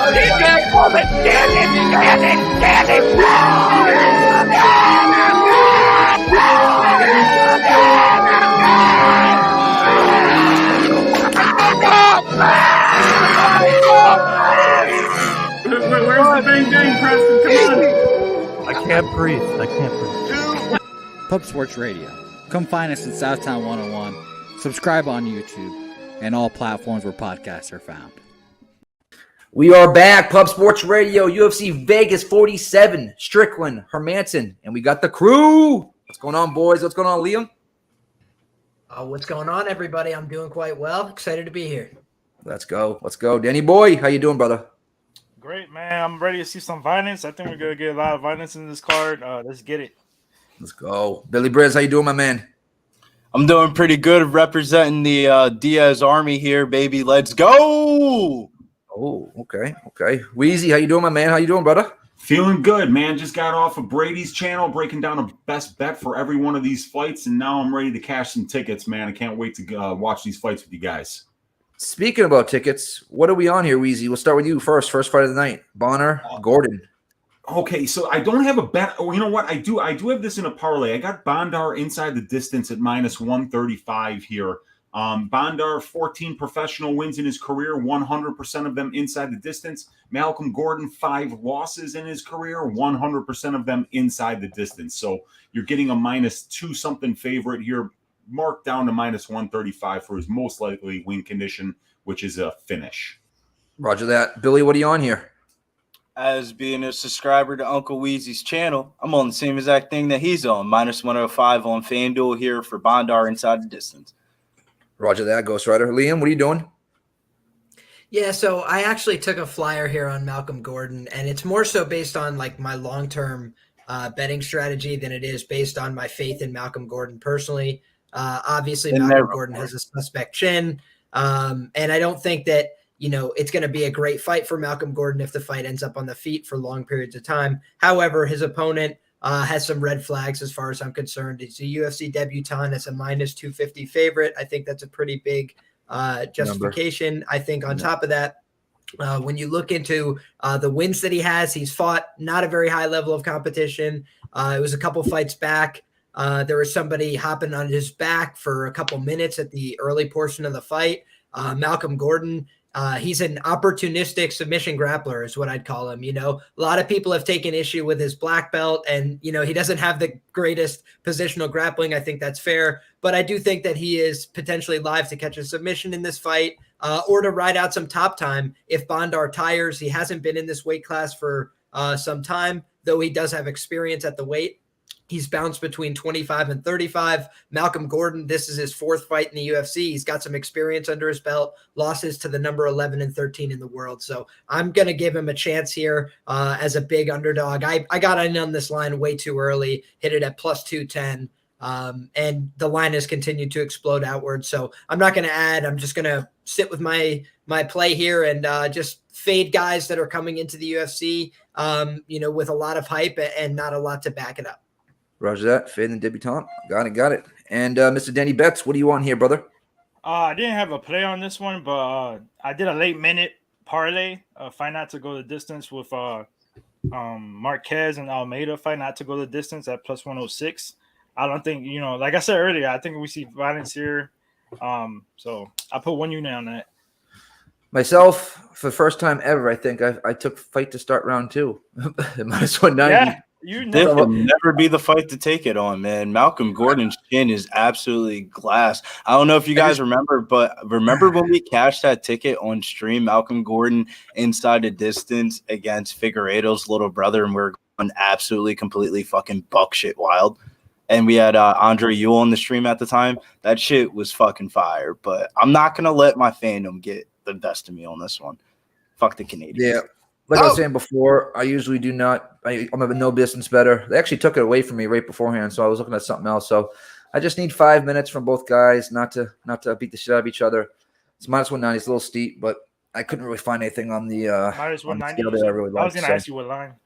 Where's the bang bang, Preston? Come on. I can't breathe. Pub Sports Radio. Come find us at Southtown 101. Subscribe on YouTube and all platforms where podcasts are found. We are back, Pub Sports Radio, UFC Vegas 47, Strickland, Hermansson, and we got the crew. What's going on, boys? What's going on, Liam? What's going on, everybody? I'm doing quite well. Excited to be here. Let's go. Let's go. Danny boy, how you doing, brother? Great, man. I'm ready to see some violence. I think we're going to get a lot of violence in this card. Let's get it. Let's go. Billy Briz, how you doing, my man? I'm doing pretty good representing the Diaz Army here, baby. Let's go. Oh, okay. Weezy, how you doing, my man? How you doing, brother? Feeling good, man. Just got off of Brady's channel, breaking down a best bet for every one of these fights, and now I'm ready to cash some tickets, man. I can't wait to watch these fights with you guys. Speaking about tickets, what are we on here, Weezy? We'll start with you first. First fight of the night. Bonner, Gordon. Okay, so I don't have a bet. Oh, you know what? I do have this in a parlay. I got Bondar inside the distance at -135 here. Bondar, 14 professional wins in his career, 100% of them inside the distance. Malcolm Gordon, 5 losses in his career, 100% of them inside the distance. So you're getting a -2 something favorite here, marked down to -135 for his most likely win condition, which is a finish. Roger that. Billy, what are you on here? As being a subscriber to Uncle Weezy's channel, I'm on the same exact thing that he's on, -105 on FanDuel here for Bondar inside the distance. Roger that, Ghost Rider. Liam, what are you doing? Yeah, so I actually took a flyer here on Malcolm Gordon, and it's more so based on like my long-term betting strategy than it is based on my faith in Malcolm Gordon personally. Obviously, Malcolm Gordon has a suspect chin, and I don't think that it's going to be a great fight for Malcolm Gordon if the fight ends up on the feet for long periods of time. However, his opponent has some red flags as far as I'm concerned. He's a UFC debutant. It's a -250 favorite. I think that's a pretty big justification. Number. I think on top of that, when you look into the wins that he has, he's fought not a very high level of competition. It was a couple fights back. There was somebody hopping on his back for a couple minutes at the early portion of the fight. Malcolm Gordon, he's an opportunistic submission grappler is what I'd call him. A lot of people have taken issue with his black belt and, he doesn't have the greatest positional grappling. I think that's fair, but I do think that he is potentially live to catch a submission in this fight or to ride out some top time. If Bondar tires, he hasn't been in this weight class for some time, though he does have experience at the weight. He's bounced between 25 and 35. Malcolm Gordon, this is his 4th fight in the UFC. He's got some experience under his belt, losses to the number 11 and 13 in the world. So I'm going to give him a chance here as a big underdog. I got in on this line way too early, hit it at +210, and the line has continued to explode outward. So I'm not going to add. I'm just going to sit with my play here and just fade guys that are coming into the UFC, with a lot of hype and not a lot to back it up. Roger that. Fade and debutante. Got it. And Mr. Danny Betts, what do you want here, brother? I didn't have a play on this one, but I did a late minute parlay. Fight not to go the distance with Marquez and Almeida. Fight not to go the distance at +106. I don't think, like I said earlier, I think we see violence here. So I put one unit on that. Myself, for the first time ever, I think I took fight to start round 2. -190. Yeah. This will never be the fight to take it on, man. Malcolm Gordon's chin is absolutely glass. I don't know if you guys remember, but remember when we cashed that ticket on stream, Malcolm Gordon inside the distance against Figueiredo's little brother, and we're going absolutely, completely fucking buckshit wild. And we had Andre Ewell on the stream at the time. That shit was fucking fire. But I'm not going to let my fandom get the best of me on this one. Fuck the Canadians. Yeah. Like I was saying before, I usually do not. I'm a no distance better. They actually took it away from me right beforehand, so I was looking at something else. So I just need 5 minutes from both guys, not to beat the shit out of each other. It's -190. It's a little steep, but I couldn't really find anything on the -190. that I really liked. I was going to ask you what line.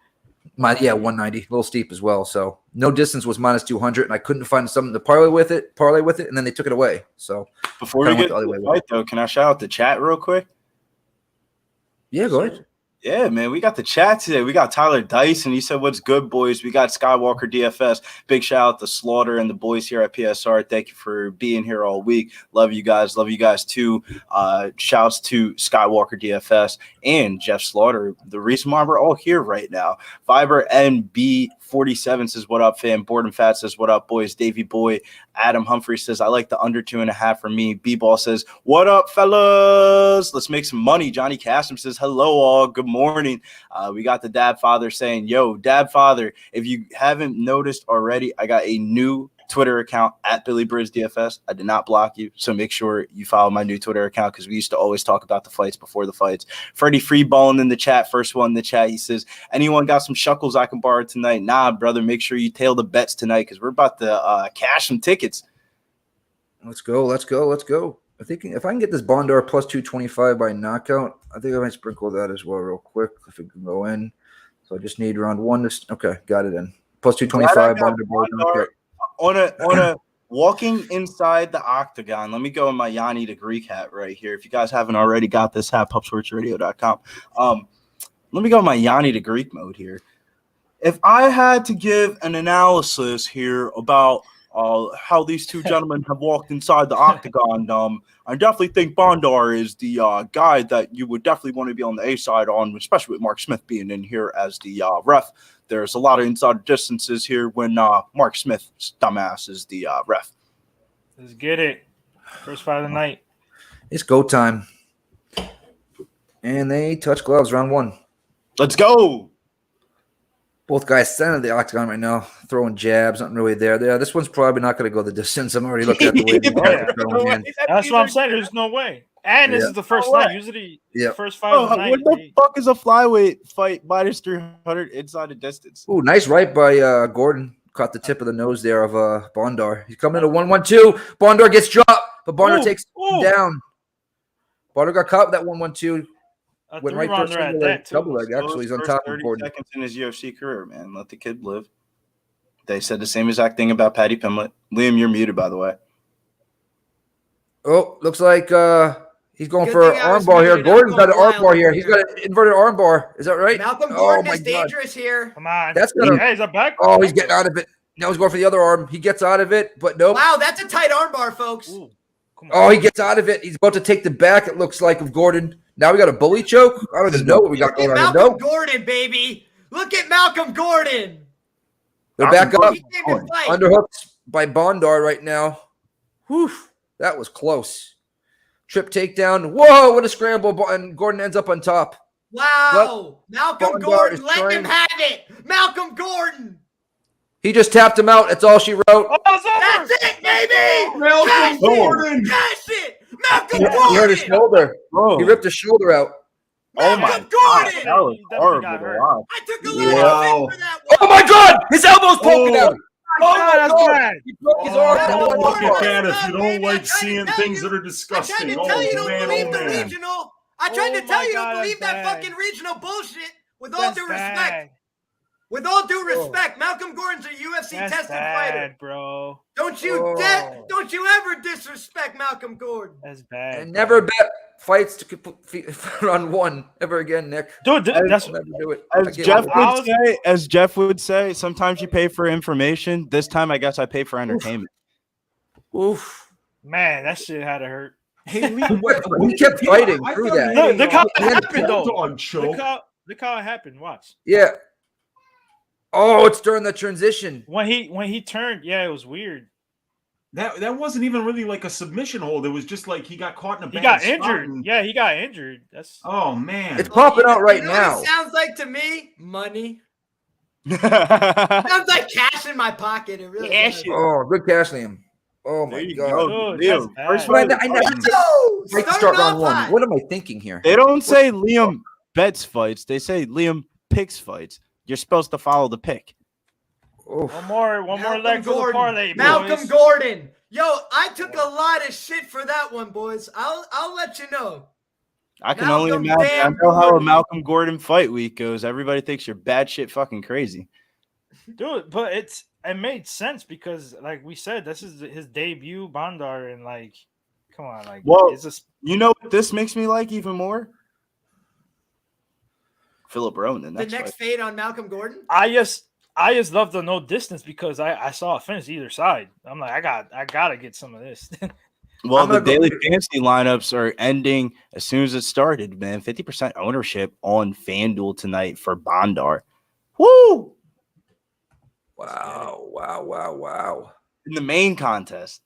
190, a little steep as well. So no distance was -200, and I couldn't find something to parlay with it, and then they took it away. So before we get to the fight, though, can I shout out the chat real quick? Yeah, go ahead. Yeah, man, we got the chat today. We got Tyler Dyson. He said, "What's good, boys?" We got Skywalker DFS. Big shout out to Slaughter and the boys here at PSR. Thank you for being here all week. Love you guys. Love you guys too. Shouts to Skywalker DFS and Jeff Slaughter. The reason why we're all here right now. Fiber NB47 says, "What up, fam?" Boredom Fat says, "What up, boys?" Davey Boy. Adam Humphrey says, "I like the under 2.5 for me." B-Ball says, "What up, fellas? Let's make some money." Johnny Cassim says, "Hello, all. Good morning." We got the Dad Father saying, "Yo, Dad Father, if you haven't noticed already, I got a new Twitter account at Billy Briz DFS. I did not block you, so make sure you follow my new Twitter account because we used to always talk about the fights before the fights." Freddie Freeballing in the chat, first one in the chat. He says, "Anyone got some shuckles I can borrow tonight?" Nah, brother. Make sure you tail the bets tonight because we're about to cash some tickets. Let's go. I think if I can get this Bondar plus 225 by knockout, I think I might sprinkle that as well real quick if it can go in. So I just need round one. Okay, got it in. Plus 225 Bondar. On a walking inside the octagon. Let me go in my Yanni the Greek hat right here. If you guys haven't already got this hat, pupsportsradio.com. Let me go in my Yanni the Greek mode here. If I had to give an analysis here about how these two gentlemen have walked inside the octagon, I definitely think Bondar is the guy that you would definitely want to be on the A side on, especially with Mark Smith being in here as the ref. There's a lot of inside distances here when Mark Smith's dumbass is the ref. Let's get it. First fight of the night. It's go time. And they touch gloves round one. Let's go. Both guys center the octagon right now, throwing jabs, nothing really there. Yeah, this one's probably not going to go the distance. I'm already looking at the way they're throwing in. That's what I'm saying. There's no way. And this is the first night. Usually, the first fight of the night. What the fuck is a flyweight fight minus 300 inside the distance? Ooh, nice right by Gordon. Caught the tip of the nose there of Bondar. He's coming to 1-1-2. Bondar gets dropped, but Bondar takes him down. Bondar got caught with that 1-1-2. Went right first double leg. Actually, he's on top of Gordon. Seconds in his UFC career, man. Let the kid live. They said the same exact thing about Paddy Pimblett. Liam, you're muted, by the way. Oh, looks like he's going for an armbar here. Gordon's got an armbar here. He's got an inverted armbar. Is that right? Malcolm Gordon is dangerous here. Come on. That's gonna. Hey, is that back? Oh, he's getting out of it. Now he's going for the other arm. He gets out of it, but nope. Wow, that's a tight armbar, folks. Ooh, oh, he gets out of it. He's about to take the back, it looks like, of Gordon. Now we got a bully choke. I don't even know what we got going on. Malcolm Gordon, baby. Look at Malcolm Gordon. They're back up. Underhooked by Bondar right now. Whew, that was close. Trip takedown. Whoa, what a scramble. And Gordon ends up on top. Wow. Malcolm Gordon, let him have it. Malcolm Gordon. He just tapped him out. That's all she wrote. Oh, that's it, baby. Malcolm Gordon. That's it. Malcolm Gordon. He hurt his shoulder. He ripped his shoulder out. Malcolm Gordon. That was horrible. I took a little for that one. Oh, my God. His elbow's poking out. Oh, that's bad. He broke his arm. Look at that if you don't like seeing things that are disgusting. I tried to tell you don't believe the regional. I tried to tell you don't believe that fucking regional bullshit. With all due respect. With all due respect, Malcolm Gordon's a UFC tested fighter, bro. Don't you ever disrespect Malcolm Gordon. That's bad. And never bet fights to run one ever again, Nick. Dude, that's never do it. As Jeff would say, sometimes you pay for information. This time, I guess I pay for entertainment. Oof. Man, that shit had to hurt. Hey, he kept fighting through that. Look how it happened, though. Look how it happened. Watch. Yeah. Oh, it's during the transition. When he turned, yeah, it was weird. That wasn't even really like a submission hold. It was just like he got caught in a bad He got spot injured. Yeah, he got injured. That's man. It's popping out right you know now. What it sounds like to me money. Sounds like cash in my pocket. It really does. Oh, good cash, Liam. Oh my God. Liam, first fight, I never start round one. What am I thinking here? They don't say Liam bets fights. They say Liam picks fights. You're supposed to follow the pick. Oh. One more leg for the parlay, boys. Malcolm Gordon. Yo, I took a lot of shit for that one, boys. I'll let you know. I can only imagine. I know how a Malcolm Gordon fight week goes. Everybody thinks you're bad shit fucking crazy. Dude, but it made sense because, like we said, this is his debut, Bondar, and like, come on, like, well, you know what this makes me like even more? Philip Rowe in the The next next fight. fade on Malcolm Gordon. I just love the no distance because I saw a finish either side. I'm like, I gotta get some of this. Well, I'm the gonna go- daily fantasy lineups are ending as soon as it started, man. 50% ownership on FanDuel tonight for Bandar. Woo! Wow. In the main contest.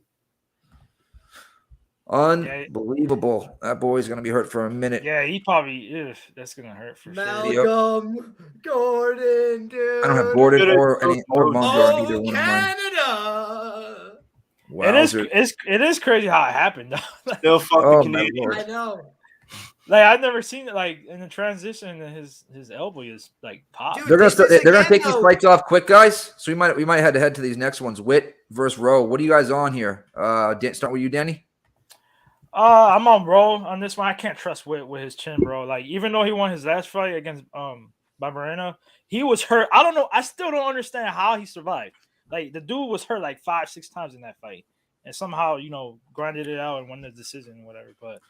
Unbelievable. That boy's going to be hurt for a minute. Yeah, he probably that's gonna hurt for sure. Malcolm Gordon, dude. I don't have Gordon or Mondor in either Oh, one of mine. Canada. Wow. It is crazy how it happened though. Still fuck Oh, the my Canadian. Lord. I know. Like I've never seen it like in the transition his elbow is like pop. Dude, They're gonna This is they're gonna again, take these though. fights off quick, guys. So we might have to head to these next ones. Witt versus Rowe. What are you guys on here? Start with you, Danny. I'm on Roll on this one. I can't trust with his chin, bro. Like even though he won his last fight against Barbarena, he was hurt. I don't know. I still don't understand how he survived. Like the dude was hurt like 5-6 times in that fight, and somehow grinded it out and won the decision, whatever. But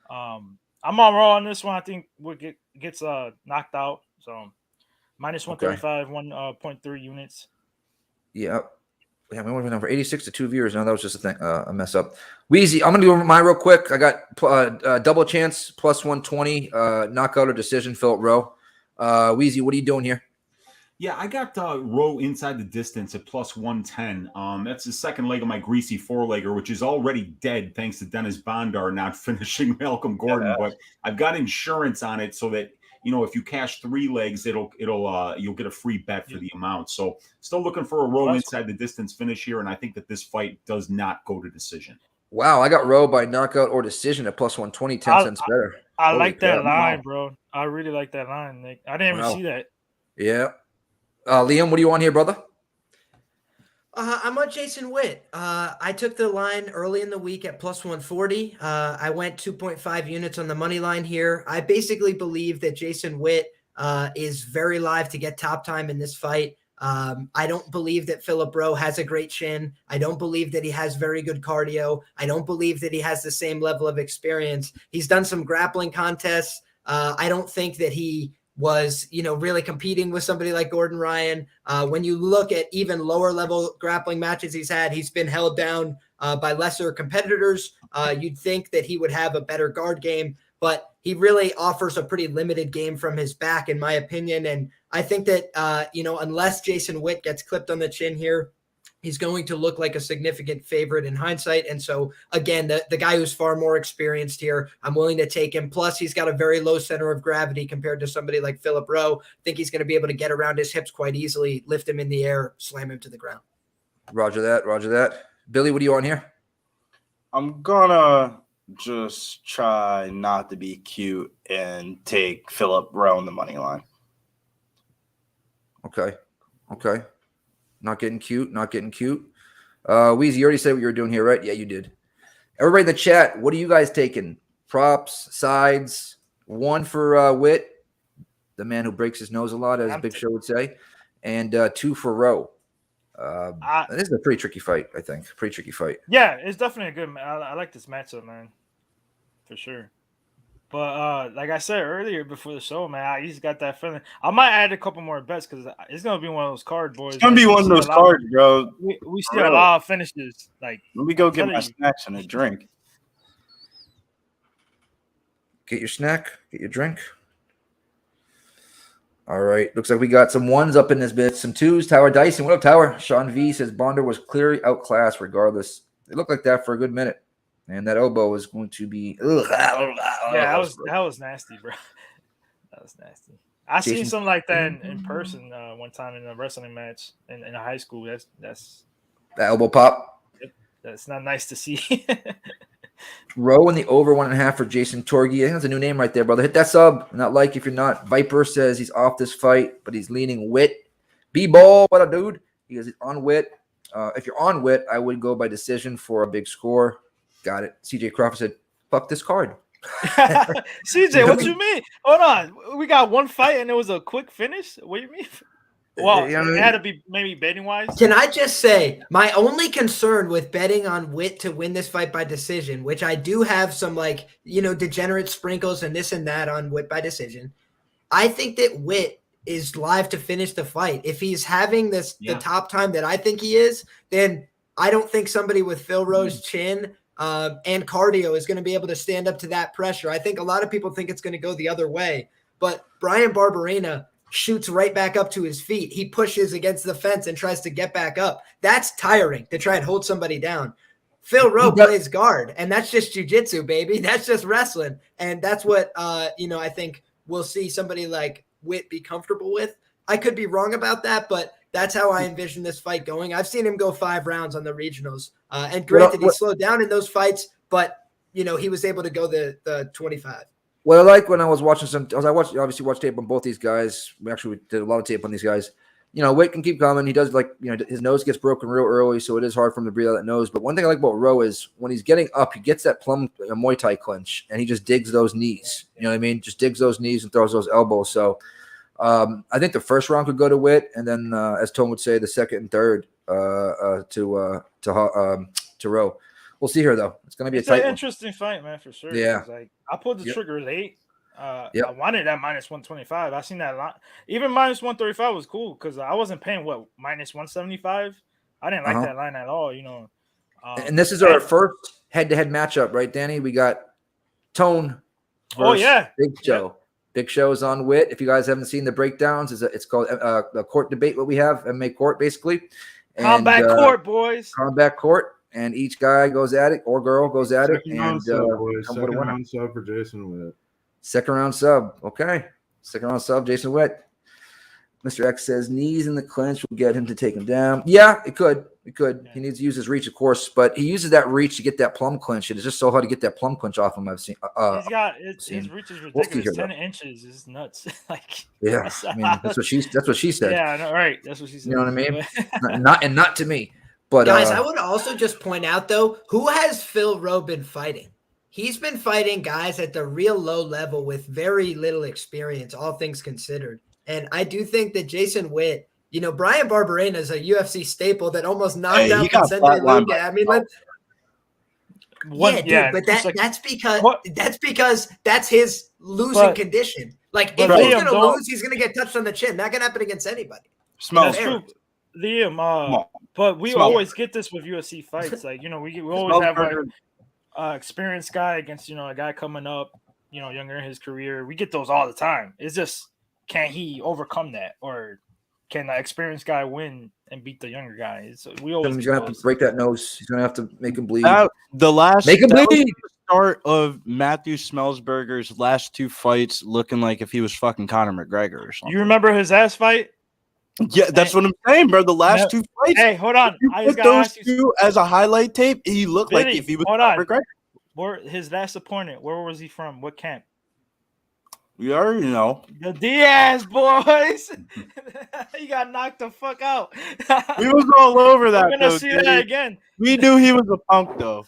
I'm on Roll on this one. I think Wood gets knocked out. So minus 135, 1.3 units. Yeah. Yeah, we went over 86 to 2 viewers. No, that was just a thing, a mess up. Wheezy, I'm gonna do mine real quick. I got double chance plus 120, knockout or decision, Philip Rowe. Wheezy, what are you doing here? Yeah, I got Rowe inside the distance at plus 110. That's the second leg of my greasy four-legger, which is already dead thanks to Dennis Bandar not finishing Malcolm Gordon. Yeah. But I've got insurance on it so that if you cash 3 legs, you'll get a free bet for the amount. So still looking for a Rowe inside the distance finish here, and I think that this fight does not go to decision. Wow, I got Rowe by knockout or decision at plus 120, 10 cents better. I Holy like that crap. line, bro. I really like that line, Nick. I didn't even see that. Yeah. Liam, what do you want here, brother? I'm on Jason Witt. I took the line early in the week at plus 140. I went 2.5 units on the money line here. I basically believe that Jason Witt is very live to get top time in this fight. I don't believe that Philip Rowe has a great chin. I don't believe that he has very good cardio. I don't believe that he has the same level of experience. He's done some grappling contests. I don't think that he was, really competing with somebody like Gordon Ryan. When you look at even lower level grappling matches he's been held down by lesser competitors. You'd think that he would have a better guard game, but he really offers a pretty limited game from his back, in my opinion. And I think that, unless Jason Witt gets clipped on the chin here, he's going to look like a significant favorite in hindsight. And so, again, the guy who's far more experienced here, I'm willing to take him. Plus, he's got a very low center of gravity compared to somebody like Philip Rowe. I think he's going to be able to get around his hips quite easily, lift him in the air, slam him to the ground. Roger that. Billy, what are you on here? I'm gonna just try not to be cute and take Philip Rowe on the money line. Okay. Not getting cute. Weezy, you already said what you were doing here, right? Yeah, you did. Everybody in the chat, what are you guys taking? Props, sides, 1 for Witt, the man who breaks his nose a lot, as Big Show would say, and 2 for Rowe. This is a pretty tricky fight, I think. Yeah, it's definitely a good. I like this matchup, man, for sure. But like I said earlier before the show, man, he's got that feeling. I might add a couple more bets because it's gonna be one of those card boys. It's gonna be one of those cards, bro. We see a lot of finishes. Like, let me go get my snacks and a drink. Get your snack, get your drink. All right. Looks like we got some 1s up in this bit, some 2s. Tower Dyson. What up, Tower? Sean V says Bonder was clearly outclassed regardless. It looked like that for a good minute. And that elbow is going to be. Yeah, that was nasty, bro. That was nasty. I seen something like that in person one time in a wrestling match in a high school. That's the elbow pop. That's not nice to see. Rowe in the over 1.5 for Jason Torgi. I think that's a new name right there, brother. Hit that sub. Not like if you're not. Viper says he's off this fight, but he's leaning Witt. B-ball, what a dude. He goes, he's on Witt. If you're on Witt, I would go by decision for a big score. Got it. CJ Crawford said, fuck this card. CJ, what you mean? Hold on. We got one fight and it was a quick finish? What do you mean? Well, it had to be maybe betting wise. Can I just say my only concern with betting on Witt to win this fight by decision, which I do have some degenerate sprinkles and this and that on Witt by decision, I think that Witt is live to finish the fight. If he's having the top time that I think he is, then I don't think somebody with Phil Rowe's chin and cardio is going to be able to stand up to that pressure. I think a lot of people think it's going to go the other way, but Bryan Barberena shoots right back up to his feet. He pushes against the fence and tries to get back up. That's tiring to try and hold somebody down. Phil Rowe plays guard, and that's just jiu-jitsu, baby. That's just wrestling. And that's what, I think we'll see somebody like Witt be comfortable with. I could be wrong about that, but that's how I envision this fight going. I've seen him go 5 rounds on the regionals. And granted, he slowed down in those fights, but, he was able to go the 25. What I like when I was watching obviously watched tape on both these guys. We did a lot of tape on these guys. Witt can keep coming. He does his nose gets broken real early, so it is hard for him to breathe out that nose. But one thing I like about Rowe is when he's getting up, he gets that Muay Thai clinch, and he just digs those knees. You know what I mean? Just digs those knees and throws those elbows. So I think the first round could go to Witt, and then as Tone would say, the second and third to Rowe. We'll see here though. It's going to be an interesting fight, man, for sure. Yeah, I pulled the trigger late. I Yep. wanted that minus 125. I seen that a lot. Even minus 135 was cool because I wasn't paying minus 175. I didn't like that line at all, and this is our first head-to-head matchup, right, Danny? We got Tone versus Big Show. Yep. Big Show is on Witt. If you guys haven't seen the breakdowns, it's called the court debate. What we have, MMA court, basically. Combat court, boys. Combat court, and each guy goes at it or girl goes at it, and second round sub for Jason Witt. Second round sub. Okay. Second round sub, Jason Witt. Mr. X says knees in the clinch will get him to take him down. Yeah, it could. It could. Yeah. He needs to use his reach, of course, but he uses that reach to get that plum clinch. It is just so hard to get that plum clinch off him. I've seen. His reach is ridiculous. 10 inches is nuts. That's what she said. Yeah, no, right. That's what she said. You know what I mean? not to me. But guys, I would also just point out though, who has Phil Rowe been fighting? He's been fighting guys at the real low level with very little experience, all things considered. And I do think that Jason Witt, Bryan Barberena is a UFC staple that almost knocked out Vicente Luque. I mean, that's because that's his losing condition. Like, if he's going to lose, he's going to get touched on the chin. Not going to happen against anybody. That's true. Liam, but we always get this with UFC fights. Like, we always have experienced guy against a guy coming up, younger in his career. We get those all the time. It's just, can he overcome that, or can the experienced guy win and beat the younger guy? He's gonna have to break that nose. He's gonna have to make him bleed. Make him bleed. The start of Matthew Smellsberger's last 2 fights looking like if he was fucking Conor McGregor or something. You remember his ass fight? Yeah, that's what I'm saying, bro. The last 2 fights. Hey, hold on. I put those 2 as a highlight tape. He looked like if he was Conor McGregor. His last opponent, where was he from? What camp? We already know. The Diaz boys. He got knocked the fuck out. He was all over that. We're gonna see that again. We knew he was a punk, though.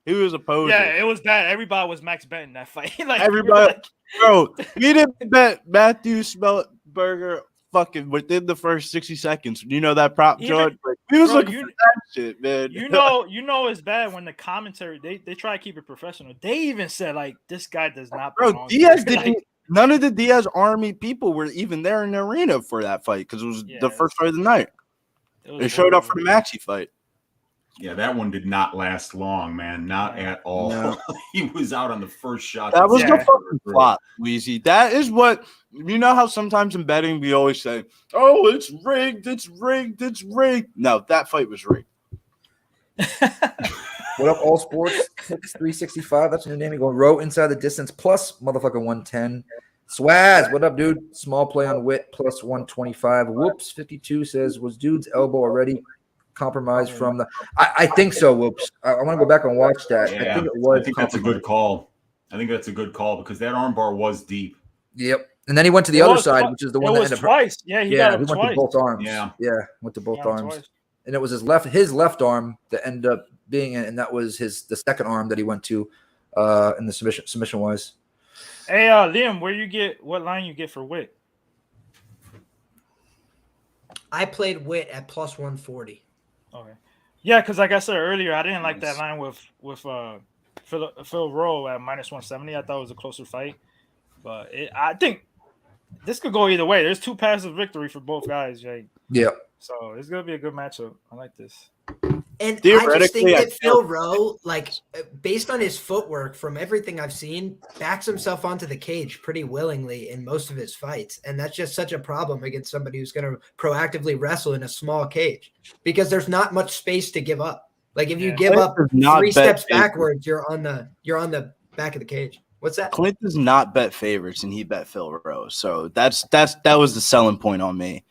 He was a poser. Yeah, it was bad. Everybody was Max betting that fight. Everybody, bro. We didn't bet Matthew Smellsberger fucking within the first 60 seconds. You know that prop, George? He was looking for that shit, man. You know it's bad when the commentary they try to keep it professional. They even said this guy does not. Bro, Diaz didn't. None of the Diaz Army people were even there in the arena for that fight because it was the first fight of the night. They showed up for the Maxi fight. Yeah, that one did not last long, man. Not at all. No. He was out on the first shot. That was the fucking plot, Weezy. That is what how sometimes in betting we always say, "Oh, it's rigged, it's rigged, it's rigged." No, that fight was rigged. What up, All Sports? 365. That's your name. You go Rowe inside the distance plus motherfucking 110. Swaz, what up, dude? Small play on Witt plus 125. Whoops, 52 says, was dude's elbow already compromised from the. I think so. Whoops. I want to go back and watch that. Yeah, I think it was. I think that's a good call. I think that's a good call because that armbar was deep. Yep. And then he went to the other side, which is the one that ended up twice. Yeah, he went to both arms. Yeah, went to both arms. Twice. And it was his left arm that ended up being it, and that was the second arm that he went to in the submission wise. Hey, Liam, what line you get for Witt? I played Witt at plus 140. Okay. Yeah, because like I said earlier, I didn't like that line with Phil Rowe at minus 170. I thought it was a closer fight, but I think this could go either way. There's 2 paths of victory for both guys, Jake. Yeah. So it's gonna be a good matchup. I like this. And I just think that Phil Rowe, like based on his footwork, from everything I've seen, backs himself onto the cage pretty willingly in most of his fights. And that's just such a problem against somebody who's going to proactively wrestle in a small cage because there's not much space to give up. Like if you give up 3 steps backwards, you're on the back of the cage. What's that? Clint does not bet favorites, and he bet Phil Rowe. So that was the selling point on me.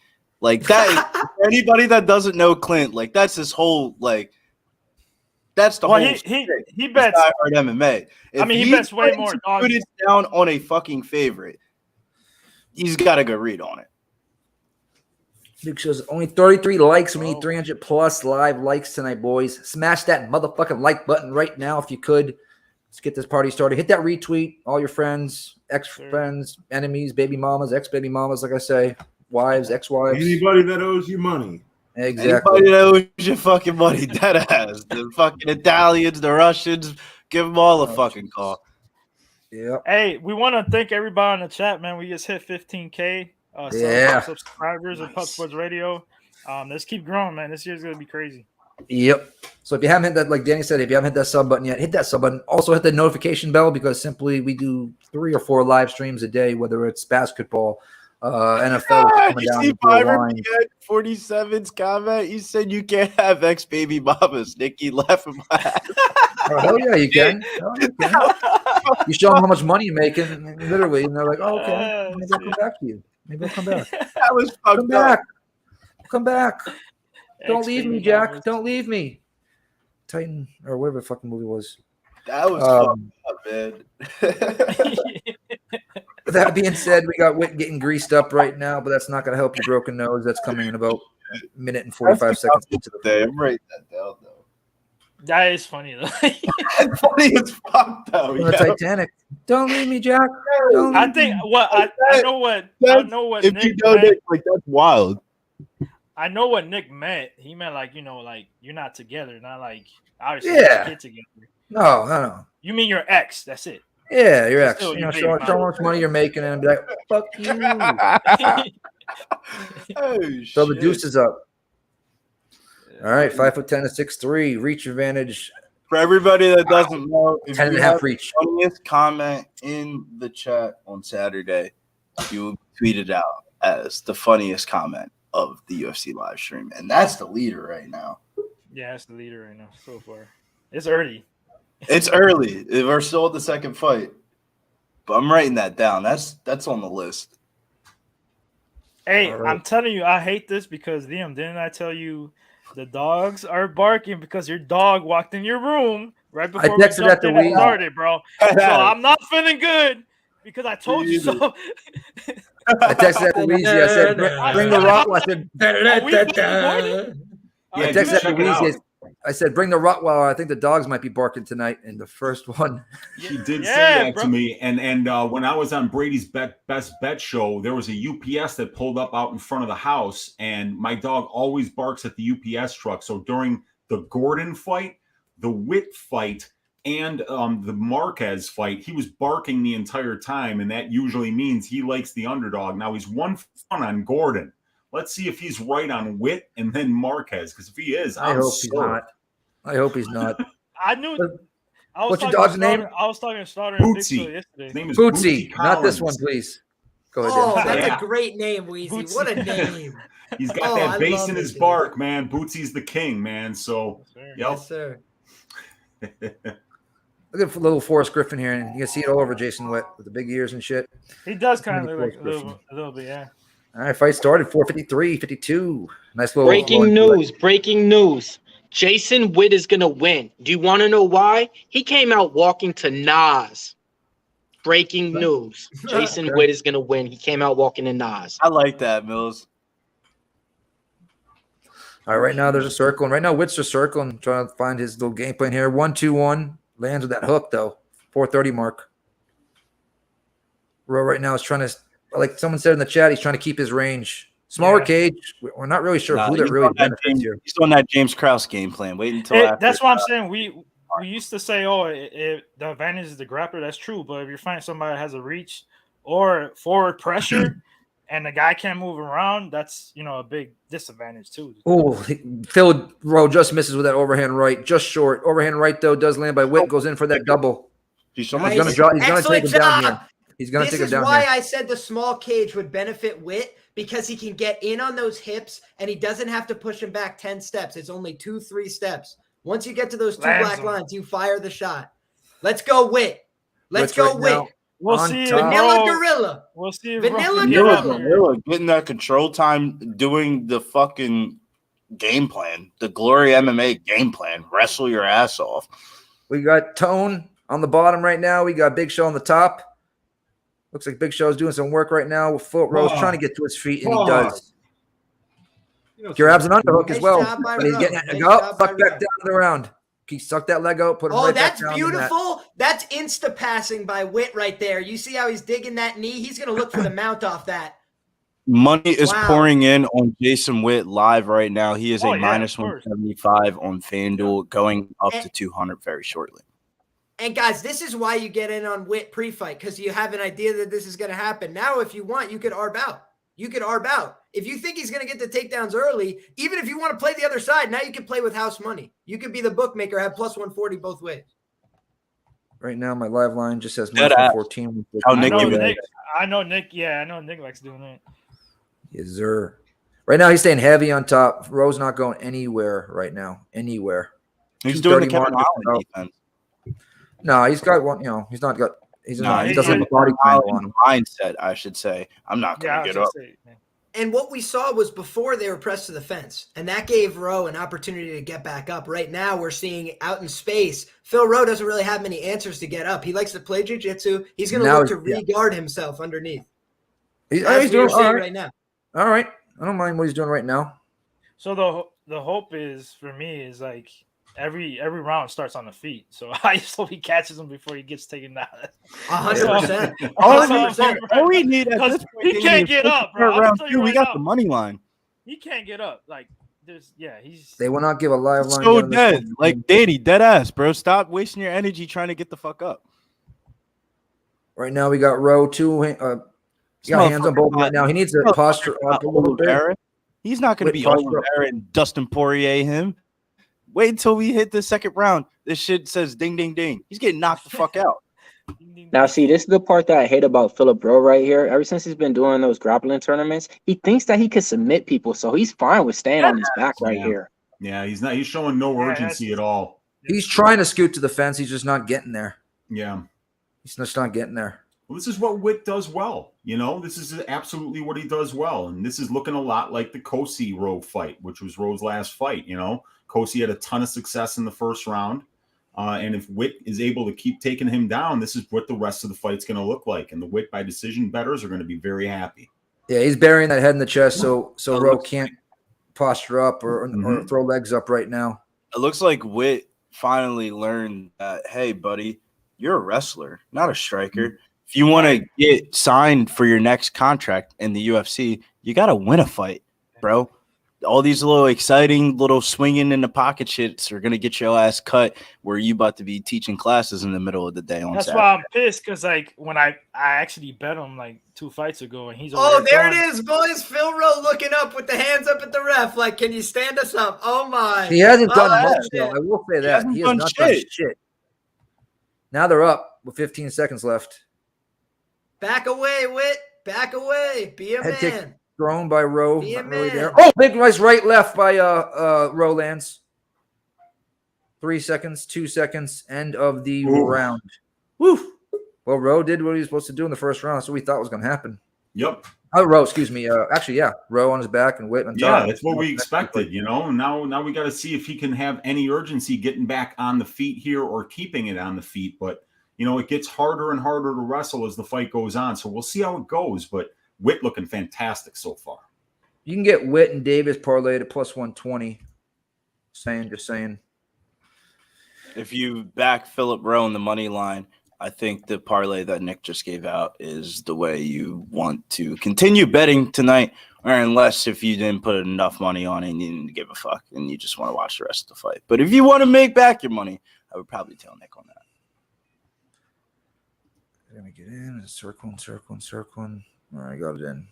Like that, anybody that doesn't know Clint, like that's his whole like. That's the whole. He bets hard MMA. He bets way more. Put it down on a fucking favorite. He's got a good read on it. Luke shows only 33 likes. We need 300 plus live likes tonight, boys. Smash that motherfucking like button right now if you could. Let's get this party started. Hit that retweet. All your friends, ex-friends, enemies, baby mamas, ex-baby mamas, like I say. Wives, ex-wives. Anybody that owes you money. Exactly. Anybody that owes you fucking money, dead ass. The fucking Italians, the Russians, give them all a fucking call. Yeah. Hey, we want to thank everybody in the chat, man. We just hit 15K subscribers of Pup Sports Radio. Let's keep growing, man. This year's gonna be crazy. Yep. So if you haven't hit that, like Danny said, if you haven't hit that sub button yet, hit that sub button. Also hit the notification bell because simply we do 3 or 4 live streams a day, whether it's basketball, NFL. You see Byron 47's comment? You said you can't have ex-baby mamas. Nikki laughing my ass. Oh, hell yeah, you can. You show them how much money you're making, literally, and they're like, "Oh, okay, maybe I'll come back to you. Maybe I'll come back." That was fucked come back. Come back. Don't leave me, Jack. mamas. Don't leave me. Titan or whatever the fucking movie was. That was fucked up, man. With that being said, we got Whit getting greased up right now, but that's not going to help your broken nose. That's coming in about a minute and 45 seconds into the day. I'm writing that down, though. That is funny, though. That's funny as fuck, though. The Titanic. Don't leave me, Jack. Don't leave I think I know what if Nick you know meant. Nick, like that's wild. I know what Nick meant. He meant like like you're not together, not like obviously get together. No. You mean your ex? That's it. Yeah, your ex. Still, You know, you show baby how much money you're making and be like, fuck you. So the deuce is up. All right, 5'10" to 6'3", reach advantage. For everybody that doesn't know, if 10 and you a half have reach. the funniest comment in the chat on Saturday, you will tweet it out as the funniest comment of the UFC live stream, and that's the leader right now. Yeah, that's the leader right now so far. It's early. It's early. We're still at the second fight, but I'm writing that down. That's on the list. Hey, right. I'm telling you, I hate this because Liam, didn't I tell you the dogs are barking because your dog walked in your room right before we jumped in and started, bro. So I'm not feeling good because I told you so. I texted after Weezy. I said, bring the Rottweiler. I texted after Weezy. I said, bring the Rottweiler. I think the dogs might be barking tonight in the first one. She did say that to me. And when I was on Brady's Best Bet show, there was a UPS that pulled up out in front of the house, and my dog always barks at the UPS truck. So during the Gordon fight, the Witt fight, and the Marquez fight, he was barking the entire time, and that usually means he likes the underdog. Now he's 1-1 on Gordon. Let's see if he's right on Witt and then Marquez, because if he is, I hope he's not. I hope he's not. I knew. What's your dog's name? I was talking to Slaughter and Bootsy yesterday. His name is Bootsy. Not this one, please. Go ahead. Oh, that's a great name, Weezy. Bootsy. What a name. He's got that bass in his bark, man. Bootsy's the king, man. So, yes, sir. Look at little Forrest Griffin here, and you can see it all over Jason Witt with the big ears and shit. He does kind of look like a little bit, yeah. All right, fight started 4:53, 52. Nice little breaking news. Jason Witt is going to win. Do you want to know why? He came out walking to Nas. Breaking news. Jason Witt is going to win. He came out walking to Nas. I like that, Mills. All right, right now there's a circle. And right now Witt's just circling, trying to find his little game plan here. 1-2-1. Lands with that hook, though. 4:30 mark. Rowe right now is trying to, like someone said in the chat, he's trying to keep his range. Smaller cage. We're not really sure who that really benefits here. He's on that James Krause game plan. Wait until after. That's what I'm saying. We used to say, the advantage is the grappler. That's true. But if you're fighting somebody that has a reach or forward pressure, and the guy can't move around, that's a big disadvantage too. Oh, Phil Rowe just misses with that overhand right, just short. Overhand right though does land by Witt, goes in for that double. He's gonna take him down here. He's gonna take him down here. This is why I said the small cage would benefit Witt, because he can get in on those hips and he doesn't have to push him back 10 steps. It's only 2-3 steps. Once you get to those two black lines, you fire the shot. Let's go, Witt. Let's go, Witt. We'll see. Vanilla Gorilla. We'll see. Vanilla Gorilla. Getting that control time, doing the fucking game plan, the Glory MMA game plan. Wrestle your ass off. We got Tone on the bottom right now. We got Big Show on the top. Looks like Big Show's doing some work right now with Foot Rose trying to get to his feet, and he does. Grabs an underhook as well. But he's getting it. Suck back down to the round. He sucked that leg out, put him right back down. Oh, that's beautiful. That's insta passing by Witt right there. You see how he's digging that knee? He's going to look for the mount off that. Money is pouring in on Jason Witt live right now. He is minus 175 on FanDuel, going up to 200 very shortly. And guys, this is why you get in on Witt pre-fight, because you have an idea that this is going to happen. Now, if you want, you could arb out. You could arb out. If you think he's going to get the takedowns early, even if you want to play the other side, now you can play with house money. You could be the bookmaker, have plus 140 both ways. Right now, my live line just says minus 114. I know Nick. Yeah, I know Nick likes doing it. Yes, sir. Right now, he's staying heavy on top. Rowe's not going anywhere right now. Anywhere. He's doing the Kevin Holland defense. No, he's got one. He's not got. He doesn't have a body plan on him. Mindset, I should say. I'm not going to get up. And what we saw was before they were pressed to the fence, and that gave Rowe an opportunity to get back up. Right now, we're seeing out in space, Phil Rowe doesn't really have many answers to get up. He likes to play jiu-jitsu. He's going to look to re-guard himself underneath. He's doing all right now. All right. I don't mind what he's doing right now. So the hope is, for me, is like every round starts on the feet. So I just hope he catches him before he gets taken down. 100%. All we need at this point, he can't get up, bro. Round two, we got the money line. He can't get up. Like he's. They will not give a live line. So dead, like Daddy, dead ass, bro. Stop wasting your energy trying to get the fuck up. Right now, we got Rowe two. He got hands on both right now. He needs to posture up a little bit. He's not going to be Oliveira and Dustin Poirier him. Wait until we hit the second round. This shit says ding, ding, ding. He's getting knocked the fuck out. Now, see, this is the part that I hate about Philip Rowe right here. Ever since he's been doing those grappling tournaments, he thinks that he can submit people, so he's fine with staying on his back right here. Yeah, he's not. He's showing no urgency at all. He's trying to scoot to the fence. He's just not getting there. Yeah. He's just not getting there. Well, this is what Witt does well. This is absolutely what he does well. And this is looking a lot like the Kosi Rowe fight, which was Rowe's last fight. Kosi had a ton of success in the first round. And if Witt is able to keep taking him down, this is what the rest of the fight's going to look like. And the Witt by decision bettors are going to be very happy. Yeah, he's burying that head in the chest, so Rowe can't posture up or throw legs up right now. It looks like Witt finally learned that, hey, buddy, you're a wrestler, not a striker. If you want to get signed for your next contract in the UFC, you got to win a fight, bro. All these little exciting little swinging in the pocket shits are going to get your ass cut where you about to be teaching classes in the middle of the day on That's Saturday. why I'm pissed, because when I actually bet him like 2 fights ago, and he's there it is, boys. Phil Rowe looking up with the hands up at the ref like, can you stand us up? Oh, my. He hasn't done much, though. I will say that. He has not done shit. Now they're up with 15 seconds left. Back away, Witt. Back away. Be a Head man. kick thrown by Rowe. Be a Not really man. there. Oh, big nice right left by Rowe lands. 3 seconds, 2 seconds, end of the round. Woo. Well, Rowe did what he was supposed to do in the first round. That's what we thought was going to happen. Yep. Oh, Rowe, excuse me. Rowe on his back and Witt on top. Yeah, that's what we expected, Now we got to see if he can have any urgency getting back on the feet here or keeping it on the feet. But, it gets harder and harder to wrestle as the fight goes on. So we'll see how it goes. But Witt looking fantastic so far. You can get Witt and Davis parlayed at plus 120. Just saying. If you back Philip Rowe in the money line, I think the parlay that Nick just gave out is the way you want to continue betting tonight, or unless if you didn't put enough money on it and you didn't give a fuck and you just want to watch the rest of the fight. But if you want to make back your money, I would probably tell Nick on that. Gonna get in and circling. All right, got it in.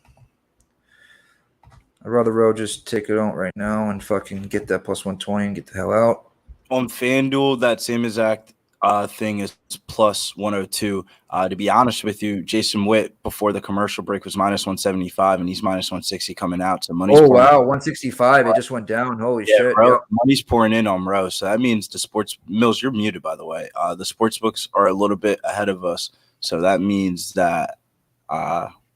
I'd rather Rowe just take it out right now and fucking get that plus 120 and get the hell out. On FanDuel, that same exact thing is plus 102. To be honest with you, Jason Witt before the commercial break was minus 175, and he's minus 160 coming out. So money's pouring 165. It just went down. Holy shit. Bro, money's pouring in on Rowe. So that means the sports Mills, you're muted, by the way. The sports books are a little bit ahead of us. So that means that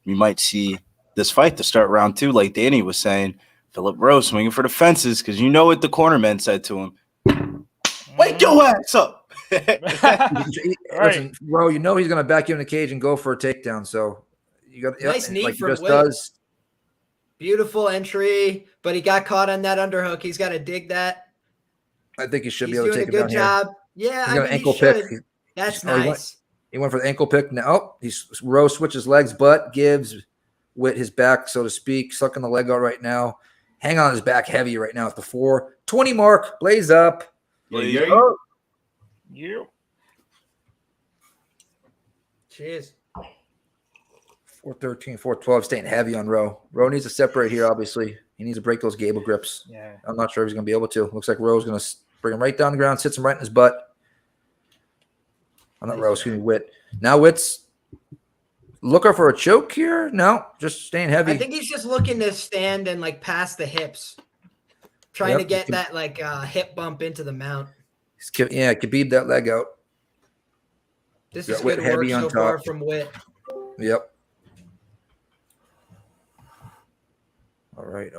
we might see this fight to start round 2, like Danny was saying. Philip Rowe swinging for the fences because you know what the cornerman said to him. Wake your ass up. Listen, Rowe, you know he's going to back you in the cage and go for a takedown. So you got nice knee like from Witt. does. Beautiful entry, but he got caught on that underhook. He's got to dig that. I think he should He's be able to take doing him a good down job. Yeah, He's got an ankle he pick. should. That's Oh, nice. He went for the ankle pick. Now Rowe switches legs, but gives Witt his back, so to speak, sucking the leg out right now. Hang on his back heavy right now at the 4:20 mark. Blaze up. Yeah. Cheers. 4:13, 4:12, staying heavy on Rowe. Rowe needs to separate here, obviously. He needs to break those gable grips. Yeah. I'm not sure if he's going to be able to. Looks like Rowe's going to bring him right down the ground, sits him right in his butt. I'm not Rowe, excuse me, Witt. Now Witt's looking for a choke here. No, just staying heavy. I think he's just looking to stand and like pass the hips, trying to get that like hip bump into the mount. Yeah, Khabib that leg out. This is good work so far from Witt. Yep. All right.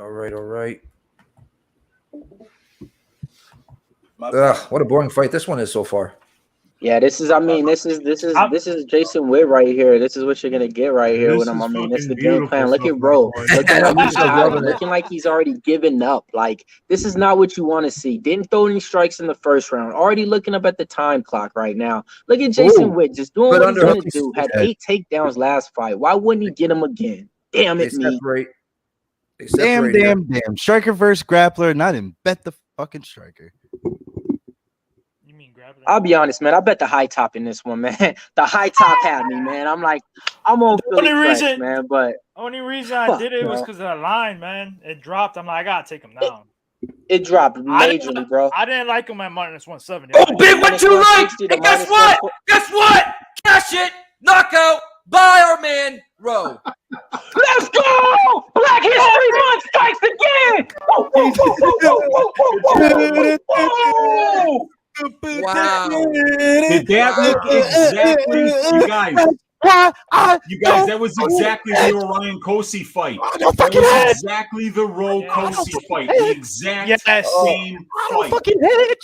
What a boring fight this one is so far. Yeah, this is Jason Witt right here. This is what you're gonna get right here with him. I mean, it's the game plan. Look at Rowe. Looking like he's already given up. Like, this is not what you want to see. Didn't throw any strikes in the first round. Already looking up at the time clock right now. Look at Jason Witt just doing what he's gonna do. Had 8 takedowns last fight. Why wouldn't he get him again? Damn it, me. Damn. Striker versus grappler, and I didn't bet the fucking striker. I'll be honest, man. I bet the high top in this one, man. The high top had me, man. I'm on Philly fresh, man. But only reason I did it was because of the line, man. It dropped. I'm like, I gotta take him down. It dropped majorly, bro. I didn't like him at minus 170. Oh, big went too right. And guess what? Cash it. Knockout by our man Rowe. Let's go! Black History Month strikes again! Whoa! Wow. Did that look exactly, you guys, that was exactly the Orion Kosi fight. That was exactly the Rowe Kosi fight. The exact same fight.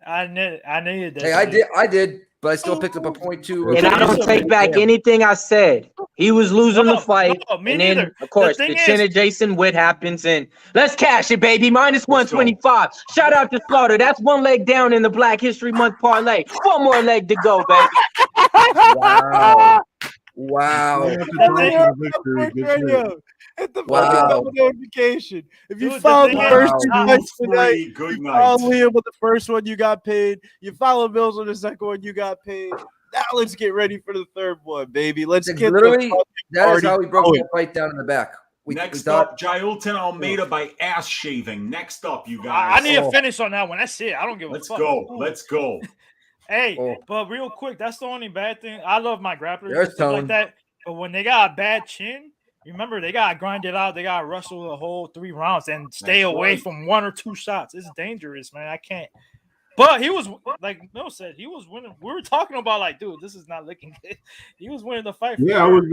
I needed that. Hey, I did, but I still picked up a 0.2. And I don't take back anything I said. He was losing the fight. And then, of course, the chin of Jason Witt happens. And let's cash it, baby. Minus 125. Shout out to Slaughter. That's one leg down in the Black History Month parlay. One more leg to go, baby. Wow. Hit the fucking notification. If you follow the first 2 fights tonight, you follow Liam with the first one, you got paid. You follow Mills on the second one, you got paid. Now let's get ready for the third one, baby. Let's get literally that is how we broke the fight down in the back. Next up, Jailton Almeida by ass shaving. Next up, you guys. I need a finish on that one. That's it. I don't give a fuck. Let's go. Hey, but real quick, that's the only bad thing. I love my grapplers and stuff like that. But when they got a bad chin, remember they gotta grind it out. They gotta wrestle the whole 3 rounds and stay away from 1 or 2 shots. It's dangerous, man. I can't. But he was, like Mel said, he was winning. We were talking about, like, dude, this is not looking good. He was winning the fight. Yeah, I was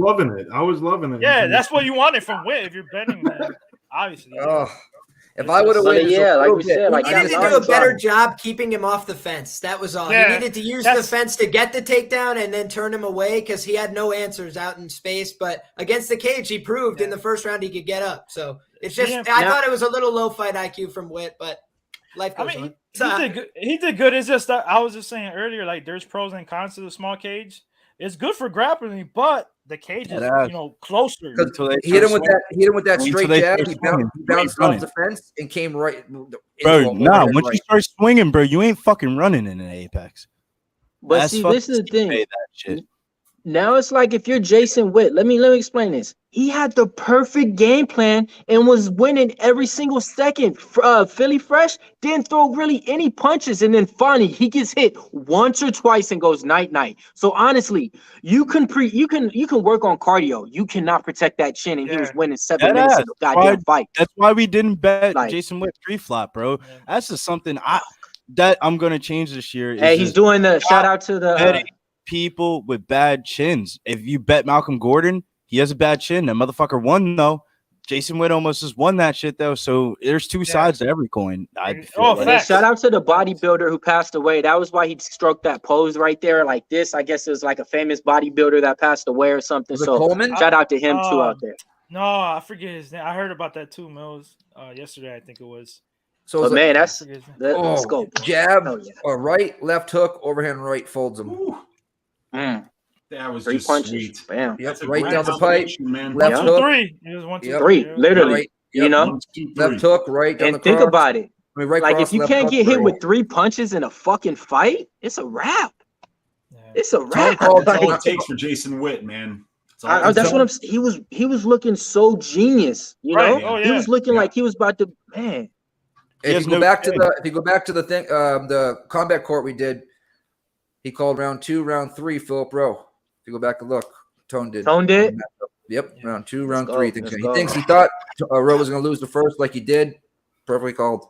loving it. Yeah, that's what you wanted from Witt if you're betting, man. Obviously. If I would have won, like we said, like you needed to do a better job keeping him off the fence. That was all. You needed to use the fence to get the takedown and then turn him away because he had no answers out in space. But against the cage, he proved in the first round he could get up. So it's just, I thought it was a little low fight IQ from Witt, but life goes on. He did good. It's just that I was just saying earlier, like there's pros and cons to the small cage. It's good for grappling, but the cage is closer. He hit him with that straight jab. He bounced off the fence and came right. Bro, once you start swinging, bro, you ain't fucking running in an apex. But see, this is the thing. Now it's like if you're Jason Witt, let me explain this. He had the perfect game plan and was winning every single second. Philly Fresh didn't throw really any punches, and then finally he gets hit once or twice and goes night. So honestly, you can work on cardio. You cannot protect that chin, and he was winning 7 minutes of the goddamn fight. That's why we didn't bet Like, Jason Witt 3-flop, bro. That's just something I'm gonna change this year. Hey, he's doing the shout out to the people with bad chins. If you bet Malcolm Gordon, he has a bad chin. That motherfucker won though. Jason Witt almost just won that shit though. So there's two sides to every coin. Shout out to the bodybuilder who passed away. That was why he stroked that pose right there like this. I guess it was like a famous bodybuilder that passed away or something. So Coleman? Shout out to him too out there. No, I forget his name. I heard about that too, Mills. Yesterday, I think it was. So man, let's go. Jab or right, left hook, overhand right folds him. That was 3 just punches. sweet. Bam. Yep, right down the pipe, man. left hook. 3. It was 1, 2, 3, literally. Right, you know, 1, 2, 3. left hook, right down and the think cross. about it. I mean, right like cross, if you left can't hook, get hit right. with 3 punches in a fucking fight, it's a wrap. It's a wrap. That's all it takes for Jason Witt, man. That's what I'm saying. He was looking so genius, you know. Oh, He was looking like he was about to man. If you go back to the thing, the combat court we did, he called round 2, round 3, Philip Rowe. If you go back and look, Tone did. Yep, round 2, round 3. He thought Rowe was going to lose the first, like he did. Perfectly called.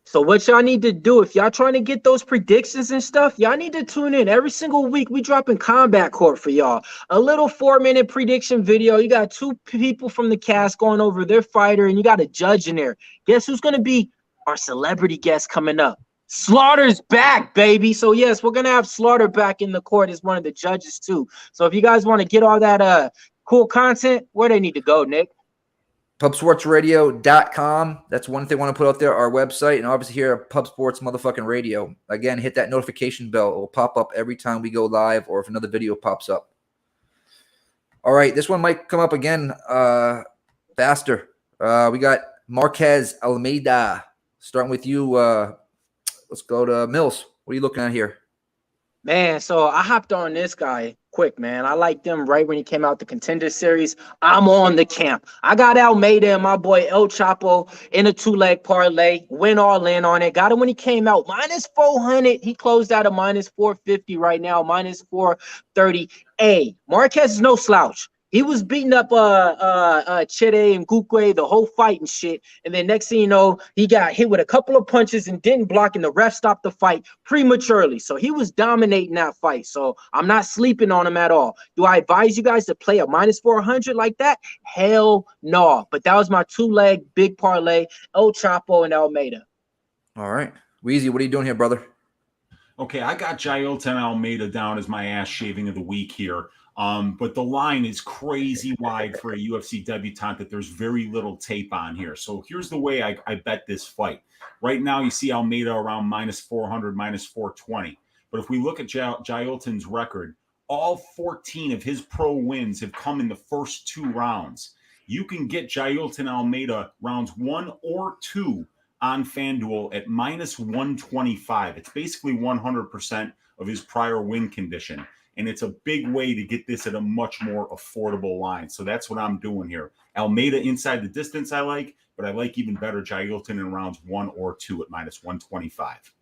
So what y'all need to do, if y'all trying to get those predictions and stuff, y'all need to tune in every single week. We dropping Combat Court for y'all. A little 4-minute prediction video. You got 2 people from the cast going over their fighter, and you got a judge in there. Guess who's going to be our celebrity guest coming up? Slaughter's back, baby. So yes, we're gonna have Slaughter back in the court as one of the judges too. So if you guys want to get all that cool content, where they need to go, Nick? PubSportsRadio.com. That's one thing I want to put out there, our website, and obviously here at Pub Sports motherfucking Radio. Again, hit that notification bell. It will pop up every time we go live or if another video pops up. All right, this one might come up again faster. We got Marquez Almeida. Starting with you, let's go to Mills. What are you looking at here? Man, so I hopped on this guy quick, man. I liked him right when he came out the Contender Series. I'm on the camp. I got Almeida and my boy El Chapo in a 2-leg parlay. Went all in on it. Got him when he came out. -400. He closed out at -450 right now. -430. Hey, Marquez is no slouch. He was beating up Chede and Gukwe the whole fight and shit. And then next thing you know, he got hit with a couple of punches and didn't block, and the ref stopped the fight prematurely. So he was dominating that fight. So I'm not sleeping on him at all. Do I advise you guys to play a -400 like that? Hell no. But that was my 2-leg big parlay, El Chapo and Almeida. All right. Weezy, what are you doing here, brother? Okay, I got Jailton Almeida down as my ass shaving of the week here. But the line is crazy wide for a UFC debutant that there's very little tape on here. So here's the way I bet this fight. Right now, you see Almeida around -400, -420. But if we look at Jailton's record, all 14 of his pro wins have come in the first 2 rounds. You can get Jailton Almeida rounds 1 or 2 on FanDuel at -125. It's basically 100% of his prior win condition. And it's a big way to get this at a much more affordable line. So that's what I'm doing here. Almeida inside the distance I like, but I like even better Jailton in rounds 1 or 2 at -125.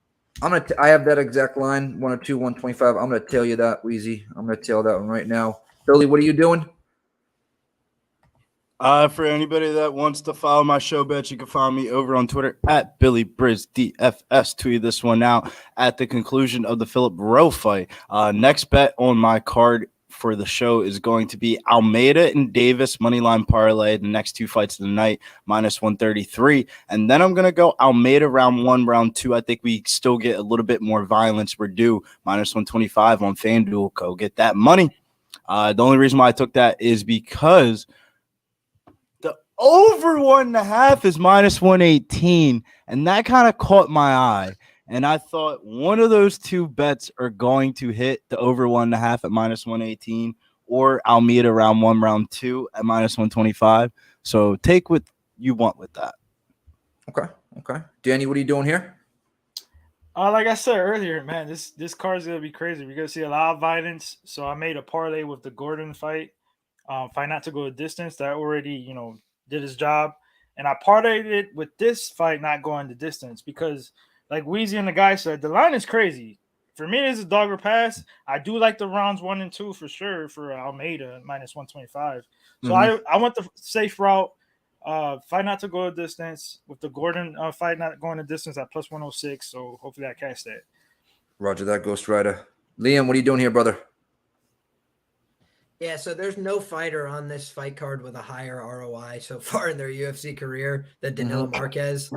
I have that exact line, 1 or 2, 125. I'm gonna tell you that, Weezy. I'm gonna tell that one right now. Billy, what are you doing? For anybody that wants to follow my show bets, you can follow me over on Twitter at BillyBrizzDFS. Tweet this one out at the conclusion of the Philip Rowe fight. Next bet on my card for the show is going to be Almeida and Davis moneyline parlay. The next 2 fights of the night, -133. And then I'm going to go Almeida round 1, round 2. I think we still get a little bit more violence. We're due -125 on FanDuel. Go get that money. The only reason why I took that is because over 1.5 is -118, and that kind of caught my eye. And I thought one of those 2 bets are going to hit the over 1.5 at -118, or Almeida round 1, round 2 at -125. So take what you want with that. Okay. Danny, what are you doing here? Like I said earlier, man, this card's gonna be crazy. We're gonna see a lot of violence. So I made a parlay with the Gordon fight. Fight not to go a distance. That already, did his job. And I parlayed it with this fight not going the distance because, like Weezy and the guy said, the line is crazy. For me, it's a dog or pass. I do like the rounds 1 and 2 for sure for Almeida minus 125. So I went the safe route. Fight not to go a distance with the Gordon fight not going a distance at plus 106. So hopefully I catch that. Roger that, Ghost Rider. Liam, what are you doing here, brother? Yeah, so there's no fighter on this fight card with a higher ROI so far in their UFC career than Danilo Marques.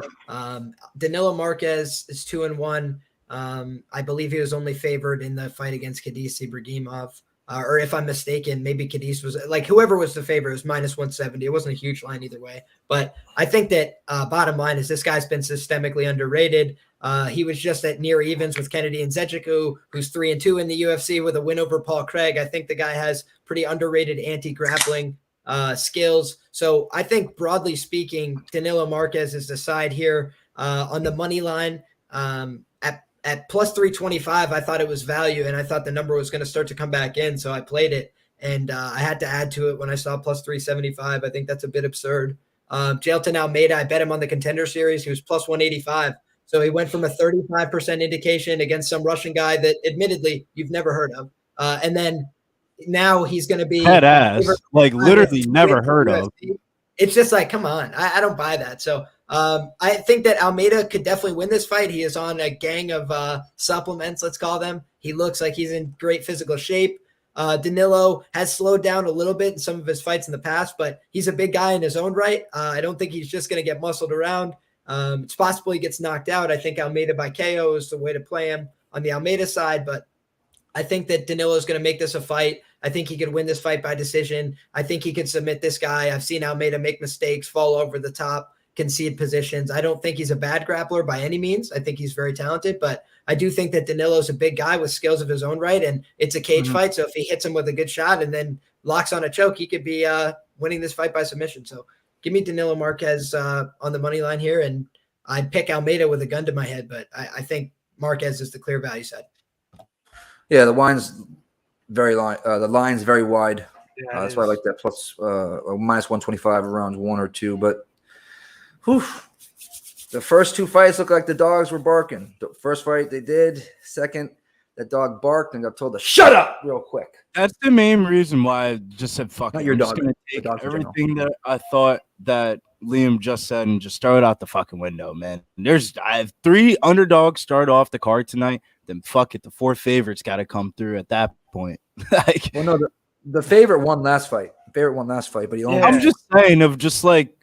Danilo Marques is 2-1. I believe he was only favored in the fight against Khadis Ibragimov. Or if I'm mistaken, maybe Khadis was like whoever was the favorite was minus 170. It wasn't a huge line either way. But I think that bottom line is this guy's been systemically underrated. He was just at near evens with Kennedy and Nzechukwu, who's 3-2 in the UFC with a win over Paul Craig. I think the guy has pretty underrated anti-grappling skills. So I think broadly speaking, Danilo Marques is the side here on the money line. At plus 325, I thought it was value, and I thought the number was going to start to come back in, so I played it, and I had to add to it when I saw plus 375. I think that's a bit absurd. Jailton Almeida, I bet him on the Contender Series. He was plus 185, so he went from a 35% indication against some Russian guy that, admittedly, you've never heard of, and then now he's going to be head ass, like literally never heard of. It's just like, come on, I don't buy that. So I think that Almeida could definitely win this fight. He is on a gang of supplements, let's call them. He looks like he's in great physical shape. Danilo has slowed down a little bit in some of his fights in the past, but he's a big guy in his own right. I don't think he's just going to get muscled around. It's possible he gets knocked out. I think Almeida by KO is the way to play him on the Almeida side, but I think that Danilo is going to make this a fight. I think he could win this fight by decision. I think he could submit this guy. I've seen Almeida make mistakes, fall over the top, concede positions. I don't think he's a bad grappler by any means. I think he's very talented, but I do think that Danilo's a big guy with skills of his own right, and it's a cage fight. So if he hits him with a good shot and then locks on a choke, he could be winning this fight by submission. So give me Danilo Marques on the money line here, and I'd pick Almeida with a gun to my head, but I think Marques is the clear value side. Yeah, the line's very the line's very wide. Yeah, that's why I like that plus minus 125 around 1 or 2. But the first 2 fights look like the dogs were barking. The first fight they did. Second, the dog barked and got told to shut up real quick. That's the main reason why I just said fuck Not it. your I'm dog, just gonna the take dog in everything that I thought that Liam just said and just throw it out the fucking window, man. I have 3 underdogs start off the card tonight. Then fuck it, the 4 favorites got to come through at that point. Like, well, no, the favorite won last fight. But he only. I'm just saying of just like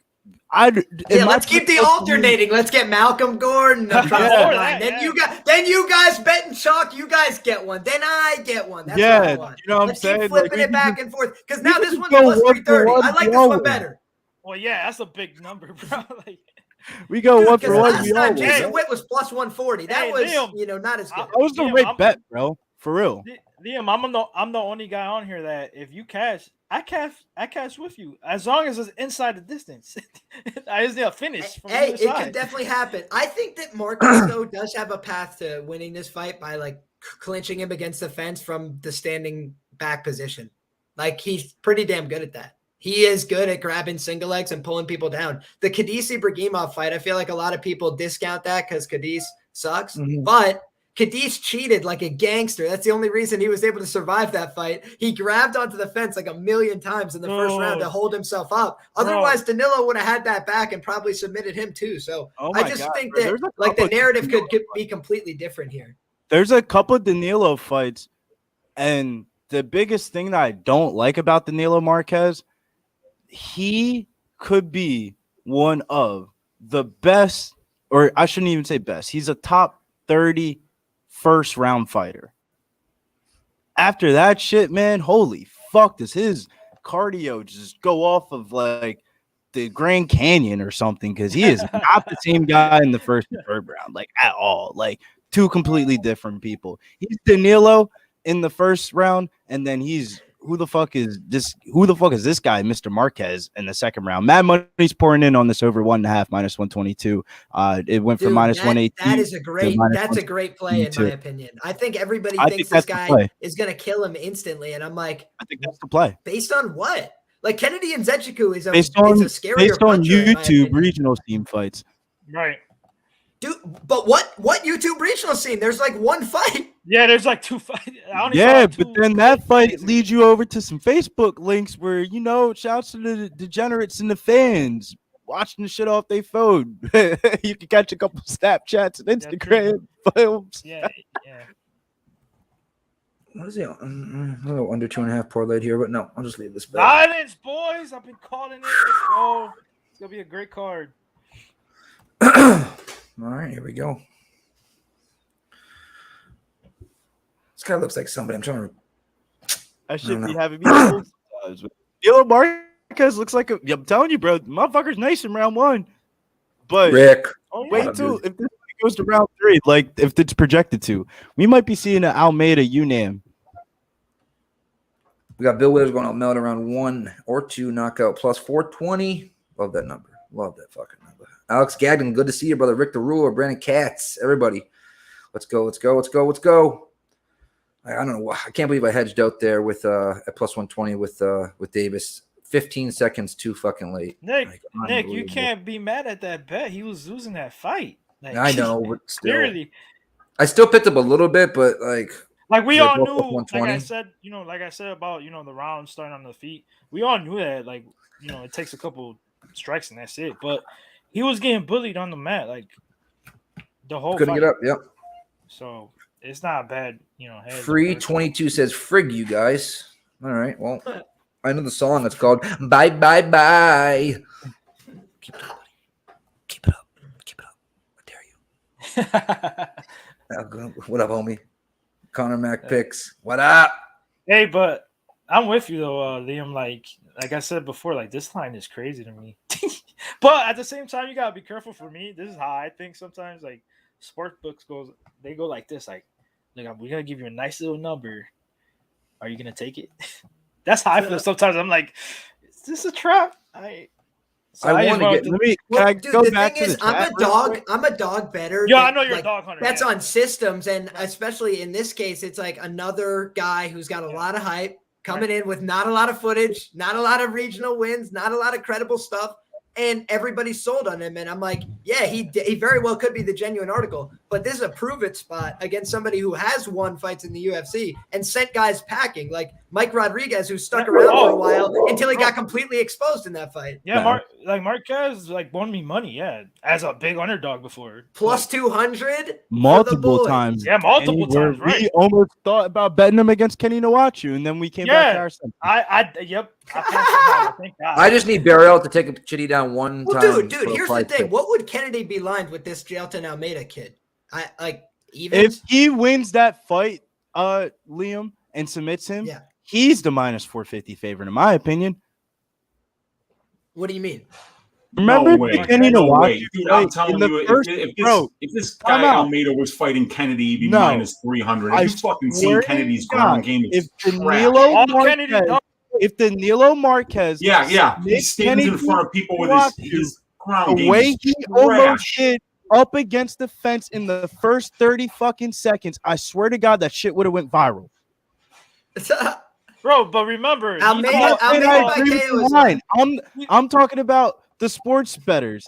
let's keep the alternating. Let's get Malcolm Gordon. Then you guys bet and chalk. You guys get one. Then I get one. That's what I want. You know what let's I'm saying? Keep flipping it back and forth because now this one's plus 330. I like this one better. Well, yeah, that's a big number, bro. Like, we go one for one. Last time Jason Witt was plus 140. That was Liam, not as good. That was the right bet, bro. For real. Liam, I'm the only guy on here that if you cash, I cash with you as long as it's inside the distance. I just need a finish. Hey, it could definitely happen. I think that Marques though does have a path to winning this fight by like clinching him against the fence from the standing back position. Like he's pretty damn good at that. He is good at grabbing single legs and pulling people down. The Khadis Ibragimov fight, I feel like a lot of people discount that because Khadis sucks, but Khadis cheated like a gangster. That's the only reason he was able to survive that fight. He grabbed onto the fence like a million times in the first round to hold himself up. Otherwise, Danilo would have had that back and probably submitted him too. So I just think that like the narrative could be completely different here. There's a couple of Danilo fights, and the biggest thing that I don't like about Danilo Marques, he could be one of the best, or I shouldn't even say best. He's a top 30 first round fighter. After that shit, man, holy fuck, does his cardio just go off of like the Grand Canyon or something? Because he is not the same guy in the first and third round, like at all. Like 2 completely different people. He's Danilo in the first round, and then he's who the fuck is this guy, Mr. Marquez, in the second round? Mad Money's pouring in on this over 1.5 minus 122. It went from minus 118. That is a great play in my opinion. I think everybody thinks this guy is going to kill him instantly, and I'm like, I think that's the play. Based on what? Like Kennedy and Nzechukwu is a scarier based on puncher, YouTube regional team fights. Right. Dude, but what YouTube regional scene? There's like one fight. Yeah, there's like 2 fights. But then that fight leads you over to some Facebook links where, shouts to the degenerates and the fans watching the shit off their phone. You can catch a couple Snapchats and Instagram films. Yeah. What is it? A little under 2.5 parlayed here, but no, I'll just leave this bet. Silence, boys. I've been calling it. Let's go. It's going to be a great card. All right, here we go. This guy looks like somebody. I'm trying to. I should be having me sometimes. Dylan Marquez looks like I'm telling you, bro, motherfucker's nice in round 1. But Rick, wait till if this goes to round 3, like if it's projected to, we might be seeing an Almeida UNAM. We got Bill Withers going Almeida around 1 or 2 knockout plus 420. Love that number. Love that fucking number. Alex Gagnon, good to see you, brother. Rick the Ruler, Brandon Katz, everybody. Let's go. I don't know. I can't believe I hedged out there with at plus 120 with Davis. 15 seconds too fucking late. Nick, you can't be mad at that bet. He was losing that fight. Like, I know, but still. Clearly. I still picked up a little bit, but like we all knew, like I said about, the round starting on the feet. We all knew that, like, it takes a couple strikes and that's it. But he was getting bullied on the mat, like the whole couldn't fight. Get up, yep. So it's not bad, Free 22 says frig you guys. All right, well, I know the song. It's called Bye Bye Bye. Keep it up, buddy. Keep it up. I dare you. What up, homie? Connor Mac picks. What up? Hey, but I'm with you though, Liam. Like I said before, like this line is crazy to me. But at the same time, you gotta be careful. For me, this is how I think sometimes. Like sports books go like this. Like, look, we're gonna give you a nice little number. Are you gonna take it? That's how I feel sometimes. I'm like, is this a trap? I want to get. Can I go back to the chat? I'm a dog better. Yeah, I know you're a dog hunter. That's on systems, and especially in this case, it's like another guy who's got a lot of hype coming in with not a lot of footage, not a lot of regional wins, not a lot of credible stuff. And everybody's sold on him. And I'm like, yeah, he very well could be the genuine article. But this is a prove-it spot against somebody who has won fights in the UFC and sent guys packing, like Mike Rodriguez, who stuck around for a while until he got completely exposed in that fight. Yeah, Marquez won me money, as a big underdog before. Plus 200? Multiple times. Yeah, multiple times, right. We almost thought about betting him against Kenny Nwachu, and then we came back to our side. I just need Barrel to take a chitty down one time. Dude, here's the thing. What would Kennedy be lined with this Jailton Almeida kid? If he wins that fight, Liam, and submits him, he's the minus 450 favorite, in my opinion. What do you mean? Remember Kenny Nwachu? Dude, I'm telling you, if this guy Almeida was fighting Kennedy, he'd be minus 300. Have you fucking seen Kennedy's ground game? If Danilo Marquez, he stands in front of people with his ground game. The way he almost did up against the fence in the first 30 fucking seconds, I swear to God, that shit would have went viral. Bro, but remember, I'm talking about the sports bettors.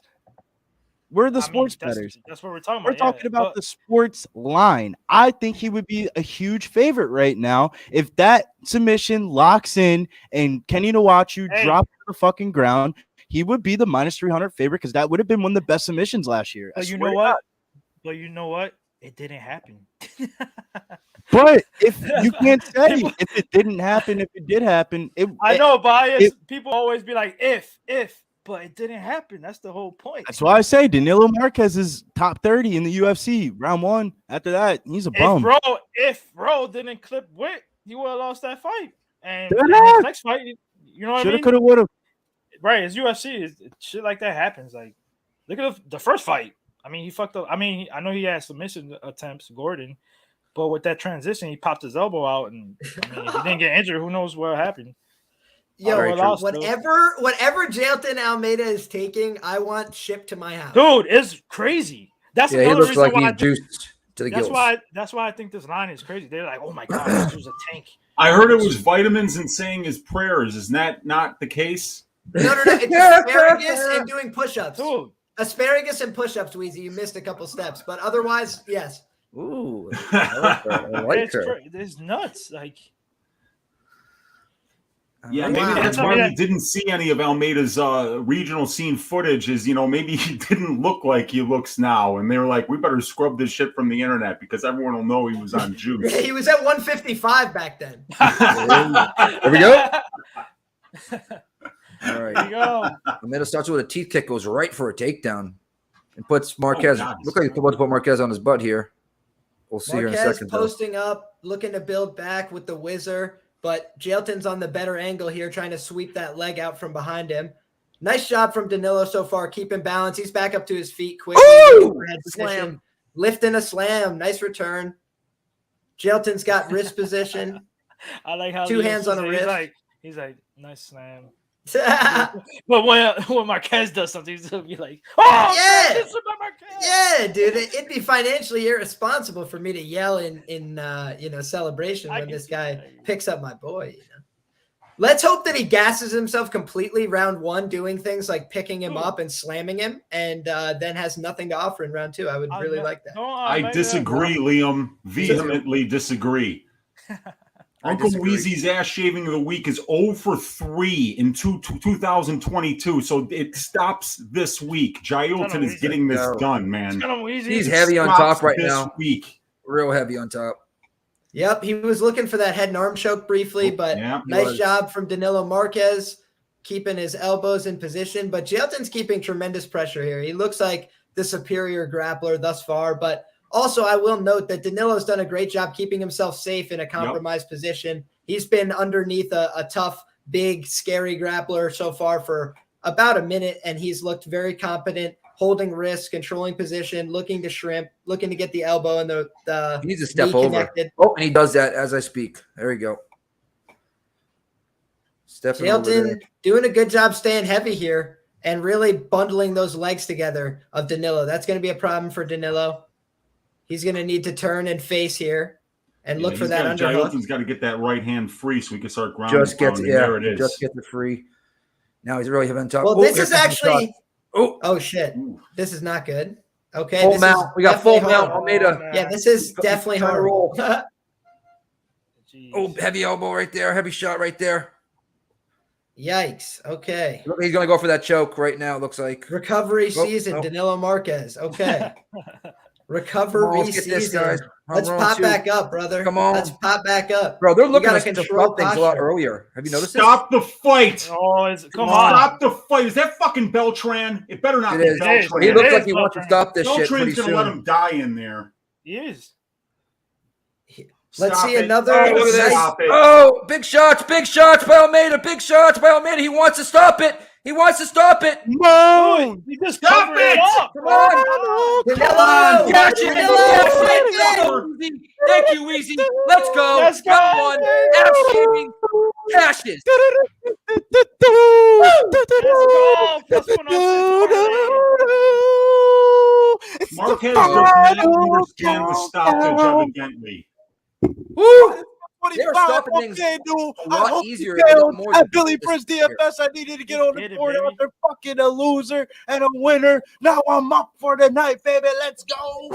We're the sports bettors. That's what we're talking about. We're talking about the sports line. I think he would be a huge favorite right now if that submission locks in and Kenny Nwachu drops to the fucking ground. He would be the minus 300 favorite because that would have been one of the best submissions last year. But you know what? It didn't happen. But if you can't say if it didn't happen, if it did happen, people always be like, if, but it didn't happen. That's the whole point. That's why I say Danilo Marquez is top 30 in the UFC round 1. After that, he's a bum. If Bro didn't clip Witt, he would have lost that fight. And the next fight, you know what I mean? Shoulda, coulda, woulda. Right, it's UFC. Shit like that happens. Like, look at the first fight. I mean, he fucked up. I mean, I know he had submission attempts, Gordon, But with that transition, he popped his elbow out, and I mean, if he didn't get injured, who knows what happened? Yo, lost, whatever Jailton Almeida is taking, I want shipped to my house. Dude, it's crazy. That's he another looks reason like why he's juiced to the gills. That's why I think this line is crazy. They're like, oh my god, this was a tank. I heard it was vitamins and saying his prayers. Is that not the case? No. It's asparagus and doing push-ups. Dude. Asparagus and push-ups, Weezy. You missed a couple steps, but otherwise, yes. Ooh, I like her. It's nuts. Like, yeah, maybe that's why we didn't see any of Almeida's regional scene footage. Is maybe he didn't look like he looks now, and they were like, "We better scrub this shit from the internet because everyone will know he was on juice." He was at 155 back then. There we go. All right. there you go. Almeida starts with a teeth kick, goes right for a takedown, and puts Marquez. Look like he's about to put Marquez on his butt here. We'll see Marquez here in a second. Posting up, looking to build back with the whizzer, but Jailton's on the better angle here, trying to sweep that leg out from behind him. Nice job from Danilo so far, keeping balance. He's back up to his feet quickly. Slam. Lifting a slam. Nice return. Jailton's got wrist position. I like how two hands on a wrist. He's like, nice slam. But when Marquez does something, he'll be like, "Oh, yeah, this is about Marquez." Yeah, dude, it'd be financially irresponsible for me to yell in celebration when this guy picks up my boy. Let's hope that he gasses himself completely round one, doing things like picking him up and slamming him, and then has nothing to offer in round two. I would really like that. I disagree, Liam. Vehemently disagree. Uncle Weezy's ass shaving of the week is 0 for 3 in 2022, so it stops this week. Jailton is getting this done, man. He's heavy on top right now. Week. Real heavy on top. Yep, he was looking for that head and arm choke briefly, but nice job from Danilo Marquez keeping his elbows in position. But Jailton's keeping tremendous pressure here. He looks like the superior grappler thus far, but also, I will note that Danilo's done a great job keeping himself safe in a compromised position. He's been underneath a tough, big, scary grappler so far for about a minute, and he's looked very competent, holding wrists, controlling position, looking to shrimp, looking to get the elbow and the he needs to step knee over. Connected. Oh, and he does that as I speak. There we go. Jailton doing a good job staying heavy here and really bundling those legs together of Danilo. That's going to be a problem for Danilo. He's going to need to turn and face here and look for that underhook. Jailton's got to get that right hand free so we can start grounding. There it is. Just get the free. Now he's really having top. Well, this is actually. Oh shit! This is not good. Okay, full mount. We got full mount. Almeida. Yeah, this is definitely hard. Oh, heavy elbow right there. Heavy shot right there. Yikes. Okay. He's going to go for that choke right now. It looks like recovery season. Danilo Marquez. Okay. Recovery season. This, guys. Let's pop back up, brother. Come on. Let's pop back up. Bro, they're looking at control things a lot earlier. Have you noticed Stop the fight. Oh, come on. Stop the fight. Is that fucking Beltran? It better not be Beltran. He looks like he wants to stop this shit pretty soon. Beltran's going to let him die in there. He is. Let's see another. Oh, big shots by Almeida. Big shots by Almeida. He wants to stop it. He wants to stop it. No, he just stop it. Come on. Come on. Catch it. Thank you, Weezy. Let's go. Let's go. Round one. Ass-shaving cashes. Marquez does not understand the stoppage evidently. Woo! They were stopping things a lot easier. At Billy Prince DFS, I needed to get on the board after fucking a loser and a winner. Now I'm up for the night, baby. Let's go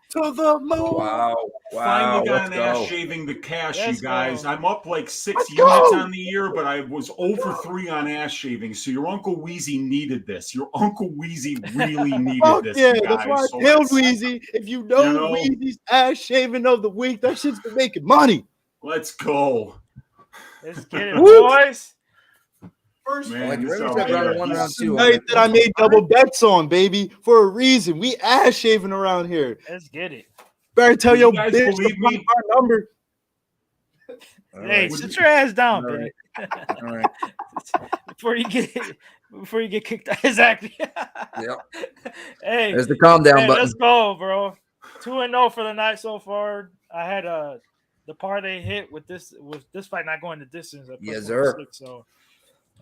to the moon. Wow. Finally got an ass shaving the cash, you guys. I'm up like 6 units on the year, but I was 0 for 3 on ass shaving. So your Uncle Weezy needed this. Your Uncle Weezy really needed this. Yeah, that's why I killed Weezy. If you know Weezy's ass shaving of the week, that shit's been making money. Let's go. Let's get it, boys. First man, night that I made double bets on, baby, for a reason. We ass shaving around here. Let's get it. Better tell your guys bitch believe me? our number. Hey, sit your ass down, All baby. All right. Before you get kicked out. Exactly. Yep. Hey, there's the calm down button. Let's go, bro. 2-0 for the night so far. I had the parlay hit with this fight not going the distance at Yes, plus sir. 106, so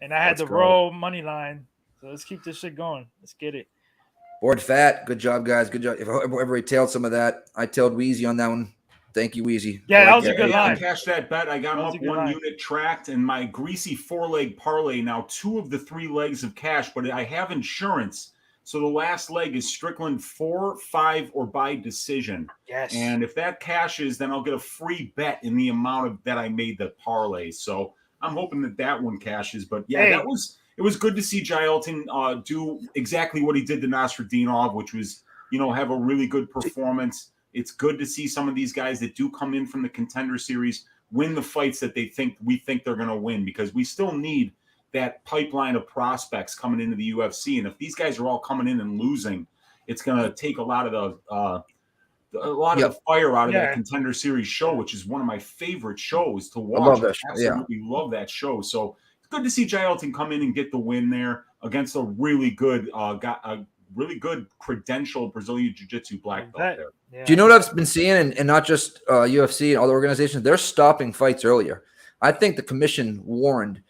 and I had Let's the go. roll money line. So let's keep this shit going. Let's get it. Board fat. Good job, guys. Good job. If I ever tailed some of that, I tailed Wheezy on that one. Thank you, Wheezy. Yeah, I that like was a good Yeah, I line. cashed that bet. I got him That was up a good one line. unit tracked, and my greasy 4-leg parlay now 2 of the 3 legs of cash, but I have insurance. So the last leg is Strickland 4, 5, or by decision. Yes. And if that cashes, then I'll get a free bet in the amount of that I made the parlay. So I'm hoping that one cashes. But yeah, Hey. it was good to see Jailton do exactly what he did to Nasruddinov, which was, have a really good performance. It's good to see some of these guys that do come in from the contender series win the fights that we think they're going to win, because we still need that pipeline of prospects coming into the UFC. And if these guys are all coming in and losing, it's going to take a lot of the fire out of that contender series show, which is one of my favorite shows to watch. I love that show. Absolutely love that show. So it's good to see Jailton come in and get the win there against a really good really good credentialed Brazilian Jiu-Jitsu black belt there. Yeah. Do you know what I've been seeing, and not just UFC and other organizations? They're stopping fights earlier. I think the commission warned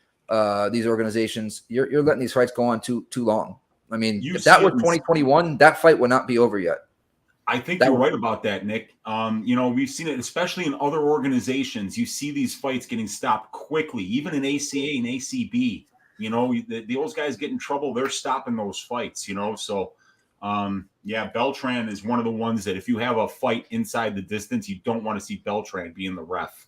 these organizations, you're letting these fights go on too long. I mean, if that were 2021, that fight would not be over yet. I think you're right about that, Nick. We've seen it, especially in other organizations. You see these fights getting stopped quickly, even in ACA and ACB. Those guys get in trouble, they're stopping those fights, So, Beltran is one of the ones that if you have a fight inside the distance, you don't want to see Beltran being the ref.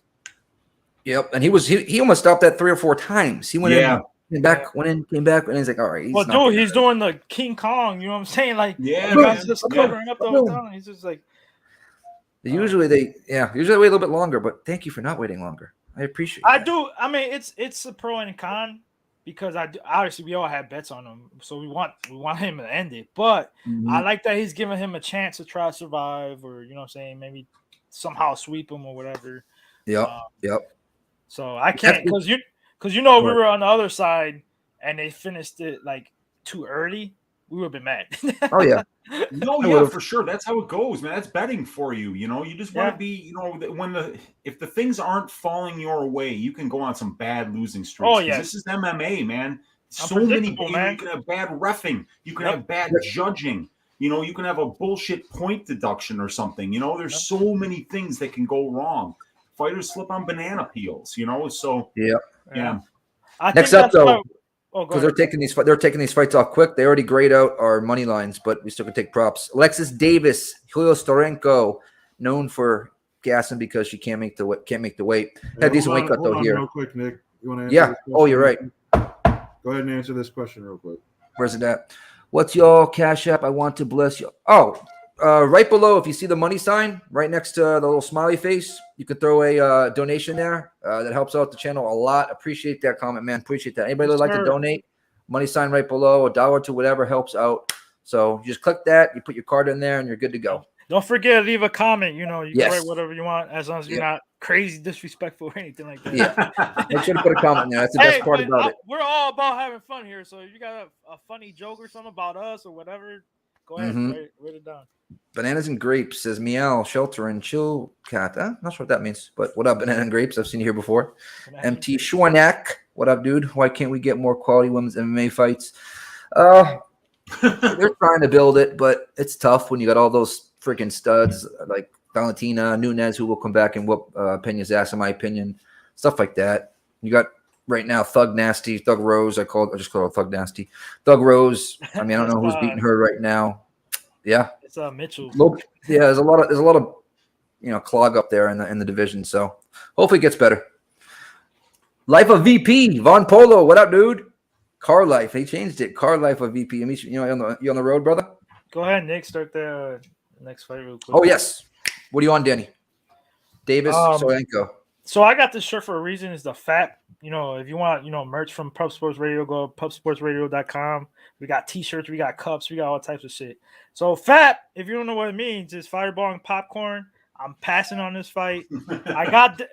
Yep, and he almost stopped that 3 or 4 times. He went in, came back, came back, and he's like, all right. He's doing the King Kong. You know what I'm saying? Like, he's just covering up the whole time. He's just like. Usually they wait a little bit longer, but thank you for not waiting longer. I appreciate it. I do. I mean, it's a pro and a con, because obviously we all had bets on him, so we want him to end it. But I like that he's giving him a chance to try to survive, or maybe somehow sweep him or whatever. Yep. So I can't, because we were on the other side and they finished it like too early. We would have been mad. Oh yeah. No, yeah, for sure. That's how it goes, man. That's betting for you. You just want to be, if the things aren't falling your way, you can go on some bad losing streaks. Oh yeah. This is MMA, man. So many, man. You can have bad reffing. You can have bad judging. You can have a bullshit point deduction or something. There's so many things that can go wrong. Fighters slip on banana peels, So yeah. Next up, though, because they're taking these fights off quick. They already grayed out our money lines, but we still can take props. Alexis Davis, Julio Storenko, known for gassing because she can't make the weight. Had a decent weight cut though here. Real quick, Nick. You want to answer? Yeah. Oh, you're right. Go ahead and answer this question real quick. Where's it at? What's your Cash App? I want to bless you. Oh, right below, if you see the money sign right next to the little smiley face, you could throw a donation there. That helps out the channel a lot. Appreciate that comment, man. Appreciate that. Anybody would like to donate? Money sign right below, $1 to whatever helps out. So you just click that, you put your card in there, and you're good to go. Don't forget to leave a comment. You can write whatever you want, as long as you're not crazy disrespectful or anything like that. Yeah. Make sure to put a comment in there. That's the best part about it. We're all about having fun here. So if you got a funny joke or something about us or whatever, go ahead and write it down. Bananas and Grapes says meow, shelter, and chill cat. Not sure what that means, but what up, Banana and Grapes? I've seen you here before. MT Schwarnack, what up, dude? Why can't we get more quality women's MMA fights? They're trying to build it, but it's tough when you got all those freaking studs like Valentina, Nunes, who will come back and whoop Pena's ass, in my opinion. Stuff like that. You got right now Thug Rose. I just call her Thug Nasty. Thug Rose. I mean, I don't know who's beating her right now. Yeah, it's Mitchell. Yeah, there's a lot of clog up there in the division. So hopefully it gets better. Life of VP Von Polo, what up, dude? Car Life, he changed it. Car Life of VP. You on the road, brother? Go ahead, Nick. Start the next fight real quick. Oh yes. What are you on, Danny? Davis Sorenko. So I got this shirt for a reason. It's the fat. If you want, merch from Pub Sports Radio, go to pubsportsradio.com. We got T-shirts, we got cups, we got all types of shit. So fat, if you don't know what it means, is fireballing popcorn. I'm passing on this fight. I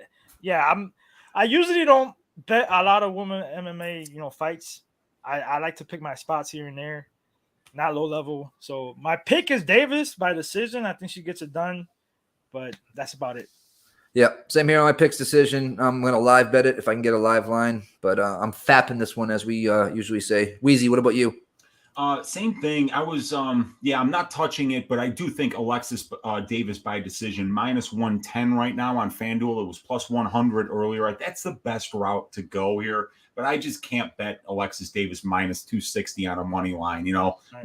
usually don't bet a lot of women MMA, fights. I like to pick my spots here and there, not low level. So my pick is Davis by decision. I think she gets it done, but that's about it. Yeah, same here on my picks decision. I'm going to live bet it if I can get a live line, but I'm fapping this one, as we usually say. Wheezy, what about you? Same thing. I was, I'm not touching it, but I do think Alexis Davis by decision -110 right now on FanDuel. It was +100 earlier. That's the best route to go here, but I just can't bet Alexis Davis -260 on a money line.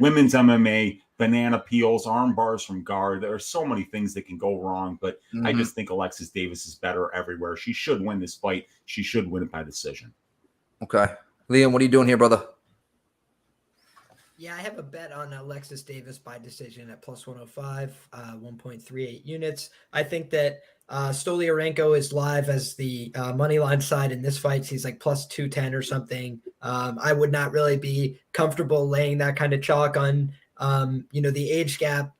Women's MMA, banana peels, arm bars from guard. There are so many things that can go wrong, but I just think Alexis Davis is better everywhere. She should win this fight. She should win it by decision. Okay. Liam, what are you doing here, brother? Yeah, I have a bet on Alexis Davis by decision at +105, 1.38 units. I think that Stoliarenko is live as the money line side in this fight. He's like +210 or something. I would not really be comfortable laying that kind of chalk on, the age gap,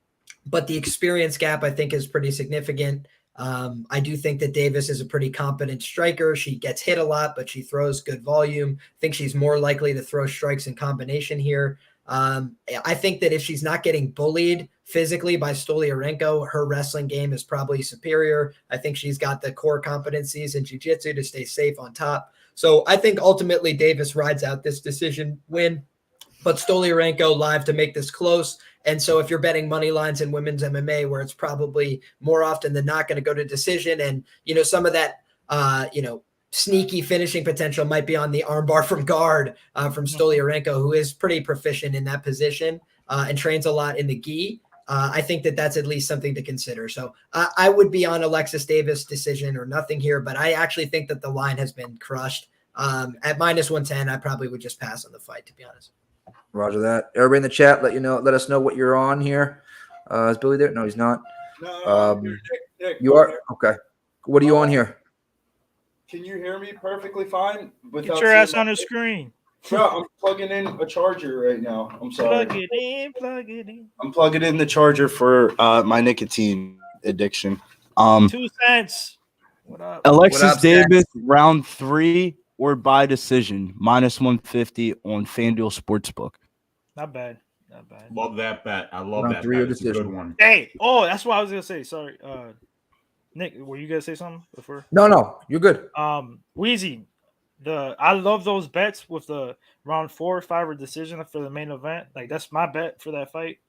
but the experience gap I think is pretty significant. I do think that Davis is a pretty competent striker. She gets hit a lot, but she throws good volume. I think she's more likely to throw strikes in combination here. I think that if she's not getting bullied physically by Stoliarenko, her wrestling game is probably superior. I think she's got the core competencies in jiu-jitsu to stay safe on top. So I think ultimately Davis rides out this decision win, but Stoliarenko live to make this close. And so if you're betting money lines in women's MMA, where it's probably more often than not going to go to decision, and, some of that, sneaky finishing potential might be on the armbar from guard from Stoliarenko, who is pretty proficient in that position and trains a lot in the gi. I think that that's at least something to consider. So I would be on Alexis Davis decision or nothing here, but I actually think that the line has been crushed. At -110, I probably would just pass on the fight, to be honest. Roger that. Everybody in the chat, let us know what you're on here. Is Billy there? No, he's not. No, Nick, you are? Okay. What are you on here? Can you hear me perfectly fine? Get your ass on the screen. Bro, I'm plugging in a charger right now. I'm sorry. Plug it in. I'm plugging in the charger for my nicotine addiction. 2 cents. What up? Alexis What up, Davis, round 3 or by decision, -150 on FanDuel Sportsbook. Not bad. Love that bet. I love Round that 3 bet. or It's a decision. good one. Hey, that's what I was gonna say. Sorry, Nick, were you gonna say something before? No, you're good. Wheezy, I love those bets with the round 4 or 5 or decision for the main event. Like, that's my bet for that fight.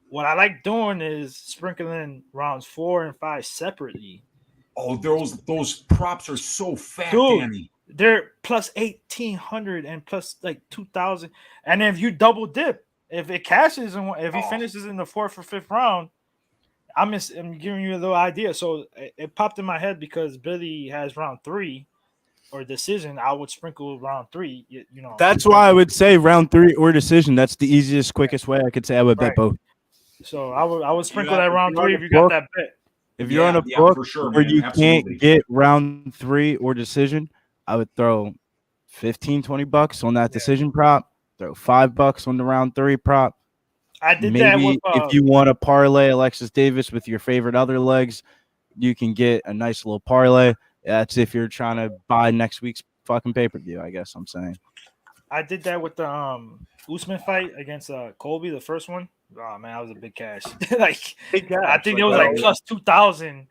What I like doing is sprinkling rounds 4 and 5 separately. Oh, those props are so fat, Dude, Danny. they're plus 1,800 and plus like 2,000. And if you double dip, if it cashes and if he finishes in the 4th or 5th round, I'm giving you a little idea. So it popped in my head because Billy has round 3 or decision. I would sprinkle round 3. That's why I would say round 3 or decision. That's the easiest, quickest way I could say I would bet both. So I would sprinkle that round 3 if you got that bet. If you're on a book for sure, where man. you Absolutely. can't get round 3 or decision, I would throw $15-20 on that decision prop. Throw $5 on the round 3 prop. I did Maybe that with if you want to parlay Alexis Davis with your favorite other legs, you can get a nice little parlay. That's if you're trying to buy next week's fucking pay-per-view, I guess I'm saying. I did that with the Usman fight against Colby, the first one. Oh man, that was a big cash. I think it was like plus 2,000,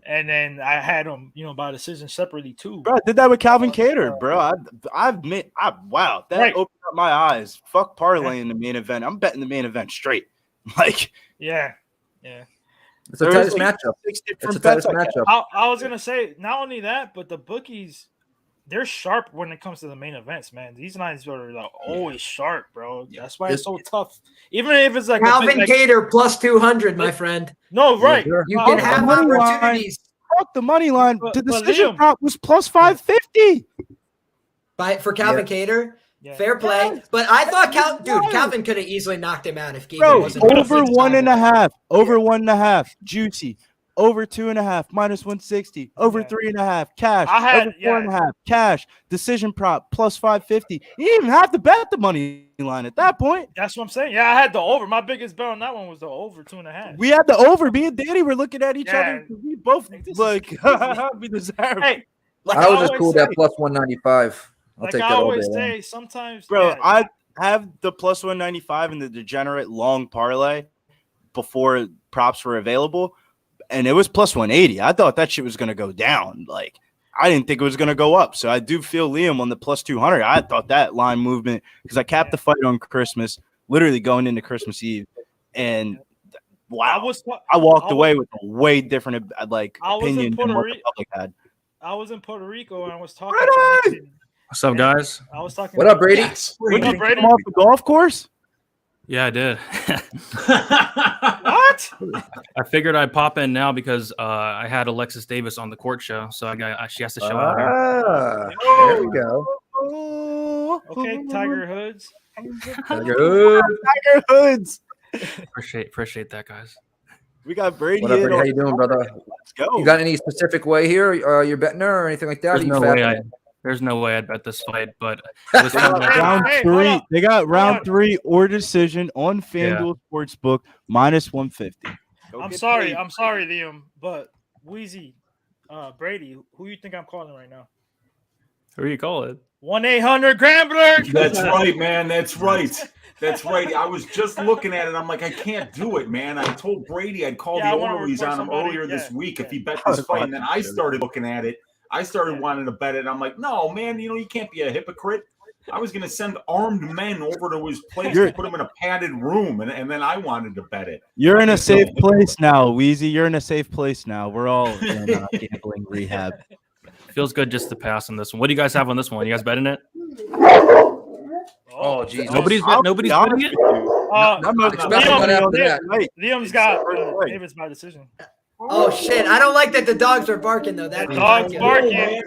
and then I had them, by decision separately too. Bro, I did that with Calvin Cater, bro. Wow, that opened up my eyes. Fuck parlaying the main event. I'm betting the main event straight. Yeah. It's the tightest matchup. It's the tightest matchup. I was gonna say not only that, but the bookies, they're sharp when it comes to the main events, man. These lines are always sharp, bro. That's why it's so tough. Even if it's like Calvin Cater plus 200, my friend. No, right. You can have opportunities. Fuck the money line. The decision prop was plus 550. For Calvin Cater. Yeah. Fair play, but I thought Calvin could have easily knocked him out if Giga wasn't over 1.5, over 1.5, juicy, over 2.5, -160, over 3.5, cash, over 4.5, cash, decision prop plus 550. You didn't even have to bet the money line at that point. That's what I'm saying. Yeah, I had the over. My biggest bet on that one was the over 2.5. We had the over. Me and Danny were looking at each other. We both we deserve. Hey, I was just cool that plus 195. I'll take that I always over, say, sometimes, bro, I have the plus 195 and the degenerate long parlay before props were available. and it was plus 180. I thought that shit was gonna go down. Like I didn't think it was gonna go up. So I do feel Liam on the plus 200. I thought that line movement because I capped the fight on Christmas, literally going into Christmas Eve, and wow, I walked away with a way different opinion than what the public had. I was in Puerto Rico and I was talking to Nixon. What's up, guys? I was talking. What up, Brady? Yes. Did you come off the golf course? Yeah, I did. What? I figured I'd pop in now because I had Alexis Davis on the court show, so she has to show out here. There we go. Okay, Tiger Hoods. Tiger Hoods. Appreciate that, guys. We got Brady. What up, Brady? How you doing, brother? Let's go. You got any specific way here? You're betting her or anything like that? There's no way I'd bet this fight, but it was round three. They got round 3 or decision on FanDuel Sportsbook minus 150. I'm sorry, Liam, but Wheezy, Brady, who you think I'm calling right now? Who are you calling? 1-800-GAMBLER. That's right, man. That's right. That's right. I was just looking at it. I'm like, I can't do it, man. I told Brady I'd call the orderlies on him earlier this week if he bet this fight. And then I started looking at it. I started wanting to bet it. I'm like, no, man, you can't be a hypocrite. I was going to send armed men over to his place to put him in a padded room, and then I wanted to bet it. You're in a safe place now, Wheezy. You're in a safe place now. We're all in gambling rehab. Feels good just to pass on this one. What do you guys have on this one? You guys betting it? Oh, geez. Nobody's betting it? Liam's got Davis by decision. Oh shit! I don't like that the dogs are barking though. That dog's barking.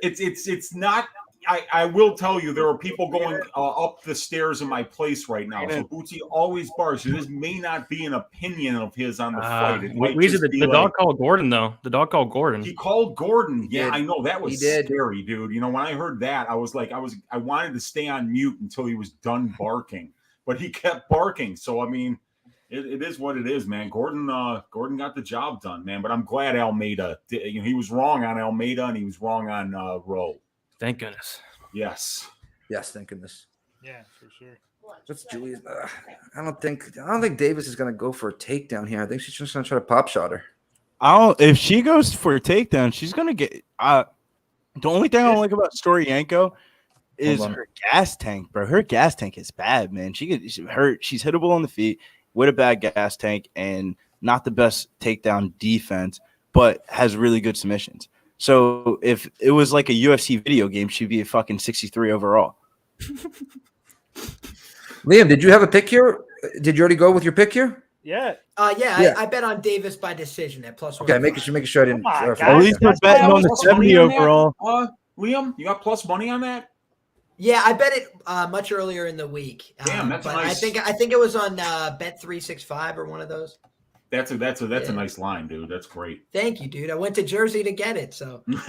It's not. I will tell you, there are people going up the stairs in my place right now. So Bootsy always barks. This may not be an opinion of his on the fight. The dog called Gordon though. The dog called Gordon. He called Gordon. Yeah, I know that was scary, dude. When I heard that, I was like, I wanted to stay on mute until he was done barking, but he kept barking. So I mean. It is what it is, man. Gordon got the job done, man. But I'm glad Almeida. He was wrong on Almeida and he was wrong on Rowe. Thank goodness. Yes. Yes, thank goodness. Yeah, for sure. That's Julian. I don't think Davis is gonna go for a takedown here. I think she's just gonna try to pop shot her. If she goes for a takedown, she's gonna get. The only thing I don't like about Soriano is her gas tank, bro. Her gas tank is bad, man. She's hittable on the feet. With a bad gas tank and not the best takedown defense, but has really good submissions. So if it was like a UFC video game, she'd be a fucking 63 overall. Liam, did you have a pick here? Did you already go with your pick here? Yeah. I bet on Davis by decision at plus 1. Okay, making sure I didn't. At least we're betting on the 70 overall. Liam, you got plus money on that? Yeah, I bet it much earlier in the week. Damn, that's nice. I think it was on Bet365 or one of those. That's a nice line, dude. That's great. Thank you, dude. I went to Jersey to get it, so. You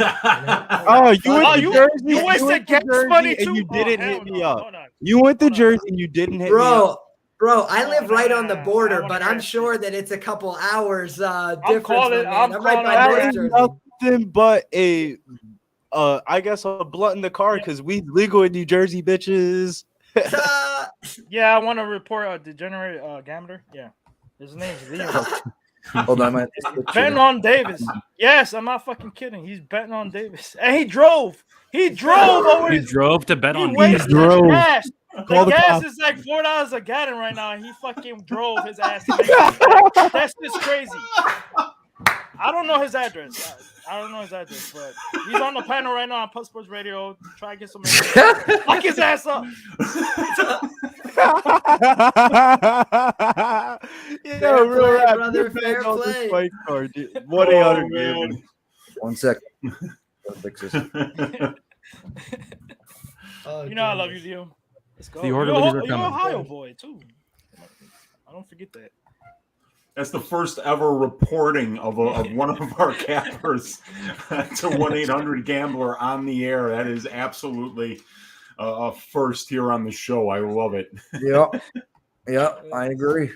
went to gas money too, and you didn't hit me up. You went to Jersey and you didn't hit me up. Bro, I live right on the border, but I'm sure that it's a couple hours difference. I'm right by North Jersey. Nothing but a. I guess a blunt in the car because weed's legal in New Jersey, bitches. Yeah, I want to report a degenerate gambler. Yeah, his name's Liam. Hold on, betting on Davis. Yes, I'm not fucking kidding. He's betting on Davis, and he drove. He drove over. He drove to bet on. He drove. Gas. The gas is like $4 a gallon right now, and he fucking drove his ass. That's just crazy. I don't know his address. I don't know his address, but he's on the panel right now on Puff Sports Radio. Try to get some. Fuck his ass up. Fair play, brother. Fair play. 1-800. 1 second. I love you, Leo. Let's go. You're Ohio boy too. I don't forget that. That's the first ever reporting of one of our cappers to 1-800-GAMBLER on the air. That is absolutely a first here on the show. I love it. Yeah, I agree.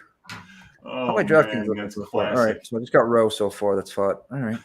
Oh, my DraftKings that's so classic. All right, so I just got Rowe so far. That's fine. All right.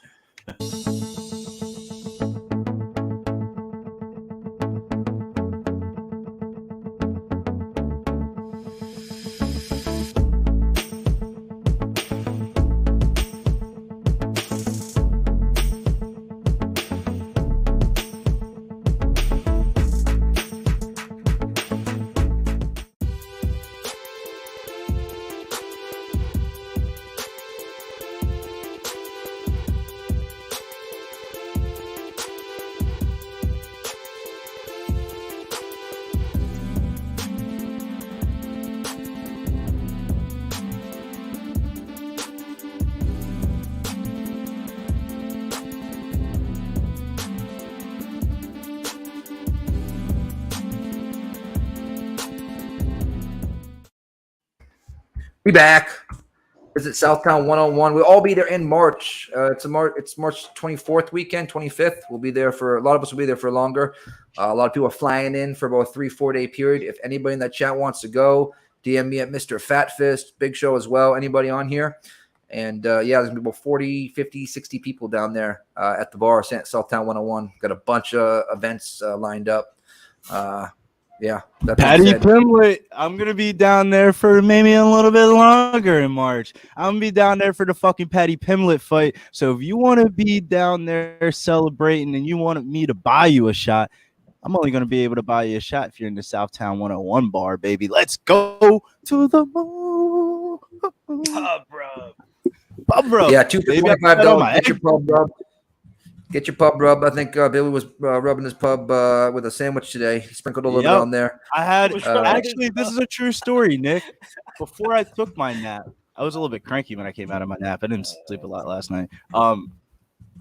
Be back. Visit Southtown 101. We'll all be there in March. It's March 24th weekend, 25th. We'll be there for a lot of us will be there for longer. A lot of people are flying in for about a 3-4 day period. If anybody in that chat wants to go, DM me at Mr. Fat Fist. Big show as well. Anybody on here? And there's gonna be about 40, 50, 60 people down there at the bar, Southtown 101. Got a bunch of events lined up. Patty Pimlet, I'm gonna be down there for maybe a little bit longer in March. I'm gonna be down there for the fucking Patty Pimlet fight. So if you want to be down there celebrating and you want me to buy you a shot, I'm only gonna be able to buy you a shot if you're in the Southtown 101 bar, baby. Let's go to the moon. Pub rub. Yeah, $2 for $25. Get your pub rub. Get your pub rub. I think Billy was rubbing his pub with a sandwich today. He sprinkled a little bit on there. I had actually, this is a true story, Nick. Before I took my nap, I was a little bit cranky when I came out of my nap. I didn't sleep a lot last night.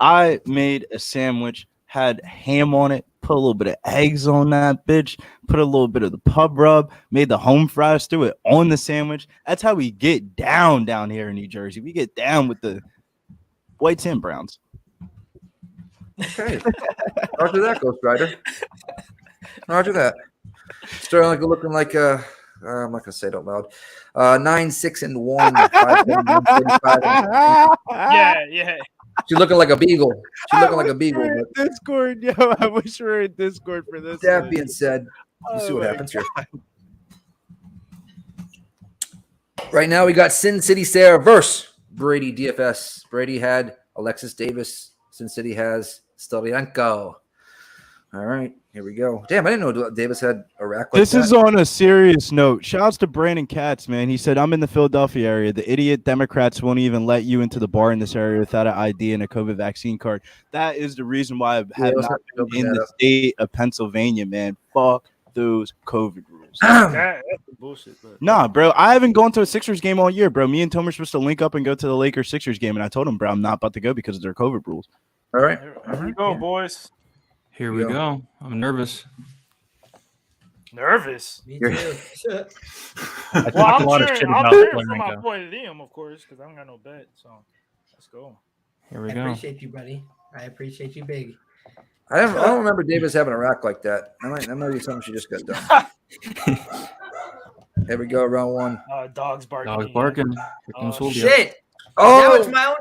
I made a sandwich, had ham on it, put a little bit of eggs on that bitch, put a little bit of the pub rub, made the home fries, threw it on the sandwich. That's how we get down here in New Jersey. We get down with the whites and browns. Okay. Roger that, Ghost Rider. Roger that. Sterling looking like I'm not gonna say it out loud. 9-6-1. 5-1, Yeah. She's looking like a beagle. She's looking like a beagle. Discord, yo. I wish we were in Discord for this. That being said, we'll see what happens here. Right now, we got Sin City Sarah versus Brady DFS. Brady had Alexis Davis. Sin City has Stolianko. All right, here we go. Damn, I didn't know Davis had a rack like This is on a serious note. Shouts to Brandon Katz, man. He said, I'm in the Philadelphia area. The idiot Democrats won't even let you into the bar in this area without an ID and a COVID vaccine card. That is the reason why I have not been in the state of Pennsylvania, man. Fuck those COVID rules. That's bullshit, bro. Nah, bro. I haven't gone to a Sixers game all year, bro. Me and Tom are supposed to link up and go to the Lakers Sixers game, and I told him, bro, I'm not about to go because of their COVID rules. All right. Here we go, boys. Here we go. I'm nervous. Nervous? Me too. Well, I'm cheering for my boy Liam, of course, because I don't got no bet. So let's go. Here we I go. appreciate you, buddy. I appreciate you, big. I don't remember Davis having a rack like that. That might be something she just got done. Here we go, round one. Dogs barking. Dogs barking. Shit. Oh, now it's my own.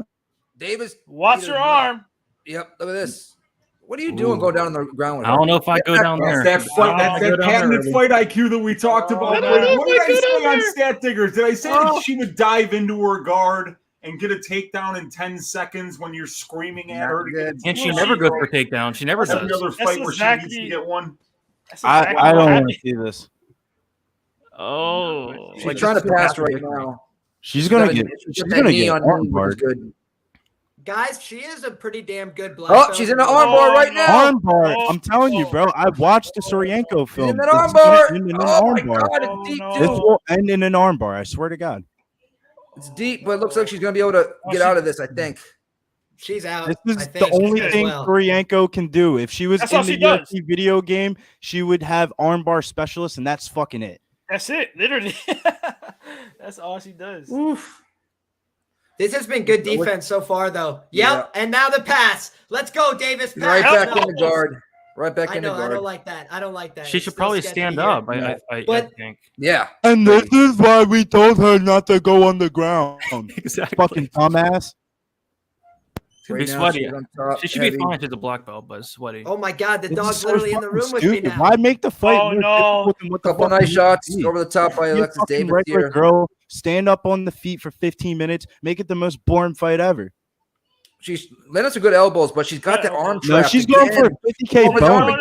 Davis. Watch your arm. Yep, look at this. What are you doing going down on the ground with her? I don't know if I go down there. That's that patented fight IQ that we talked about. What did I say on Stat Diggers? Did I say that she would dive into her guard and get a takedown in 10 seconds when you're screaming at her? And she never goes for takedown. She never does. Every other fight where she needs to get one. I don't want to see this. Oh. She's trying to pass right now. She's gonna get armbarred. Guys, she is a pretty damn good black belt. Oh, she's in an armbar right now. Armbar. I'm telling you, bro. I've watched the Soriano film. She's in an armbar. Oh my God, it's deep. This will end in an armbar. I swear to God. It's deep, but it looks like she's gonna be able to get out of this. I think. She's out. This is the only thing Soriano can do. If she was in the UFC video game, she would have armbar specialist, and that's fucking it. That's it, literally. That's all she does. Oof. This has been good defense so far, though. Yep, and now the pass. Let's go, Davis. Pass. Right back in the guard. Right back in the guard. I don't like that. I don't like that. She should probably stand up. I think. Yeah. And this is why we told her not to go on the ground. Exactly. Fucking dumbass. Right sweaty. She should be fine to the black belt, but sweaty. Oh my God, the dog's literally in the room with me now. Why make the fight? Oh no! Couple nice shots over the top by Alexis Davis here. Girl, stand up on the feet for 15 minutes. Make it the most boring fight ever. She's landing some good elbows, but she's got the arm trap. No, she's going for a 50K bone.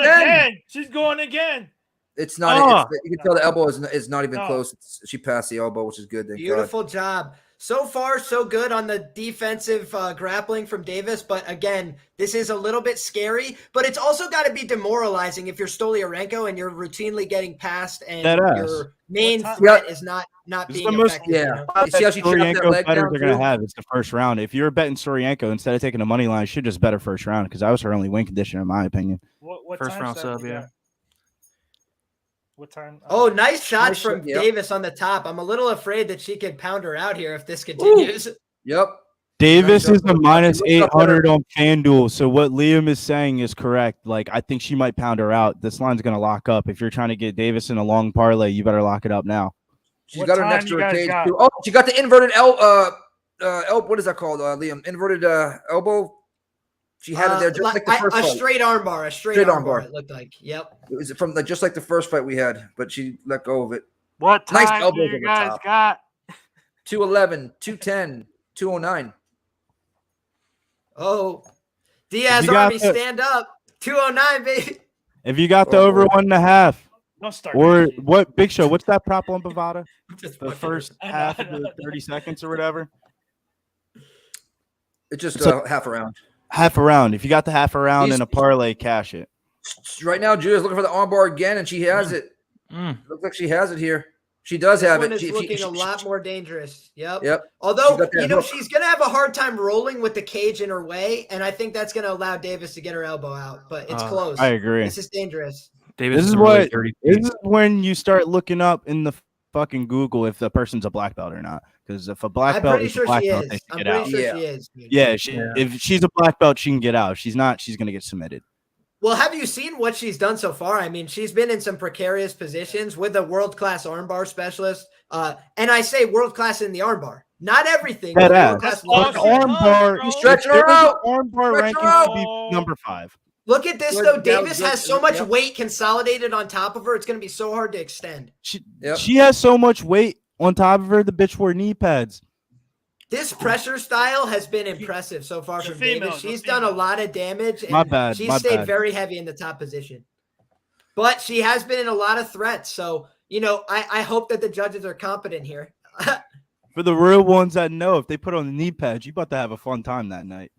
She's going again. It's not. You can tell the elbow is not even close. She passed the elbow, which is good. Beautiful job. So far, so good on the defensive grappling from Davis. But again, this is a little bit scary. But it's also got to be demoralizing if you're Stoliarenko and you're routinely getting passed and your main threat is not being effective. Yeah. You see how she Soriano betters they're going to have. It's the first round. If you're betting Soriano, instead of taking the money line, you should just bet her first round because that was her only win condition, in my opinion. What first round sub, yeah. What time? Oh, nice shots Nice from shot, yep. Davis on the top. I'm a little afraid that she could pound her out here if this continues. Yep. Davis Nice is shot. a minus Looks up better. 800 on FanDuel. So what Liam is saying is correct. Like, I think she might pound her out. This line's going to lock up. If you're trying to get Davis in a long parlay, you better lock it up now. She's What got her time next to you her guys cage got? too. Oh, she got the inverted what is that called, Liam? Inverted elbow. She had it there just like the first a fight. straight armbar, a straight Straight armbar. armbar. It looked like. Yep. It was from just like the first fight we had, but she let go of it. What time Nice do elbows you on the guys top. got? 211, 210, 209. Oh, Diaz You got Army, the- stand up. 209, baby. If you got the over 1.5, Don't start. or that shit. what, Big Show, what's that prop on Bovada? Just The fucking- first half of the 30 seconds or whatever? It's just So- half a round. Half a round. If you got the half a round He's- and a parlay, cash it. Right now, Julia's looking for the armbar again, and she has it. Looks like she has it here. She does This have one it. is She- looking she- a lot more dangerous. Yep. Yep. Although, She's got that you know, hook. she's going to have a hard time rolling with the cage in her way, and I think that's going to allow Davis to get her elbow out, but it's close. I agree. This is dangerous. Davis This is a really what dirty this kid. is when you start looking up in the fucking Google if the person's a black belt or not. Because if a black I'm belt pretty is sure a black she belt, is. they should I'm get pretty out. sure Yeah. she is. dude. Yeah, if she's a black belt, she can get out. If she's not, she's gonna get submitted. Well, have you seen what she's done so far? I mean, she's been in some precarious positions with a world-class armbar specialist. And I say world-class in the armbar. Not everything. That but ass. world-class in the That's But armbar. awesome. armbar, Bro. He's stretching her out. Armbar Stretch ranking her out. should be number 5. Look at this, Good, though. that Davis was good. has so much Yep. weight consolidated on top of her. It's going to be so hard to extend. Yep. She has so much weight on top of her. The bitch wore knee pads. This pressure style has been impressive so far The from female, Davis. the She's done a female. lot of damage. And My bad, She's my stayed bad. very heavy in the top position. But she has been in a lot of threats. So, you know, I hope that the judges are competent here. For the real ones that know, if they put on the knee pads, you about to have a fun time that night.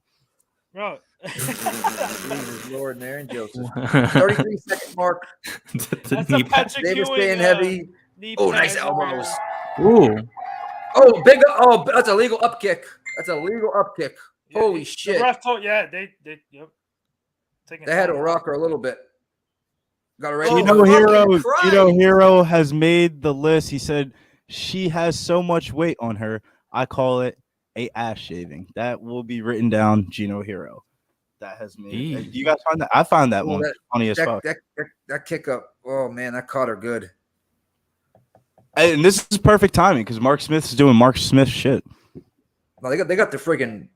Bro. Jesus, Lord, Mary and Joseph. 33-second mark. That's a Patrick Davis Ewing, staying heavy. knee Oh, nice pad. elbows. Ooh. Oh, big. Oh, that's a legal up kick. That's a legal up kick. Yeah, Holy the shit. ref told, they yep. Taking They had to time. rock her a little bit. Got her right. Oh, Gino fucking Hero, Christ. Gino Hero has made the list. He said she has so much weight on her. I call it a ass shaving. That will be written down. Gino Hero. That has made. Eee. You guys find that? I found that Oh, one that- funny as fuck. That kick up. Oh man, that caught her good. And this is perfect timing because Mark Smith's doing Mark Smith shit. No, they got the friggin'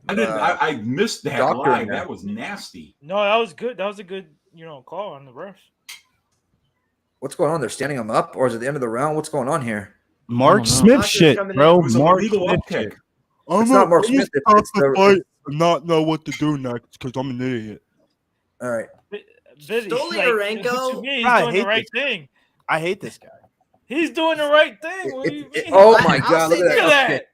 I missed that doctor in line. there. That was nasty. No, that was good. That was a good, call on the refs. What's going on? They're standing him up, or is it the end of the round? What's going on here? Mark know. Smith Doctor's shit, coming in. bro. It was a Mark legal Smith up kick. shit. It's not Mark Smith. It's the, not know what to do next because I'm an idiot. all right. Billy, Stolyarenko- what you mean? He's I doing hate the right this. thing. I hate this guy. He's doing the right thing. What do you mean? Oh I- my I'll god! say Look at Look at that. that. Up kick.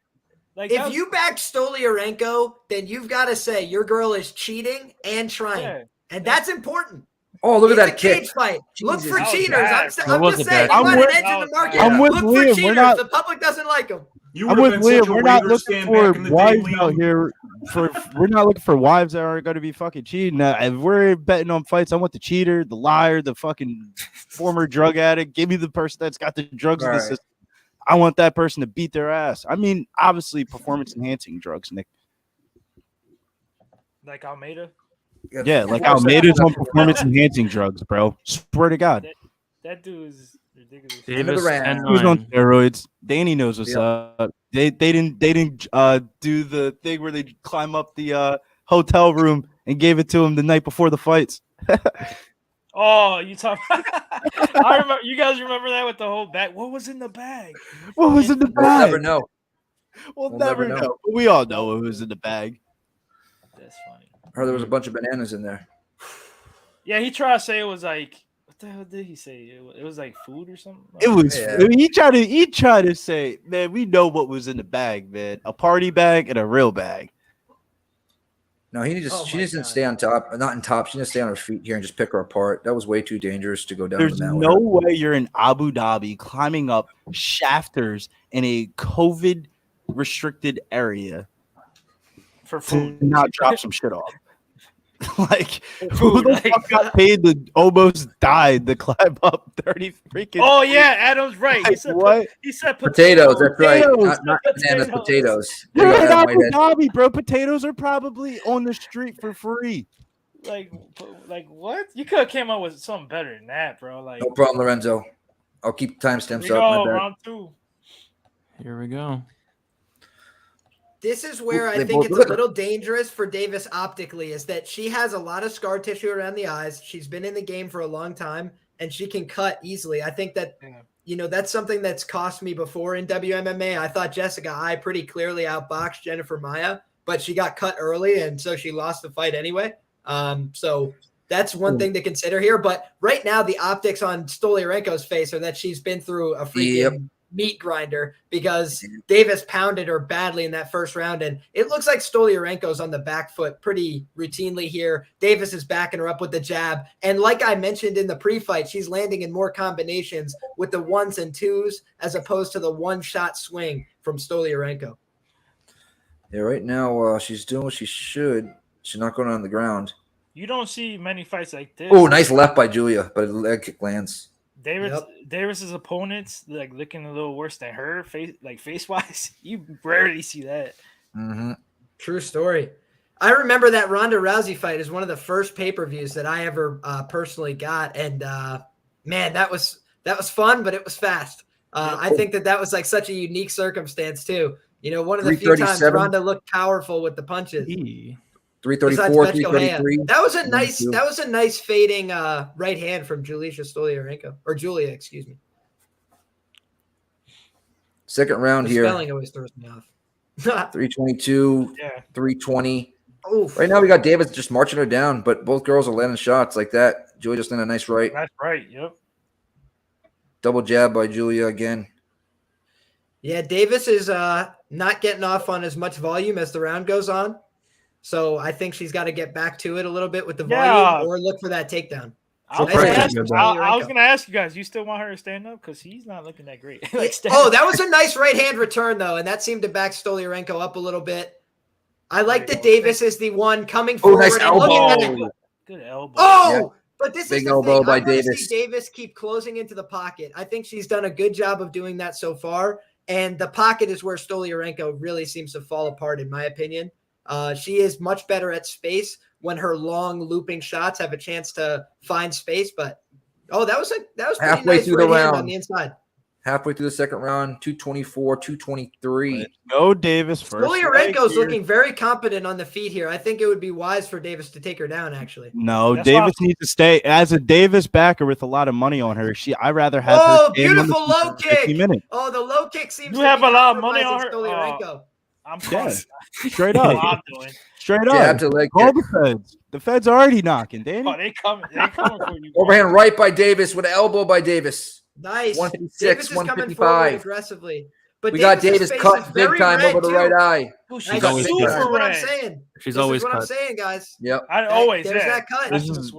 Like, If you back Stolyarenko, then you've got to say your girl is cheating and trying. Yeah. And that's important. Oh, look at It's that a kick. cage fight. Look Jesus. for That was cheaters. bad, I'm, bro. I'm That was just a saying, bad you want an fight. edge in the market. I'm with Look Liam. for We're cheaters. not- The public doesn't like them. You I'm would with have been such Liam. a We're not Raiders looking fan for back in the day, wives Liam. out here. We're not looking for wives that are going to be fucking cheating. If we're betting on fights, I want the cheater, the liar, the fucking former drug addict. Give me the person that's got the drugs in the Right. system. I want that person to beat their ass. I mean, obviously, performance enhancing drugs, Nick. like Almeida. Yeah, like Almeida's on performance enhancing drugs, bro. Swear to God. That dude is ridiculous. Davis round. He was on 10-9. steroids. Danny knows what's Yep. up. They didn't do the thing where they climb up the hotel room and gave it to him the night before the fights. Oh, you talk. I remember. You guys remember that with the whole bag? What was in the bag? What was in the We'll bag? never know. We'll We'll never never know. know. We all know it was in the bag. That's funny. I heard there was a bunch of bananas in there. Yeah, he tried to say it was like. What the hell did he say? It was like food or something. It was. Yeah. He tried to say, man, we know what was in the bag, man. A party bag and a real bag. No, she Oh just my didn't God. stay on top. Not in top. She didn't stay on her feet here and just pick her apart. That was way too dangerous to go down There's the mat. with no her. way you're in Abu Dhabi climbing up shafters in a COVID restricted area for to food. not drop some shit off. Like, who the fuck got paid to almost died to climb up 30 freaking? Oh yeah, Adam's right. He said what? He said Potatoes. That's right. Potatoes. Not bananas, potatoes. They're There you in go, Adam Abu Whitehead. Dhabi, bro. Potatoes are probably on the street for free. Like what? You could have came up with something better than that, bro. Like, No problem, Lorenzo. I'll keep timestamps we up. go, My bad. round 2. Here we go. This is where I They think both it's a look- little dangerous for Davis optically, is that she has a lot of scar tissue around the eyes. She's been in the game for a long time, and she can cut easily. I think that, that's something that's cost me before in WMMA. I thought Jessica Eye pretty clearly outboxed Jennifer Maia, but she got cut early, and so she lost the fight anyway. So that's one thing to consider here. But right now, the optics on Stoliarenko's face are that she's been through a freaking meat grinder, because Davis pounded her badly in that first round, and it looks like Stoliarenko's on the back foot pretty routinely here. Davis is backing her up with the jab, and like I mentioned in the pre-fight, she's landing in more combinations with the 1s and 2s as opposed to the one-shot swing from Stoliarenko. Yeah, right now she's doing what she should. She's not going on the ground. You don't see many fights like this. Oh, nice left by Julia, but a leg kick lands. Davis's opponents like looking a little worse than her face wise. You rarely see that. Mm-hmm. True story. I remember that Ronda Rousey fight is one of the first pay-per-views that I ever personally got, and man, that was fun, but it was fast. I think that was like such a unique circumstance too. One of the few times Ronda looked powerful with the punches. 334, 333. That was a nice fading right hand from Julia Stoliarenko, excuse me. Second round The here. spelling always throws me off. 322, Yeah. 320. Oof. Right now we got Davis just marching her down, but both girls are landing shots like that. Julia just landed a nice right. That's right. Yep. Double jab by Julia again. Yeah, Davis is not getting off on as much volume as the round goes on. So I think she's got to get back to it a little bit with the volume or look for that takedown. I was going to ask you guys, you still want her to stand up? Because he's not looking that great. That was a nice right hand return, though, and that seemed to back Stoliarenko up a little bit. I like that Davis is the one coming forward. Nice and looking at elbow. it. Good elbow. Oh, Yeah. but this Big is the elbow thing. by I wanna Davis. see Davis keep closing into the pocket. I think she's done a good job of doing that so far, and the pocket is where Stoliarenko really seems to fall apart, in my opinion. She is much better at space when her long looping shots have a chance to find space. But that was pretty Halfway nice through the right hand on round. the inside. Halfway through the second round, 224, 223. Go Davis first. Stoliarenko's looking very competent on the feet here. I think it would be wise for Davis to take her down, actually. No, That's Davis why- needs to stay as a Davis backer with a lot of money on her. I'd rather have her. Oh, stand on the beautiful feet low for 50 kick. minutes. Oh, the low kick seems You to have be a lot of money on compromising her? Stoliarenko. I'm Yeah. calling. Straight That's up. what I'm doing. Straight Jab up. to leg Call kick. the feds. The feds are already knocking, Danny. Oh, they coming for you. Overhand right by Davis with an elbow by Davis. Nice. 156, Davis is coming forward 155. aggressively. But We got Davis's Davis face cut is big very time red, over the too. right eye. Dude, Nice. she's always This cut. is what I'm red. saying. She's This always is what I'm cut. saying, guys. Yep. I always There's yeah. that cut.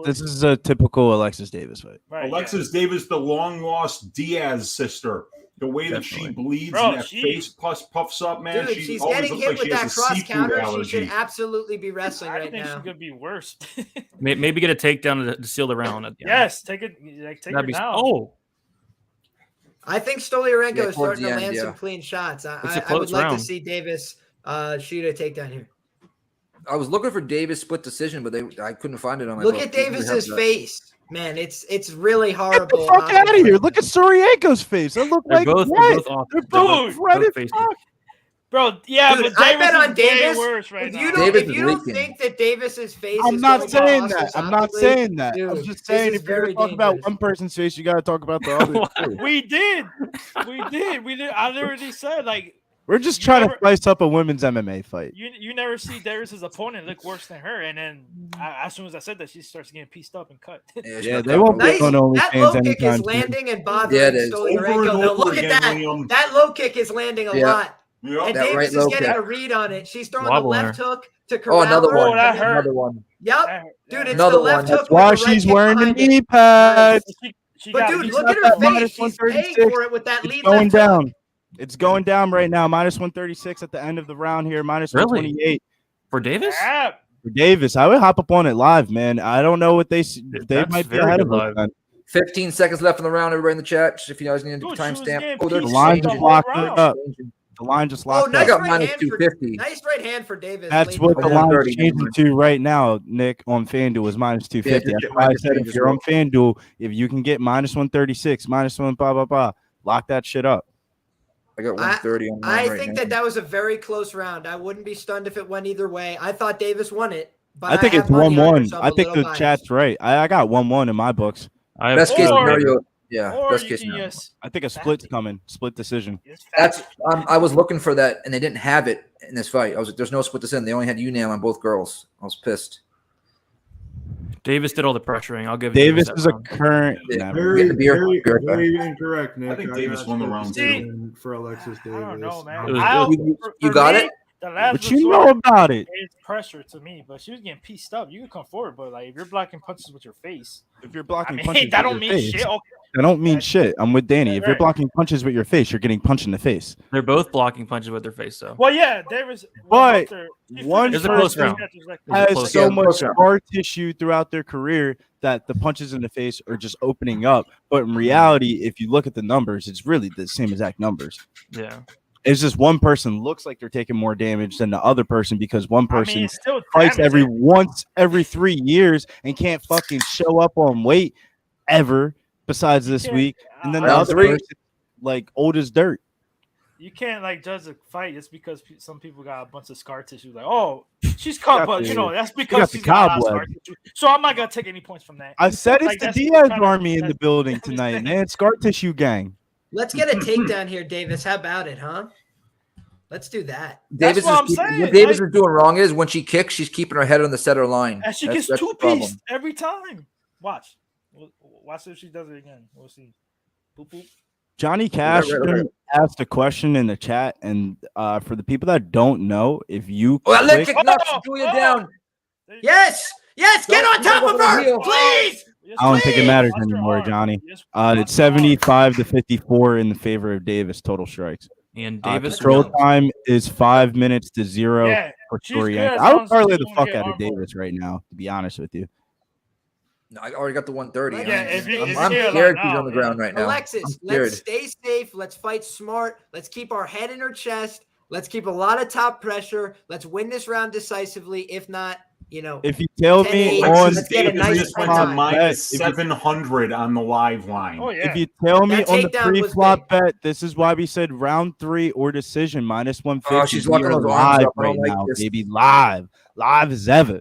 This is a typical Alexis Davis fight. Right, Alexis Davis, the long lost Diaz sister. The way that she Definitely. bleeds Bro, and that face puffs up, man. Dude, she she's always getting looks hit like with she has that a cross seafood counter. She allergy. should absolutely be wrestling I right think now. she could be worse. Maybe get a takedown to seal the round. At the end. Yes, take it. Take That'd her be. down. Oh, I think Stoliarenko Yeah, is towards starting the to end, land yeah. some clean shots. It's a I would close like round. to see Davis shoot a takedown here. I was looking for Davis split decision, but I couldn't find it on my Look book. at Usually have Davis's that. face. Man, it's really Get horrible. the fuck out of here. Look at Sorienko's face. They look they're like both red. off. They're They're both red both as faces. fuck. Bro, yeah, Dude, but I Davis bet on is way Davis. worse right If now. you don't, Davis if is you don't leaking. think that Davis's face I'm is not going to saying cost that. us I'm not optically, saying that. dude, I'm just this saying is if you're very going to talk about dangerous. one person's face, you got to talk about the other too. We did. I literally said like We're just You trying never- to spice up a women's MMA fight. you never see Davis's opponent look worse than her, and then as soon as I said that, she starts getting pieced up and cut. Yeah, they won't Nice. be on That low OnlyFans kick anytime is soon. landing and bothering Yeah, it is. Over and Stoliarenko. Now, over look at again, that. William. That low kick is landing a Yeah. lot. Yep. And That Davis right is low getting kick. a read on it. She's throwing Wobbling the left her. hook to Oh, corral another her. one. that hurt. Another one. Yep. That- Dude, it's Another the left one. hook. That's why with the right she's kick wearing the behind it. knee pads. She But got dude, beat look up. at her that face. minus She's paying 136. for it with that It's lead going left hook. down. It's going down right now. Minus 136 at the end of the round here. Minus Really? 128. For Davis? Yeah, For Davis, I would hop up on it live, man. I don't know what they That's might be very ahead good of live. us. 15 seconds left in the round. Everybody in the chat, if you guys need a timestamp. Oh, The line just locked up. The line just Oh, locked nice up. right hand for nice right hand for Davis. That's late what in the round. line's changing to right now, Nick, on FanDuel is minus 250. That's why I said if you're on FanDuel, if you can get minus 136, minus one, blah, blah, blah, lock that shit up. I got 130 on I think that was a very close round. I wouldn't be stunned if it went either way. I thought Davis won it, but I think have it's money on her, 1-1. so I'm I a think little the biased. chat's right. I got 1-1 in my books. Best case scenario. Yeah, Or best you case can scenario. just I think a split's coming. Split decision. That's I was looking for that, and they didn't have it in this fight. I was like, "There's no split decision." They only had UNAM on both girls. I was pissed. Davis did all the pressuring. I'll give Davis that is a round. current. Very, Get the beer. very, Be right back. very incorrect, Nick. I think Davis won the round too for Alexis Davis. I don't know, man. It was- I'll- You for got me, it? The last What you resort know about it? is pressure to me, but she was getting pieced up. You can come forward, but like if you're blocking punches with your face, If you're blocking I mean, punches, that with don't your mean face, shit. Okay. that don't mean shit. I'm with Danny. If you're Right. blocking punches with your face, you're getting punched in the face. They're both blocking punches with their face, though. Well, yeah, Davis. But she one finished It's a close person round. has close so round. much Close round. scar tissue throughout their career that the punches in the face are just opening up. But in reality, if you look at the numbers, it's really the same exact numbers. Yeah. It's just one person looks like they're taking more damage than the other person because one person it's still fights damage. every 3 years and can't fucking show up on weight ever besides this can't- week. And then the Round other three. person, like old as dirt. You can't like judge a fight just because some people got a bunch of scar tissue. Like, oh, she's cut, but you know that's got because the she's got a lot of scar cobweb. tissue. So I'm not gonna take any points from that. I said it's Like, the that's Diaz kinda- army in the that's- building I'm just tonight, saying. man. Scar tissue gang. Let's get a takedown here, Davis. How about it, huh? Let's do that. Davis what I'm is saying, what Davis like- is doing wrong is when she kicks, she's keeping her head on the center line. And she That's- gets that's two the problem. piece every time. Watch. Watch if she does it again. We'll see. Boop, boop. Johnny Cash right. asked a question in the chat, and for the people that don't know, if you Oh, that leg click- kick knocks Julia down. Yes, yes, get on top of her, please. I don't think it matters Watch her anymore, arm. Johnny. Yes, It's watch her 75 to 54 in the favor of Davis total strikes. And Davis Control wins. time is 5 minutes to 0 Yeah, for she's good Soriano. as I long would as parlay she the don't fuck get out of armbar. Davis right now, to be honest with you. No, I already got the 130. Yeah, if you- if I'm you hear scared like she's now, on the ground right now. Alexis, I'm let's scared. stay safe. Let's fight smart. Let's keep our head in her chest. Let's keep a lot of top pressure. Let's win this round decisively. If not, you know, If you tell me 10-8, on let's get a Davis nice just went prop to bet. minus If you- 700 on the live line. Oh yeah. If you tell me That on the takedown was pre-flop big. bet, this is why we said round 3 or decision minus 150. Oh, she's We locking are those arms live up. I right don't like now, this. baby. Live as ever.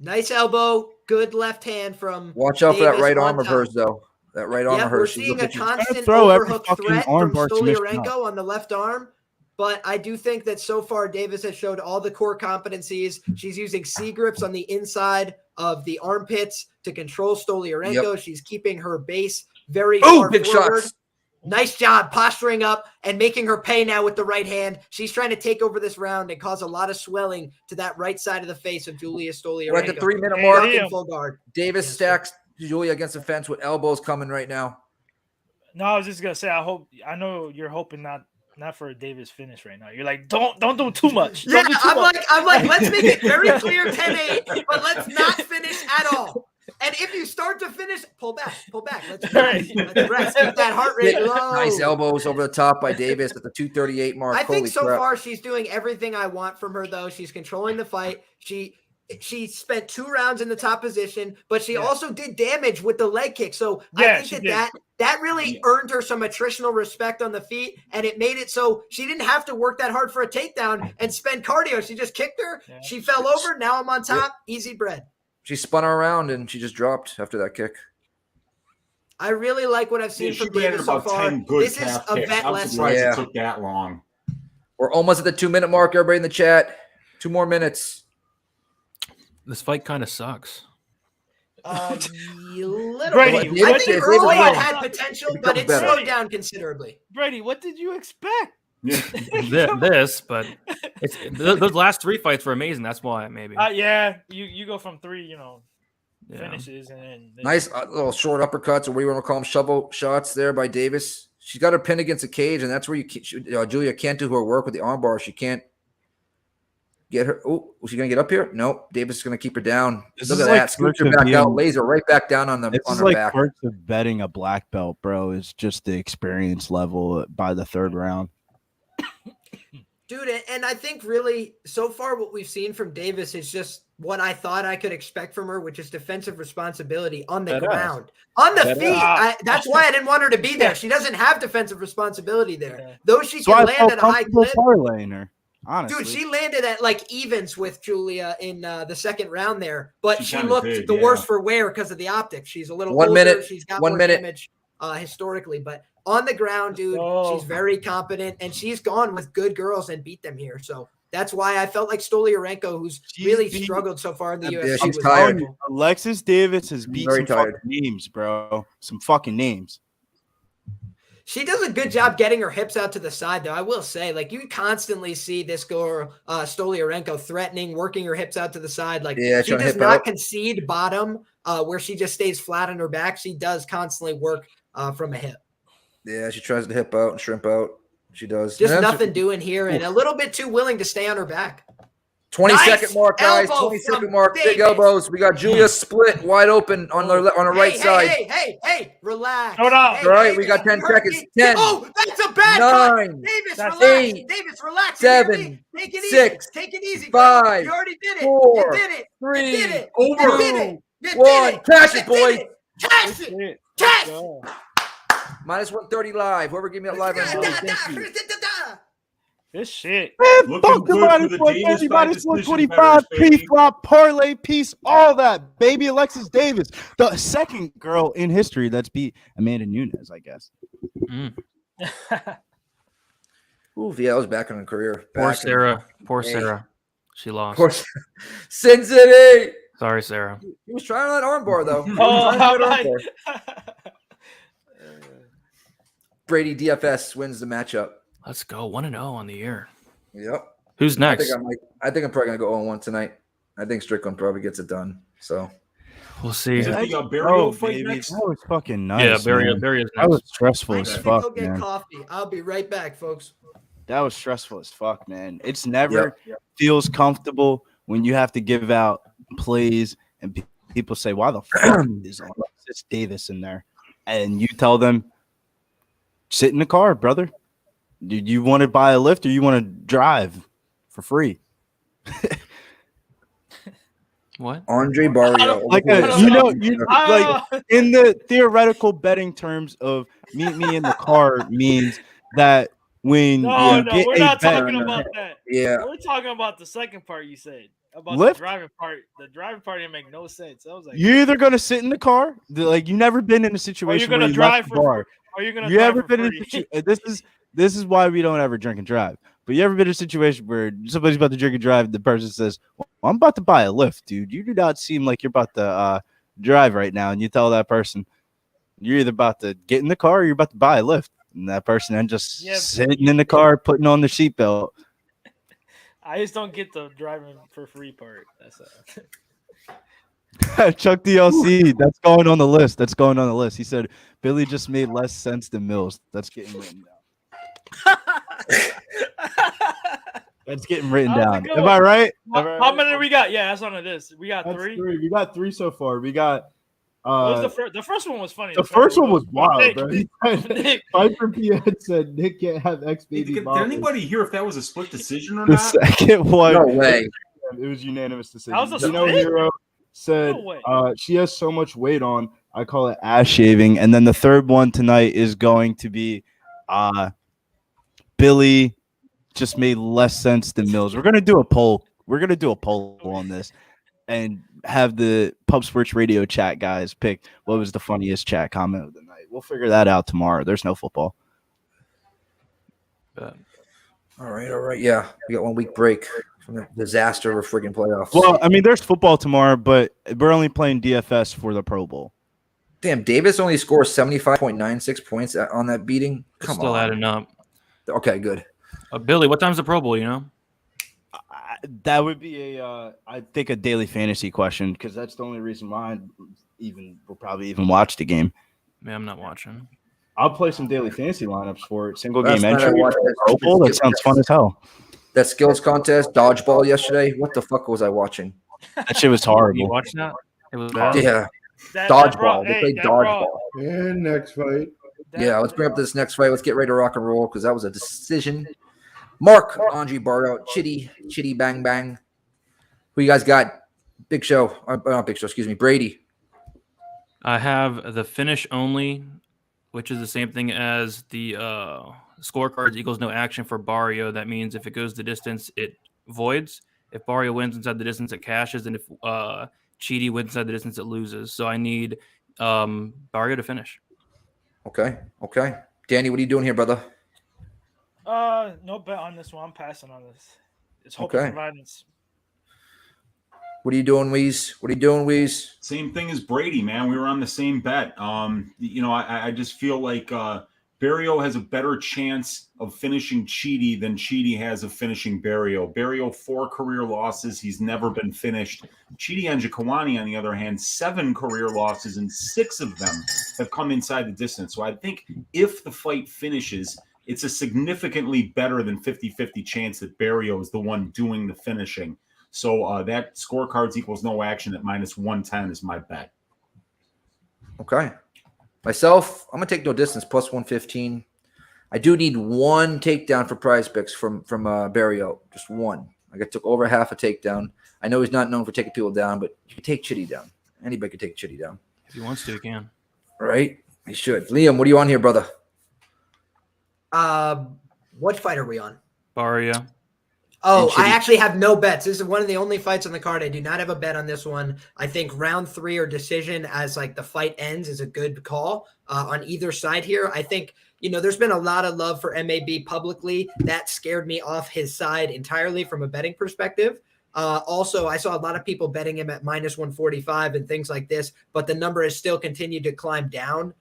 nice elbow, good left hand from. Watch out for that Davis right on arm of top. hers, though. That right arm Yep, of we're hers. She's seeing a looking- constant throw every overhook fucking threat arm from bar submission up. Stolyarenko on the left arm. But I do think that so far Davis has showed all the core competencies. She's using C grips on the inside of the armpits to control Stolyarenko. She's keeping her base very far big forward. shots. Nice job posturing up and making her pay now with the right hand. She's trying to take over this round and cause a lot of swelling to that right side of the face of Julia Stolyarenko. We're at the 3-minute Hey, mark. Liam. In full guard. Davis Yes, stacks Julia against the fence with elbows coming right now. No, I was just gonna say. I know you're hoping not for a Davis finish right now. You're like, don't do too much. Yeah, Don't do too I'm much. like, let's make it very clear 10-8, but let's not finish at all. And if you start to finish, pull back. Let's rest. Let's rest. Keep that heart rate low. Nice elbows over the top by Davis at the 238 mark. I think Holy so crap. far she's doing everything I want from her, though. She's controlling the fight. She spent 2 rounds in the top position, but she also did damage with the leg kick. So Yeah, I she think did. that really earned her some attritional respect on the feet, and it made it so she didn't have to work that hard for a takedown and spend cardio. She just kicked her. Yeah. She fell over. Now I'm on top. Easy bread. She spun her around and she just dropped after that kick. I really like what I've seen She from landed Davis so about far. 10 good This is calf a kicks. vet I'm lesson. surprised Yeah. it took that long. We're almost at the 2-minute mark. Everybody in the chat. 2 more minutes. This fight kind of sucks. Little Brady, bit. I what think did- early what- it had potential, It but becomes it better. slowed down considerably. Brady, what did you expect? This, but it's those last 3 fights were amazing. That's why maybe. Yeah, you go from 3, Yeah. finishes and then Nice little short uppercuts, or what do you want to call them, shovel shots there by Davis. She's got her pinned against the cage, and that's where Julia can't do her work with the armbar. She can't Get her. Oh, was she gonna get up here? Nope. Davis is gonna keep her down. This Look is at like that. Scoots her perks of back out. being- Lays her right back down on This her is like back. perks of betting a black belt, bro. Is just the experience level by the third round. Dude, and I think really so far what we've seen from Davis is just what I thought I could expect from her, which is defensive responsibility on the Badass. ground. On the Badass. feet. That's why I didn't want her to be there. She doesn't have defensive responsibility there. Though she So can I land felt at a high comfortable clip. parlaying her. Honestly, Dude, she landed at like evens with Julia in the second round there, but She she kinda looked did, the yeah. worse for wear because of the optics. She's a little 1 older. minute, She's got 1 more minute. damage historically, but on the ground, dude, Oh. she's very competent, and she's gone with good girls and beat them here. So that's why I felt like Stolyarenko, who's really struggled so far in the UFC. she's was tired. horrible. Alexis Davis has beat very some tired. fucking names, bro. Some fucking names. She does a good job getting her hips out to the side, though. I will say, like, you constantly see this girl, Stolyarenko, threatening, working her hips out to the side. Like, Yeah, she trying to does hip not out. concede bottom, where she just stays flat on her back. She does constantly work from a hip. Yeah, she tries to hip out and shrimp out. She does. Just And then nothing doing here, and a little bit too willing to stay on her back. 20-second Nice mark, guys. elbow 20-second from mark. Big Davis. elbows. We got Julia split wide open on the right side. Hey, relax. Hold on. Hey, All right, Davis, we got 10 you heard seconds. me. 10, Oh, that's a bad cut. 9, Davis, that's relax. 8, Davis, relax. You hear 7, me? Take it 6, easy. Take it easy. girl. 5, You already did it. 4, you did it. 3, you did it. over, You did it. You did 1. it. Cash You it, did boys. it. Cash it. Cash it. Minus 130 live. Whoever gave me that live right now, thank you. This shit. Man, Looking fuck the good minus for the Davis 150, by minus decision 125, bettors, baby. pre-flop, parlay piece, all that, baby. Alexis Davis, the second girl in history that's beat Amanda Nunes, I guess. Ooh, VL's back in her career. Poor Back in- Sarah. Poor Hey. Sarah. She lost. Poor Sin City. Sorry, Sarah. He was trying on that armbar, though. Oh, He was trying how to do that armbar. Brady DFS wins the matchup. Let's go 1-0 on the year. Yep. Who's next? I think I'm probably gonna go 0-1 tonight. I think Strickland probably gets it done. So We'll see. Is it the Barrio fight baby. next? That was fucking nice. Yeah, Barrio. man. Barrio's That was next. stressful I as need to go fuck, get man. coffee. I'll be right back, folks. That was stressful as fuck, man. It's never feels comfortable when you have to give out plays and people say, "Why the fuck is Alexis Davis in there?" And you tell them, "Sit in the car, brother. Do you want to buy a lift or you want to drive for free?" What? Andre Barrio, Like I don't know. like in the theoretical betting terms of meet me in the car means that when No, you no, get we're a not bet- talking about that. Yeah. We're talking about the second part you said. About Lift? the driving part. The driving part didn't make no sense. I was like, You're either gonna sit in the car, like you never been in a are you situation gonna where you drive left the for bar. Are you gonna You drive ever for been in a free? situation? This is why we don't ever drink and drive. But you ever been in a situation where somebody's about to drink and drive, the person says, "Well, I'm about to buy a lift, dude. You do not seem like you're about to drive right now," and you tell that person you're either about to get in the car or you're about to buy a lift, and that person then just sitting in the car, putting on their seatbelt. I just don't get the driving for free part. That's Chuck DLC, that's going on the list. That's going on the list. He said Billy just made less sense than Mills. That's getting written down. That's getting written down. Am I right? How many we got? Yeah, that's on this. We got That's three. We got three so far. We got What was the first one was funny. the first one was wild, Nick. bro. He said, Viper PN said Nick can't have ex baby Did mom. anybody hear if that was a split decision or The not? second one, No way. It was unanimous decision. That was a Gino split? Hero said No way. she has so much weight on. I call it ass shaving. And then the third one tonight is going to be Billy just made less sense than Mills. We're gonna do a poll. We're gonna do a poll on this and have the Pub Sports Radio chat guys pick what was the funniest chat comment of the night. We'll figure that out tomorrow. There's no football. All right. Yeah, we got 1 week break from the disaster of friggin' playoffs. Well, I mean, there's football tomorrow, but we're only playing DFS for the Pro Bowl. Damn, Davis only scores 75.96 points on that beating. Come Still on. adding up. Okay, good. Billy, what time's the Pro Bowl? You know, That would be I think a daily fantasy question because that's the only reason why we'll probably even watch the game. man, I'm not watching. I'll play some daily fantasy lineups for it. Single Last game night I entry. watched Pro Bowl, that sounds fun as hell. That skills contest, dodgeball yesterday. What the fuck was I watching? That shit was You horrible. watched that? It was bad. Yeah, That dodgeball. brought- They hey, played that brought- dodgeball. And next fight. Yeah, let's bring up this next fight. Let's get ready to rock and roll because that was a decision. Mark Andre Bardout, Chitty Bang Bang. Who you guys got? Big Show. Not Big Show, excuse me. Brady. I have the finish only, which is the same thing as the scorecards equals no action for Barrio. That means if it goes the distance, it voids. If Barrio wins inside the distance, it cashes. And if Chidi wins inside the distance, it loses. So I need Barrio to finish. Okay. Danny, what are you doing here, brother? No bet on this one. I'm passing on this. It's hopeless Okay. violence. What are you doing, Weez? Same thing as Brady, man. We were on the same bet. I just feel like Barrio has a better chance of finishing Chidi than Chidi has of finishing Barrio. Barrio, 4 career losses. He's never been finished. Chidi Njokuani, on the other hand, 7 career losses, and 6 of them have come inside the distance. So I think if the fight finishes, it's a significantly better than 50-50 chance that Barrio is the one doing the finishing. So that scorecards equals no action at -110 is my bet. Okay. Myself, I'm gonna take no distance plus 115. I do need one takedown for prize picks from Barrio. Just one. I took over half a takedown. I know he's not known for taking people down, but you can take Chitty down. Anybody can take Chitty down. If he wants to, he can. Right? He should. Liam, what are you on here, brother? What fight are we on? Barrio. Oh, I actually have no bets. This is one of the only fights on the card. I do not have a bet on this one. I think round 3 or decision as like the fight ends is a good call on either side here. I think, there's been a lot of love for MAB publicly. That scared me off his side entirely from a betting perspective. Also, I saw a lot of people betting him at -145 and things like this, but the number has still continued to climb down.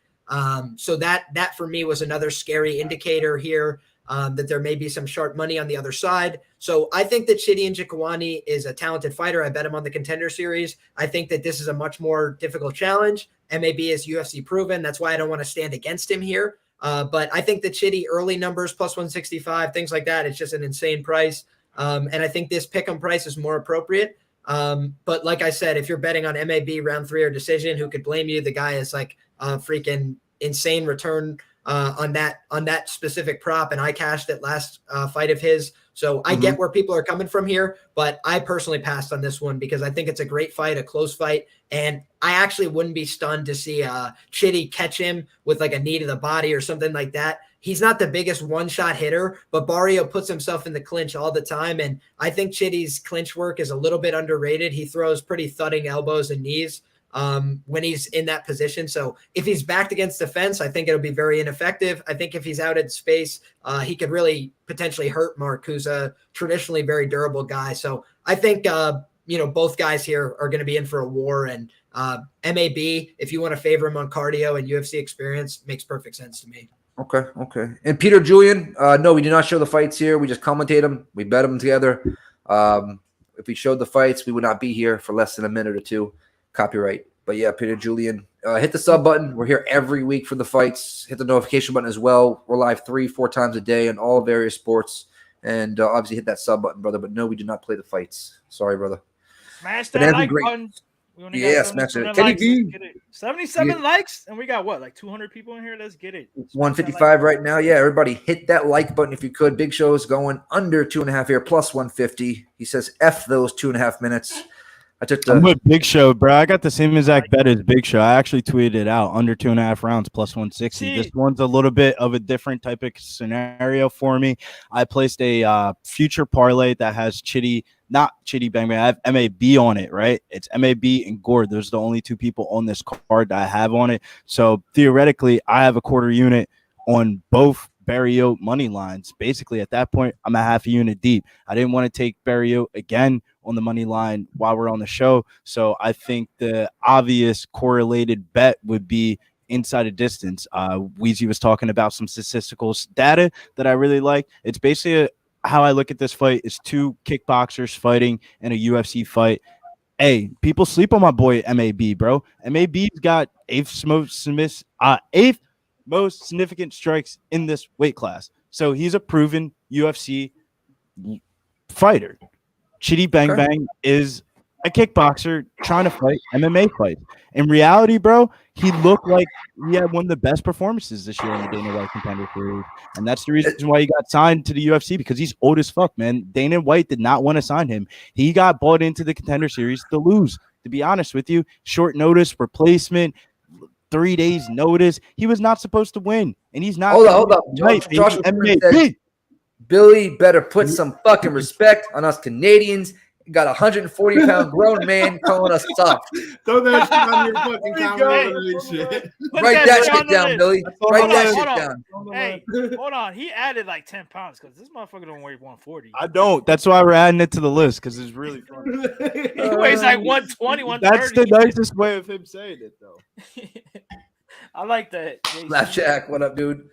So that for me was another scary indicator here. That there may be some sharp money on the other side. So I think that Chidi Njokuani is a talented fighter. I bet him on the Contender Series. I think that this is a much more difficult challenge. MAB is UFC proven. That's why I don't want to stand against him here. But I think that Chidi early numbers plus 165, things like that, it's just an insane price. And I think this pick'em price is more appropriate. But like I said, if you're betting on MAB round 3 or decision, who could blame you? The guy is like a freaking insane return on that specific prop, and I cashed it last fight of his. So I get where people are coming from here, but I personally passed on this one because I think it's a great fight, a close fight, and I actually wouldn't be stunned to see Chitty catch him with like a knee to the body or something like that. He's not the biggest one-shot hitter, but Barrio puts himself in the clinch all the time, and I think Chitty's clinch work is a little bit underrated. He throws pretty thudding elbows and knees when he's in that position. So if he's backed against the fence, I think it'll be very ineffective. I think if he's out in space, he could really potentially hurt Mark, who's a traditionally very durable guy. So I think, both guys here are going to be in for a war, and MAB, if you want to favor him on cardio and UFC experience, makes perfect sense to me. Okay. And Peter Julian, no, we do not show the fights here. We just commentate them. We bet them together. If we showed the fights, we would not be here for less than a minute or two. Copyright. But yeah, Peter Julian, hit the sub button. We're here every week for the fights. Hit the notification button as well. We're live 3-4 times a day in all various sports. And obviously hit that sub button, brother. But no, we do not play the fights. Sorry, brother. Smash that like button. We only got smash it. 77 likes, and we got what, like 200 people in here? Let's get it. It's 155 right now. Yeah, everybody hit that like button if you could. Big Show is going under 2.5 here, plus 150. He says F those 2.5 minutes. I'm with Big Show, bro. I got the same exact bet as Big Show. I actually tweeted it out under 2.5 rounds plus 160. This one's a little bit of a different type of scenario for me. I placed a future parlay that has not Chitty Bang Bang. I have MAB on it, right? It's MAB and Gore. Those are the only 2 people on this card that I have on it. So theoretically, I have a quarter unit on both Barrio money lines. Basically, at that point, I'm a half a unit deep. I didn't want to take Barrio again on the money line while we're on the show. So I think the obvious correlated bet would be inside a distance. Weezy was talking about some statistical data that I really like. It's basically how I look at this fight is 2 kickboxers fighting in a UFC fight. Hey, people sleep on my boy MAB, bro. MAB's got 8th most significant strikes in this weight class. So he's a proven UFC fighter. Chitty Bang Bang is a kickboxer trying to fight MMA fight. In reality, bro, he looked like he had one of the best performances this year in the Dana White Contender Series. And that's the reason why he got signed to the UFC, because he's old as fuck, man. Dana White did not want to sign him. He got bought into the Contender Series to lose. To be honest with you, short notice, replacement, 3 days notice. He was not supposed to win. And he's not. Hold up. Josh said, Billy better put some fucking respect on us Canadians. You got a 140-pound grown man calling us soft. Throw that shit on your fucking comment. Shit. Write that shit down, Billy. Write that shit down. Hey, hold on. He added like 10 pounds because this motherfucker don't weigh 140. I don't. That's why we're adding it to the list, because it's really funny. He weighs like 120, 130. That's the nicest way of him saying it, though. I like that. Jack, what up, dude?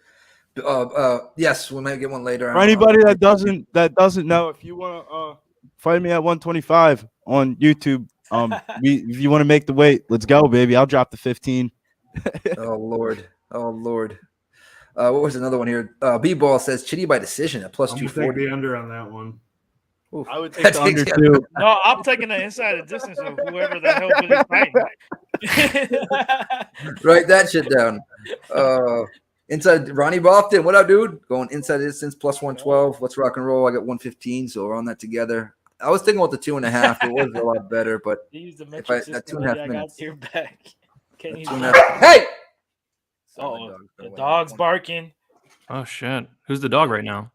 Yes, we might get one later. For anybody that doesn't know, if you want to fight me at 125 on YouTube, if you want to make the weight, let's go, baby. I'll drop the 15. Oh Lord. What was another one here? B-Ball says Chitty by decision at plus 240. The under on that one. Oof. I would take the under too. No, I'm taking the inside of distance of whoever the hell Billy's fighting. Write that shit down. Inside Ronnie Bofton, what up, dude? Going inside distance plus 112. Let's rock and roll. I got 115, so we're on that together. I was thinking about the 2.5. It was a lot better, but if I at 2.5 minutes. Your back. Hey! Oh, the dog's barking. Oh shit! Who's the dog right now?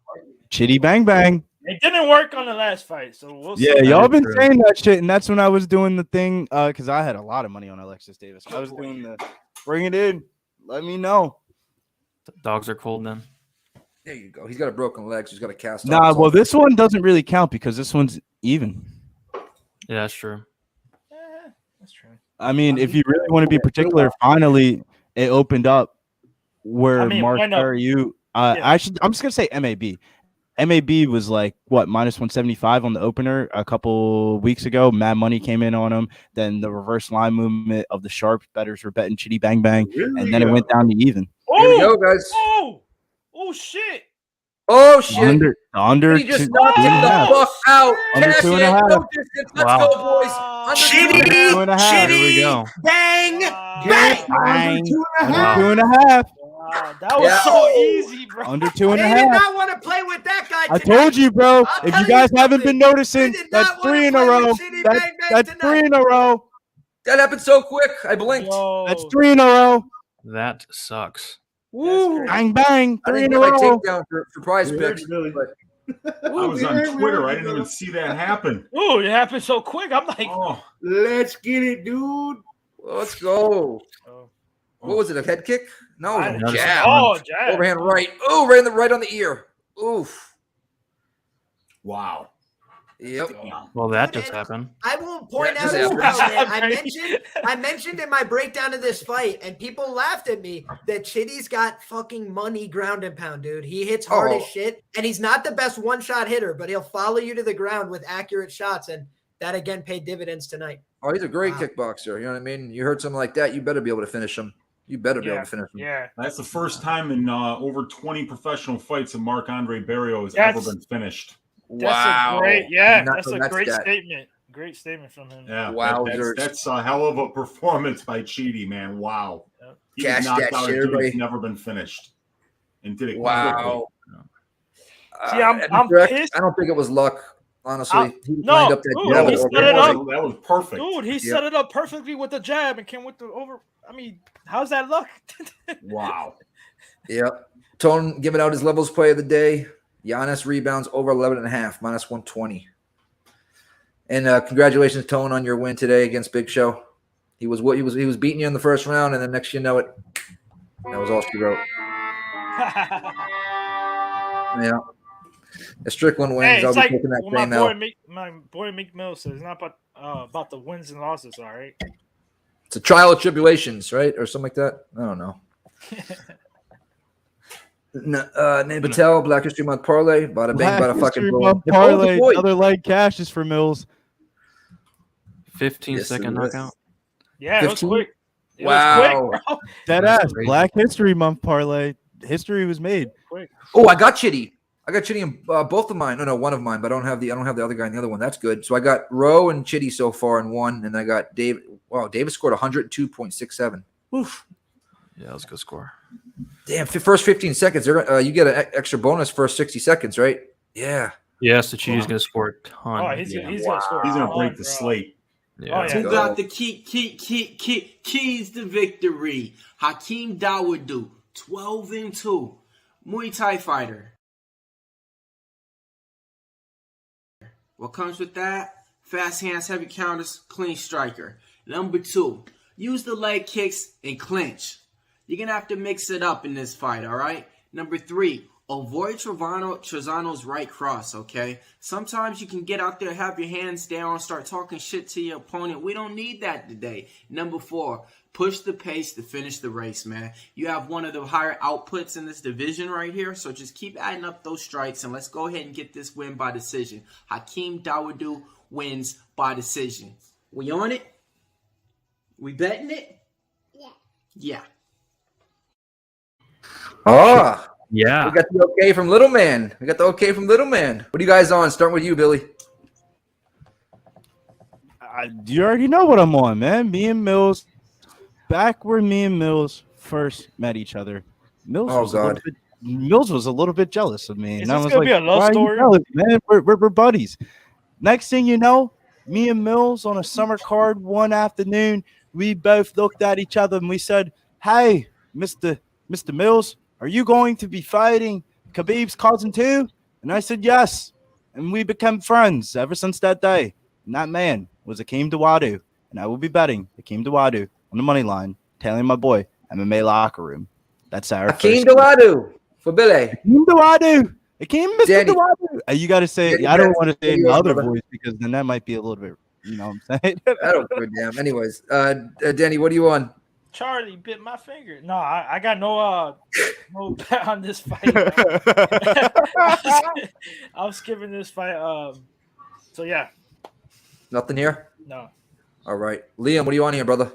Chitty Bang Bang. It didn't work on the last fight, so we'll see. Yeah, y'all been saying that shit, and that's when I was doing the thing, because I had a lot of money on Alexis Davis. I was doing the bring it in. Let me know. The dogs are cold then. There you go. He's got a broken leg, so he's got a cast. Nah, well, this one doesn't really count because this one's even. Yeah, that's true. That's true. I mean, if you really want to be particular, finally it opened up where Mark you. Actually, I'm just gonna say MAB. MAB was like what minus 175 on the opener a couple weeks ago. Mad Money came in on him. Then the reverse line movement of the sharp bettors were betting Chitty Bang Bang, and then it went down to even. Here we go, guys. Oh shit! Oh shit! Under he just knocked him the fuck out. Under Cash 2.5. in, no distance. Let's go, boys. Under Chitty, 2.5. Here we go. bang, bang. Under 2.5. That was so easy, bro. Under They 2.5. did not want to play with that guy I tonight. told you, bro. I'll If tell you guys you haven't been something. noticing, They did that's not wanna 3 in a play row. with Chitty Bang Bang That's tonight. 3 in a row. That happened so quick. I blinked. That's 3 in a row. That sucks. Woo! Bang bang! I 3 didn't in get a my row. takedown for prize picks. I was on Twitter. I didn't even see that happen. Ooh, it happened so quick. I'm like, let's get it, dude. Let's go. What was it? A head kick? No, it was a jab. Oh, jab. Overhand right. Oh, right on the ear. Oof. Wow. Yep. Well, that just happened. I will point out this as well happened. that I mentioned in my breakdown of this fight, and people laughed at me that Chitty's got fucking money ground and pound, dude. He hits hard as shit, and he's not the best one-shot hitter, but he'll follow you to the ground with accurate shots, and that again paid dividends tonight. Oh, he's a great kickboxer. You know what I mean? You heard something like that, you better be able to finish him. You better be able to finish him. Yeah. That's the first time in over 20 professional fights that Marc-Andre Barrio has ever been finished. That's a great, that's a great that. statement. Great statement from him. Yeah, wow, that's a hell of a performance by Chitty, man. Wow, he Cash knocked that out shit, a dude buddy. who's never been finished, and did it Wow. See, I'm pissed. I don't think it was luck, honestly. He no, lined up that dude, jab he with set overhand it up. right. That was perfect. Dude, he set it up perfectly with the jab and came with the over. I mean, how's that luck? Wow. Yep. Tone giving out his levels play of the day. Giannis rebounds over 11.5, minus 120. And congratulations, Tone, on your win today against Big Show. He was beating you in the first round, and then next you know it, that was all she wrote. Yeah. If Strickland wins, I'll be taking that same out. My boy Meek Mill says it's not about the wins and losses, all right? It's a trial of tribulations, right? Or something like that. I don't know. Nate Patel, Black History Month parlay, bada bang, bada fucking boom. Parlay, another leg cash is for Mills. 15-second knockout. Yeah, 15? It was quick. Wow. Dead ass. Black History Month parlay. History was made. Oh, I got Chitty. I got Chitty in both of mine. No, one of mine, but I don't have the other guy in the other one. That's good. So I got Rowe and Chitty so far in one, and I got David. Wow, David scored 102.67. Oof. Yeah, that was a good score. Damn, first 15 seconds. You get an extra bonus first 60 seconds, right? Yeah. Yeah, so Chitty's going to score a ton. Oh, he's going to score. He's going to break the slate. Yeah. Who got the keys to victory? Hakeem Dawodu, 12-2, Muay Thai fighter. What comes with that? Fast hands, heavy counters, clean striker. Number 2, use the leg kicks and clinch. You're going to have to mix it up in this fight, all right? Number 3, avoid Trezano's right cross, okay? Sometimes you can get out there, have your hands down, start talking shit to your opponent. We don't need that today. Number 4, push the pace to finish the race, man. You have one of the higher outputs in this division right here, so just keep adding up those strikes, and let's go ahead and get this win by decision. Hakeem Dawodu wins by decision. We on it? We betting it? Yeah. Oh, yeah. We got the okay from Little Man. What are you guys on? Starting with you, Billy. You already know what I'm on, man. Me and Mills, back where me and Mills first met each other. Mills was a little bit jealous of me. Is and I this was gonna like, be a love why story? are you jealous, man? We're buddies. Next thing you know, me and Mills on a summer card one afternoon, we both looked at each other and we said, hey, Mr. Mills, are you going to be fighting Khabib's cousin too? And I said, yes. And we became friends ever since that day. And that man was Hakeem Dawodu. And I will be betting Hakeem Dawodu on the money line, telling my boy MMA locker room. That's our Hakeem Dawodu for Billy. Hakeem Dawodu. Hakeem Mr. Danny. Dawodu. You got to say, Danny, I don't want to say Danny, my other brother. voice because then that might be a little bit, you know what I'm saying? I don't give a damn. Anyways, Danny, what are you on? Charlie bit my finger. No, I got no bet on this fight. I'm skipping this fight. So yeah. Nothing here? No. All right. Liam, what are you on here, brother?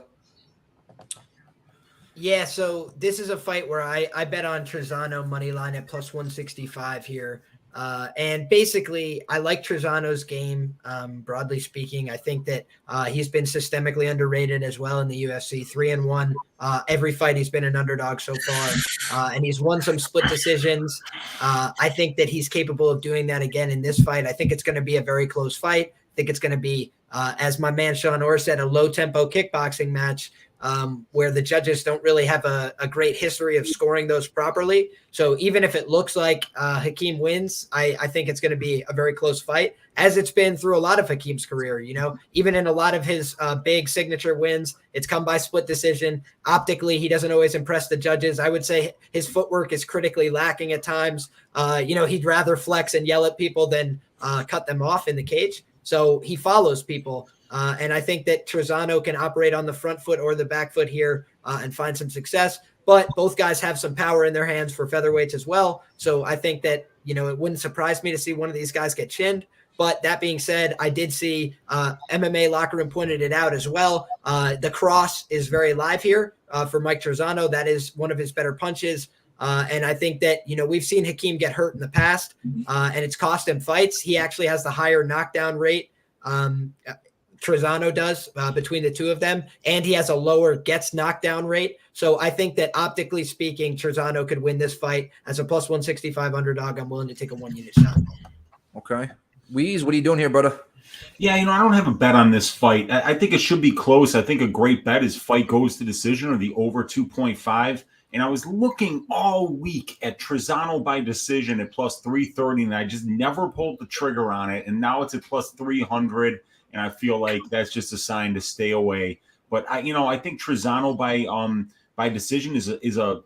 Yeah, so this is a fight where I bet on Trezano money line at plus 165 here. And basically, I like Trezano's game, broadly speaking. I think that he's been systemically underrated as well in the UFC. 3-1. Every fight he's been an underdog so far. And he's won some split decisions. I think that he's capable of doing that again in this fight. I think it's going to be a very close fight. I think it's going to be, as my man Sean Orr said, a low-tempo kickboxing match. Where the judges don't really have a great history of scoring those properly. So even if it looks like Hakeem wins, I think it's going to be a very close fight, as it's been through a lot of Hakeem's career. You know, even in a lot of his big signature wins, it's come by split decision. Optically, he doesn't always impress the judges. I would say his footwork is critically lacking at times. He'd rather flex and yell at people than cut them off in the cage. So he follows people. And I think that Trezano can operate on the front foot or the back foot here and find some success. But both guys have some power in their hands for featherweights as well. So I think that, it wouldn't surprise me to see one of these guys get chinned. But that being said, I did see MMA locker room pointed it out as well. The cross is very live here for Mike Trezano. That is one of his better punches. And I think that, we've seen Hakeem get hurt in the past and it's cost him fights. He actually has the higher knockdown rate. Trezano does between the two of them, and he has a lower gets knockdown rate. So I think that optically speaking, Trezano could win this fight as a plus 165 underdog. I'm willing to take a 1-unit shot. Okay. Weeze, what are you doing here, brother? Yeah, I don't have a bet on this fight. I think it should be close. I think a great bet is fight goes to decision or the over 2.5. And I was looking all week at Trezano by decision at plus 330, and I just never pulled the trigger on it. And now it's at plus 300. And I feel like that's just a sign to stay away. But I think Trezano by decision is a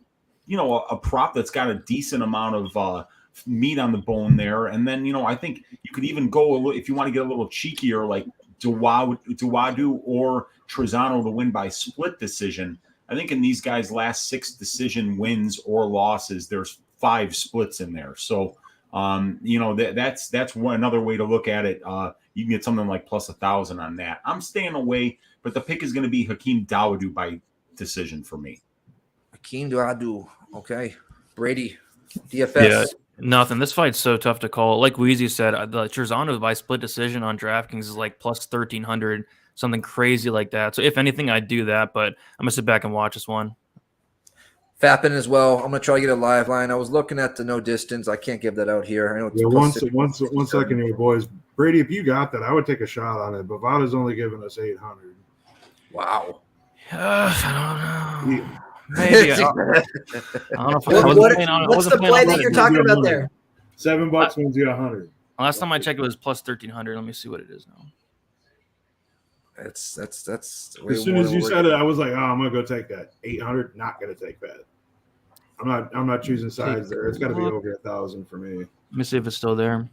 prop that's got a decent amount of meat on the bone there. And then I think you could even go a little, if you want to get a little cheekier, like Dawodu or Trezano to win by split decision. I think in these guys' last 6 decision wins or losses, there's 5 splits in there. So that's another way to look at it. You can get something like plus 1,000 on that. I'm staying away, but the pick is going to be Hakeem Dawodu by decision for me. Hakeem Dawodu. Okay. Brady, DFS. Nothing. This fight's so tough to call. Like Weezy said, the Tresean by split decision on DraftKings is like plus 1,300, something crazy like that. So if anything, I'd do that, but I'm gonna sit back and watch this one. Fapping as well. I'm gonna try to get a live line. I was looking at the no distance. I can't give that out here. I know it's Yeah, plus one second here, boys. Brady, if you got that, I would take a shot on it. Bovada's only giving us 800. Wow. I don't know. Yeah. Maybe. I don't know if I wasn't playing on it. What's the play that you're talking about there? $7 wins you 100. Last time I checked, it was plus 1,300. Let me see what it is now. That's As soon as you said it, I was like, oh, I'm gonna go take that. 800, not gonna take that. I'm not choosing sides there. It's got to be over 1,000 for me. Let me see if it's still there.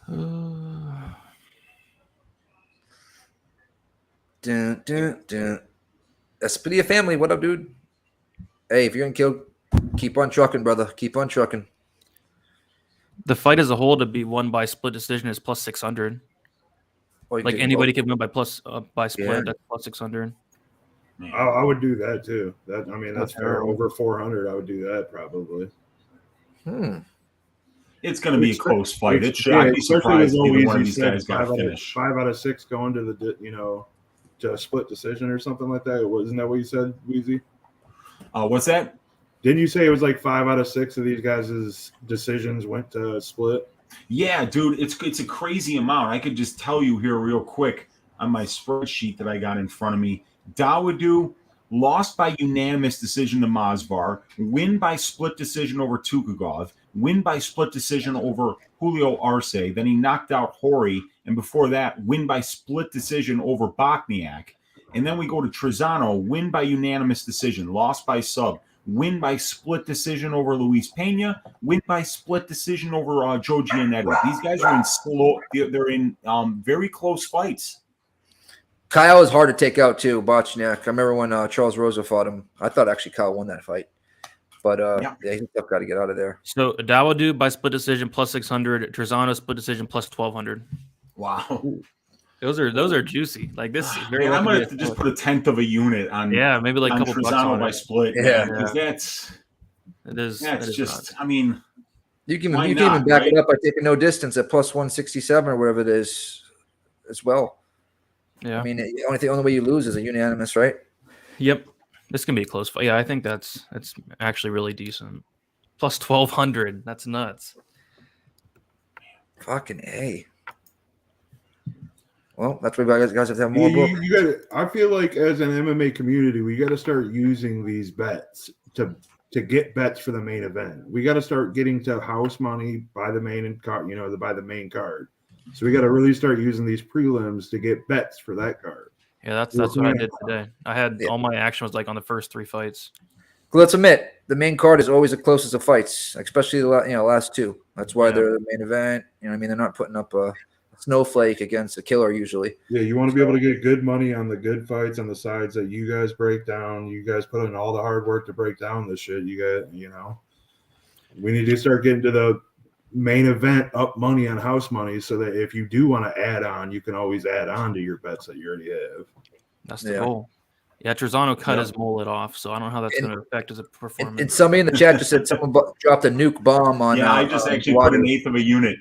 Dun, dun, dun. Espedia family, what up, dude? Hey, if you're gonna kill, keep on trucking, brother. Keep on trucking. The fight as a whole to be won by split decision is plus 600. Like anybody can win by split. Yeah. That's plus 600. I would do that too. That's fair. Over 400, I would do that probably. It's going to be a close fight. I'd be surprised if either one of these guys got a finish. 5 out of 6 going to the to a split decision or something like that. Wasn't that what you said, Weezy? What's that? Didn't you say it was like 5 out of 6 of these guys' decisions went to split? Yeah, dude, it's a crazy amount. I could just tell you here real quick on my spreadsheet that I got in front of me. Dawodu lost by unanimous decision to Masvar, win by split decision over Tukagov, win by split decision over Julio Arce. Then he knocked out Hori, and before that, win by split decision over Bokniak. And then we go to Tresean, win by unanimous decision, lost by sub, win by split decision over Luis Pena, win by split decision over Joe Giannetti. These guys are they're in very close fights. Kyle is hard to take out too, Bochniak. I remember when Charles Rosa fought him. I thought actually Kyle won that fight. But yeah, he's got to get out of there. So Dawodu by split decision plus 600, Tresean split decision plus 1,200. Wow. Those are juicy. Like this is very. Man, I might have to just put 1/10 of a unit on. Yeah, maybe like a couple bucks on by it. split. Yeah, because that's just. I mean, you can even back it up by taking no distance at plus 167 or whatever it is, as well. Yeah, I mean, the only way you lose is a unanimous, right? Yep, this can be a close fight. Yeah, I think that's actually really decent. Plus 1,200. That's nuts. Fucking A. Well, that's why you guys have to have more book. You got. I feel like as an MMA community, we got to start using these bets to get bets for the main event. We got to start getting to house money by the main card. By the main card. So we got to really start using these prelims to get bets for that card. Yeah, that's what I did today. I had all my action was like on the first 3 fights. Let's admit the main card is always the closest of fights, especially the last 2. That's why they're the main event. They're not putting up a snowflake against a killer usually. Yeah, you want to be able to get good money on the good fights on the sides that you guys break down. You guys put in all the hard work to break down this shit. We need to start getting to the main event up money on house money so that if you do want to add on, you can always add on to your bets that you already have. That's the goal. Yeah, Tresean cut his mullet off, so I don't know how that's going to affect his performance. And somebody in the chat just said someone dropped a nuke bomb on. Yeah, I just actually put 1/8 of a unit.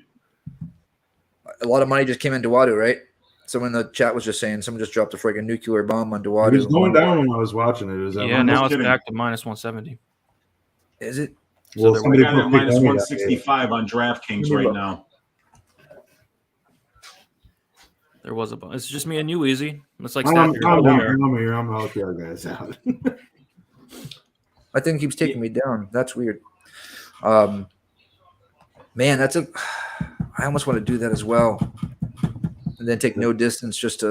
A lot of money just came in Dawodu, right? Someone in the chat was just saying someone just dropped a freaking nuclear bomb on Dawodu. It was going down when I was watching it. Now it's back to minus 170. Is it? Well, so somebody got minus 165 on DraftKings right now. There was a bomb. It's just me and you, Easy. It's like I'm here. I'm out there, guys. Out. I think it keeps taking me down. That's weird. Man, I almost want to do that as well, and then take no distance just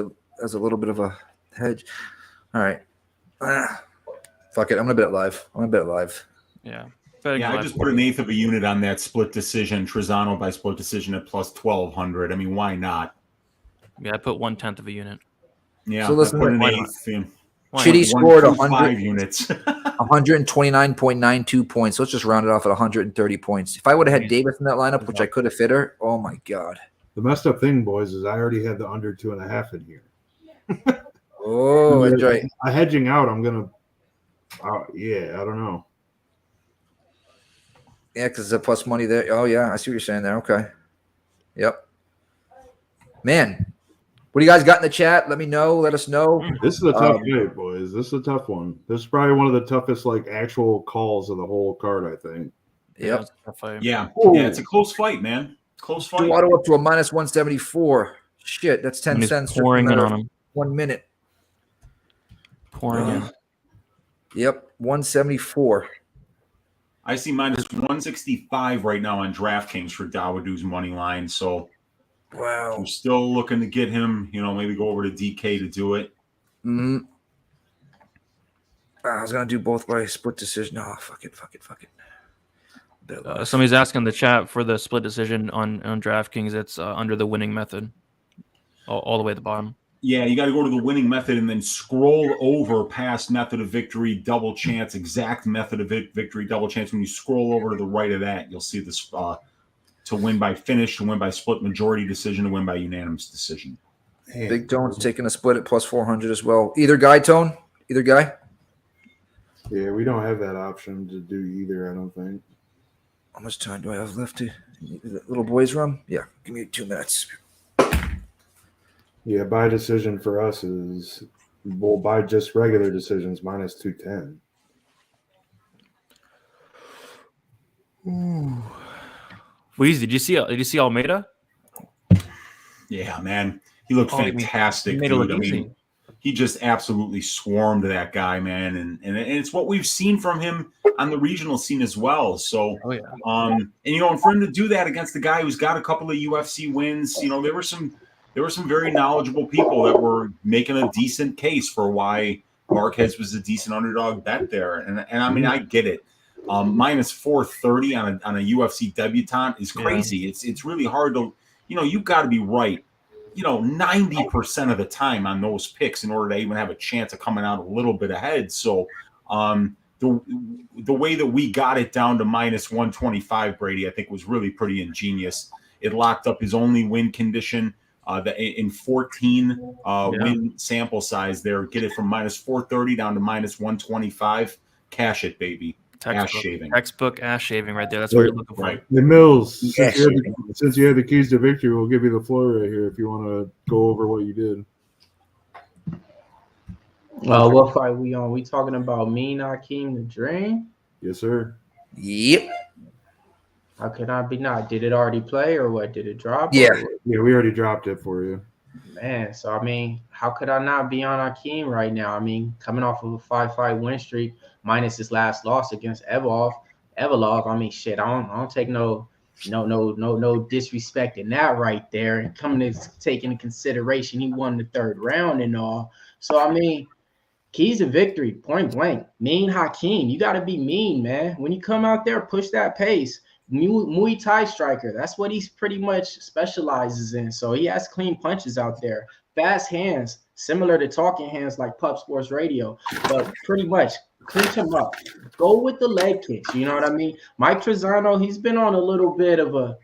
as a little bit of a hedge. All right, fuck it. I'm gonna bet live. Yeah. I just put 1/8 of a unit on that split decision. Tresean by split decision at plus 1,200. I mean, why not? Yeah, I put 1/10 of a unit. Yeah, so listen, Chitty scored 100 units, 129.92 points. So let's just round it off at 130 points. If I would have had Davis in that lineup, which I could have fit her, oh my god. The messed up thing, boys, is I already had the under 2.5 in here. Oh, that's right. Hedging out, I'm gonna. I don't know. Yeah, because it's a plus money there. Oh, yeah. I see what you're saying there. Okay. Yep. Man, what do you guys got in the chat? Let me know. Let us know. This is a tough fight, boys. This is a tough one. This is probably one of the toughest, like, actual calls of the whole card, I think. Yep. Yeah, it's a close fight, man. Close fight. Auto up to a minus 174. Shit, that's 10 cents. Pouring in on him. 1 minute. Pouring in. Yep, 174. I see minus 165 right now on DraftKings for Dawodu's money line. So, wow, we're still looking to get him. Maybe go over to DK to do it. Mm-hmm. I was gonna do both by split decision. Oh, fuck it. Somebody's asking in the chat for the split decision on DraftKings. It's under the winning method, all the way at the bottom. Yeah, you got to go to the winning method and then scroll over past method of victory, double chance, exact method of victory, double chance. When you scroll over to the right of that, you'll see this to win by finish, to win by split majority decision, to win by unanimous decision. Big Tone's taking a split at plus 400 as well. Either guy, Tone? Either guy? Yeah, we don't have that option to do either, I don't think. How much time do I have left to little boys run? Yeah, give me 2 minutes. Yeah, by decision for us is, well, by just regular decisions, minus 210. Ooh. Weezy, did you see Almeida? Yeah, man. He looked fantastic. He made it look easy. He just absolutely swarmed that guy, man. And it's what we've seen from him on the regional scene as well. So, and for him to do that against the guy who's got a couple of UFC wins, there were some very knowledgeable people that were making a decent case for why Marquez was a decent underdog bet there. And I mean, I get it. Minus 430 on a UFC debutant is crazy. Yeah. It's really hard to, you've got to be right, 90% of the time on those picks in order to even have a chance of coming out a little bit ahead. So the way that we got it down to minus 125, Brady, I think was really pretty ingenious. It locked up his only win condition. In 14 win sample size there, get it from minus 430 down to minus 125. Cash it, baby. Textbook ass shaving right there. That's what you're looking for. Right. Hey, Mills, since you had the keys to victory, we'll give you the floor right here if you want to go over what you did. What fight we on? We talking about me, Hakeem, the Dream? Yes, sir. Yep. How can I be not? Did it already play or what? Did it drop? Yeah, we already dropped it for you. Man, so I mean, how could I not be on Hakeem right now? I mean, coming off of a 5-fight win streak, minus his last loss against Evolov. I mean, shit, I don't take no disrespect in that right there. And coming to take into consideration, he won the third round and all. So I mean, keys to victory, point blank. Mean Hakeem, you got to be mean, man. When you come out there, push that pace. Muay Thai striker. That's what he's pretty much specializes in. So he has clean punches out there. Fast hands, similar to talking hands like Pup Sports Radio. But pretty much clinch him up. Go with the leg kicks. You know what I mean? Mike Tresean, he's been on a little bit of a,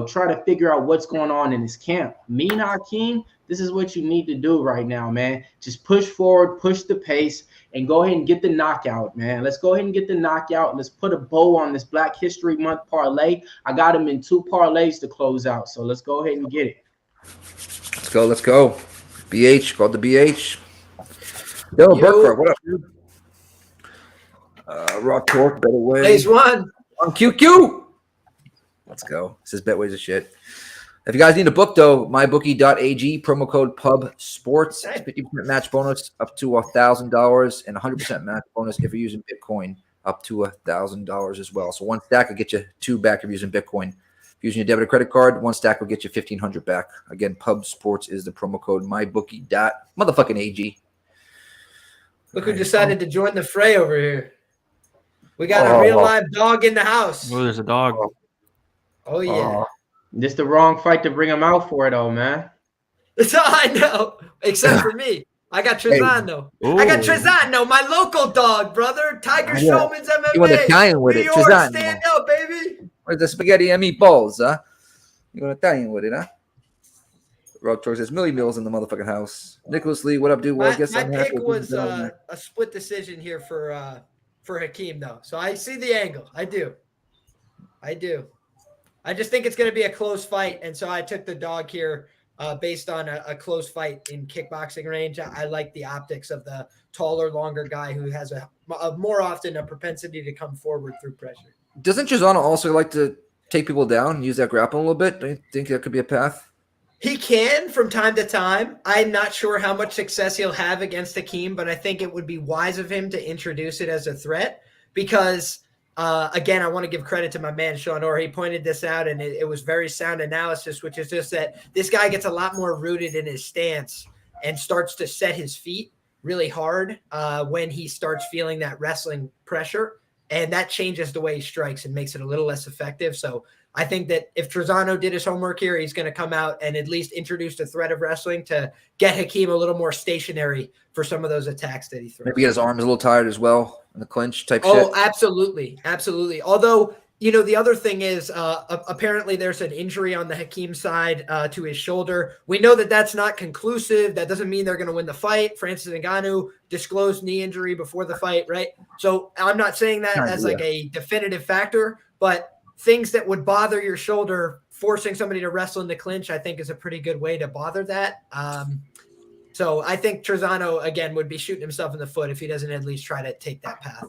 try to figure out what's going on in his camp. Mean Hakeem, this is what you need to do right now, man. Just push forward, push the pace, and go ahead and get the knockout, man. Let's go ahead and get the knockout. Let's put a bow on this Black History Month parlay. I got him in 2 parlays to close out, so let's go ahead and get it. Let's go. BH, called the BH. Yo, Burkhardt, what up, dude? Raw Torque, Better Way. Phase 1. On QQ. Let's go. This is Betways of shit. If you guys need a book, though, mybookie.ag, promo code PUBSports, 50% match bonus up to $1,000 and 100% match bonus if you're using Bitcoin up to $1,000 as well. So 1 stack will get you 2 back if you're using Bitcoin. If you're using your debit or credit card, 1 stack will get you 1,500 back. Again, PUBSports is the promo code mybookie.ag. Look who decided to join the fray over here. We got a real live dog in the house. Oh, there's a dog. Oh, yeah. This the wrong fight to bring him out for, though, man. I know. Except for me. I got Tresean, though. I got Tresean, my local dog, brother. Tiger Showman's MMA. You want Italian with it, Tresean. Stand up, baby. Where's the spaghetti and meatballs, huh? You want Italian with it, huh? Rock Torque says Millie Mills in the motherfucking house. Nicholas Lee, what up, dude? Well, I guess my pick was a split decision here for Hakeem, though. So I see the angle. I do. I do. I just think it's going to be a close fight, and so I took the dog here based on a close fight in kickboxing range. I like the optics of the taller, longer guy who has a more often a propensity to come forward through pressure. Doesn't Tresean also like to take people down and use that grapple a little bit? Don't you think that could be a path? He can from time to time. I'm not sure how much success he'll have against Hakeem, but I think it would be wise of him to introduce it as a threat because, again, I want to give credit to my man, Sean Orr. He pointed this out, and it was very sound analysis, which is just that this guy gets a lot more rooted in his stance and starts to set his feet really hard when he starts feeling that wrestling pressure, and that changes the way he strikes and makes it a little less effective. So I think that if Tresean did his homework here, he's going to come out and at least introduce the threat of wrestling to get Hakeem a little more stationary for some of those attacks that he throws. Maybe get his arms a little tired as well in the clinch type shit. Oh, absolutely. Absolutely. Although, the other thing is apparently there's an injury on the Hakeem side to his shoulder. We know that that's not conclusive. That doesn't mean they're going to win the fight. Francis Ngannou disclosed knee injury before the fight, right? So I'm not saying that as like a definitive factor, but things that would bother your shoulder, forcing somebody to wrestle in the clinch, I think is a pretty good way to bother that. So I think Tresean, again, would be shooting himself in the foot if he doesn't at least try to take that path.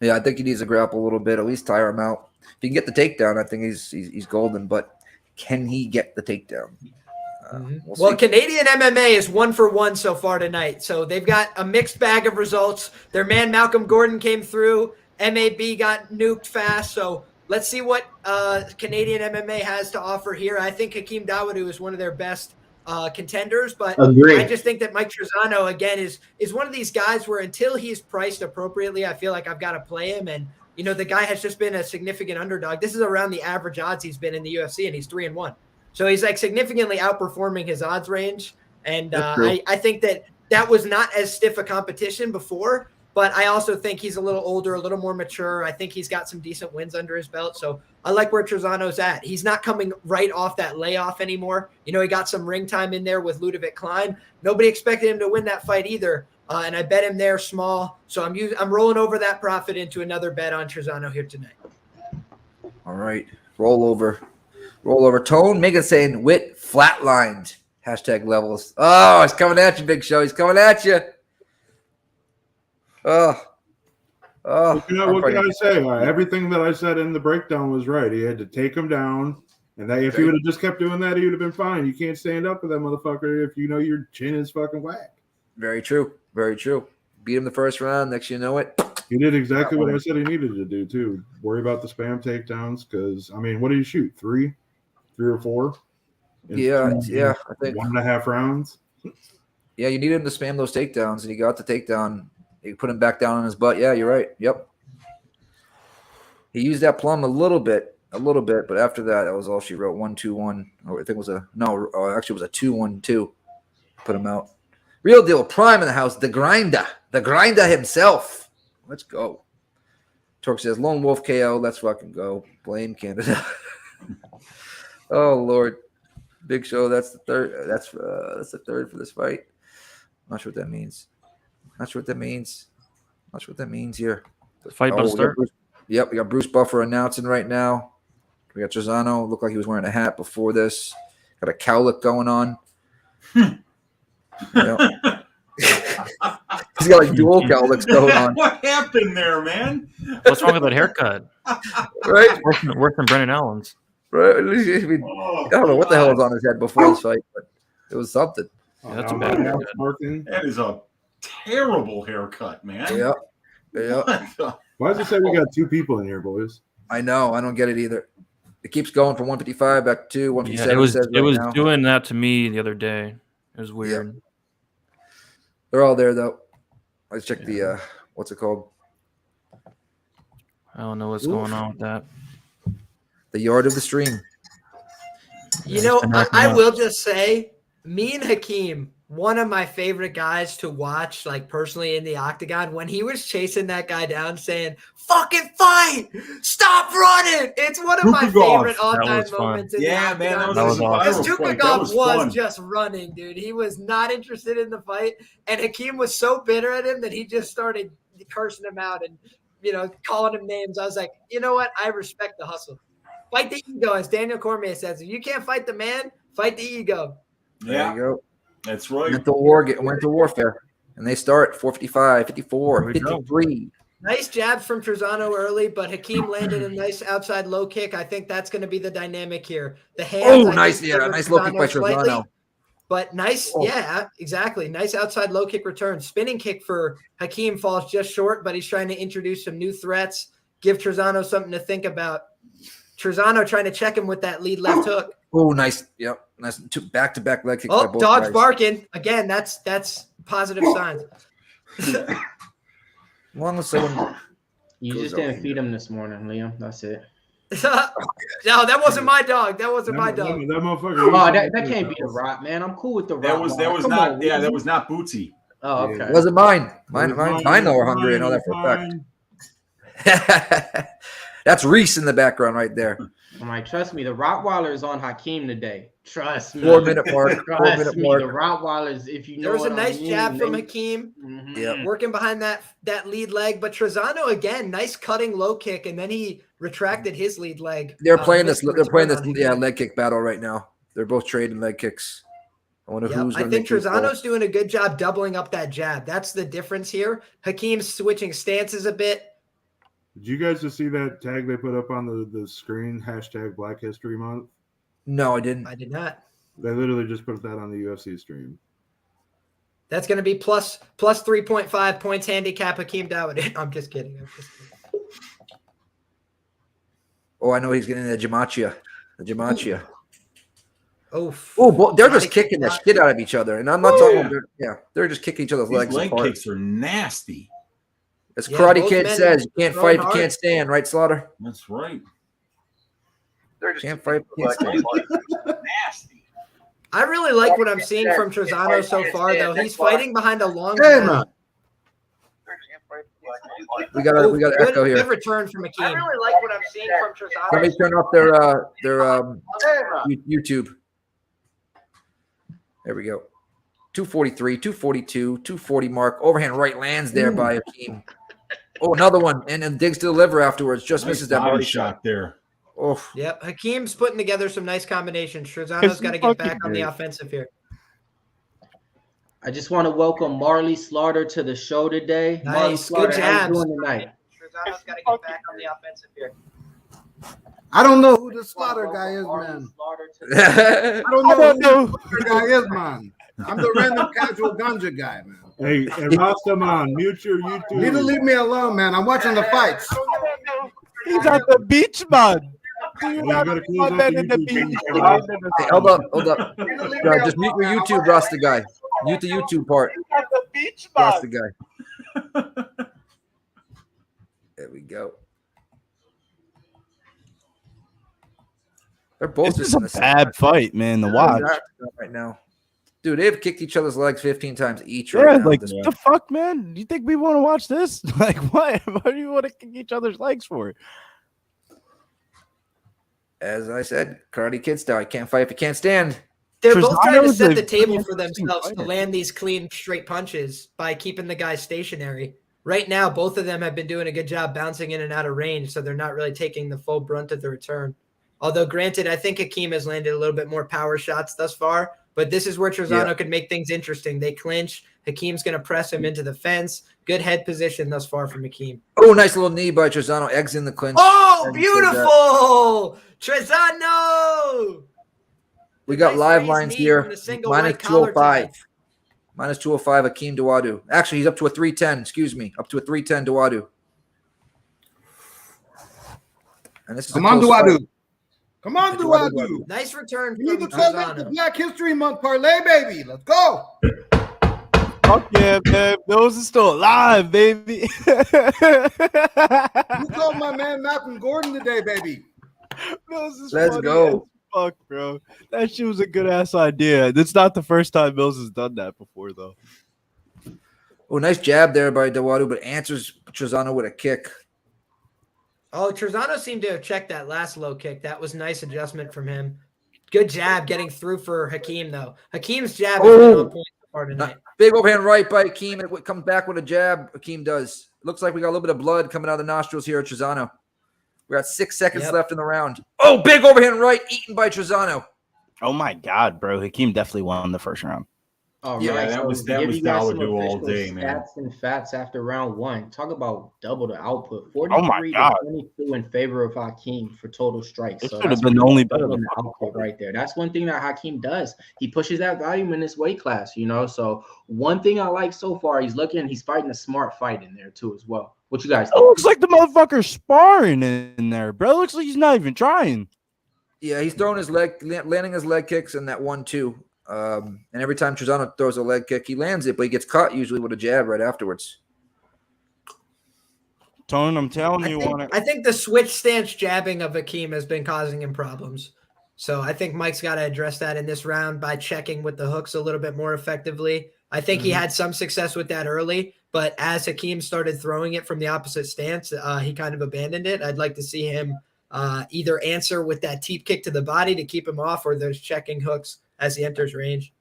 Yeah, I think he needs to grapple a little bit, at least tire him out. If he can get the takedown, I think he's golden, but can he get the takedown? Well, Canadian MMA is 1-for-1 so far tonight. So they've got a mixed bag of results. Their man Malcolm Gordon came through. MAB got nuked fast. So let's see what Canadian MMA has to offer here. I think Hakeem Dawodu is one of their best contenders, but I just think that Mike Tresean, again, is one of these guys where until he's priced appropriately, I feel like I've got to play him. And, the guy has just been a significant underdog. This is around the average odds he's been in the UFC, and he's 3-1. So he's like significantly outperforming his odds range. And I think that was not as stiff a competition before, but I also think he's a little older, a little more mature. I think he's got some decent wins under his belt. So I like where Tresean's at. He's not coming right off that layoff anymore. He got some ring time in there with Ludovic Klein. Nobody expected him to win that fight either. And I bet him there small. So I'm rolling over that profit into another bet on Tresean here tonight. All right. Roll over. Tone Megan saying Witt flatlined. #levels. Oh, he's coming at you, Big Show. He's coming at you. What can I say? Everything that I said in the breakdown was right. He had to take him down, and if he would have just kept doing that, he would have been fine. You can't stand up with that motherfucker if your chin is fucking whack. Very true. Beat him the first round. Next you know it. He did exactly what I said he needed to do too. Worry about the spam takedowns because what did he shoot? 3 or 4? Yeah. I think 1.5 rounds. Yeah, you need him to spam those takedowns, and he got the takedown. You put him back down on his butt. Yeah, you're right. Yep. He used that plum a little bit, but after that was all she wrote. 1-2-1. Or I think it was actually it was a 2-1-2. Put him out. Real deal. Prime in the house. The grinder himself. Let's go. Torque says Lone Wolf KO. Let's fucking go. Blame Canada. Oh Lord. Big Show. That's the third. That's the third for this fight. Not sure what that means. Not sure what that means here. Fight about to start. We got Bruce Buffer announcing right now. We got Tresean. Looked like he was wearing a hat before this. Got a cowlick going on. He's got like dual cowlicks going on. What happened there, man? What's wrong with that haircut? Right? Worse than Brennan Allen's. Right? I don't know what the hell was on his head before this fight, but it was something. Yeah, that's a bad haircut. That is a terrible haircut, man. Yeah. Why does it say we got 2 people in here, boys? I know. I don't get it either. It keeps going from 155 back to 157. Yeah, it was doing that to me the other day. It was weird. Yeah. They're all there though. Let's check the what's it called? I don't know what's going on with that. The yard of the stream. I will just say, me and Hakeem, one of my favorite guys to watch, like personally in the octagon, when he was chasing that guy down saying, fucking fight, stop running. It's one of my favorite all-time moments in the octagon. That was awesome. Because Tukagov was just running, dude. He was not interested in the fight. And Hakeem was so bitter at him that he just started cursing him out. And calling him names. I was like, you know what? I respect the hustle. Fight the ego, as Daniel Cormier says. If you can't fight the man, fight the ego. Yeah, There you go. That's right. Mental warfare. And they start 455, 54, 53. Nice jabs from Tresean early, but Hakeem landed a nice outside low kick. I think that's going to be the dynamic here. The hands. Nice low kick by Tresean. But nice, yeah, exactly. Nice outside low kick return. Spinning kick for Hakeem falls just short, but he's trying to introduce some new threats, give Tresean something to think about. Tresean trying to check him with that lead left hook. Oh, nice. Yep. Nice. Two back-to-back leg kicks by both dog's guys. barking. Again, that's positive signs. As long as someone You just didn't feed him this morning, Liam. That's it. No, that wasn't my dog. That wasn't my dog. That motherfucker. Oh, that can't be the Rock, man. I'm cool with the Rock. That was not Bootsy. Oh, okay. It wasn't mine. Mine though are hungry. I know that for a fact. That's Reese in the background right there. I'm like, trust me, the Rottweiler is on Hakeem today. Trust me. 4 minute mark. Trust 4 minute me, mark. the Rottweilers, if you know There was a what I nice mean, jab from Hakeem, working behind that lead leg. But Tresean again, nice cutting low kick, and then he retracted his lead leg. They're playing this leg kick battle right now. They're both trading leg kicks. I wonder who's going to. I think Tresean's doing a good job doubling up that jab. That's the difference here. Hakeem's switching stances a bit. Did you guys just see that tag they put up on the screen? Hashtag Black History Month. No, I didn't. I did not. They literally just put that on the UFC stream. That's going to be plus 3.5 points handicap Hakeem Dawood. I'm just kidding. Oh, I know he's getting the Jamachia. Oh, they're just kicking the shit out of each other, and I'm not talking. They're just kicking each other's These legs leg apart. kicks are nasty. As Karate Kid says, you can't fight if you can't stand, right, Slaughter? That's right. They're just can't fight if you can't stand. Nasty. I really like what I'm seeing from Tresean so far, though. He's fighting behind a long jab. We got echo here. Good return from Hakeem. I really like what I'm seeing from Tresean. Let me turn off their YouTube. There we go. 243, 242, 240 mark. Overhand right lands there by Hakeem. Oh, another one. And then digs to the liver afterwards. Just misses that body shot there. Oh. Yep. Hakeem's putting together some nice combinations. Tresean's got to get back on the offensive here. I just want to welcome Marley Slaughter to the show today. Nice. Marley Good Slaughter, how you jabs. doing tonight? Tresean's got to get back on the offensive here. I don't know who the Slaughter guy is, man. I don't know who the guy is, man. I'm the random casual ganja guy, man. Hey, Rastaman, mute your YouTube. You need to leave me alone, man. I'm watching the fights. He's at the beach, man. Do you You not gotta close want out that the in the YouTube beach? channel. Hey, hold up. Just mute your YouTube, Rasta guy. Mute the YouTube part. At the beach, Rasta man. guy. There we go. They're both This just is in a the bad fight, man, to watch. right now. Dude, they've kicked each other's legs 15 times each. Yeah, Right now. like the fuck, man. Do you think we want to watch this? Like, what? What do you want to kick each other's legs for? As I said, Karate Kid style. You can't fight if you can't stand. They're both trying to Tresean's set a the table pretty for themselves to fighter. land these clean, straight punches by keeping the guys stationary. Right now, both of them have been doing a good job bouncing in and out of range, so they're not really taking the full brunt of the return. Although, granted, I think Hakeem has landed a little bit more power shots thus far, but this is where Tresean could make things interesting. They clinch. Hakeem's going to press him into the fence. Good head position thus far from Hakeem. Oh, nice little knee by Tresean. Eggs in the clinch. Oh, And beautiful! Tresean! We got Nice live raised lines knee here. from the single Minus white collar 205. tie. Minus 205, Hakeem Dawodu. Actually, he's up to a 310. Excuse me. Up to a 310 Dawodu. And this is Come a on, close fight. Duadu. Come on, Duadu. Nice return We need from to celebrate the Tresean. Black History Month parlay, baby. Let's go. Fuck yeah, man. Mills is still alive, baby. You called my man Malcolm Gordon today, baby. Mills is Let's funny go. as fuck, bro. That shit was a good ass idea. It's not the first time Mills has done that before, though. Oh, nice jab there by Dawodu, but answers Tresean with a kick. Oh, Tresean seemed to have checked that last low kick. That was nice adjustment from him. Good jab getting through for Hakeem, though. Hakeem's jab has been on point so far tonight. Big overhand right by Hakeem. It comes back with a jab. Hakeem does. Looks like we got a little bit of blood coming out of the nostrils here at Tresean. We got 6 seconds left in the round. Oh, big overhand right eaten by Tresean. Oh my God, bro! Hakeem definitely won the first round. All Yeah, right, that so was give you guys some Dawoodu all official day, man. stats and facts after round 1. Talk about double the output. Oh my 43 God. to 22 in favor of Hakeem for total strikes. It So should have that's been the only bet of doubling the the output right there. That's one thing that Hakeem does. He pushes that volume in this weight class, you know. So one thing I like so far, he's fighting a smart fight in there too as well. What you guys It think? looks like the motherfucker's sparring in there, bro. It looks like he's not even trying. Yeah, he's throwing his leg, landing his leg kicks in that 1-2. And every time Tresean throws a leg kick, he lands it, but he gets caught usually with a jab right afterwards. Tone, I'm telling you, I think the switch stance jabbing of Hakeem has been causing him problems. So I think Mike's got to address that in this round by checking with the hooks a little bit more effectively. I think he had some success with that early, but as Hakeem started throwing it from the opposite stance, he kind of abandoned it. I'd like to see him either answer with that teep kick to the body to keep him off, or those checking hooks as he enters range.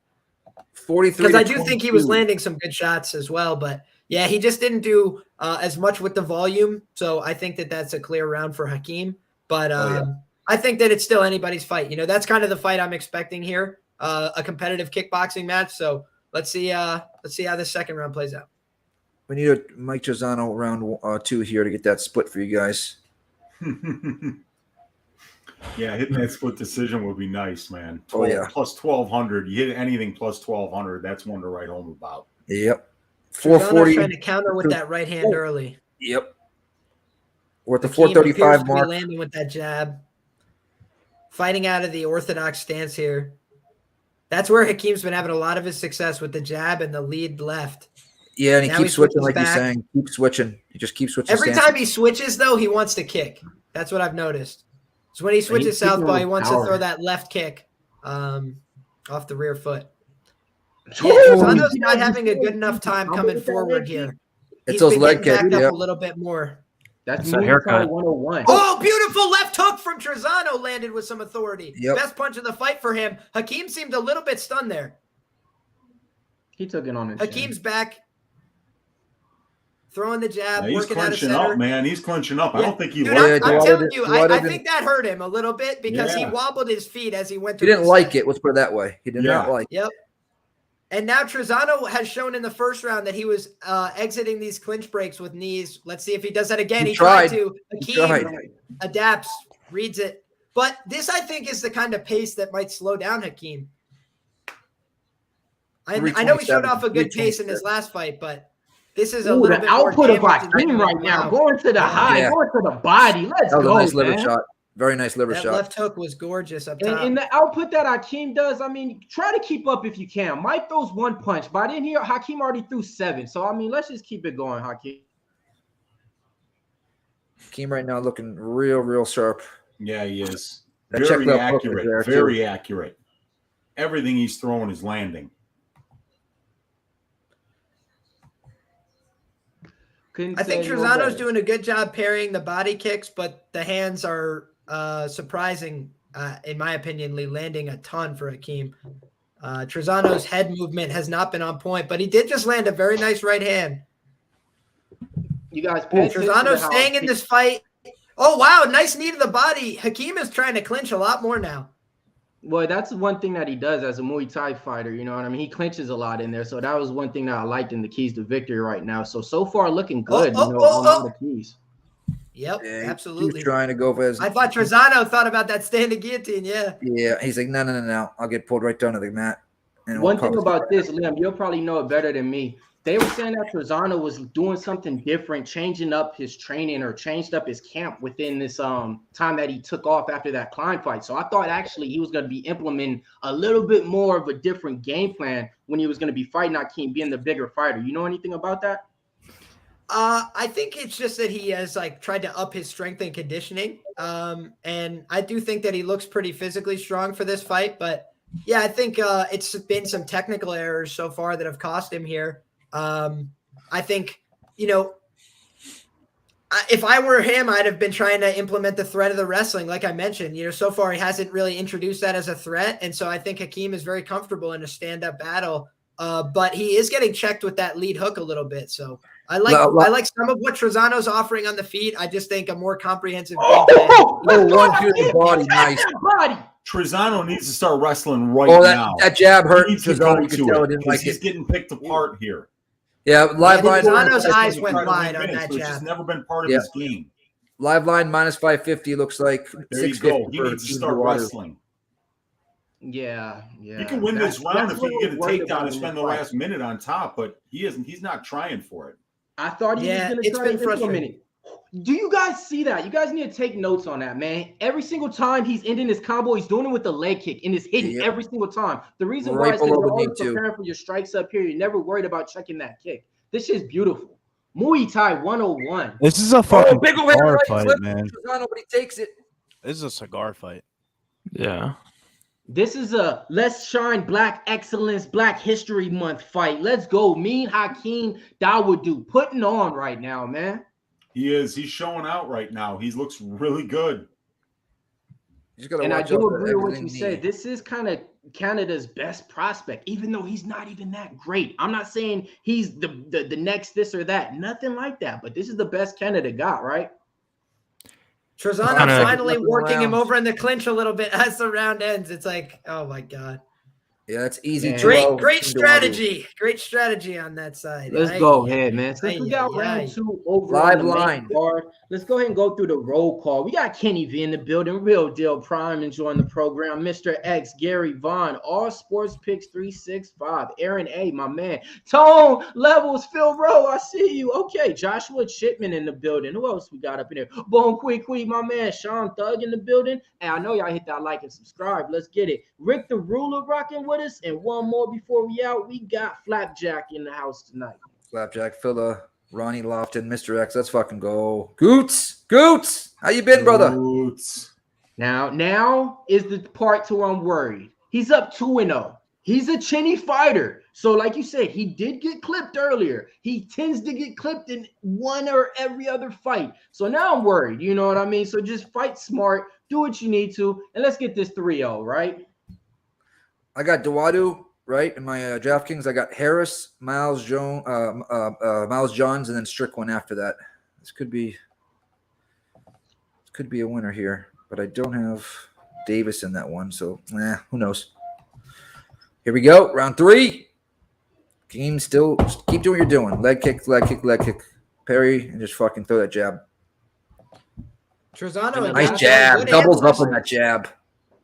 43. Because I do think he was landing some good shots as well, but yeah, he just didn't do as much with the volume. So I think that that's a clear round for Hakeem. But I think that it's still anybody's fight. You know, that's kind of the fight I'm expecting here, a competitive kickboxing match. So let's see how the second round plays out. We need a Mike Tresean round 2 here to get that split for you guys. Yeah, hitting that split decision would be nice, man. Oh, yeah. Plus 1,200. You hit anything plus 1,200, that's one to write home about. Yep. Tresean's 440. trying to counter with that right hand early. Yep. We're at the Hakeem 435 appears to be mark. landing with that jab. Fighting out of the orthodox stance here. That's where Hakeem's been having a lot of his success, with the jab and the lead left. Yeah, and he Now keeps switching switches like you're back. saying. Keep switching. He just keeps switching. Every stances. time he switches, though, he wants to kick. That's what I've noticed. So when he switches southpaw, he wants to throw that left kick off the rear foot. Yeah, Tresean's not having a good enough time coming forward here. It's He's those been leg getting kicks. backed Yep. up a little bit more. That's that haircut. 101. Oh, beautiful left hook from Tresean landed with some authority. Yep. Best punch of the fight for him. Hakeem seemed a little bit stunned there. He took it on his Hakeem's back. Throwing the jab, Yeah, he's working out of clenching center. up, man. He's clenching up. I Yeah. don't think he Dude, liked I'm that. telling you, I didn't- think that hurt him a little bit because he Yeah. wobbled his feet as he went He to didn't like it. Let's put it that way. He did not like it. Yep. And now Tresean has shown in the first round that he was exiting these clinch breaks with knees. Let's see if he does that again. He He tried tried. to. He Hakeem tried. adapts, reads it. But this, I think, is the kind of pace that might slow down Hakeem. I know he showed off a good pace in his last fight, but this is a little the bit more output of damaging Hakeem than- right now, Wow. going to the high, Yeah. going to the body. Let's That was go, a nice liver man. shot. Very nice liver That shot. left hook was gorgeous up top. And the output that Hakeem does, I mean, try to keep up if you can. Mike throws one punch, but I didn't hear Hakeem already threw 7. So, I mean, let's just keep it going, Hakeem. Hakeem right now looking real sharp. Yeah, he is. That Very check left hook was accurate. there, too. Very accurate. Everything he's throwing is landing. I think Tresean's doing a good job parrying the body kicks, but the hands are surprising, in my opinion, landing a ton for Hakeem. Tresean's head movement has not been on point, but he did just land a very nice right hand. You guys, pay attention to Tresean's how staying in this fight. Oh, wow, nice knee to the body. Hakeem is trying to clinch a lot more now. Well, that's one thing that he does as a Muay Thai fighter. You know what I mean? He clinches a lot in there. So that was one thing that I liked in the keys to victory right now. So far looking good. On all the keys. Yep, Yeah, absolutely. He was trying to go for his. I thought Tresean thought about that standing guillotine, yeah. Yeah, he's like, no. I'll get pulled right down to the mat. And One thing about this, Liam, you'll probably know it better than me. They were saying that Tresean was doing something different, changing up his training or changed up his camp within this time that he took off after that Klein fight. So I thought actually he was going to be implementing a little bit more of a different game plan when he was going to be fighting Hakeem, being the bigger fighter. You know anything about that? I think it's just that he has tried to up his strength and conditioning. And I do think that he looks pretty physically strong for this fight, but yeah, I think it's been some technical errors so far that have cost him here. I think, if I were him, I'd have been trying to implement the threat of the wrestling. Like I mentioned, so far he hasn't really introduced that as a threat. And so I think Hakeem is very comfortable in a stand-up battle but he is getting checked with that lead hook a little bit. So I like some of what Trezano's offering on the feet. I just think a more comprehensive game plan. The body, nice. Trezano needs to start wrestling now. That jab hurt Trezano. You could tell it didn't like he's it. getting picked apart here. Yeah, live line. Trezano's eyes went wide on that jab. It's never been part of his game. Live line minus 550 looks like there you go. He needs to start wrestling. Yeah. He can win this round if he can get a takedown and spend the last minute on top, but he's not trying for it. I thought he was going to try to implement it. Do you guys see that? You guys need to take notes on that, man. Every single time he's ending his combo, he's doing it with the leg kick and it's hitting every single time. The reason why is because you're always preparing for your strikes up here. You're never worried about checking that kick. This shit's beautiful. Muay Thai 101. This is a fucking big cigar fight, man. Trezano, but he takes it. This is a cigar fight. Yeah. This is a Let's Shine Black Excellence Black History Month fight. Let's go. Mean Hakeem Dawodu putting on right now, man. He is. He's showing out right now. He looks really good. And I do agree with what you said. This is kind of Canada's best prospect, even though he's not even that great. I'm not saying he's the next this or that. Nothing like that. But this is the best Canada got, right? Trezano finally working him over in the clinch a little bit as the round ends. It's like, oh my God. Yeah, it's easy. Great strategy. Great strategy on that side. Let's go ahead, man. Since we got round 2 over live line card, let's go ahead and go through the roll call. We got Kenny V in the building, Real Deal Prime enjoying the program, Mr. X, Gary Vaughn, All Sports Picks 365, Aaron A, my man, Tone Levels, Phil Rowe, I see you. Okay, Joshua Chipman in the building. Who else we got up in there? Bone Quick, my man, Sean Thug in the building. And I know y'all hit that like and subscribe. Let's get it. Rick the Ruler rocking with us. And one more before we out, we got Flapjack in the house tonight. Flapjack, Phila, Ronnie Lofton, Mr. X. Let's fucking go. Goots, how you been, brother? Goots. Now is the part to I'm worried. He's up 2-0. He's a chinny fighter. So like you said, he did get clipped earlier. He tends to get clipped in one or every other fight. So now I'm worried. You know what I mean? So just fight smart, do what you need to, and let's get this 3-0, right? I got Dawodu, right? In my DraftKings, I got Harris, Miles Johns, and then Strickland after that. This could be a winner here, but I don't have Davis in that one, so who knows? Here we go, round 3. Game still, just keep doing what you're doing. Leg kick, parry, and just fucking throw that jab. Trezano, nice jab, doubles up on that jab.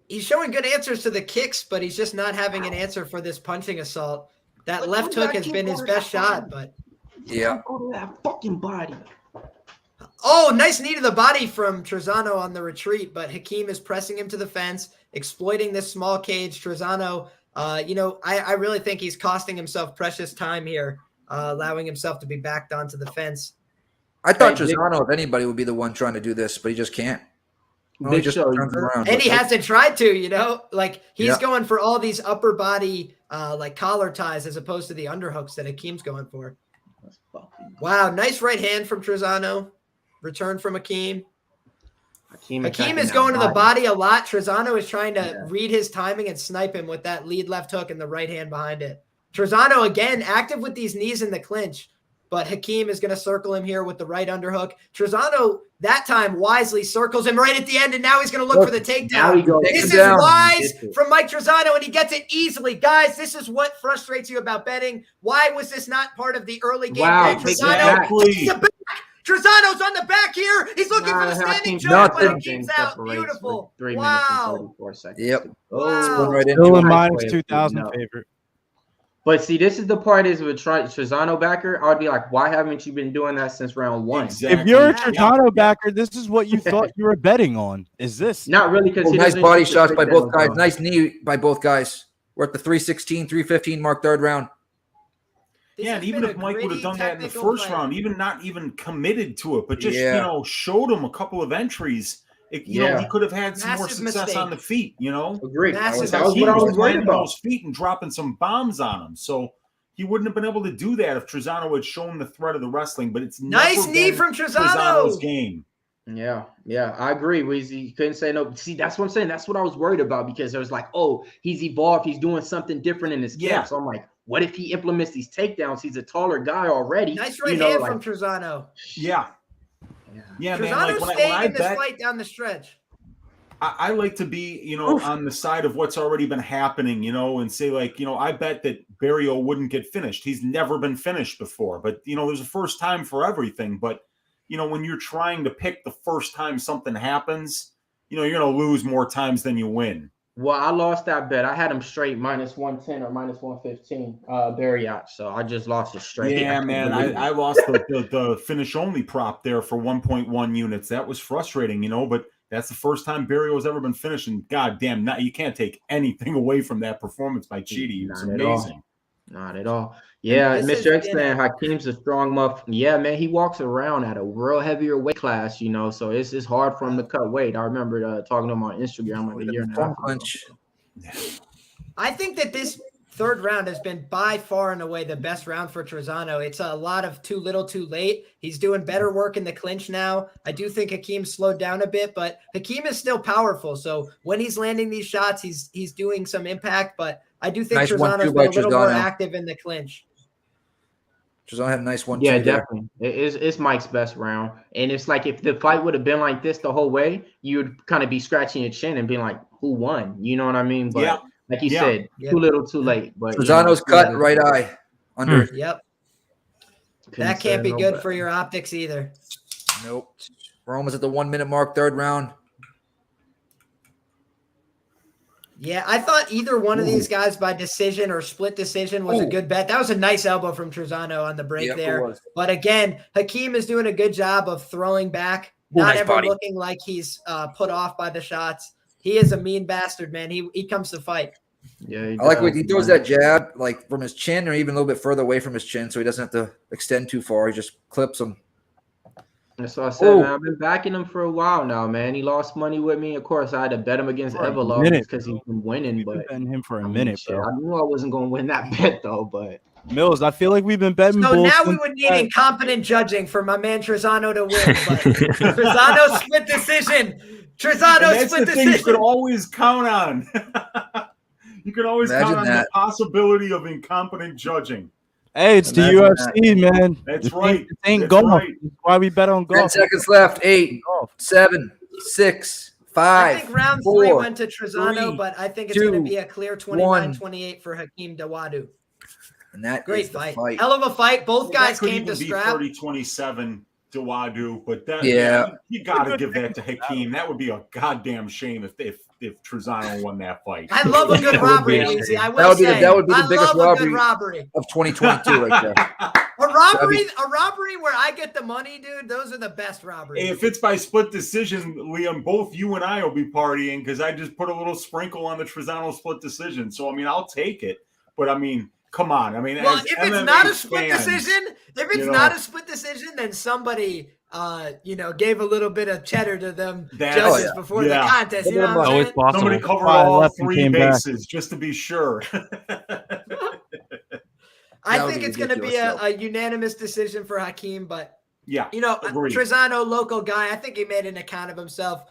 He's showing good answers to the kicks, but he's just not having an answer for this punching assault. That left hook has been his best shot, but go to that fucking body. Oh, nice knee to the body from Trezano on the retreat, but Hakeem is pressing him to the fence, exploiting this small cage. Trezano, I really think he's costing himself precious time here, allowing himself to be backed onto the fence. I thought Trezano, if anybody, would be the one trying to do this, but he just can't. He just turns around. And he hasn't tried to, like he's going for all these upper body like collar ties as opposed to the underhooks that Hakeem's going for. Wow, nice right hand from Trezano. Return from Hakeem. Hakeem is going to the body a lot. Trezano is trying to read his timing and snipe him with that lead left hook and the right hand behind it. Trezano, again, active with these knees in the clinch, but Hakeem is going to circle him here with the right underhook. Trezano, that time, wisely circles him right at the end, and now he's going to look for the takedown. This is wise from Mike Trezano, and he gets it easily. Guys, this is what frustrates you about betting. Why was this not part of the early game? Trezano's on the back here. He's looking for the standing jump, but it keeps out. Beautiful. 3 minutes and 34 seconds. Yep. Wow. Still a minus 2,000 favorite. But see, this is the part is with Trezano backer. I would be like, why haven't you been doing that since round 1? Exactly. If you're a Trezano backer, this is what you thought you were betting on. Is this? Not really, because nice body shots by both guys. Nice knee by both guys. We're at the 316, 315 mark, third round. Yeah, and even if Mike would have done that in the first round, not even committed to it, but just showed him a couple of entries, he could have had some more success on the feet. Agreed. That was what I was worried about. Those feet and dropping some bombs on him, so he wouldn't have been able to do that if Trezano had shown the threat of the wrestling. But it's nice knee from Trezano's game. Yeah, I agree, Weezy. You couldn't say no. See, that's what I'm saying. That's what I was worried about because I was like, oh, he's evolved. He's doing something different in his camp. So I'm like, what if he implements these takedowns? He's a taller guy already. Nice right hand from Trezano. Yeah, man. Trezano's Like staying in this fight down the stretch. I like to be, on the side of what's already been happening, and say like, I bet that Barrio wouldn't get finished. He's never been finished before, but there's a first time for everything. But when you're trying to pick the first time something happens, you're going to lose more times than you win. Well, I lost that bet. I had him straight -110 or -115, Barriot. So I just lost it straight. Yeah, man. I lost the finish only prop there for 1.1 units. That was frustrating, but that's the first time Barrio has ever been finished. And goddamn, you can't take anything away from that performance by Chidi. It was amazing. Not at all. Yeah, Mr. X saying Hakeem's a strong muff. Yeah, man, he walks around at a real heavier weight class, so it's hard for him to cut weight. I remember talking to him on Instagram like a year and a half ago. I think that this third round has been by far and away the best round for Trezano. It's a lot of too little, too late. He's doing better work in the clinch now. I do think Hakeem slowed down a bit, but Hakeem is still powerful. So when he's landing these shots, he's doing some impact, but I do think Trezano's been a little more active in the clinch. Trezano had a nice one. Yeah, definitely. It's Mike's best round. And it's like if the fight would have been like this the whole way, you'd kind of be scratching your chin and being like, who won? You know what I mean? But like you said, too little, too late. But Trezano's cut right eye under. Yep. That can't be good for your optics either. Nope. We're almost at the 1 minute mark, third round. Yeah, I thought either one of these guys by decision or split decision was a good bet. That was a nice elbow from Trezano on the break there. But again, Hakeem is doing a good job of throwing back, not ever looking like he's put off by the shots. He is a mean bastard, man. He comes to fight. Yeah, I like when he throws that jab like from his chin or even a little bit further away from his chin so he doesn't have to extend too far. He just clips him. That's what I said, man. I've been backing him for a while now, man. He lost money with me. Of course, I had to bet him against Evolov because he's been winning. But betting him for a minute, bro. I knew I wasn't going to win that bet, though. But Mills, I feel like we've been betting. So now we would need incompetent judging for my man Trezano to win. But Trezano split decision. Trezano split decision. You could always count on. You can always count on the possibility of incompetent judging. Hey, it's the UFC, man. That's right. It ain't golf. Right. That's why we bet on golf. 10 seconds left. 8, 7, 6, 5. I think round 3 went to Trezano, but I think it's going to be a clear 29-28 for Hakeem Dawodu. And that great fight. Hell of a fight. Both guys came to scrap. 30-27 Dawodu, but that you got to give that to Hakeem. That would be a goddamn shame if Trezano won that fight. I love a good robbery, Easy. I will say that would be the biggest robbery of 2022 right there. A robbery where I get the money, dude. Those are the best robberies. If it's by split decision, Liam, both you and I will be partying because I just put a little sprinkle on the Trezano split decision. So I mean, I'll take it, but I mean. Come on. I mean, well, if it's not a split decision, then somebody, gave a little bit of cheddar to them judges before the contest. You know what I'm saying? Somebody covered all 3 bases just to be sure. I think it's going to be a unanimous decision for Hakeem, but agreed. Trezano, local guy, I think he made an account of himself.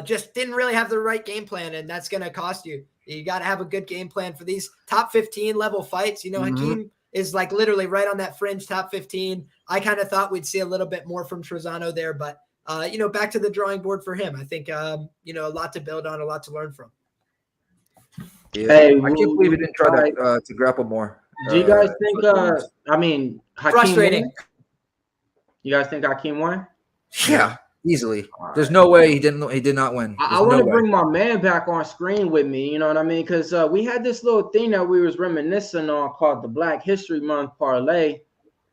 Just didn't really have the right game plan, and that's going to cost you. You got to have a good game plan for these top 15 level fights. Hakeem is like literally right on that fringe top 15. I kind of thought we'd see a little bit more from Trezano there, but back to the drawing board for him. I think a lot to build on, a lot to learn from. Yeah, hey, I can't believe he didn't try to grapple more. Do you guys think? Hakeem frustrating. Won? You guys think Hakeem won? Yeah. Easily. There's no way he did not win. I want to bring my man back on screen with me, you know what I mean? Because we had this little thing that we was reminiscing on called the Black History Month Parlay.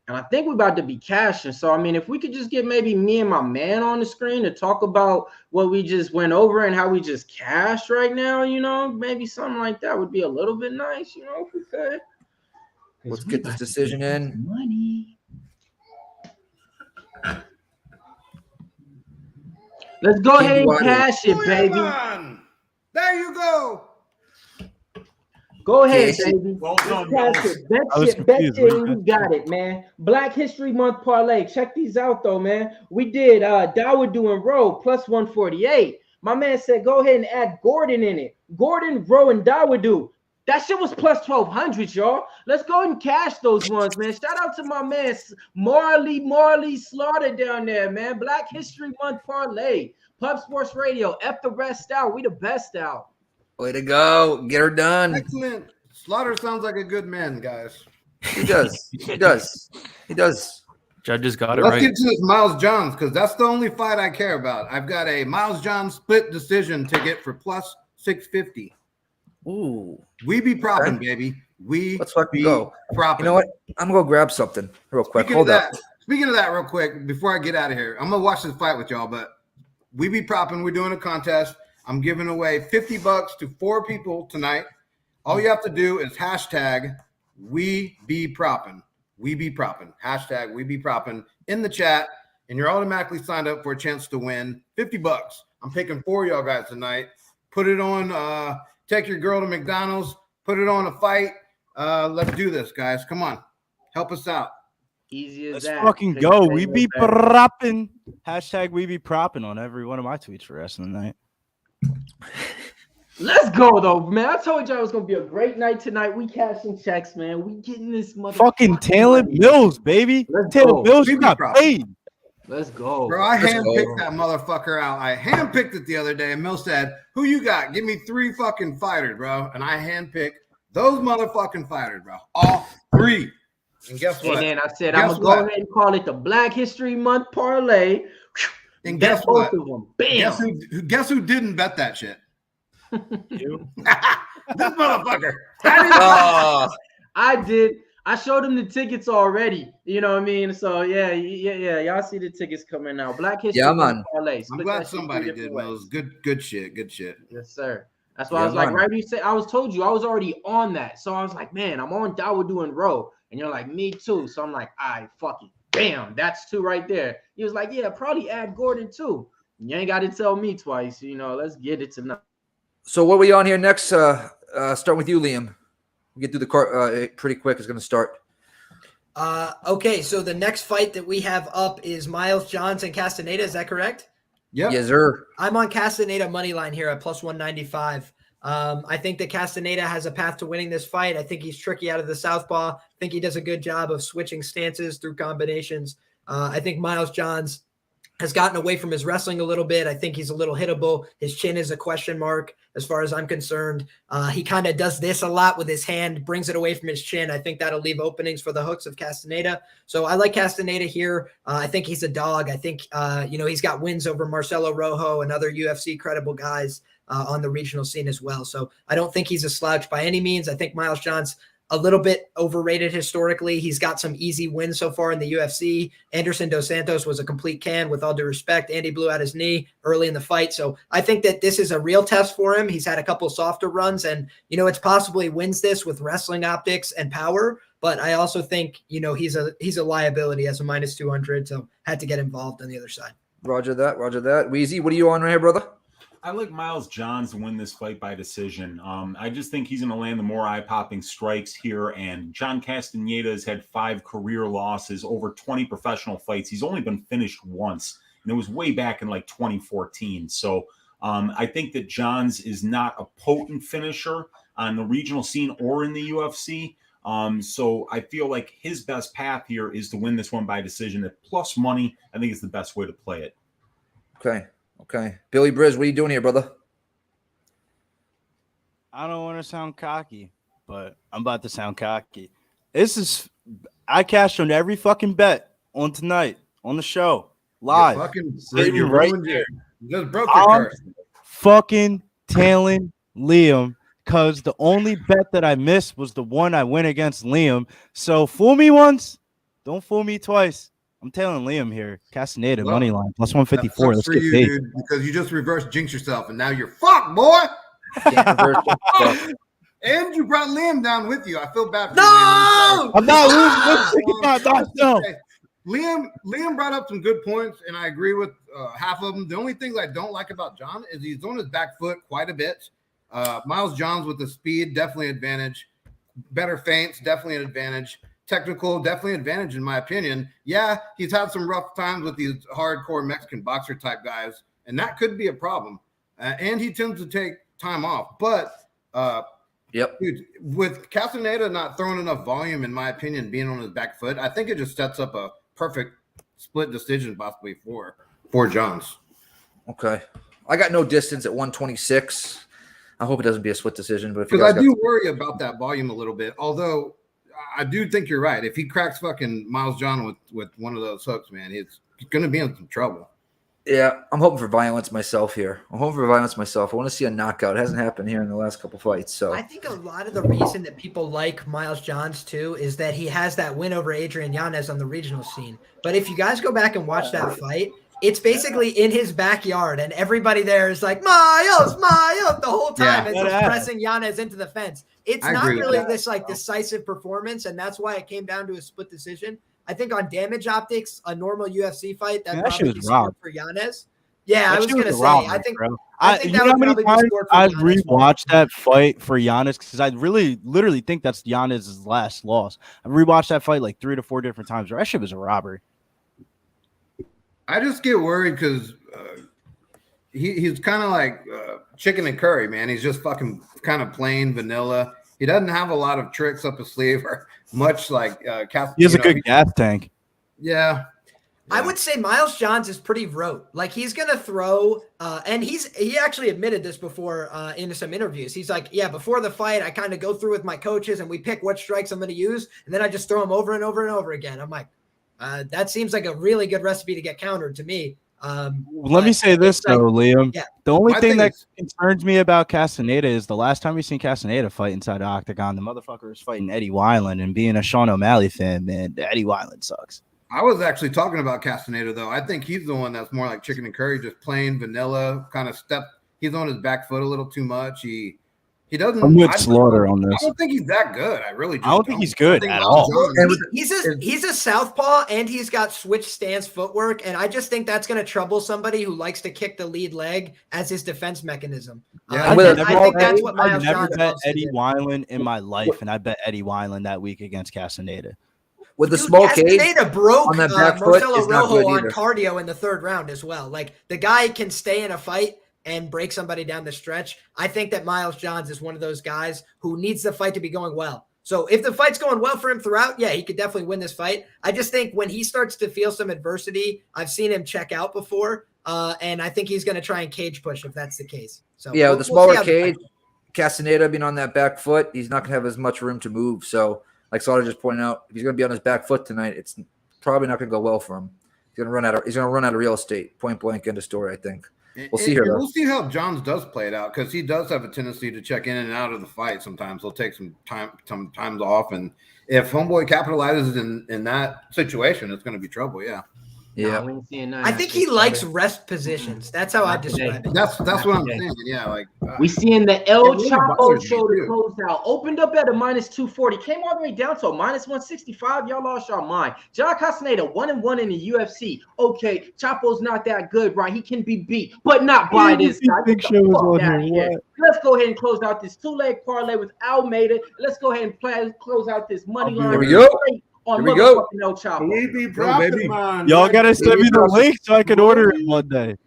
And I think we're about to be cashing. So, I mean, if we could just get maybe me and my man on the screen to talk about what we just went over and how we just cashed right now, maybe something like that would be a little bit nice, if we could. Let's get this decision in. Money. Let's go ahead and cash it, baby. There you go. Go ahead, baby. Well done, cash it. Bet shit, and we got it, man. Black History Month parlay. Check these out, though, man. We did Dawodu and Rowe plus 148. My man said go ahead and add Gordon in it. Gordon, Rowe, and Dawodu That shit was plus 1,200, y'all. Let's go and cash those ones, man. Shout out to my man Marley Slaughter down there, man. Black History Month parlay. Pub Sports Radio. F the rest out. We the best out. Way to go. Get her done. Excellent. Slaughter sounds like a good man, guys. He does. He does. He does. Judges got it Let's right. get to this Miles Johns because that's the only fight I care about. I've got a Miles Johns split decision ticket for plus 650. Ooh. We be propping, baby. Let's fucking go. Propping. You know what? I'm going to go grab something real quick. Speaking of that, real quick, before I get out of here, I'm going to watch this fight with y'all, but we be propping. We're doing a contest. I'm giving away $50 to 4 people tonight. All you have to do is hashtag we be propping. We be propping. Hashtag we be propping in the chat, and you're automatically signed up for a chance to win $50. I'm picking 4 of y'all guys tonight. Put it on. Take your girl to McDonald's. Put it on a fight. Let's do this, guys. Come on, help us out. Easy as Let's that. fucking go. We be propping. Hashtag we be propping on every one of my tweets for rest of the night. Let's go though, man. I told y'all it was gonna be a great night tonight. We cashing checks, man. We getting this Fucking Taylor Mills, baby. Taylor Mills got paid. Let's go. Bro, I handpicked that motherfucker out. I handpicked it the other day, and Mill said, who you got? Give me 3 fucking fighters, bro. And I handpicked those motherfucking fighters, bro. All 3. And guess what? And then I said, I'm going to go ahead and call it the Black History Month parlay. And guess both what? of them. Bam. Guess who didn't bet that shit? You. This motherfucker. I did. I showed him the tickets already. You know what I mean? So yeah. Y'all see the tickets coming out. Black History Month parlay. I'm glad somebody did, Mills. Good shit. Yes, sir. That's why I was like, right when you say, I told you I was already on that. So I was like, man, I'm on Dawa doing row. And you're like, me too. So I'm like, all right, fuck it. Bam, that's 2 right there. He was like, yeah, probably add Gordon too. You ain't got to tell me twice. You know, let's get it tonight. So what are we on here next? Start with you, Liam. We get through the card pretty quick. It's going to start. Okay, so the next fight that we have up is Miles Johns and Castaneda. Is that correct? Yeah. Yes, sir. I'm on Castaneda money line here at plus 195. I think that Castaneda has a path to winning this fight. I think he's tricky out of the southpaw. I think he does a good job of switching stances through combinations. I think Miles Johns has gotten away from his wrestling a little bit. I think he's a little hittable. His chin is a question mark as far as I'm concerned. He kind of does this a lot with his hand, brings it away from his chin. I think that'll leave openings for the hooks of Castaneda. So I like Castaneda here. I think he's a dog. I think, he's got wins over Marcelo Rojo and other UFC credible guys on the regional scene as well. So I don't think he's a slouch by any means. I think Miles Johns a little bit overrated historically. He's got some easy wins so far in the UFC. Anderson Dos Santos was a complete can, with all due respect. Andy blew out his knee early in the fight. So I think that this is a real test for him. He's had a couple softer runs, and, it's possible he wins this with wrestling optics and power. But I also think, he's a liability as a minus 200. So had to get involved on the other side. Roger that. Weezy, what are you on right here, brother? I like Miles Johns to win this fight by decision. I just think he's going to land the more eye-popping strikes here. And John Castaneda has had 5 career losses, over 20 professional fights. He's only been finished once, and it was way back in like 2014. So I think that Johns is not a potent finisher on the regional scene or in the UFC. So I feel like his best path here is to win this one by decision. At plus money, I think is the best way to play it. Okay. Billy Briz, what are you doing here, brother? I don't want to sound cocky, but I'm about to sound cocky. I cashed on every fucking bet on tonight, on the show, live. You're right there. You just broke your curse. Fucking tailing Liam, because the only bet that I missed was the one I went against Liam. So fool me once, don't fool me twice. I'm telling Liam here, Castaneda money line plus 154. Let's get paid, dude, because you just reverse jinx yourself, and now you're fucked, boy. And you brought Liam down with you. I feel bad for Liam. I'm not losing. Liam brought up some good points, and I agree with half of them. The only thing I don't like about John is he's on his back foot quite a bit. Miles Johns with the speed, definitely advantage. Better feints, definitely an advantage. Technical, definitely advantage in my opinion. Yeah, he's had some rough times with these hardcore Mexican boxer type guys, and that could be a problem. And he tends to take time off. But Yep. Dude, with Castaneda not throwing enough volume, in my opinion, being on his back foot, I think it just sets up a perfect split decision possibly for Johns. Okay. I got no distance at 126. I hope it doesn't be a split decision, but if because I do worry about that volume a little bit. Although I do think you're right. If he cracks fucking Miles John with one of those hooks, man, he's going to be in some trouble. Yeah, I'm hoping for violence myself here. I want to see a knockout. It hasn't happened here in the last couple fights. So I think a lot of the reason that people like Miles Johns too is that he has that win over Adrian Yanez on the regional scene. But if you guys go back and watch that fight, it's basically in his backyard, and everybody there is like Miles the whole time as he's pressing Yanez into the fence. It's not really this like decisive performance, and that's why it came down to a split decision. I think on damage optics, a normal UFC fight that probably was scored for Yanez. Yeah, I was gonna say. I think you know how many times I've rewatched that fight for Yanez because I literally think that's Yanez's last loss. I rewatched that fight like 3 to 4 different times. That shit was a robbery. I just get worried because he's kind of like chicken and curry, man. He's just fucking kind of plain vanilla. He doesn't have a lot of tricks up his sleeve or much like he has a good gas tank. Yeah. I would say Miles Johns is pretty rote. Like he's gonna throw, and he actually admitted this before in some interviews. He's like, yeah, before the fight, I kind of go through with my coaches and we pick what strikes I'm gonna use, and then I just throw them over and over and over again. I'm like, that seems like a really good recipe to get countered to me. Let me say this though, Liam. Yeah. The only thing that concerns me about Castaneda is the last time we seen Castaneda fight inside the octagon, the motherfucker was fighting Eddie Wineland, and being a Sean O'Malley fan, man, Eddie Wineland sucks. I was actually talking about Castaneda though. I think he's the one that's more like chicken and curry, just plain vanilla kind of step. He's on his back foot a little too much. He doesn't. I'm with Slaughter on this. I don't think he's that good. I really just don't think he's good at all. He's a southpaw and he's got switch stance footwork, and I just think that's going to trouble somebody who likes to kick the lead leg as his defense mechanism. Yeah, I think that's what Miles Johns bet Eddie Wineland in my life, and I bet Eddie Wineland that week against Castaneda. With the small cage, Castaneda broke on that back foot Marcelo is not Rojo good on either. cardio in the third round as well. Like the guy can stay in a fight and break somebody down the stretch. I think that Miles Johns is one of those guys who needs the fight to be going well. So if the fight's going well for him throughout, yeah, he could definitely win this fight. I just think when he starts to feel some adversity, I've seen him check out before, and I think he's going to try and cage push if that's the case. So yeah, with the smaller cage, Castaneda being on that back foot, he's not going to have as much room to move. So like Slaughter just pointed out, if he's going to be on his back foot tonight, it's probably not going to go well for him. He's going to run out of real estate, point blank, end of story, I think. We'll see here. We'll see how Johns does play it out because he does have a tendency to check in and out of the fight. Sometimes he'll take some times off, and if Homeboy capitalizes in that situation, it's going to be trouble. Yeah. Yeah. I think he likes rest positions. That's how I describe it. That's what I'm saying. Yeah, like we seeing the El Chapo show to close out. Opened up at a -240, came all the way down to a -165. Y'all lost your mind. John Castaneda 1-1 in the UFC. Okay, Chapo's not that good, right? He can be beat, but not by this guy. Let's go ahead and close out this 2-leg parlay with Almeida. Let's go ahead and close out this money line. Here we go. On Here we go. El Chapo. Y'all gotta send me the link so I can order it one day.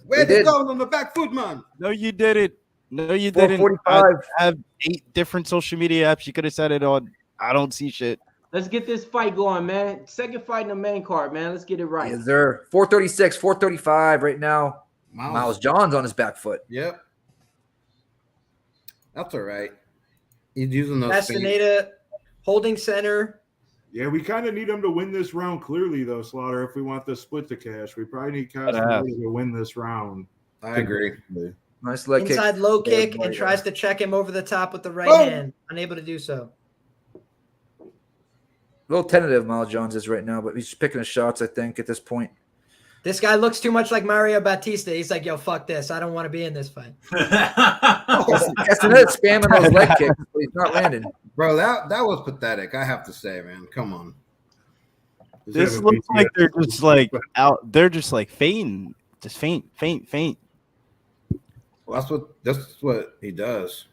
Where they going on the back foot, man? No, you didn't. No, you didn't. I have 8 different social media apps. You could have said it on. I don't see shit. Let's get this fight going, man. Second fight in the main card, man. Let's get it right. Is there 436, 435 right now? Miles Johns on his back foot. Yep. That's all right. He's using those. Castaneda holding center. Yeah, we kind of need him to win this round clearly, though, Slaughter. If we want the split to cash, we probably need Castaneda to win this round. I agree. Nice leg kick. Inside low kick and tries to check him over the top with the right hand. Unable to do so. A little tentative, Miles Johns is right now, but he's picking his shots, I think, at this point. This guy looks too much like Mario Batista. He's like, yo, fuck this. I don't want to be in this fight. Castaneda's spamming those leg kicks, but he's not landing. Bro, that was pathetic. I have to say, man. Come on. This looks like they're just like out. They're just like fainting, just faint. Well, that's what he does.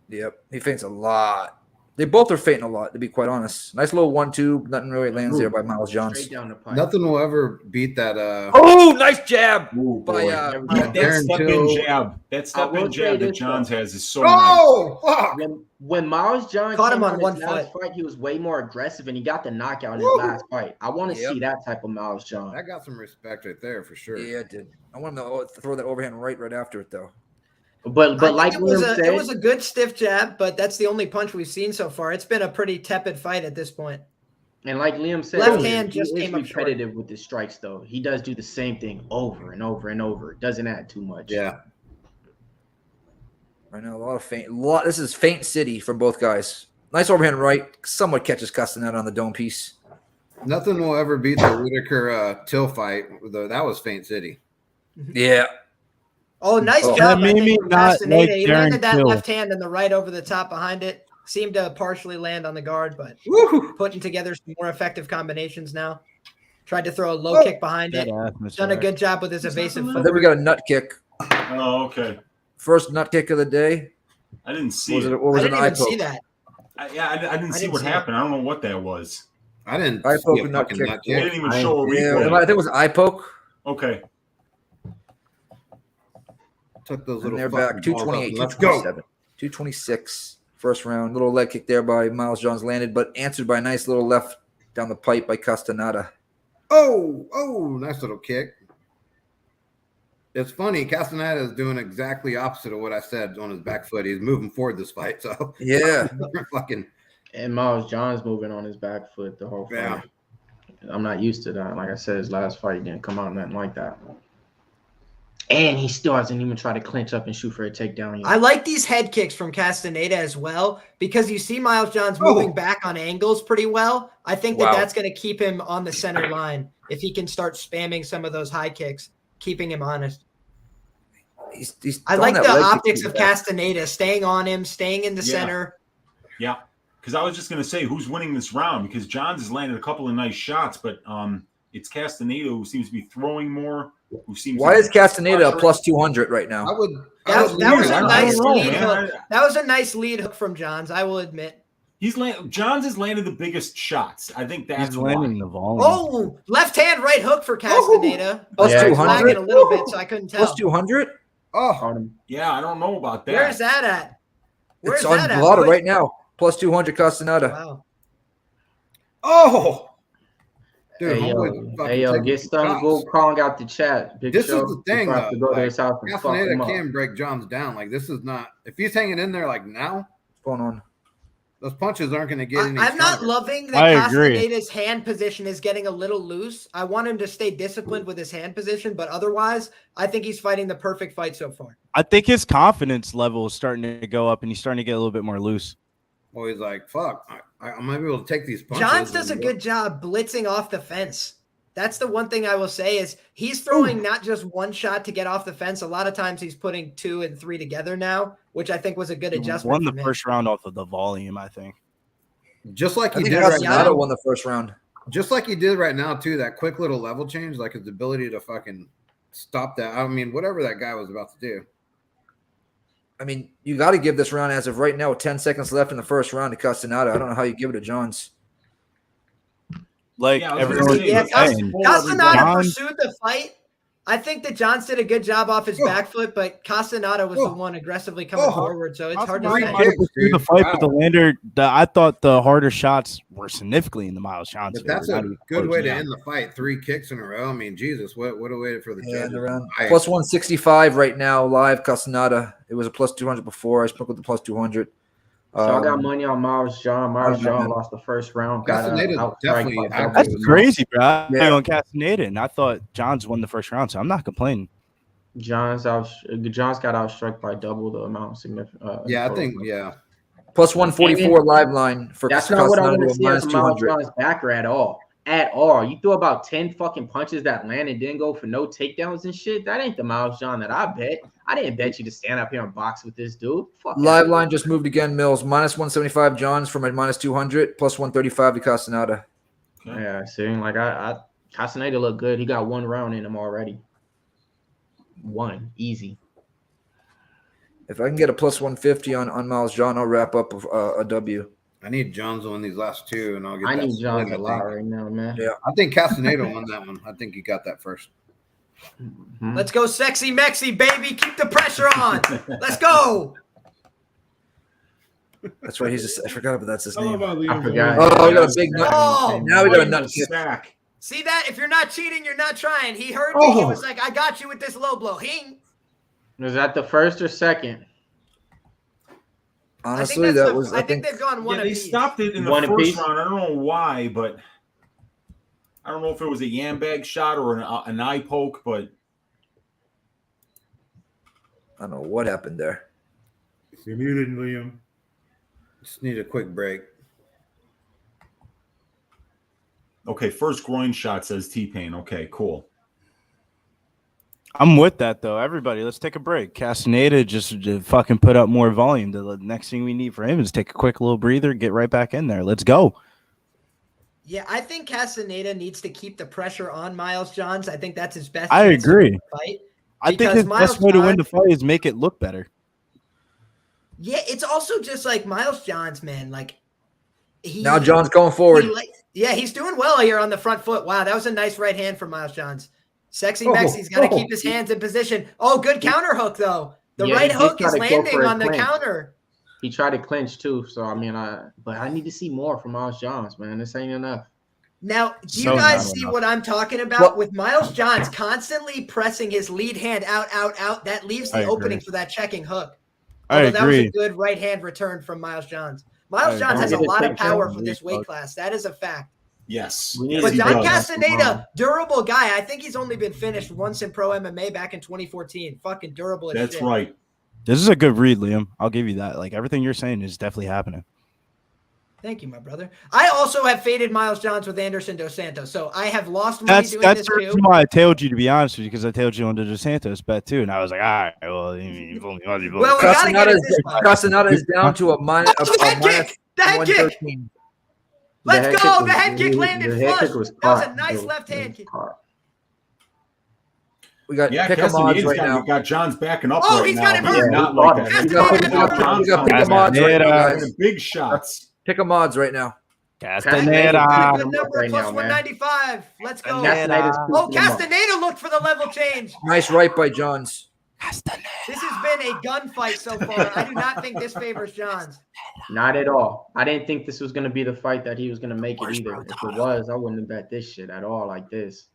Yep, he feints a lot. They both are fainting a lot, to be quite honest. Nice little 1-2. Nothing really lands there by Miles Johns. Straight down the pipe. Nothing will ever beat that. Oh, nice jab by that step-in jab. That step-in jab that Johns has is so nice. Fuck! When Miles Johns Caught him came on out one his last fight, he was way more aggressive, and he got the knockout in his last fight. I want to see that type of Miles Johns. That got some respect right there for sure. Yeah, it did. I want him to throw that overhand right after it, though. But like it was a good stiff jab, but that's the only punch we've seen so far. It's been a pretty tepid fight at this point. And like Liam said, left hand just he is came up short. repetitive with his strikes, though. He does do the same thing over and over and over. It doesn't add too much. Yeah. Right now, a lot of feint. This is feint city from both guys. Nice overhand right. Somewhat catches Castaneda on the dome piece. Nothing will ever beat the Whitaker Till fight. That was feint city. Yeah. Oh, nice job. That made me not Castaneda. like He landed that Till. left hand and the right over the top behind it. Seemed to partially land on the guard, but putting together some more effective combinations now. Tried to throw a low kick behind it. Done a good job with his evasive And footwork. then we got a nut kick. Oh, okay. First nut kick of the day. I didn't see Was it. What was I an didn't eye even see poke? that. I didn't see what happened. I don't know what that was. I didn't Eye see poke a and nut fucking kick. nut They kick. didn't even show a Yeah, replay. I think it was eye poke. Okay. Took those And little they're fucking back. balls up 228, and let's go. 226. First round. Little leg kick there by Miles Johns landed, but answered by a nice little left down the pipe by Castaneda. Oh, nice little kick. It's funny. Castaneda is doing exactly opposite of what I said on his back foot. He's moving forward this fight. So Yeah. fucking. And Miles Johns moving on his back foot the whole fight. Yeah. I'm not used to that. Like I said, his last fight didn't come out nothing like that. And he still hasn't even tried to clinch up and shoot for a takedown yet. I like these head kicks from Castaneda as well because you see Miles Johns moving back on angles pretty well. I think that's going to keep him on the center line if he can start spamming some of those high kicks, keeping him honest. I like the optics of Castaneda, staying on him, staying in the center. Yeah. Because I was just going to say, who's winning this round? Because Johns has landed a couple of nice shots, but it's Castaneda who seems to be throwing more. Why is Castaneda a plus 200 right now? That was a nice lead hook. That was a nice lead hook from Johns, I will admit. Johns has landed the biggest shots. I think that's landing why. the volume. Oh, left hand right hook for Castaneda. Plus 200 a little bit, so I couldn't tell. Plus 200. Oh, yeah, I don't know about that. Where's that at? It's on Blada right now. Plus 200 Castaneda. Wow. Oh. Dude, Hey, yo, get Stone Gold calling out the chat. Big this show. is the thing, We're about to go to his house and fuck Castaneda him up. can break Johns down. Like, this is not – if he's hanging in there like now, what's going on? Those punches aren't going to get any I'm not stronger. loving that Castaneda's hand position is getting a little loose. I want him to stay disciplined with his hand position, but otherwise, I think he's fighting the perfect fight so far. I think his confidence level is starting to go up, and he's starting to get a little bit more loose. Well, he's like, fuck, I might be able to take these punches. Johns does a good job blitzing off the fence. That's the one thing I will say is he's throwing not just one shot to get off the fence. A lot of times he's putting 2 and 3 together now, which I think was a good adjustment. He won the first round off of the volume, I think. Just like he I think did right Castaneda now. won the first round. Just like he did right now, too, that quick little level change, like his ability to fucking stop that. I mean, whatever that guy was about to do. I mean, you got to give this round as of right now, 10 seconds left in the first round to Castaneda. I don't know how you give it to Johns. Like everyone, Castaneda pursued the fight. I think that Johns did a good job off his back foot, but Castaneda was the one aggressively coming forward, so it's hard to say. Through the fight, but the lander, I thought the harder shots were significantly in the Miles Johnson. But that's a good way to end the fight. 3 kicks in a row. I mean, Jesus, what a way for the judges. Plus 165 right now, live Castaneda. It was a plus 200 before. I spoke with the plus 200. So I got money on Miles John. Miles John lost the first round. That's crazy, bro. I'm on Castaneda, and I thought Johns won the first round, so I'm not complaining. Johns got outstruck by double the amount. Yeah, I think Plus 144 live line for that's not what I want to see minus as Miles 200. John's backer at all. At all. You threw about 10 fucking punches that landed, didn't go for no takedowns and shit. That ain't the Miles John that I bet. I didn't bet you to stand up here and box with this dude. Fuck Live line just moved again, Mills. Minus 175 Johns from a minus 200. Plus 135 to Castaneda. Yeah, see, like I Castaneda looked good. He got 1 round in him already. 1 easy. If I can get a plus 150 on Miles John, I'll wrap up a W. I need Johns to win these last two, and I'll get. I that need Johns split, a lot right now, man. Yeah, I think Castaneda won that one. I think he got that first. Let's go, sexy Mexi, baby. Keep the pressure on. Let's go. That's right. I forgot about that's his name. I forgot. Oh, we got a big nut. Oh, now we got a nut. Stack. See that? If you're not cheating, you're not trying. He heard me. He was like, I got you with this low blow. Was that the first or second? Honestly, that was. I think they've gone one. Yeah, they apiece. stopped it in the first round. I don't know why, but I don't know if it was a yam bag shot or an eye poke, but I don't know what happened there. You're muted, Liam. Just need a quick break. okay. First groin shot, says T-Pain. Okay, cool. I'm with that though. Everybody, let's take a break. Castaneda just fucking put up more volume. The next thing we need for him is take a quick little breather, get right back in there. Let's go. Yeah, I think Castaneda needs to keep the pressure on Miles Johns. I think that's his best. I chance to agree. win the fight. I think Because his Miles best way to win the Johns- fight is make it look better. Yeah, it's also just like Miles Johns, man. Like Now John's going forward. He's doing well here on the front foot. Wow, that was a nice right hand from Miles Johns. Sexy Oh, Mexi's got to keep his hands in position. Oh, good counter hook though. The Yeah, right he did hook try is to go landing for a on the clinch. counter. He tried to clinch too. So I mean, but I need to see more from Miles Johns, man. This ain't enough. Now, do you So guys not see enough. what I'm talking about? With Miles Johns constantly pressing his lead hand out, that leaves I the agree. opening for that checking hook. I Although that was a agree. good right hand return from Miles Johns. I Miles Johns has a agree. lot of Take power down for this weight fuck. class. That is a fact. Yes. But John Castaneda, durable guy. I think he's only been finished once in pro MMA back in 2014. Fucking durable as That's shit. right. This is a good read, Liam. I'll give you that. Like everything you're saying is definitely happening. Thank you, my brother. I also have faded Miles Johns with Anderson Dos Santos, so I have lost money That's doing that's this the too. reason why I tailed you, to be honest with you, because I tailed you on the DeSantos bet too, and I was like, all right, well, you've only Well, we gotta get it this time. Castaneda is down to a minus. Oh, the head kick! The head kick! 113. Let's go! The head kick landed the head flush. kick was That was a caught. nice It left hand kick. We got Yeah, pick 'em odds Castaneda's right now. got John's backing up Oh, right he's now. got him He's hurt. not Yeah, like he that. got We got pick 'em odds right now, guys. Taking big shots. Pick 'em odds right now. Castaneda. Good number right plus now, man. 195. Let's go. Castaneda's Oh, pushing him up. Castaneda looked for the level change. Nice right by Johns. This has been a gunfight so far. I do not think this favors Johns. Not at all. I didn't think this was going to be the fight that he was going to make it either. If it was, I wouldn't have bet this shit at all like this.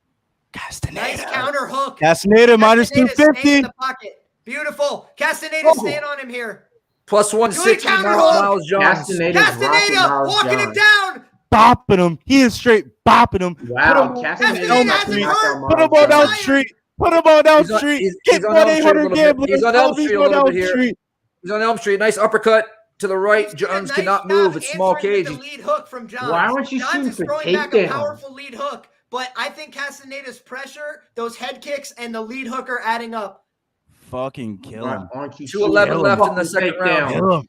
Nice counter hook. Castaneda minus Castaneda staying 250. in the pocket. Beautiful. Castaneda staying on him here. Plus 160 counter Miles hold. Johns. Castaneda's Castaneda rocking Miles walking him Johns. down. Bopping him. He is straight bopping him. Wow, Castaneda Castaneda hasn't hurt. Put him on Elm Tired. Street. Put him on Elm He's on- Street. he's- Get he's on Elm Street a 1-800 little bit. gamblers. He's on Elm Elvis Street a on little Elm bit here. Street. He's on Elm Street. Nice uppercut to the right. Johns Nice cannot job move. It's small answering cage. with the lead hook from Johns. Why aren't you Johns shooting is for throwing back a takedown? powerful lead hook, but I think Castaneda's pressure, those head kicks, and the lead hook are adding up. Fucking kill him. Aren't you 2:11 shooting? left in the Fucking second round. takedown. Kill him.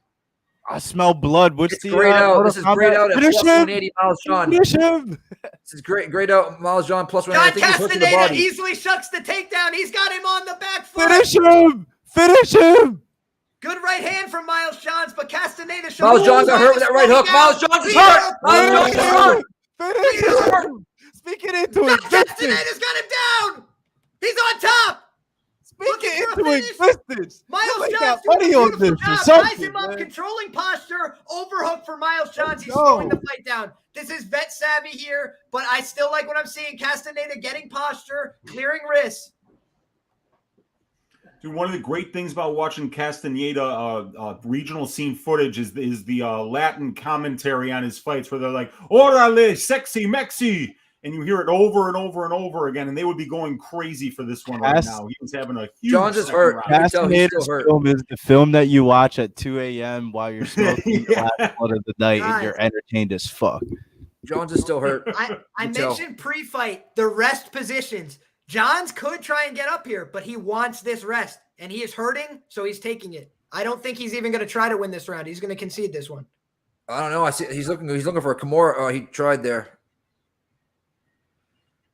I smell blood. What's It's the grayed out. Mortal This is grayed Kombat? out at Finish plus him. 180 Miles John. Finish him. This is great. Grayed out Miles John plus John 180. I think he's hooking the Castaneda body. easily shucks the takedown. He's got him on the back foot. Finish him. Finish him. Good right hand from Miles Johns, but Castaneda shows Miles John got hurt with that right hook. Miles John is hurt. Miles John is hurt. Finish him. Speak it into existence. Castaneda's got him down. He's on top. Speak Looking it for a into finish. existence. Miles You Johns got doing money a on beautiful this or job. Ties something, him up, man. controlling posture, overhook for Miles Johns. He's Let's go. slowing the fight down. This is vet savvy here, but I still like what I'm seeing. Castaneda getting posture, clearing wrists. Dude, one of the great things about watching Castaneda regional scene footage is the Latin commentary on his fights, where they're like, "Orale, sexy Mexi," and you hear it over and over and over again. And they would be going crazy for this one right now. He was having a huge. John's is second hurt. round. I can tell he's Castaneda's still hurt. film is the film that you watch at 2 a.m. while you're smoking the last one of the night and you're entertained as fuck. Jones is still hurt. I can tell. mentioned pre-fight the rest positions. Johns could try and get up here, but he wants this rest, and he is hurting, so he's taking it. I don't think he's even going to try to win this round. He's going to concede this one. I don't know. I see he's looking for a Kimura. He tried there.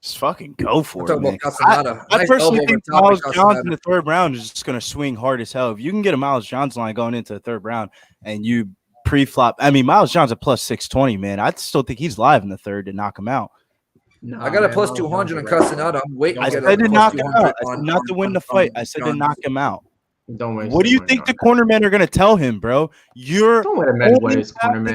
Just fucking go for I'm it, talking man. about Castaneda. I Nice personally elbow think over top of Miles Johns in Castaneda. the third round is just going to swing hard as hell. If you can get a Miles Johns line going into the third round and you pre-flop. I mean, Miles John's a plus 620, man. I still think he's live in the third to knock him out. I got a plus 200 on Castaneda. I'm waiting. I said to knock him out. I said not to win the fight. I said to knock him out. Don't waste. What do you think the cornermen are going to tell him, bro? Your only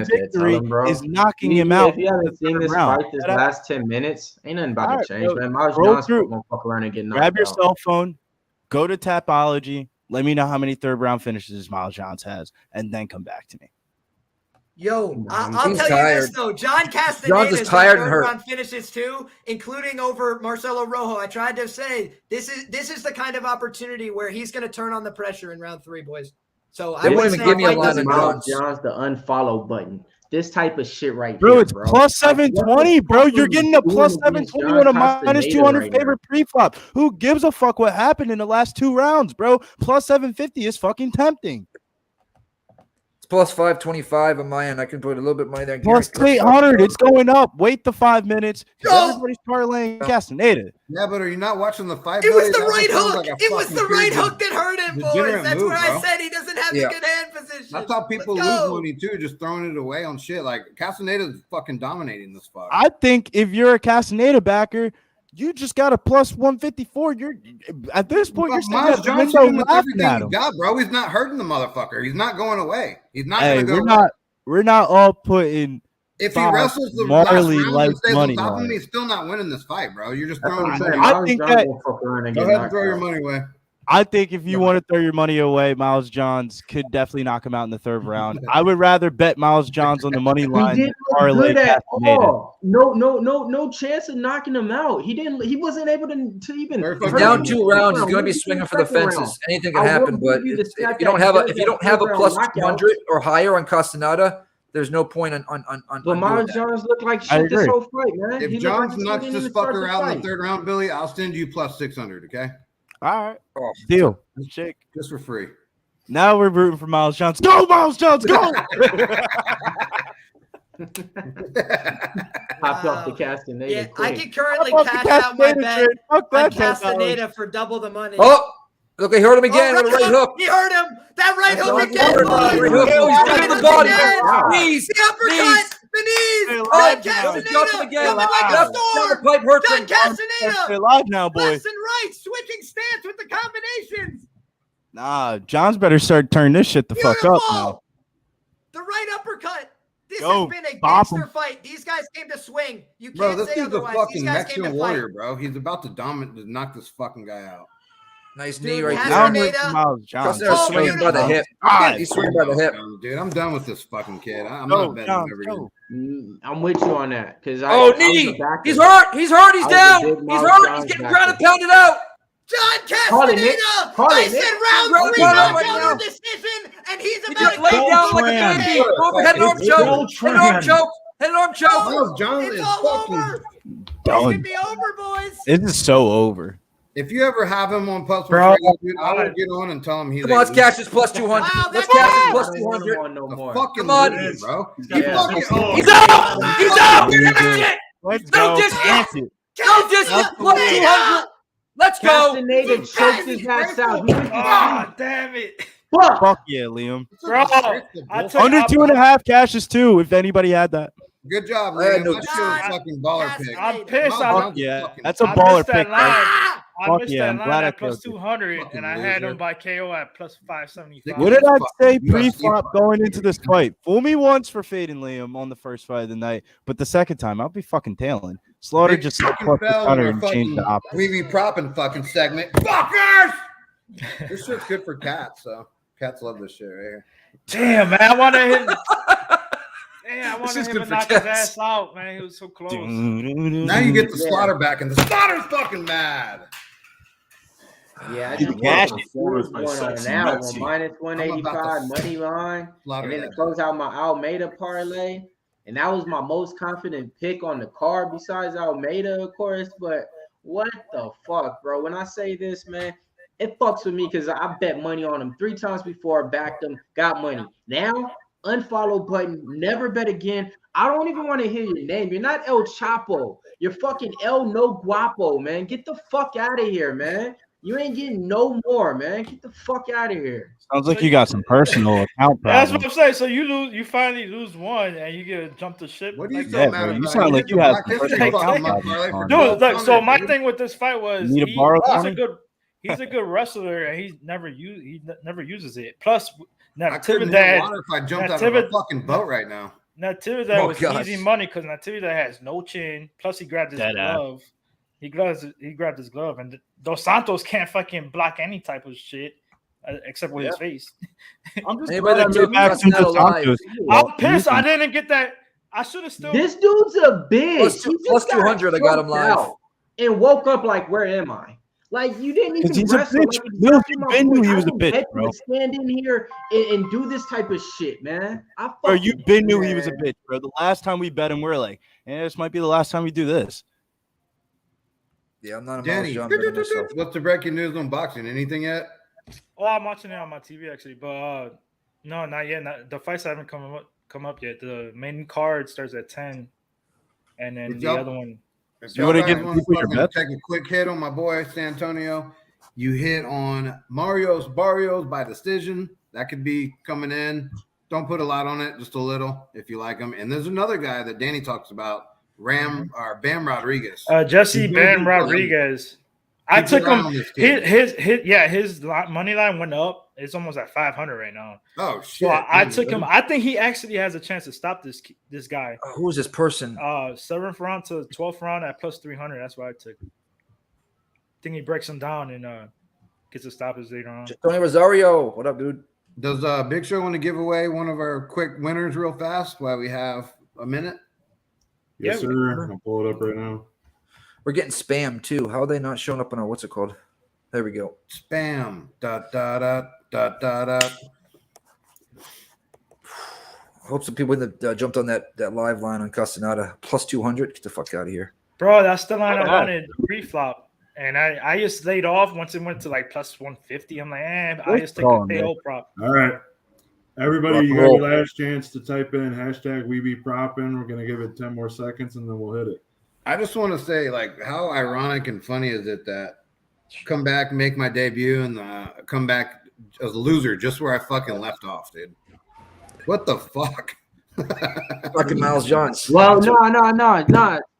victory is knocking him out. If you haven't seen this fight this last 10 minutes, ain't nothing about to change, man. Miles Johnson won't fuck around and get knocked out. Grab your cell phone, go to Tapology, let me know how many third round finishes Miles Johns has, and then come back to me. Yo, I'll tell you this though, John Castaneda John's is tired and hurt. Round finishes too, including over Marcelo Rojo. I tried to say this is the kind of opportunity where he's going to turn on the pressure in round 3, boys. So I wouldn't even give me a lot of Miles John's the unfollow button. This type of shit right bro, here, it's plus 720, bro. You're getting a plus 720 on a minus 200 favorite pre-flop. Who gives a fuck what happened in the last 2 rounds, bro? Plus 750 is fucking tempting. Plus 525 on my end. I can put a little bit of money there. Plus 800. It's going up. Wait the 5 minutes. Everybody's parlaying Castaneda. Yeah, but are you not watching the fight? It was the right hook. It was the right hook that hurt him, boys. That's move, where I bro. said he doesn't have the good hand position. That's how people lose money too, just throwing it away on shit. Like Castaneda's fucking dominating this fight. I think if you're a Castaneda backer, you just got a plus 154. You're at this point. You're Miles still Johnson with laughing everything at he him. got, bro. He's not hurting the motherfucker. He's not going away. He's not Hey, going to go. we're not all putting. If he wrestles the last Marley round like and stays money on top of on him, it. he's still not winning this fight, bro. You're just throwing I'm money. saying. I think that. Go ahead and throw your money away. I think if you want to throw your money away, Miles Johns could definitely knock him out in the 3rd round. I would rather bet Miles Johns on the money line He than didn't look parlay good at Castaneda. all. No chance of knocking him out. He wasn't able to even. He's down 2 rounds. He's going to be swinging for the fences. Anything can happen, but if you don't have a plus 200 or higher on Castaneda, there's no point on. But Miles Johns looked like shit this whole fight, man. If Johns knocks this fucker out in the 3rd round, Billy, I'll send you plus 600. Okay. All right. Deal. Shake. Just for free. Now we're rooting for Miles Johns. Go, Miles Johns, go! Popped off the Castaneda. Yeah, quick. I can currently cash out my bet on Castaneda for double the money. Oh, look, he hurt him again with a right hook. He hurt him. That right hook Right again, hook. boys. Right hook. Oh, he's down to the body. Knees. The uppercut. The knees. Oh, John Castaneda coming like a storm. Pipe hurts John him. Castaneda. Stay alive now, boy. Left and right, switching stance with the combinations. Nah, Johns better start turning this shit the fuck up now. The right uppercut. This Go, has been a bop gangster him. fight. These guys came to swing. You can't Bro, this say is the otherwise. fucking These guys came Mexican to warrior, fight. bro. He's about to knock this fucking guy out. Nice Dude, knee right Now I'm there. rooting for Miles Johns. Castaneda's swinging by the hip. He's swinging by the hip. Dude, I'm done with this fucking kid. I'm Go, not betting Johns, him every go. I'm with you on that because Oh, knee. He's hurt. He's hurt. He's down. He's hurt. He's getting grounded, pounded out. John Call it, Castaneda. Nick. Call I it, Nick. said round Bro, 3 call it right knockout now. decision, and he's He about just to laid go down like a Tran. baby. Head and arm choke. Head and arm choke. Head and arm choke. Miles Johnson It's is all fucking. over. This Done. could be over, boys. This is so over. If you ever have him on plus Bro, dude, I would get on and tell him he's. Come on, let's cash this plus 200. Wow, Let's that's cash this bad. plus I don't want 200. him on no more. Fucking Come on. lose, bro. Yeah. He's out. He's out. Shit. Let's No go. discount. That's it. No discount. Plus 200. Let's go. Castaneda choked his ass out. He went to Ah, damn it. fuck. Fuck yeah, Liam. Bro, I took Under 2.5 cashes too, if anybody had that. Good job, I had man. no That shit was fucking baller pick. I'm pissed. Miles I, Johnson Yeah, fucking- that's a I baller missed that pick. line. Bro. I Fuck missed yeah, that I'm line glad I at plus killed you. 200, Fucking and I had loser. him by KO at plus 575. What did I say UFC pre-flop fight. going into this fight? Fool me once for fading Liam on the first fight of the night, but the second time I'll be fucking tailing. Slaughter Big just fucking plus fell in 600 our and changed the fucking opposite. We be propping fucking segment. Fuckers! This shit's good for cats, so cats love this shit right here. Damn, man. I want to hit. Damn, I This wanted is him good to for knock his cats. ass out, man. He was so close. Now you get the slaughter back, and the slaughter's fucking mad. Yeah, I He's just gassed. went on that one. Minus 185 money line. Slaughter And then to that. close out my Almeida parlay. And that was my most confident pick on the card besides Almeida, of course. But what the fuck, bro? When I say this, man, it fucks with me because I bet money on him 3 times before, backed him, got money. Now, unfollow button, never bet again. I don't even want to hear your name. You're not El Chapo. You're fucking El No Guapo, man. Get the fuck out of here, man. You ain't getting no more, man. Get the fuck out of here. Sounds like you got some personal account That's problems. what I'm saying. So you finally lose one, and you get to jump the ship. What do you like so Yeah, mad bro, about? you sound like you have some personal account my problems. parlay for Dude, Dude, look. So 1200, my dude. thing with this fight was You need to borrow he's a 20? he's a good wrestler, and he never uses it. Plus, I couldn't hit Natividad water if I jumped out of a fucking boat right now. Natividad was gosh. easy money because Natividad has no chin. Plus, he grabbed his Dead ass. glove. He grabbed his glove, and Dos Santos can't fucking block any type of shit except with his face. I'm just Anybody that Get took back that's to not the alive. Santos. I'm pissed. I didn't get that. I should have still. This dude's a bitch. Plus He just plus got 200, I got him choked live. out And woke up like, where am I? Like, you didn't even He's a wrestle. bitch. Like, Milk, exactly you my been point. knew he I was a didn't bitch, bet you bro. would stand in here and do this type of shit, man. Bro, you fucking- been knew he was a bitch, bro. The last time we bet him, we are like, this might be the last time we do this. Yeah, I'm not a Danny, Miles John betting myself. what's the breaking news on boxing? Anything yet? Oh, I'm watching it on my TV actually, but no, not yet. The fights haven't come up yet. The main card starts at 10, and then If the y'all- other one. If You y'all wanna guys give wanna people your fucking bets? take a quick hit on my boy San Antonio, you hit on Mario's Barrios by decision. That could be coming in. Don't put a lot on it, just a little if you like him. And there's another guy that Danny talks about, Bam Rodriguez. Jesse He's very Bam good. Rodriguez. I Keep your took eye him. on this kid. His money line went up. It's almost at 500 right now. Oh So shit! I took him. I think he actually has a chance to stop this guy. Who is this person? 7th round to 12th round at plus 300. That's why I took him. I think he breaks him down and gets a stop his later on. Tony Rosario. What up, dude? Does Big Show want to give away one of our quick winners real fast while we have a minute? Yes, Yeah, sir. I'll pull it up right now. We're getting spam too. How are they not showing up on our what's it called? There we go. Spam. Dot dot dot dot dot dot. Hope some people that jumped on that live line on Castaneda plus 200. Get the fuck out of here. Bro, that's the line I wanted pre-flop. And I just laid off once it went to like plus 150. I'm like, I just take a KO prop. All right. Everybody, Rock you and got roll. your last chance to type in hashtag we be propping. We're going to give it 10 more seconds and then we'll hit it. I just want to say, like, how ironic and funny is it that come back, make my debut, and come back as a loser just where I fucking left off, dude. What the fuck? Fucking Miles Johns. Well, no.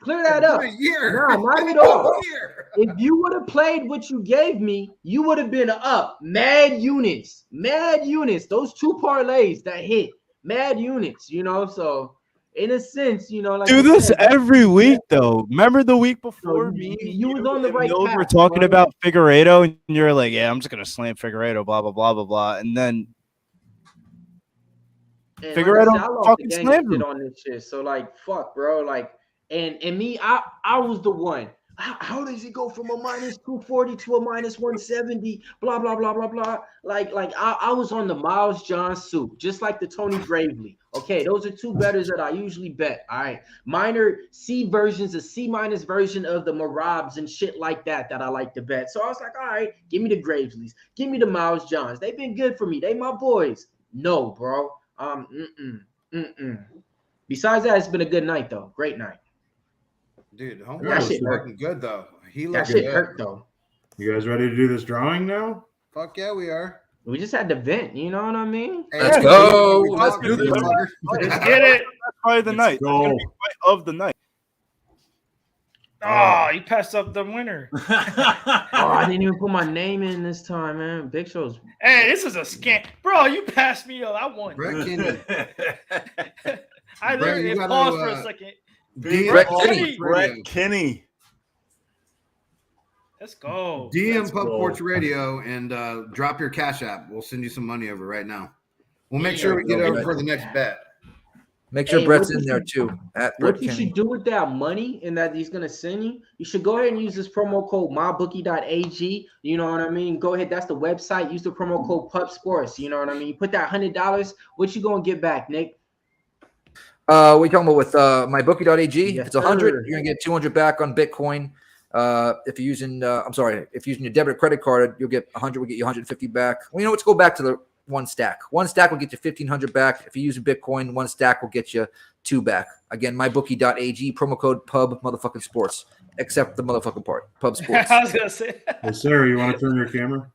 Clear that up. A year. No, not at all. If you would have played what you gave me, you would have been up. Mad units. Those two parlays that hit. Mad units, So in a sense, like Do I this said, every week, though. Remember the week before me? you was on the right Mills path. were talking bro. about Figueiredo, and you're like, "Yeah, I'm just gonna slam Figueiredo." Blah blah blah blah blah, and then And Figueiredo like I said, I lost fucking the gang slammed shit him. on this shit. So like, fuck, bro. Like, and me, I was the one. How does he go from a minus 240 to a minus 170? Blah blah blah blah blah. Like I was on the Miles John soup, just like the Tony Gravely. Okay, those are two bettors that I usually bet. All right, minor C versions, a C minus version of the Marabs and shit like that I like to bet. So I was like, all right, give me the Graveleys, give me the Miles Johns. They've been good for me. They my boys. No, bro. Besides that, it's been a good night though. Great night. Dude, That homeboy shit was hurt. looking good though. He That looked shit good. hurt though. You guys ready to do this drawing now? Fuck yeah, we are. We just had to vent, you know what I mean? Let's go. We Let's talking, do this. motherfucker. Let's get it. that's probably the night. That's gonna be fight of the night. Oh, you passed up the winner. Oh, I didn't even put my name in this time, man. Big Show's. Hey, this is a scam. Bro, you passed me up. I won. Brett Kinney. I Brett, literally you gotta, paused for a second. Brett Kinney. Brett Kinney. Let's go. DM Let's Pub go. Porch Radio and drop your Cash App. We'll send you some money over right now. We'll make sure we get over for the next bet. Make sure Hey, Brett's what in you there should- too. At Brett What you Kinney. should do with that money and that he's gonna send you, you should go ahead and use this promo code mybookie.ag. You know what I mean? Go ahead, that's the website. Use the promo code Pup Sports. You know what I mean? You put that $100. What you gonna get back, Nick? We talking about with mybookie.ag. Yes, If it's 100, sir. you're gonna get 200 back on Bitcoin. If you're using, if you're using your debit or credit card, you'll get 100. We'll get you 150 back. Well, you know, let's go back to the one stack. One stack will get you 1,500 back. If you use a Bitcoin, one stack will get you 2 back. Again, mybookie.ag, promo code pub motherfucking sports. except the motherfucking part. Pub Sports. I was gonna say. Hey, Sarah, you want to turn your camera?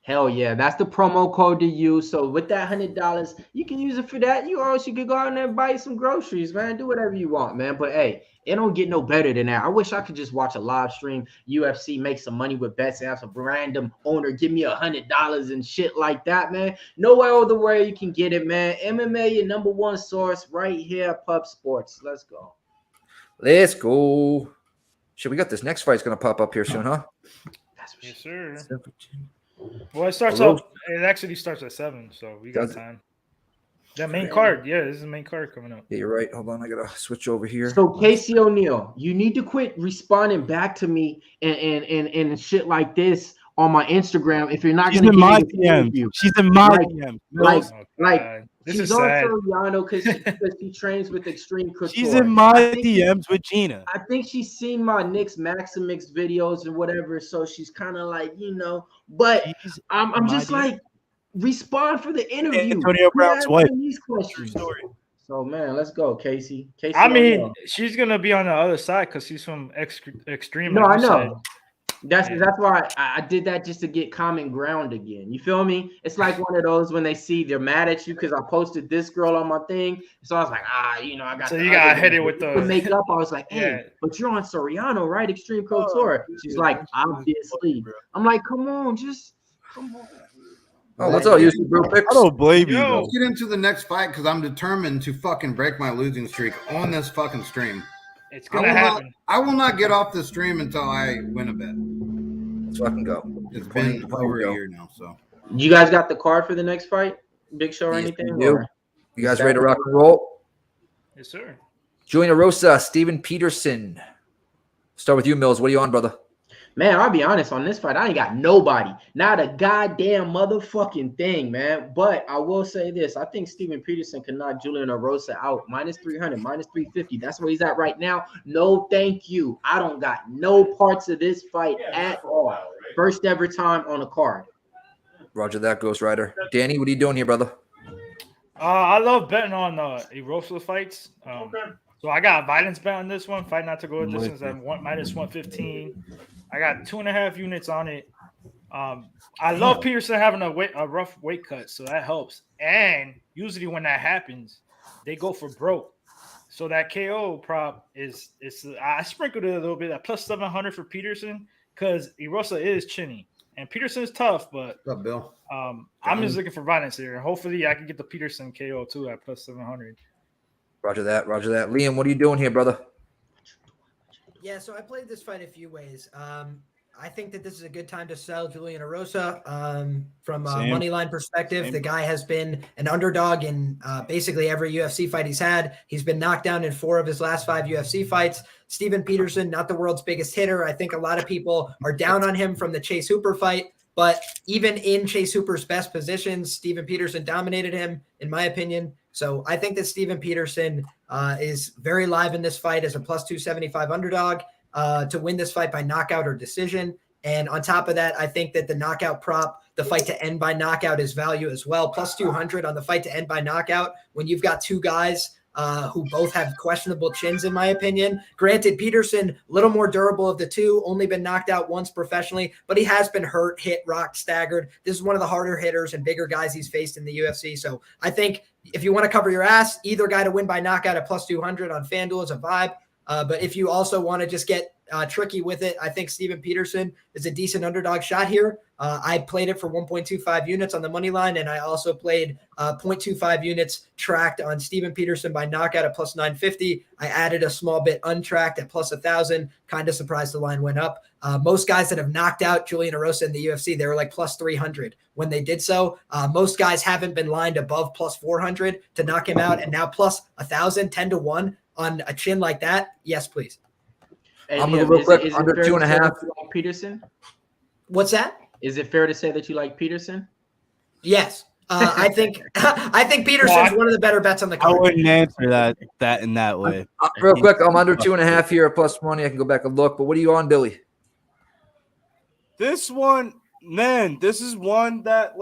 Hell yeah, that's the promo code to use. So with that $100, you can use it for that. You also could go out there and buy some groceries, man. Do whatever you want, man. But hey, it don't get no better than that. I wish I could just watch a live stream, UFC, make some money with bets, and have some random owner give me $100 and shit like that, man. No other way you can get it, man. MMA, your number one source right here at Pub Sports. Let's go. Let's go. Shit, we got this next fight's gonna pop up here soon, huh? Yes, sir. Well, it starts off. It actually starts at 7, so we got time. That main card, yeah, this is the main card coming up. Yeah, you're right. Hold on, I gotta switch over here. So Casey O'Neill, you need to quit responding back to me and shit like this on my Instagram if you're not She's going to in my DM. She's in my DM. This she's is on sad. Soriano because she trains with Extreme Couture. She's in my DMs with Gina. I think she's seen my Nick's Maximix videos and whatever, so she's kind of like, but I'm just like, respond for the interview. Antonio Brown's wife. These questions. So man, let's go, Casey. I mean, she's gonna be on the other side because she's from Extreme. No, like I you know. said. That's why I dดthat just to get common ground again. You feel me? It's like one of those when they see they're mad at you because I posted this girl on my thing. So I was like, I got. So you got hit it with the makeup. I was like, hey, but you're on Soriano, right? Extreme Couture. She's like, obviously. I'm like, come on. Oh, what's up, YouTube Bro Picks? I don't blame you. Let's get into the next fight because I'm determined to fucking break my losing streak on this fucking stream. It's gonna happen. I will not get off the stream until I win a bet. Let's fucking go. It's been over a year now, so. You guys got the card for the next fight? Big Show or anything? You guys ready to rock and roll? Yes, sir. Julian Erosa, Steven Peterson. Start with you, Mills. What are you on, brother? Man, I'll be honest, on this fight, I ain't got nobody. Not a goddamn motherfucking thing, man. But I will say this. I think Steven Peterson can knock Julian Erosa out. -300, -350. That's where he's at right now. No, thank you. I don't got no parts of this fight at all. First ever time on a card. Roger that, Ghost Rider. Danny, what are you doing here, brother? I love betting on Erosa fights. So I got a violence bet on this one. Fight not to go a distance at -115. I got 2.5 units on it. I love Peterson having a rough weight cut, so that helps. And usually when that happens, they go for broke. So that KO prop is I sprinkled it a little bit at +700 for Peterson because Erosa is chinny and Peterson is tough, but what's up, Bill? I'm just looking for violence here. Hopefully, I can get the Peterson KO too at +700. Roger that. Roger that. Liam, what are you doing here, brother? Yeah, so I played this fight a few ways. I think that this is a good time to sell Julian Erosa from a money line perspective. The guy has been an underdog in basically every UFC fight he's had. He's been knocked down in 4 of his last 5 UFC fights. Steven Peterson, not the world's biggest hitter. I think a lot of people are down on him from the Chase Hooper fight. But even in Chase Hooper's best positions, Steven Peterson dominated him, in my opinion. So I think that Steven Peterson is very live in this fight as a +275 underdog to win this fight by knockout or decision. And on top of that, I think that the knockout prop, the fight to end by knockout, is value as well. +200 on the fight to end by knockout when you've got 2 guys who both have questionable chins, in my opinion. Granted, Peterson, a little more durable of the 2, only been knocked out once professionally, but he has been hurt, hit, rocked, staggered. This is one of the harder hitters and bigger guys he's faced in the UFC. So I think if you want to cover your ass, either guy to win by knockout at +200 on FanDuel is a vibe. But if you also want to just get tricky with it, I think Steven Peterson is a decent underdog shot here. I played it for 1.25 units on the money line, and I also played 0.25 units tracked on Steven Peterson by knockout at +950. I added a small bit untracked at +1,000. Kind of surprised the line went up. Most guys that have knocked out Julian Erosa in the UFC, they were like +300 when they did so. Most guys haven't been lined above +400 to knock him out, and now +1,000, 10-1 on a chin like that. Yes, please. Hey, I'm going to go real quick, under 2.5. Like Peterson? What's that? Is it fair to say that you like Peterson? Yes. I think Peterson's one of the better bets on the card. I wouldn't answer that in that way. Real quick, I'm under 2.5 here, +money. I can go back and look. But what are you on, Billy? This one, man, this is one that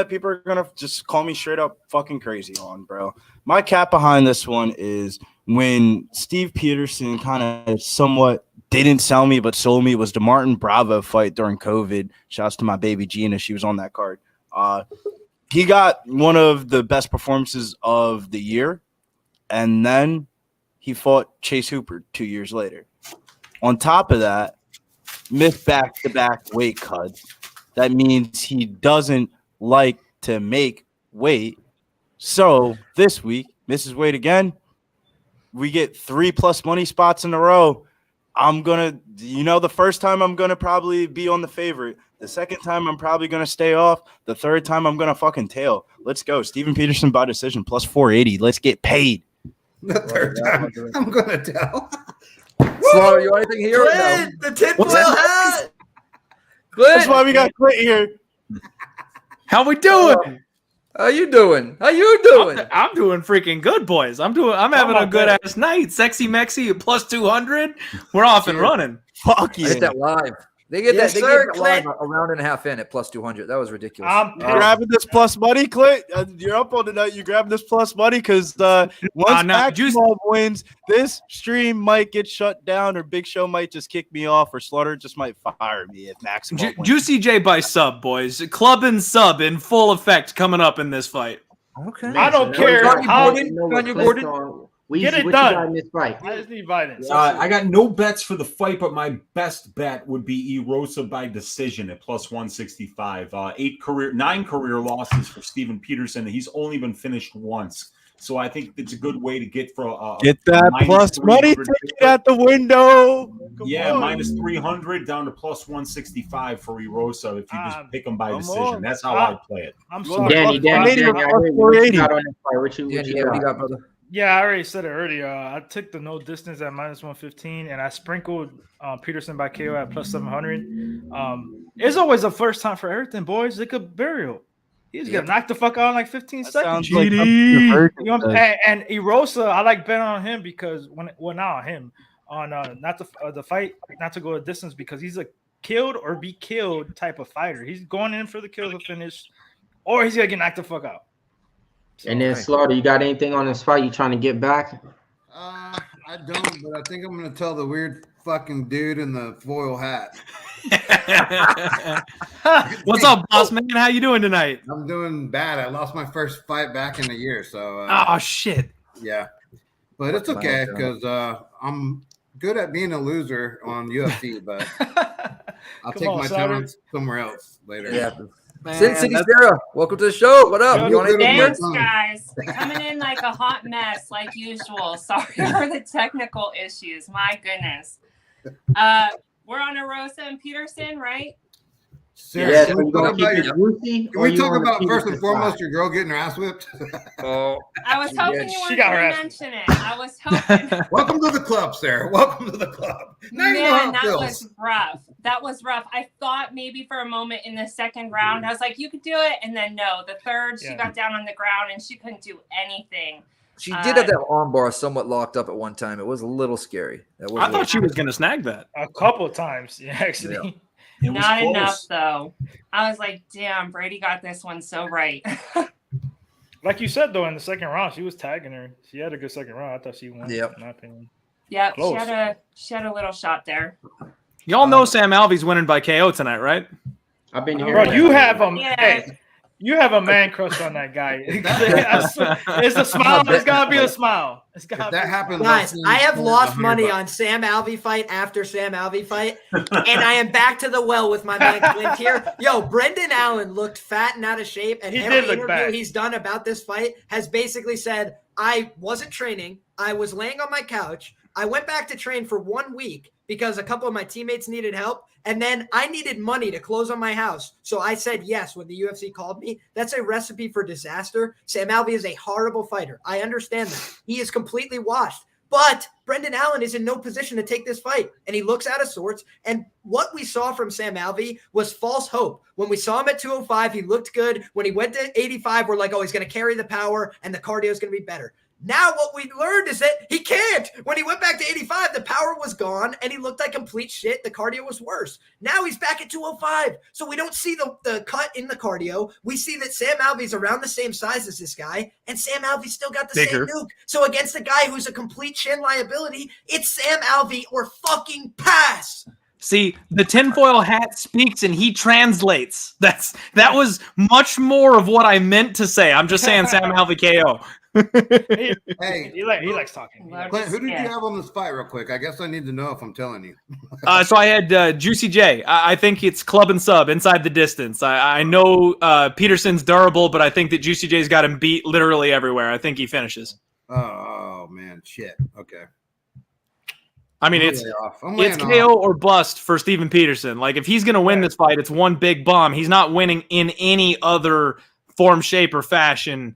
people are gonna just call me straight up fucking crazy on, bro. My cap behind this one is when Steve Peterson kind of somewhat didn't sell me but sold me was the Martin Bravo fight during COVID. Shouts to my baby Gina. She was on that card. He got one of the best performances of the year, and then he fought Chase Hooper 2 years later. On top of that, missed back-to-back weight cuts. That means he doesn't like to make weight. So this week, misses weight again. We get 3+ money spots in a row. I'm going to, the first time I'm going to probably be on the favorite. The second time I'm probably going to stay off. The third time I'm going to fucking tail. Let's go. Steven Peterson by decision, plus 480. Let's get paid. The third time I'm going to tell. Slaughter, you want anything here? Clint, the tinfoil hat. Clint. That's why we got Clint here. How we doing? How you doing? How you doing? I'm doing freaking good, boys. I'm having a good ass night. Sexy Mexi plus 200. We're off and running. Fuck I hit that live. They get Yes, that. They sir, get that live a round and a half in at plus 200. That was ridiculous. I'm grabbing this plus money, Clint. You're up on tonight. You grabbing this plus money because once Maximov wins, this stream might get shut down, or Big Show might just kick me off, or Slaughter just might fire me if Maximov wins. Juicy J by sub, boys. Club and sub in full effect coming up in this fight. Okay. I don't care how Get it what done. You got in this fight? I just need violence. I got no bets for the fight, but my best bet would be Erosa by decision at plus 165. 9 career losses for Steven Peterson. He's only been finished once. So I think it's a good way to get for get that plus money ticket at the window. Minus 300 down to plus 165 for Erosa if you just pick him by decision. on. That's how I play it. I'm sorry. Danny, what you got on this fight? What you got? brother? Yeah, I already said it earlier. I took the no distance at minus 115, and I sprinkled Peterson by KO at plus 700. It's always a first time for everything, boys. They could burial. He's gonna knock the fuck out in like 15 seconds. Sounds like And Erosa, I like betting on him because not on him, on not the fight, not to go a distance, because he's a killed or be killed type of fighter. He's going in for the kill to finish, or he's gonna get knocked the fuck out. And then Slaughter, you got anything on this fight you trying to get back? I don't, but I think I'm going to tell the weird fucking dude in the foil hat. What's up, boss man? How you doing tonight? I'm doing bad. I lost my first fight back in a year, so. Oh shit. Yeah, but it's okay because I'm good at being a loser on UFC, but I'll take my talents somewhere else later. Yeah. Sin City Sarah, welcome to the show. What up? You want Thanks, guys. Coming in like a hot mess, like usual. Sorry for the technical issues. My goodness. We're on Erosa and Peterson, right? Yeah, Can we talk about first and foremost your girl getting her ass whipped? I was hoping you weren't going to mention it. I was hoping. Welcome to the club, Sarah. Welcome to the club. Now you know how it feels. Was rough. That was rough. I thought maybe for a moment in the second round, I was like, you could do it. And then no, the third, she got down on the ground and she couldn't do anything. She did have that arm bar somewhat locked up at one time. It was a little scary. I thought she was going to snag that. A couple of times, actually. Yeah. Not enough, though. I was like, damn, Brady got this one so right. Like you said, though, in the second round, she was tagging her. She had a good second round. I thought she won. Yep. In my opinion. Yep, she had a little shot there. Y'all know Sam Alvey's winning by KO tonight, right? I've been here. Bro, you have him. Yeah. Hey, you have a man crush on that guy. It's a smile. It's got to be a smile. It's got to that happens. Guys, I have lost money on Sam Alvey fight after Sam Alvey fight, and I am back to the well with my man Clint here. Yo, Brendan Allen looked fat and out of shape, and every interview he's done about this fight has basically said, I wasn't training. I was laying on my couch. I went back to train for 1 week because a couple of my teammates needed help. And then I needed money to close on my house. So I said yes when the UFC called me. That's a recipe for disaster. Sam Alvey is a horrible fighter. I understand that. He is completely washed. But Brendan Allen is in no position to take this fight. And he looks out of sorts. And what we saw from Sam Alvey was false hope. When we saw him at 205, he looked good. When he went to 85, we're like, oh, he's going to carry the power and the cardio is going to be better. Now what we learned is that he can't. When he went back to 85, the power was gone and he looked like complete shit. The cardio was worse. Now he's back at 205. So we don't see the cut in the cardio. We see that Sam Alvey's around the same size as this guy, and Sam Alvey's still got the same nuke. So against a guy who's a complete chin liability, it's Sam Alvey or fucking pass. See, the tinfoil hat speaks and he translates. That was much more of what I meant to say. I'm just saying Sam Alvey KO. Hey, he likes talking. Clint, who did you have on this fight real quick? I guess I need to know if I'm telling you. So I had Juicy J. I think it's club and sub inside the distance. I know Peterson's durable, but I think that Juicy J's got him beat literally everywhere. I think he finishes. Oh man, shit. Okay. I mean, it's KO or bust for Steven Peterson. Like, if he's going to win this fight, it's one big bomb. He's not winning in any other form, shape, or fashion.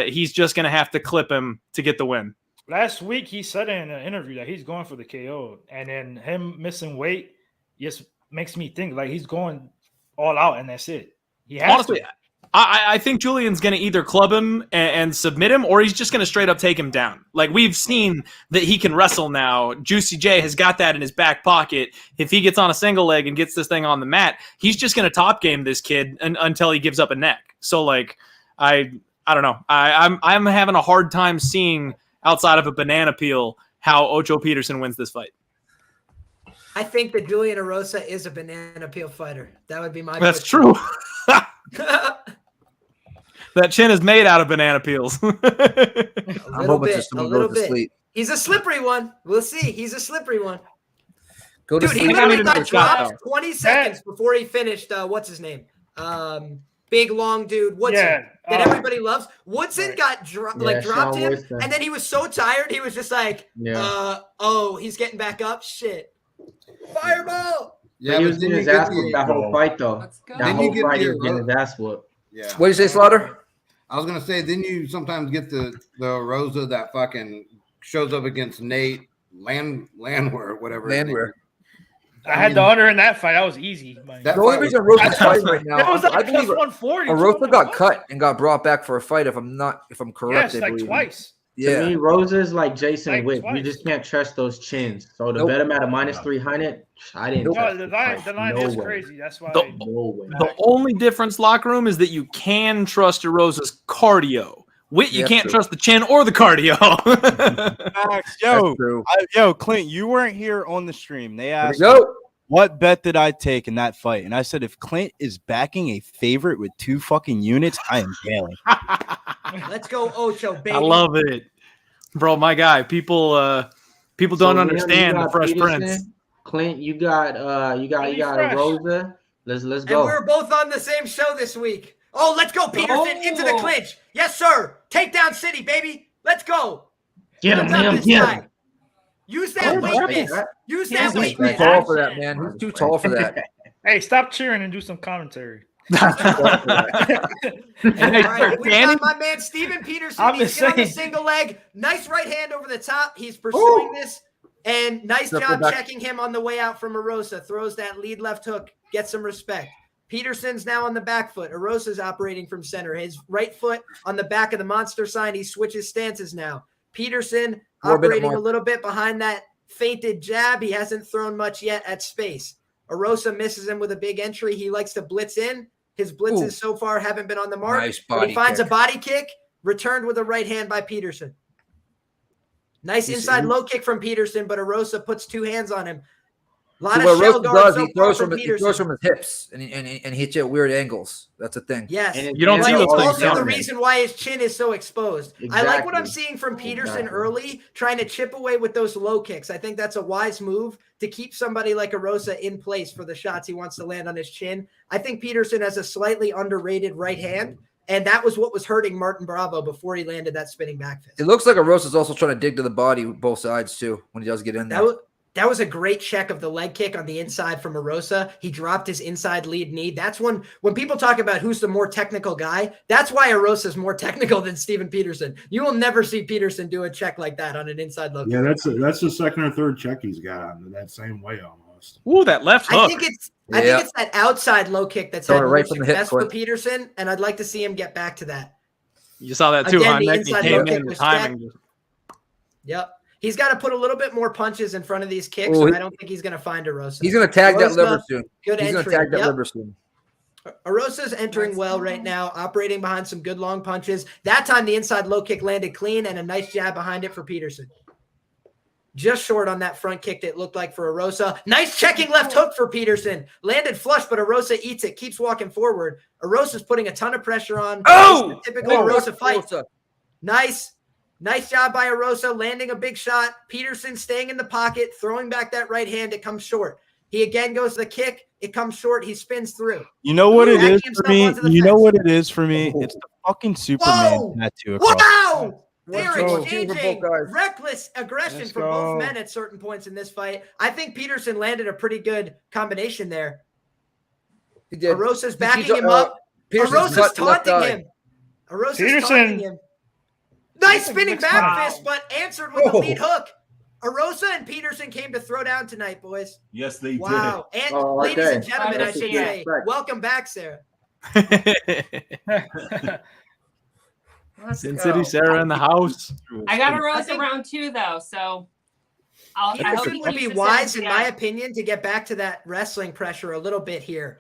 He's just going to have to clip him to get the win. Last week, he said in an interview that he's going for the KO. And then him missing weight just makes me think, like, he's going all out, and that's it. He has Honestly, I think Julian's going to either club him and submit him, or he's just going to straight up take him down. Like, we've seen that he can wrestle now. Juicy J has got that in his back pocket. If he gets on a single leg and gets this thing on the mat, he's just going to top game this kid until he gives up a neck. So, like, I don't know. I'm having a hard time seeing outside of a banana peel how Ocho Peterson wins this fight. I think that Julian Erosa is a banana peel fighter. That would be my. That's true. That chin is made out of banana peels. A little bit. He's a slippery one. We'll see. He's a slippery one. Dude, he literally got dropped 20 seconds before he finished. What's his name? Big long dude. Woodson that everybody loves. Woodson got dropped him, and then he was so tired he was just like, he's getting back up. Shit. Fireball. Yeah, he was getting his ass whooped that whole fight though. That whole fight he was getting his ass whooped. Yeah. What did you say, Slaughter? I was gonna say, didn't you sometimes get the Rosa that fucking shows up against Nate Landwehr, whatever. Landwehr. I had the under in that fight. That was easy. The only reason Rosa's fighting right now, That was like I believe plus 140. Rosa got cut and got brought back for a fight. If I'm correct, Yes, like twice. Yeah. To me, Rosa's like Jason Like Witt. twice. You just can't trust those chins. So to Nope. bet him at a minus 300, I didn't. No, trust the the line fight. is No way. crazy. That's why. The only difference, locker room, is that you can trust Erosa's cardio. Witt, you Yeah, can't true. trust the chin or the cardio. Facts. Yo, Clint, you weren't here on the stream. They asked, go. what bet did I take in that fight? And I said, if Clint is backing a favorite with 2 fucking units, I am bailing. Let's go, Ocho, baby. I love it, bro. My guy. People don't So, Leon, understand you the got Fresh Peterson, Prince. Clint, you got Fresh. a Rosa. Let's And go. we're both on the same show this week. Oh, let's go, Peterson, into the clinch. Yes, sir. Takedown City, baby. Let's go. Get him, What's up Liam, this get guy? him. Use that weight miss. Use that He's weight too miss. tall for that, man. He's too tall for that. Hey, stop cheering and do some commentary. All right, we got my man Steven Peterson. I'm He's just get on the saying. single leg. Nice right hand over the top. He's pursuing this. And nice Circle job back. checking him on the way out from Erosa. Throws that lead left hook. Gets some respect. Peterson's now on the back foot. Erosa's operating from center. His right foot on the back of the monster sign. He switches stances now. Peterson operating a little bit behind that feinted jab. He hasn't thrown much yet at space. Erosa misses him with a big entry. He likes to blitz in. His blitzes so far haven't been on the mark. Nice But body he finds kick. a body kick, returned with a right hand by Peterson. Nice inside low kick from Peterson, but Erosa puts 2 hands on him. A lot So of what shell Rosa guards does, so he far throws from from he Peterson. throws from his hips and he hits you at weird angles. That's a thing. Yes. You don't But see those it's things also the coming. reason why his chin is so exposed. I like what I'm Exactly. seeing from Peterson Exactly. early, trying to chip away with those low kicks. I think that's a wise move to keep somebody like Erosa in place for the shots he wants to land on his chin. I think Peterson has a slightly underrated right hand, and that was what was hurting Martin Bravo before he landed that spinning back fist. It looks like Rosa's also trying to dig to the body with both sides too when he does get in there. That was a great check of the leg kick on the inside from Erosa. He dropped his inside lead knee. That's when people talk about who's the more technical guy, that's why Erosa is more technical than Steven Peterson. You will never see Peterson do a check like that on an inside low kick. Yeah, that's the second or third check he's got on that same way almost. Ooh, that left hook. I think it's that outside low kick that's Throwing had it more right from the hip, success for Clint. Peterson, and I'd like to see him get back to that. You saw that too, Again, huh? the Nick? He inside came low kick in, the was timing. Yep. He's got to put a little bit more punches in front of these kicks, Oh, and I don't think he's going to find Erosa. He's going to tag that Erosa, liver soon. Good He's going to entry. tag that Yep. liver soon. Erosa's entering well right now, operating behind some good long punches. That time the inside low kick landed clean and a nice jab behind it for Peterson. Just short on that front kick that looked like for Erosa. Nice checking left hook for Peterson. Landed flush, but Erosa eats it, keeps walking forward. Erosa's putting a ton of pressure on. Oh! Typical Oh, Erosa fight. Erosa. Nice job by Erosa, landing a big shot. Peterson staying in the pocket, throwing back that right hand. It comes short. He again goes to the kick. It comes short. He spins through. You know what it Backing is for himself me? onto the You know fence. what it is for me? It's the fucking Superman tattoo across. Wow! They're Let's go. exchanging Both guys. reckless aggression Let's from go. both men at certain points in this fight. I think Peterson landed a pretty good combination there. He did. Erosa's He's- backing him up. Peterson's Erosa's cut the left taunting eye. him. Erosa's Peterson- taunting him. Nice spinning looks back wow. fist, but answered with a lead hook. Erosa and Peterson came to throw down tonight, boys. Yes, they Wow. And Oh, ladies and okay. gentlemen, I That's should it. say, Respect. welcome back, Sarah. Let's Sin go. City Sarah in the house. I got a I Rosa think- round 2 though, so I hope Peterson he would be keeps it wise, in. in my opinion, to get back to that wrestling pressure a little bit here.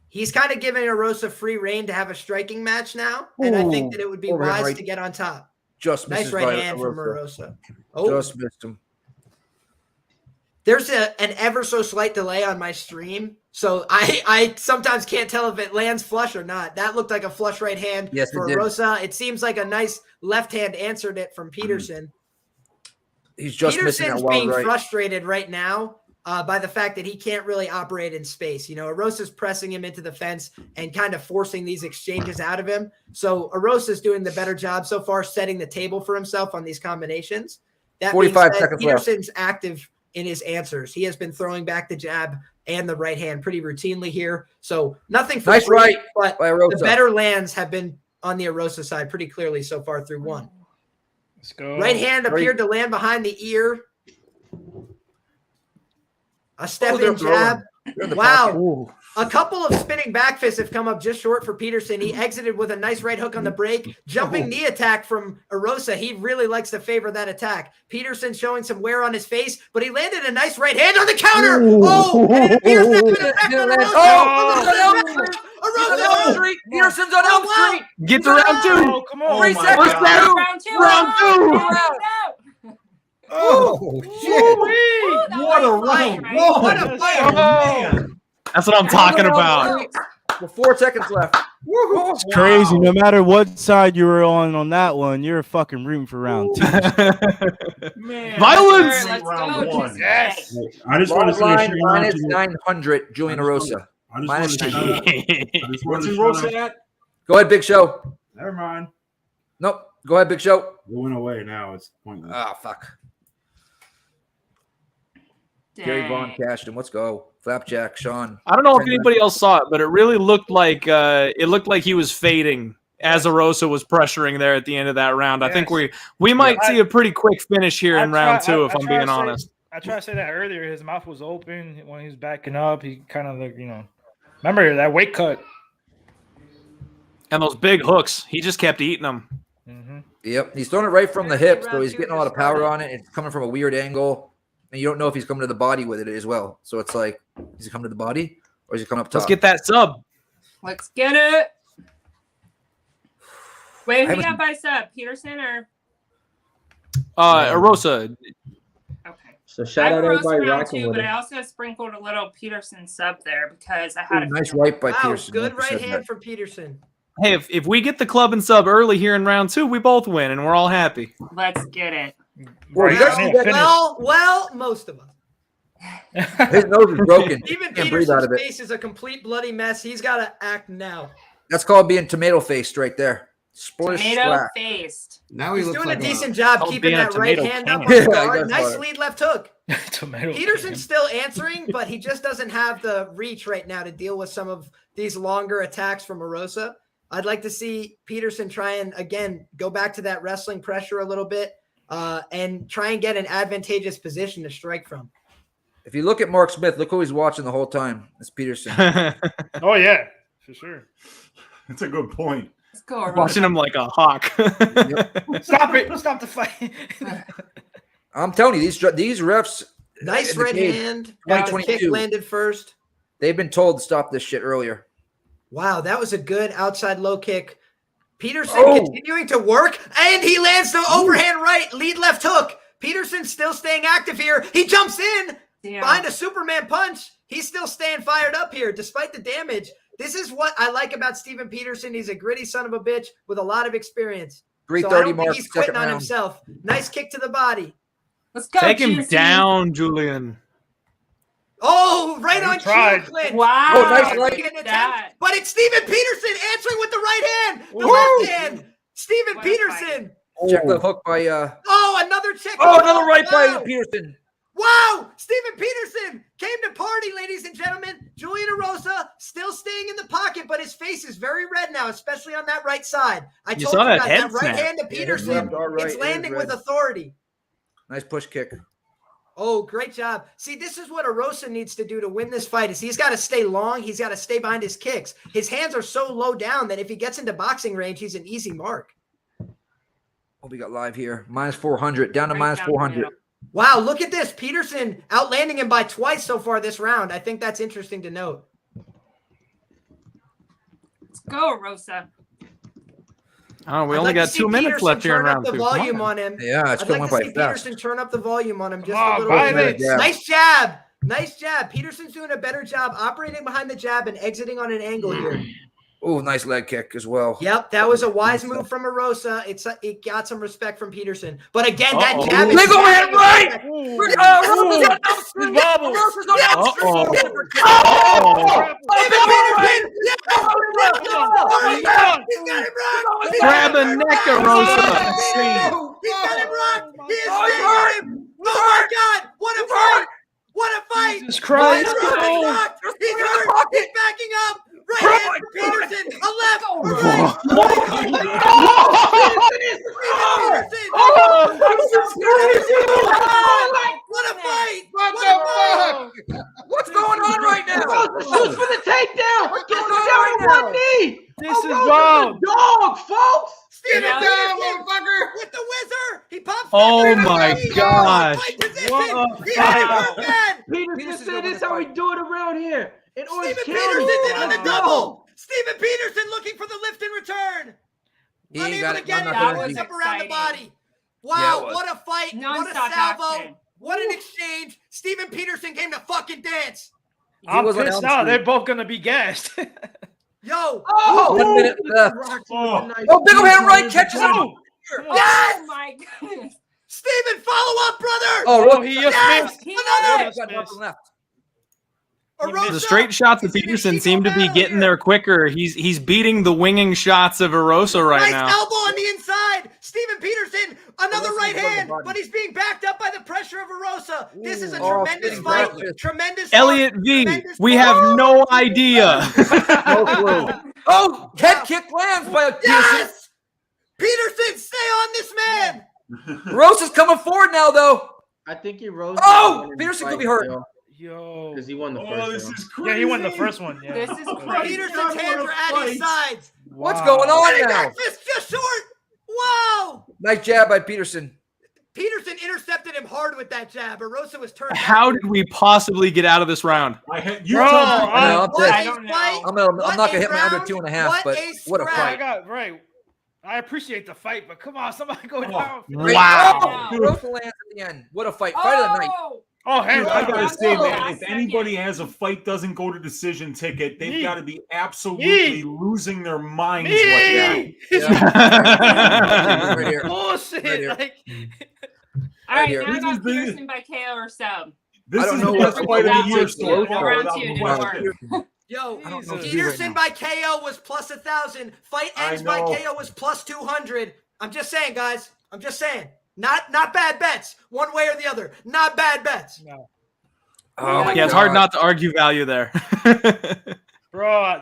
He's kind of giving Erosa free reign to have a striking match now, and I think that it would be Overhand wise right. to get on top. Just Nice misses right by hand from Erosa. Erosa. Oh, Just missed him. there's an ever so slight delay on my stream, so I sometimes can't tell if it lands flush or not. That looked like a flush right hand Yes, it for did. Erosa. It seems like a nice left hand answered it from Peterson. He's just missing that Peterson's wild being right. frustrated right now by the fact that he can't really operate in space. You know, Erosa's pressing him into the fence and kind of forcing these exchanges out of him. So Erosa's doing the better job so far, setting the table for himself on these combinations. That 45 being said, seconds left. Peterson's active in his answers. He has been throwing back the jab and the right hand pretty routinely here. So nothing for Nice free, right but by Erosa. the better lands have been on the Erosa side pretty clearly so far through one. Let's go. Right hand appeared to land behind the ear. A step they're in jab. They're in the Wow. pocket. A couple of spinning back fists have come up just short for Peterson. He exited with a nice right hook on the break. Jumping knee attack from Erosa. He really likes to favor that attack. Peterson showing some wear on his face, but he landed a nice right hand on the counter. Oh, and it appears to have been effect on Erosa. Erosa. Peterson's on Elm Street. Get to round 2. Oh, come on. 3 my seconds. God. Round 2. Round 2. Oh, shit. What a round one. What a fight. Oh, man. That's what I'm talking about. With 4 seconds left. It's crazy. No matter what side you were on that one, you're fucking rooting for round 2. Man. Violence. Let's Round go. one. Yes. I just want to say, Line Sean, minus to- 900, Julian Erosa. I just Minus wanted to 900. I just What's wanted to Erosa shout out- at? Go ahead, Big Show. Never mind. Nope. Go ahead, Big Show. It went away now. It's pointless. Ah, fuck. Gary Vaughn cashed him. Let's go. Flapjack, Sean. I don't know if 10 anybody else saw it, but it really looked like he was fading as Erosa was pressuring there at the end of that round. I think we might see a pretty quick finish here in round 2, if I'm being honest. I tried to say that earlier. His mouth was open when he was backing up. He kind of like, remember that weight cut. And those big hooks, he just kept eating them. Mm-hmm. Yep. He's throwing it right from the hips, so he's getting a lot of power on it. It's coming from a weird angle. And you don't know if he's coming to the body with it as well. So it's like, is he coming to the body or is he coming up top? Let's get that sub. Let's get it. Wait, who I you got by sub? Peterson or? Erosa. Okay. So I shout have out a roast everybody round rocking 2, with but it. I also sprinkled a little Peterson sub there because I had a Nice feeling. right by Wow, Peterson. good Like you right said, hand Matt. from Peterson. Hey, if we get the club and sub early here in round 2, we both win, and we're all happy. Let's get it. Well, you guys see that? Well, most of us. His nose is broken. Even Can't breathe out Peterson's of it. face is a complete bloody mess. He's got to act now. That's called being tomato faced right there. Splish Tomato splat. faced. Now he He's looks doing like a decent job Oh, keeping being a that right tomato hand up on can. the Yeah, guard. I guess Nice so. lead left hook. Tomato. Peterson's still answering, but he just doesn't have the reach right now to deal with some of these longer attacks from Erosa. I'd like to see Peterson try and, again, go back to that wrestling pressure a little bit and try and get an advantageous position to strike from. If you look at Mark Smith, look who he's watching the whole time. It's Peterson. Oh, yeah, for sure. That's a good point. Let's go. Watching him like a hawk. Stop it! Stop the fight! I'm telling you, these refs. Nice red hand. Kick 2022. landed first. They've been told to stop this shit earlier. Wow, that was a good outside low kick. Peterson Oh. continuing to work, and he lands the overhand right, lead left hook. Peterson still staying active here. He jumps in behind a Superman punch. He's still staying fired up here despite the damage. This is what I like about Steven Peterson. He's a gritty son of a bitch with a lot of experience. 3:30 So I don't mark, think he's quitting second on round. himself. Nice kick to the body. Let's go. Take him GC. down, Julian. Oh, right on tried. cue, Clint. Wow. Oh, nice Getting right. an attempt, That. but it's Steven Peterson answering with the right hand. The Woo. left hand. Steven What a Peterson. Check the hook by Oh, another check. Oh, another right by Wow. Peterson. Wow, Steven Peterson came to party, ladies and gentlemen. Julian Erosa still staying in the pocket, but his face is very red now, especially on that right side. I You told saw you that guys, head that right snap. hand to Yeah, his Peterson, left arm right it's is landing with red. authority. Nice push kick. Oh, great job. See, this is what Erosa needs to do to win this fight is he's got to stay long. He's got to stay behind his kicks. His hands are so low down that if he gets into boxing range, he's an easy mark. Oh, we got live here. Minus 400. Down to Right minus down the 400. middle. Wow, look at this. Peterson outlanding him by twice so far this round. I think that's interesting to note. Let's go, Rosa. Oh, we I'd only like to got see 2 minutes Peterson left here in turn up round the 2. volume on him. Yeah, it's I'd going like to by see fast. Peterson turn up the volume on him just Come a on, little buy bit. it. Yeah. Nice jab. Nice jab. Peterson's doing a better job operating behind the jab and exiting on an angle here. Oh, nice leg kick as well. Yep, that was a wise move from Erosa. It got some respect from Peterson. But again, that Uh-oh. jab is Leg overhand right! Rosa's on upstream. Bobbles. Rosa's on upstream. Uh-oh. Steven Peterson! Yes! He's got him rocked! Grab a neck, Erosa. He's got him rocked! He is staying him! Oh my God! What a fight! What a fight! Jesus Christ. He's rocked! He's hurt! He's backing up! Right hand for Peterson! A left! A right! What a fight! What a fight! What's going on right now? Shoots for the takedown. Gets himself on one knee. This is wild. Dog, folks. Steven Get it Peterson down, motherfucker! with the whizzer! He pops Oh back in. my He gosh. fight position. What a He had it fight. hurt bad. Peterson Peterson's said going this to how we fight. do it around here. In Orange Steven County. Peterson did on the Wow. double. Steven Peterson looking for the lift and return. He ain't Unable got to it. get it. Not That gonna was be- Up around the exciting. body. Yeah, Wow, it was. what a fight. What a Non-stop salvo. action. What an exchange. Steven Peterson came to fucking dance. I'm was on pissed Elm now. Street. They're both gonna be gassed. Yo. Oh, 1 minute left. Oh. Oh, big overhand right catches him. Yes. Oh my goodness. Steven, follow up, brother. Oh, he just Yes. missed. He Another. missed. Got nothing left. Erosa. The straight shots of He's in a Peterson equal seem to be battle getting here. there quicker. He's beating the winging shots of Erosa right Nice now. elbow on the inside. Steven Peterson, another Erosa's right on the hand, body. but he's being backed up by the pressure of Erosa. This is a Oh, tremendous spinning fight. back fist. Tremendous Elliot heart, V, tremendous we power. have no idea. No clue. Oh, head kick lands by Peterson. Yes! Peterson, stay on this man. Rosa's coming forward now, though. I think he rose. Oh, Peterson could be hurt. Yo. Because he won the Oh, first this one. is crazy. Yeah, he won the first one. Yeah. This is crazy. Peterson's hands are at his sides. What's Wow. going on Running now? back fist just short. Wow. Nice jab by Peterson. Peterson intercepted him hard with that jab. Erosa was turned. How did we possibly get out of this round? I had you. Bro, told me- I'm What I a don't know. fight. I'm What not a gonna hit my under round. 2.5, What but a what a scrap. I fight! got right. I appreciate the fight, but come on, somebody go down. Wow. Oh, Rosa lands at the end. What a fight! Fight of the night. Oh, hey, Dude, I gotta round say, two, man, last if anybody second. has a fight doesn't go to decision ticket, they've Me. got to be absolutely Me. losing their minds Me. right now. Right here. Bullshit. Right here. Like, All right, here. now I This got is the- Peterson by KO or sub. This I don't is know the what's best going fight of on. the year Round so two, far. round without two, question. didn't work. Yo, I don't know what to do Peterson right by KO was plus 1,000. Fight I ends by know. KO was plus 200. I'm just saying, guys. I'm just saying. Not bad bets, one way or the other. Not bad bets. no. Oh my Yeah, it's hard God. not to argue value there. Bro,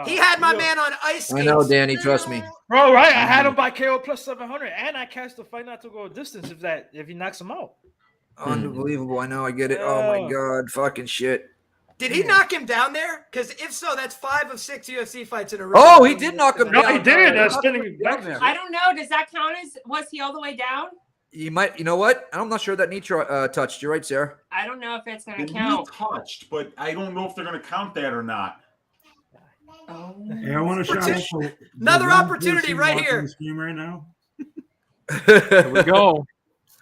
He had my man on ice skates. I know, Danny. Trust me. Bro, right? I had him by KO plus 700, and I cashed the fight not to go a distance if he knocks him out. Unbelievable. I know. I get it. Oh my Yeah. God. Fucking shit. Did he knock him down there? Because if so, that's 5 of 6 UFC fights in a row. Oh, he did knock him down. No, he did. That's spinning. I don't know. Does that count as was he all the way down? You might. You know what? I'm not sure that knee touched. You're right, Sarah. I don't know if it's going The to knee count. touched, but I don't know if they're going to count that or not. Oh. Hey, I want to shout out for Another the one opportunity person right watching here. the stream right now. Here we go.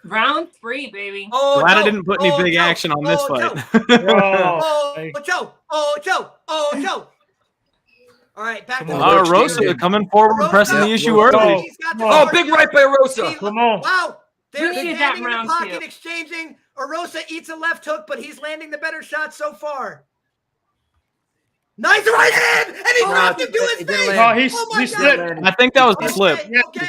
Round 3, baby. Oh, Glad I Joe. didn't put any big Joe. action on this fight. Joe. Joe. All right, back to Erosa coming forward, pressing the issue early. Oh, big right by Erosa. Come on. Wow. They're We did standing that in the round pocket, 2. exchanging. Erosa eats a left hook, but he's landing the better shot so far. Nice right hand, and he dropped him to his face. Oh, he my slipped. God. I think that was the slip. Yeah, Okay.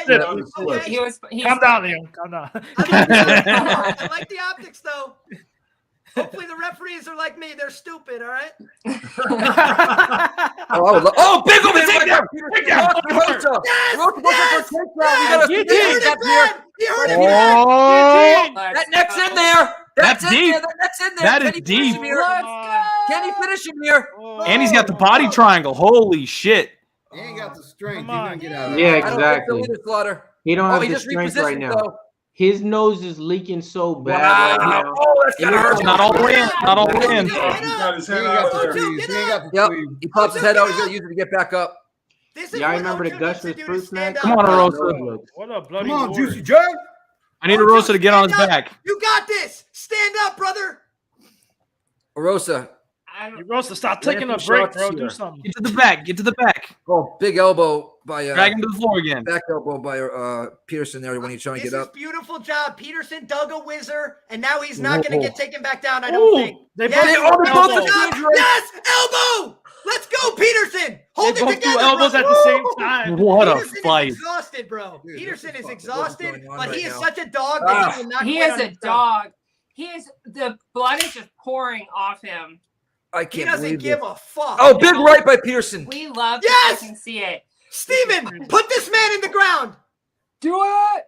He was Calm down, Liam. Calm down. I like the optics, though. Hopefully the referees are like me. They're stupid, all right? Oh, big over takedown. He heard it. Oh, That neck's in there. That's in deep. there. That neck's in there. That Can is he finish deep. him here? Can he finish him here? And he's got the body triangle. Holy shit. He ain't got the strength. He's Come gonna on. get out of Yeah, it. exactly. Slaughter. He don't Oh, have he the just strength right repositioned, now. though. His nose is leaking so bad Wow. right now. Oh, that's gotta hurt. Not all the way in. Not all the way in. He got his He head ain't got out the there. squeeze. He ain't got the Yep. squeeze. He pops his head out. He's gonna use it to get back up. This is Y'all what remember the Ocho gush needs with to do to fruit stand snack? Come on, up. Erosa. What a bloody Come on, lord. Juicy J. I need Erosa to get on his Stand up. back. You got this. Stand up, brother. Erosa. Erosa, stop taking a Landing break, shots bro. here. Do something. Get to the back. Get to the back. Oh, big elbow by Drag him to the floor again. back elbow by Peterson there when he's trying to This get is up. beautiful job. Peterson dug a whizzer, and now he's not going to Whoa. get taken back down, I don't Ooh, think. they Yes, both- they both elbow. are dangerous. Yes, elbow. Let's go, Peterson. Hold They it both together, do elbows brother. at the same time. What a Peterson fight. is exhausted, bro. Dude, Peterson this is is exhausted, going on but right he is now? such a dog that he will not He quit is on a his own. dog. He is the blood is just pouring off him. I He can't doesn't believe give it. a fuck. Oh, big right by Peterson. We love Yes! to see it. Steven, put this man in the ground. Do it.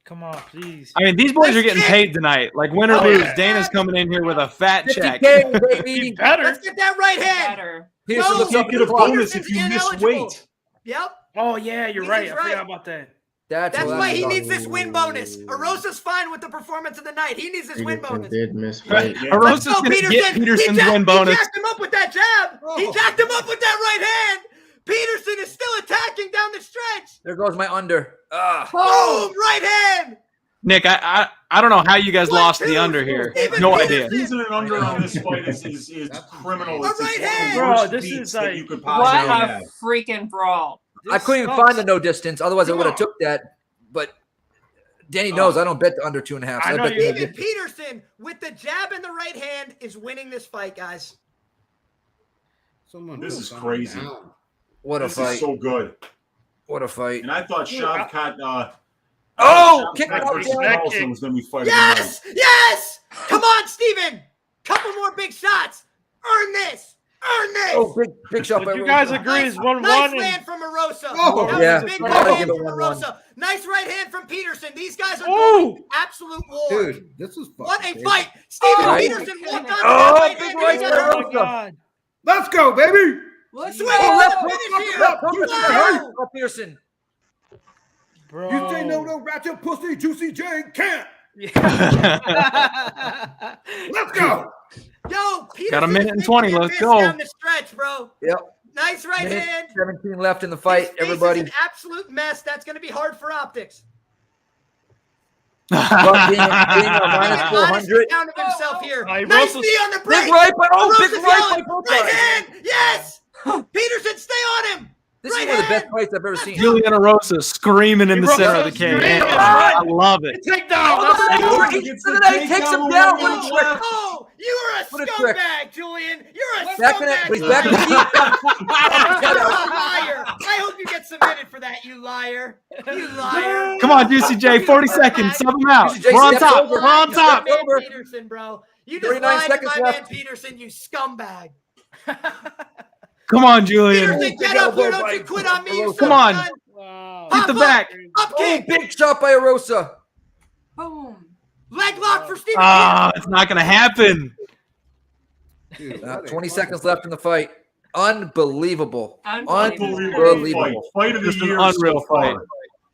Come on, please. I mean, these boys are Let's getting kick. paid tonight. Like, win or Oh, lose, yeah. Dana's coming in here with a fat check. 50K, baby. He better. Let's get that right hand. Better. Peterson No, looks You up at get the a clock. bonus if you miss Ineligible. weight. Yep. Oh, yeah, you're He's right. I right. forgot about that. That's what why I'm he talking needs this win bonus. Erosa's fine with the performance of the night. He needs this win Peterson bonus. did miss Right. weight. Yeah. Erosa's Let's go, going to Peterson. get Peterson's He win bonus. jacked him up with that jab. He jacked him up with that right hand. Peterson is still attacking down the stretch. There goes my under. Ah. Boom, right hand. Nick, I don't know how you guys lost the 1-2. under here. Even No Peterson. idea. Losing an under on this fight is criminal. A It's right one of hand. the Bro, worst this beats is that like- you could What possibly a have. freaking brawl. I couldn't even find the no distance. Otherwise, I would have took that. But Danny knows I don't bet the under 2.5. So I I know bet you the Even under. Peterson with the jab in the right hand is winning this fight, guys. Someone This put is something crazy. down. What a This fight. is so good. What a fight. And I thought Shavkat. Oh, kick out versus there. Carlston was going to be fighting. Yes, yes. Come on, Steven. Couple more big shots. Earn this. Earn this. Oh, big shot by If you guys Erosa. agree, it's 1-1. Nice and- land from Erosa. Oh, that yeah. was a big I right gotta hand give it from 1-1. Erosa. Nice right hand from Peterson. These guys are Ooh. going absolute war. Dude, this is fucking What a crazy. fight. Steven Oh, Peterson walked on Oh, that right big hand. right and by he got Oh, hurt. my God. Let's go, baby. Let's Swing. go. left, Finish here. left, Wow. Oh, Peterson. Bro. You say no, no, ratchet pussy, Juicy J can't. Let's go. Yo, Peterson Got a minute and is 20. making Let's this go. down the stretch, bro. Yep. Nice right Minute hand. 17 left in the His fight. face Everybody. is an absolute mess. That's going to be hard for optics. But being a minus Honest 400. account of himself here. Hey, Nice Russell's- knee on the break. Big right, but Erosa's big right by yelling. both Right guys. hand. Yes. Peterson, stay on him. This is Right one of the best hand. fights I've ever seen. Julian Erosa screaming in the Erosa center of the cage. screaming. I love it. Take down. Oh, look at That's that trick. Look at that. He takes him down. What a trick. Oh, you are a What a trick. scumbag, Julian. You're a Back in it. scumbag. He's back in the You're a liar. I hope you get submitted for that, you liar. You liar. Come on, Juicy J. 40 seconds. Sub him out. Juicy J We're on steps top. over. We're on top. Man Over. Peterson, bro. You just 39 lied to seconds my man left. Peterson, you scumbag. Come on, Julian. Peterson, get up here. Don't you quit on me, you Come son on. of a gun. Wow. Get the Up, back. Up Oh, kick. big shot by Erosa. Boom. Leg lock for Steven. Ah, it's not going to happen. Dude, 20 seconds left in the fight. Unbelievable. Unbelievable. Fight of the Just an year. unreal so far. fight.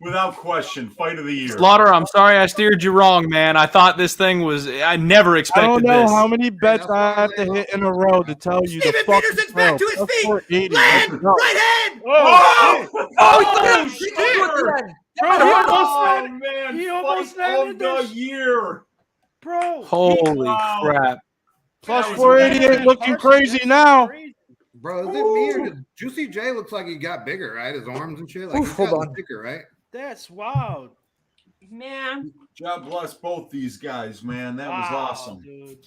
Without question, fight of the year. Slaughter, I'm sorry I steered you wrong, man. I thought this thing was. I never I expected don't know this. how many bets I have to hit in a row to tell you the fucking Peterson's back to his feet. 480. Land, right hand. Oh, shit. Bro, Man, he almost fight of landed the this. year. Bro. Holy crap! Plus 480 ain't looking crazy now. Bro, is it me or does Juicy J looks like he got bigger, right? His arms and shit. Like Oof, he's hold gotten on. thicker, right? That's wild. Man. God bless both these guys, man. That was awesome. Dude.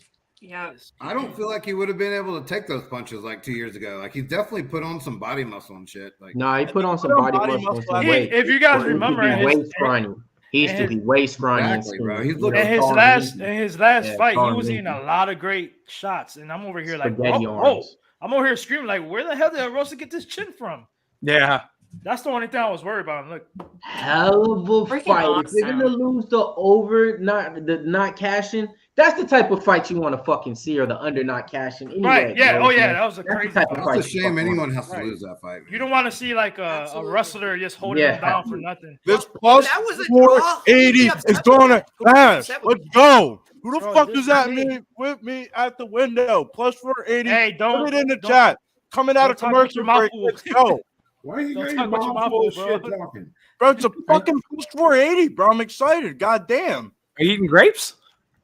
Yeah. I don't feel like he would have been able to take those punches like 2 years ago. Like he's definitely put on some body muscle and shit. Like No, he put on some body muscle and some weight. If you guys He used to remember, be way scrawny. He used to be way scrawny. Exactly, bro. He's in looking his tall last and fight, he tall was and eating a lot of great shots, and I'm over here like, Spaghetti whoa. arms. I'm over here screaming like, where the hell did Erosa get this chin from? Yeah. That's the only thing I was worried about. Look, Hell of a Freaking fight. If you're awesome. gonna lose the over, not cashing, that's the type of fight you want to fucking see, or the under not cashing. Anyway, right? Yeah. bro, Oh yeah, man. that was a That's the crazy type of fight. fight It's a you shame fucking anyone want. has to lose that fight. You don't want to see like a wrestler just holding Yeah. him down for nothing. This plus That was a draw. 480 Yeah, is gonna cash. Let's go. Who the Bro, fuck this is that is me with me at the window? Plus 480. Hey, don't Put it in the don't- chat. Coming out of don't talk with commercial your mouth break. full. Let's go. Why you Don't got talk your about your mouth full of mouth, shit bro. talking? Bro, it's a fucking plus 480, bro. I'm excited. God damn. Are you eating grapes?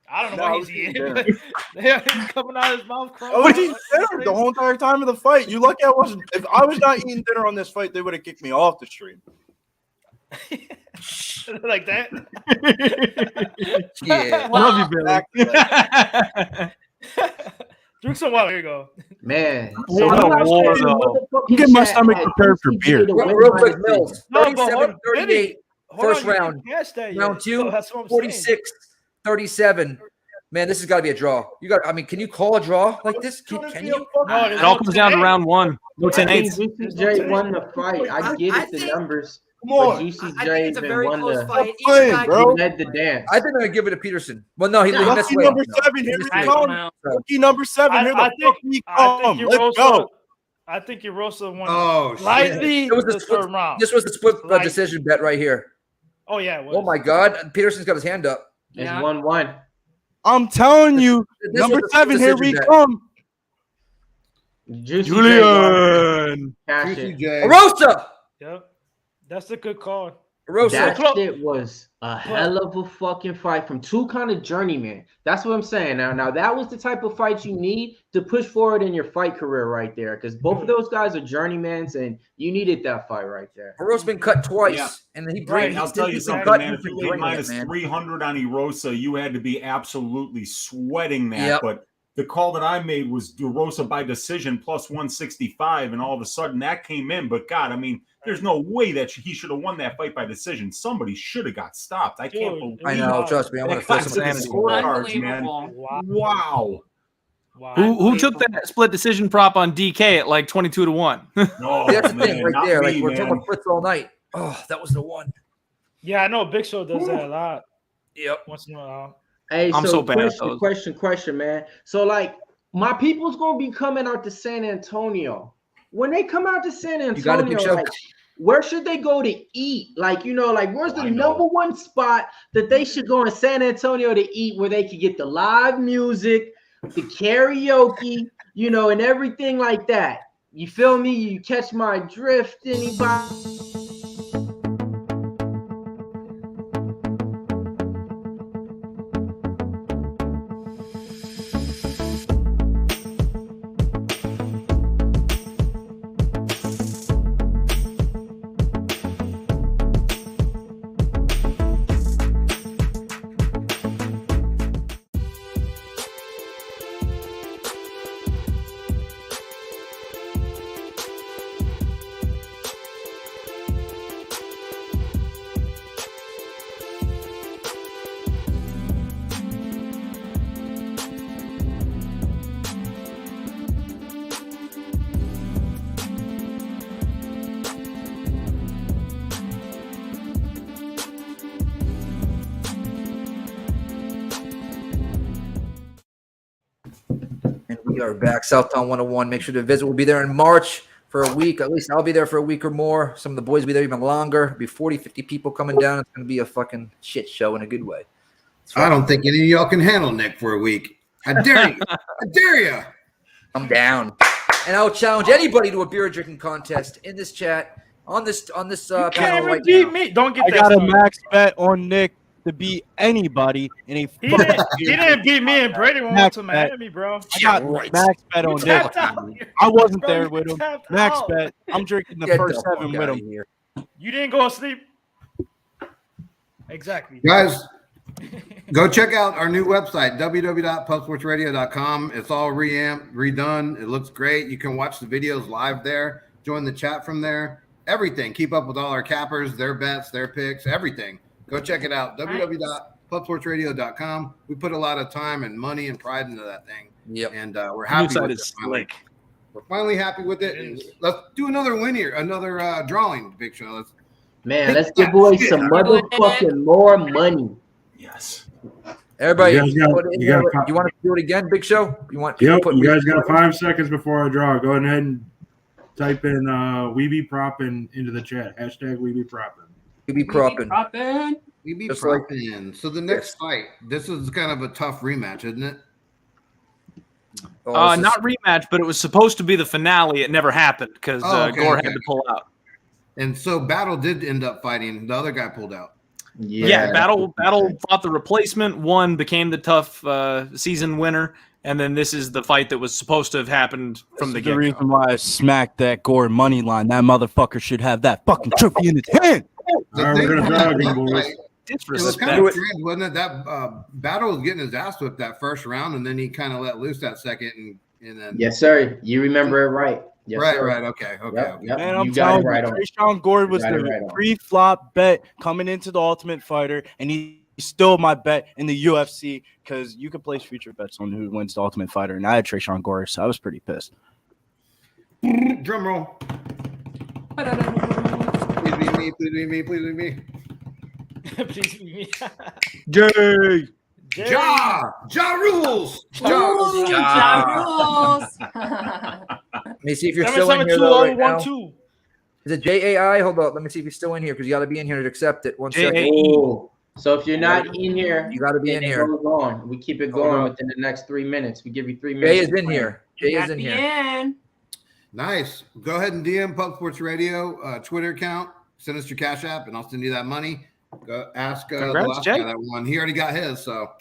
I don't know No, what he's eating. He's coming out of his mouth. I was eating dinner the whole entire time of the fight. You lucky I wasn't. If I was not eating dinner on this fight, they would have kicked me off the stream. Like that. Yeah. Love you, Billy. Drink some water. Here you go. Man, What I'm a not war, saying though. motherfucking I'm getting my chat stomach had prepared for UCG beer. to win Real by quick, decision. Mills. No, but 37, 38. Hold First on, you round. didn't catch that yet. Round two, So that's what I'm 46, 37. Man, this has got to be a draw. I mean, can you call a draw like this? Can you? No, It all comes down to round one. No I 10 think 8s. Juicy J won the fight. I get I it, the think- numbers. Come on. But Juicy I J think it's a then very won close the. fight. Stop playing, Either guy bro. He led the dance. I think I'm gonna give it to Peterson. Well, no, he No. missed Lucky weight. number 7. Here we I come. don't know. Lucky number 7. Here the fuck we come. Let's go. I think Erosa won Oh, shit. slightly It was the a split. third round. This was the split Like- decision bet right here. Oh yeah. It was. Oh my God, Peterson's got his hand up. It's Yeah. 1-1. I'm telling you, This number was a 7. Here decision we bet. come. Juicy J won. Julian. Cash Juicy it. J. Erosa. Yep. That's a good call. Erosa. That close. shit was a hell of a fucking fight from two kind of journeymen. That's what I'm saying. Now that was the type of fight you need to push forward in your fight career right there. Because both of those guys are journeymans, and you needed that fight right there. Erosa's been cut twice, Yeah. and then he Right, brings. I'll tell you something, man. If you laid minus 300 on Erosa, you had to be absolutely sweating that. Yep. But the call that I made was Erosa by decision plus 165, and all of a sudden that came in. But God, I mean, there's no way that he should have won that fight by decision. Somebody should have got stopped. I can't believe. I know. Trust me. I want to got feel to the some scorecards, man. Unbelievable. Wow. Who took that split decision prop on DK at like 22 to 1? No, That's the man, thing right not there. me, Like we're man. talking about splits all night. Oh, that was the one. Yeah, I know Big Show does that a lot. Yep. Once in a while. Hey, I'm so bad at question, man. So like, my people's gonna be coming out to San Antonio. When they come out to San got a big Antonio, show. like, where should they go to eat? Like, like where's the number one spot that they should go in San Antonio to eat where they could get the live music, the karaoke, and everything like that? You feel me? You catch my drift, anybody? We are back. Southtown 101. Make sure to visit. We'll be there in March for a week. At least I'll be there for a week or more. Some of the boys will be there even longer. It'll be 40, 50 people coming down. It's going to be a fucking shit show in a good way. I don't think any of y'all can handle Nick for a week. I dare you. I dare you. I'm down. And I'll challenge anybody to a beer drinking contest in this chat on this You panel can't even right beat now. me. Don't get I that got a started. max bet on Nick to beat anybody in a He didn't beat me and Brady when we went to bet. Miami, bro. I got max bet on Nick. tapped out. I wasn't Bro, there you with him. tapped Max out. bet. I'm drinking the Get first the 7 fuck with outta him. here. You didn't go to sleep. Exactly. Guys, go check out our new website, www.pubsportsradio.com. It's all reamped, redone. It looks great. You can watch the videos live there. Join the chat from there. Everything. Keep up with all our cappers, their bets, their picks, everything. Go check it out, www.pubsportsradio.com. We put a lot of time and money and pride into that thing. Yep. And we're happy New with side it. is Finally. slick. We're finally happy with it. And let's do another win here, another drawing, Big Show. Let's Man, let's give away some motherfucking more money. Yes. Everybody, You guys got- put it in you there. got- You want to do it again, Big Show? You want? Yep, put you guys got put- 5 seconds before I draw. Go ahead and type in We Be Proppin' into the chat. Hashtag We Be Proppin'. We be propping. We be Just like- propping. So the next fight, this is kind of a tough rematch, isn't it? Oh, this is- Not rematch, but it was supposed to be the finale. It never happened because Gore had to pull out. And so Battle did end up fighting. The other guy pulled out. Yeah, Battle fought the replacement. One became the tough season winner, and then this is the fight that was supposed to have happened from the The get-go. reason why I smacked that Gore money line. That motherfucker should have that fucking trophy in his hand. All right, we're gonna draw again, boys. It was kind of strange, wasn't it? That Battle was getting his ass whipped that first round, and then he kind of let loose that second, and then Yes, sir. You remember it right. Yes, right, sir. right, okay. Yep. Man, You I'm got telling it right you, on. Tresean Gore was You got it the right on. pre-flop bet coming into the Ultimate Fighter, and he stole my bet in the UFC because you could place future bets on who wins the Ultimate Fighter, and I had Tresean Gore, so I was pretty pissed. drum roll. Please be me, please be me, please be me. Please be me. Jay. Ja rules. Ooh, Ja rules. Let me see if you're Seven, still in seven, here two, though, one, right one, now. two. Is it JAI? Hold up. Let me see if he's still in here because you got to be in here to accept it. One second. Ooh. So if you're not in here, You got to be in then it here. goes on. We keep it Hold going on. within the next 3 minutes. We give you 3 minutes. Jay is to in plan. here. Jay is Gotta in be here. in. Nice. Go ahead and DM Pub Sports Radio Twitter account. Send us your Cash App, and I'll send you that money. Go ask the Congrats, last Jay. guy that won. He already got his, so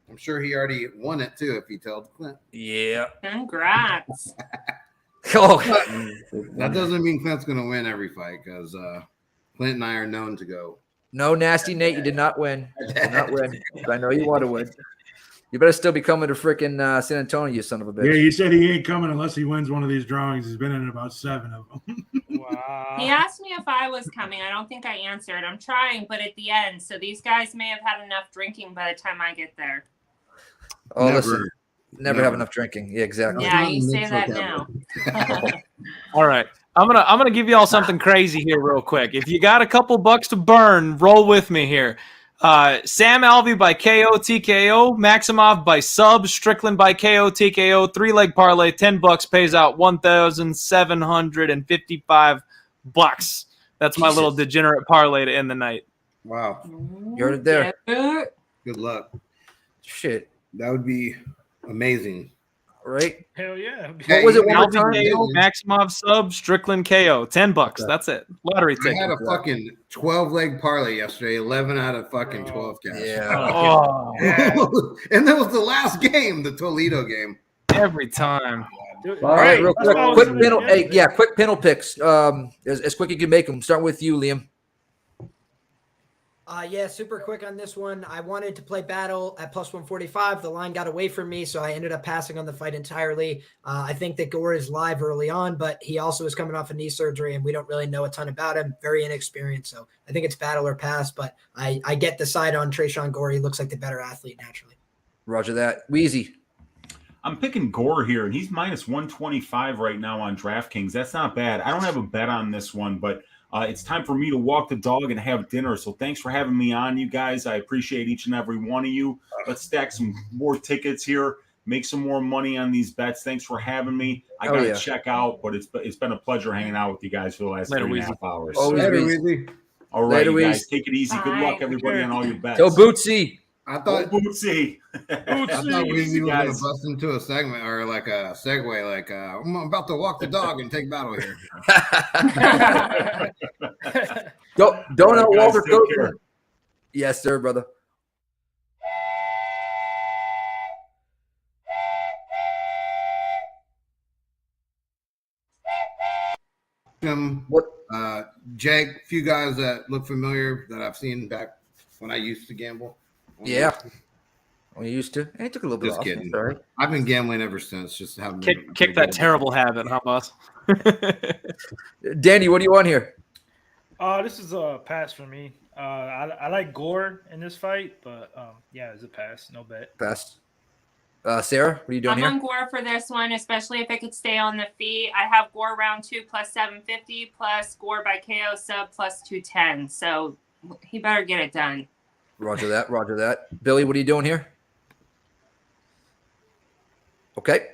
I'm sure he already won it too if he told Clint. Yeah. Congrats. Oh, That doesn't mean Clint's going to win every fight because Clint and I are known to go. no, Nasty Nate. You did not win. You did not win. But I know you want to win. You better still be coming to freaking San Antonio, you son of a bitch. Yeah, he said he ain't coming unless he wins one of these drawings. He's been in about 7 of them. Wow. He asked me if I was coming. I don't think I answered. I'm trying, but at the end. So these guys may have had enough drinking by the time I get there. Oh, Never. listen. Never have enough drinking. Yeah, exactly. Yeah, you say that now. All right. I'm gonna give you all something crazy here real quick. If you got a couple bucks to burn, roll with me here. Sam Alvey by KO TKO, Maximov by sub, Strickland by KO TKO, 3-leg parlay, $10 pays out $1,755. That's my little degenerate parlay to end the night. Wow. You heard it there. Good luck. Shit. That would be amazing. Right? Hell yeah. Hey, What was it? One more Alvey time? KO, Maximov sub, Strickland KO, $10. That's it. Lottery I ticket. had a fucking 12-leg parlay yesterday, 11 out of fucking 12 cash. Yeah. Oh, And that was the last game, the Toledo game. every time. All right, real That's quick. what I was Quick doing panel. again. Hey, yeah, quick panel picks. As quick as you can make them. Starting with you, Liam. Yeah, super quick on this one. I wanted to play Battle at plus 145. The line got away from me, so I ended up passing on the fight entirely. I think that Gore is live early on, but he also is coming off a knee surgery, and we don't really know a ton about him. Very inexperienced, so I think it's Battle or pass, but I get the side on Tresean Gore. He looks like the better athlete naturally. Roger that. Wheezy. I'm picking Gore here, and he's minus 125 right now on DraftKings. That's not bad. I don't have a bet on this one, but it's time for me to walk the dog and have dinner. So thanks for having me on, you guys. I appreciate each and every one of you. Let's stack some more tickets here. make some more money on these bets. Thanks for having me. I Oh, got to yeah. check out, but it's been a pleasure hanging out with you guys for the last Later, 3.5 hours. Always Later, Weezy. Weezy. All right, Later, you guys, Weez. take it easy. Good luck, everybody, on all your bets. Go Bootsy. I thought Bootsy. I thought Weezy was guys. gonna bust into a segment or like a segue, like I'm about to walk the dog and take battle here. Don't All right, Walter guys, go. take care. Yes, sir, brother. What? Jake, few guys that look familiar that I've seen back when I used to gamble. Yeah. We used to. It took a little bit Just off. kidding. It's all right. I've been gambling ever since. Just haven't Kick that terrible habit, huh, boss? Danny, what do you want here? This is a pass for me. I like Gore in this fight, but yeah, it's a pass. No bet. Pass. Sarah, what are you doing I'm here? on Gore for this one, especially if it could stay on the feet. I have Gore round 2 plus 750 plus Gore by KO sub plus 210. So he better get it done. Roger that. Roger that. Billy, what are you doing here? Okay.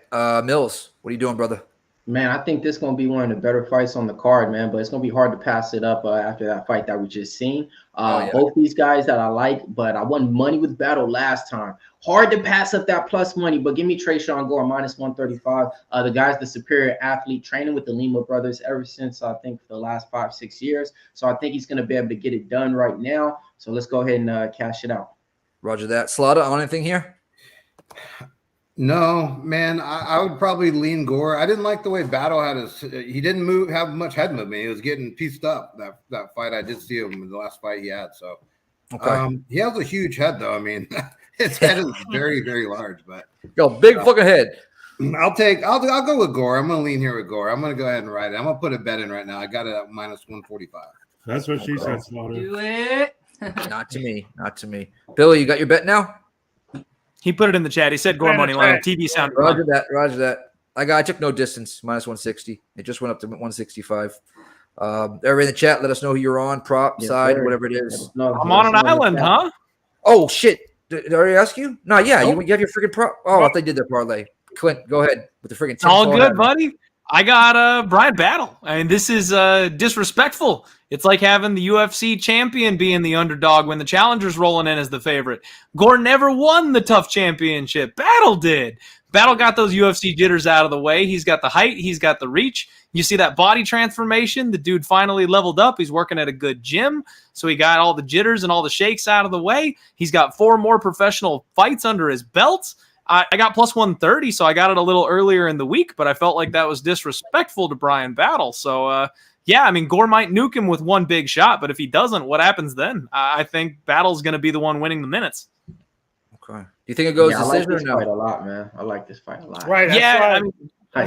Mills, what are you doing, brother? Man, I think this is going to be one of the better fights on the card, man, but it's going to be hard to pass it up after that fight that we just seen. Both these guys that I like, but I won money with Battle last time. Hard to pass up that plus money, but give me Tresean Gore minus 135. The guy's the superior athlete, training with the Lima brothers ever since, I think, the last 5-6 years. So I think he's going to be able to get it done right now. So let's go ahead and cash it out. Roger that. Slaughter, on anything here? No, man, I would probably lean Gore. I didn't like the way Battle had he didn't have much head movement. He was getting pieced up that fight. I did see him in the last fight he had. So he has a huge head though. I mean, his head is very, very large, but big fucking head. I'll go with Gore. I'm gonna lean here with Gore. I'm gonna go ahead and ride it. I'm gonna put a bet in right now. I got it at minus 145. That's what she said, Slaughter. Do it. Not to me. Not to me. Billy, you got your bet now? He put it in the chat. He said Gore money line. TV sound. Roger that. Roger that. I took no distance. Minus 160. It just went up to 165. Everybody in the chat, let us know who you're on. Prop side, whatever it is. I'm on an island, huh? Oh shit! Did I already ask you? No, yeah. You have your freaking prop. Oh, I thought they did their parlay. Clint, go ahead with the freaking. All good, buddy. I got Bryan Battle. I mean, this is disrespectful. It's like having the UFC champion being the underdog when the challenger's rolling in as the favorite. Gore never won the tough championship. Battle did. Battle got those UFC jitters out of the way. He's got the height. He's got the reach. You see that body transformation? The dude finally leveled up. He's working at a good gym. So he got all the jitters and all the shakes out of the way. He's got 4 more professional fights under his belt. I got plus 130, so I got it a little earlier in the week, but I felt like that was disrespectful to Bryan Battle. So, yeah, I mean, Gore might nuke him with one big shot, but if he doesn't, what happens then? I think Battle's going to be the one winning the minutes. Okay. Do you think it goes I like decision this or no? fight a lot, man. I like this fight a lot. Right. Yeah, I mean,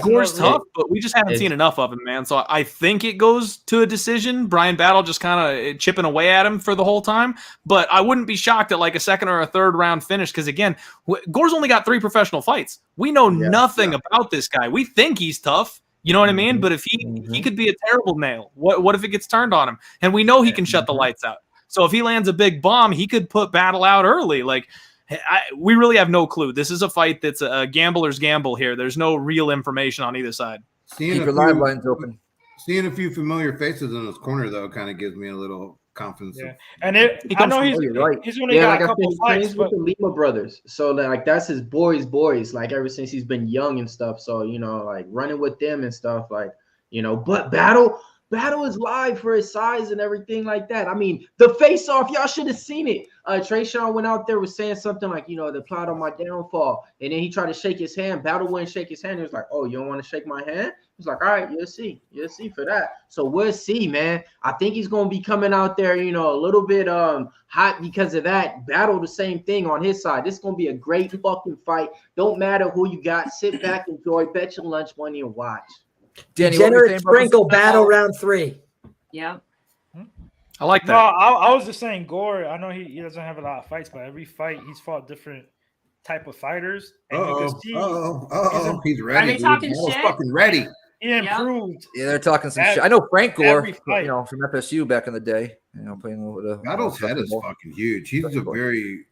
Gore's It- tough, but we just haven't it- seen enough of him, man. So I think it goes to a decision. Bryan Battle just kind of chipping away at him for the whole time. But I wouldn't be shocked at like a second or a third round finish because, again, Gore's only got 3 professional fights. We know nothing about this guy. We think he's tough. You know what I mean? But if he could be a terrible nail. What if it gets turned on him? And we know he can shut the lights out. So if he lands a big bomb, he could put Battle out early. Like, we really have no clue. This is a fight that's a gambler's gamble here. There's no real information on either side. Keep your live lines open. Seeing a few familiar faces in his corner though kind of gives me a little confidence. Yeah. And I know he's only got a couple he fights, trains with but the Lima brothers. So like that's his boys, like ever since he's been young and stuff. So, you know, like running with them and stuff, like, you know, but Battle is live for his size and everything like that. I mean, the face off, y'all should have seen it. Tresean went out there, was saying something like, you know, the plot on my downfall. And then he tried to shake his hand. Battle wouldn't shake his hand. He was like, oh, you don't want to shake my hand? He's like, all right, you'll see. You'll see for that. So we'll see, man. I think he's going to be coming out there, you know, a little bit hot because of that. Battle the same thing on his side. This is going to be a great fucking fight. Don't matter who you got. Sit back, enjoy, bet your lunch money, and watch. Danny, Degenerate Sprinkle Battle round 3. Yeah. I like that. No, I was just saying Gore. I know he doesn't have a lot of fights, but every fight he's fought different type of fighters. And you can see he's ready. Are they talking He's shit? fucking ready. he improved. Yeah, they're talking some shit. I know Frank Gore, every fight. you know, from FSU back in the day. You know, playing with Battle's head is fucking huge. He's a very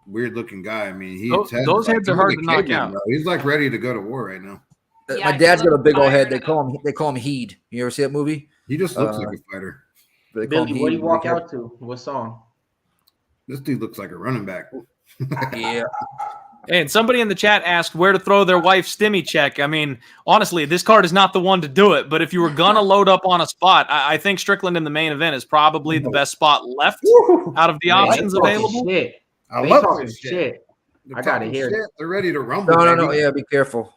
weird looking guy. I mean, those heads are hard to knock out. Bro. He's like ready to go to war right now. Yeah, My dad's got a big old head. They call him Heed. You ever see that movie? He just looks like a fighter. Billy, what do you walk out to? What song? This dude looks like a running back. Yeah. And somebody in the chat asked where to throw their wife's stimmy check. I mean, honestly, this card is not the one to do it. But if you were gonna load up on a spot, I think Strickland in the main event is probably the best spot left out of the options available. Shit. I They love talking this shit. I gotta hear it. They're ready to rumble. No. Yeah, be careful.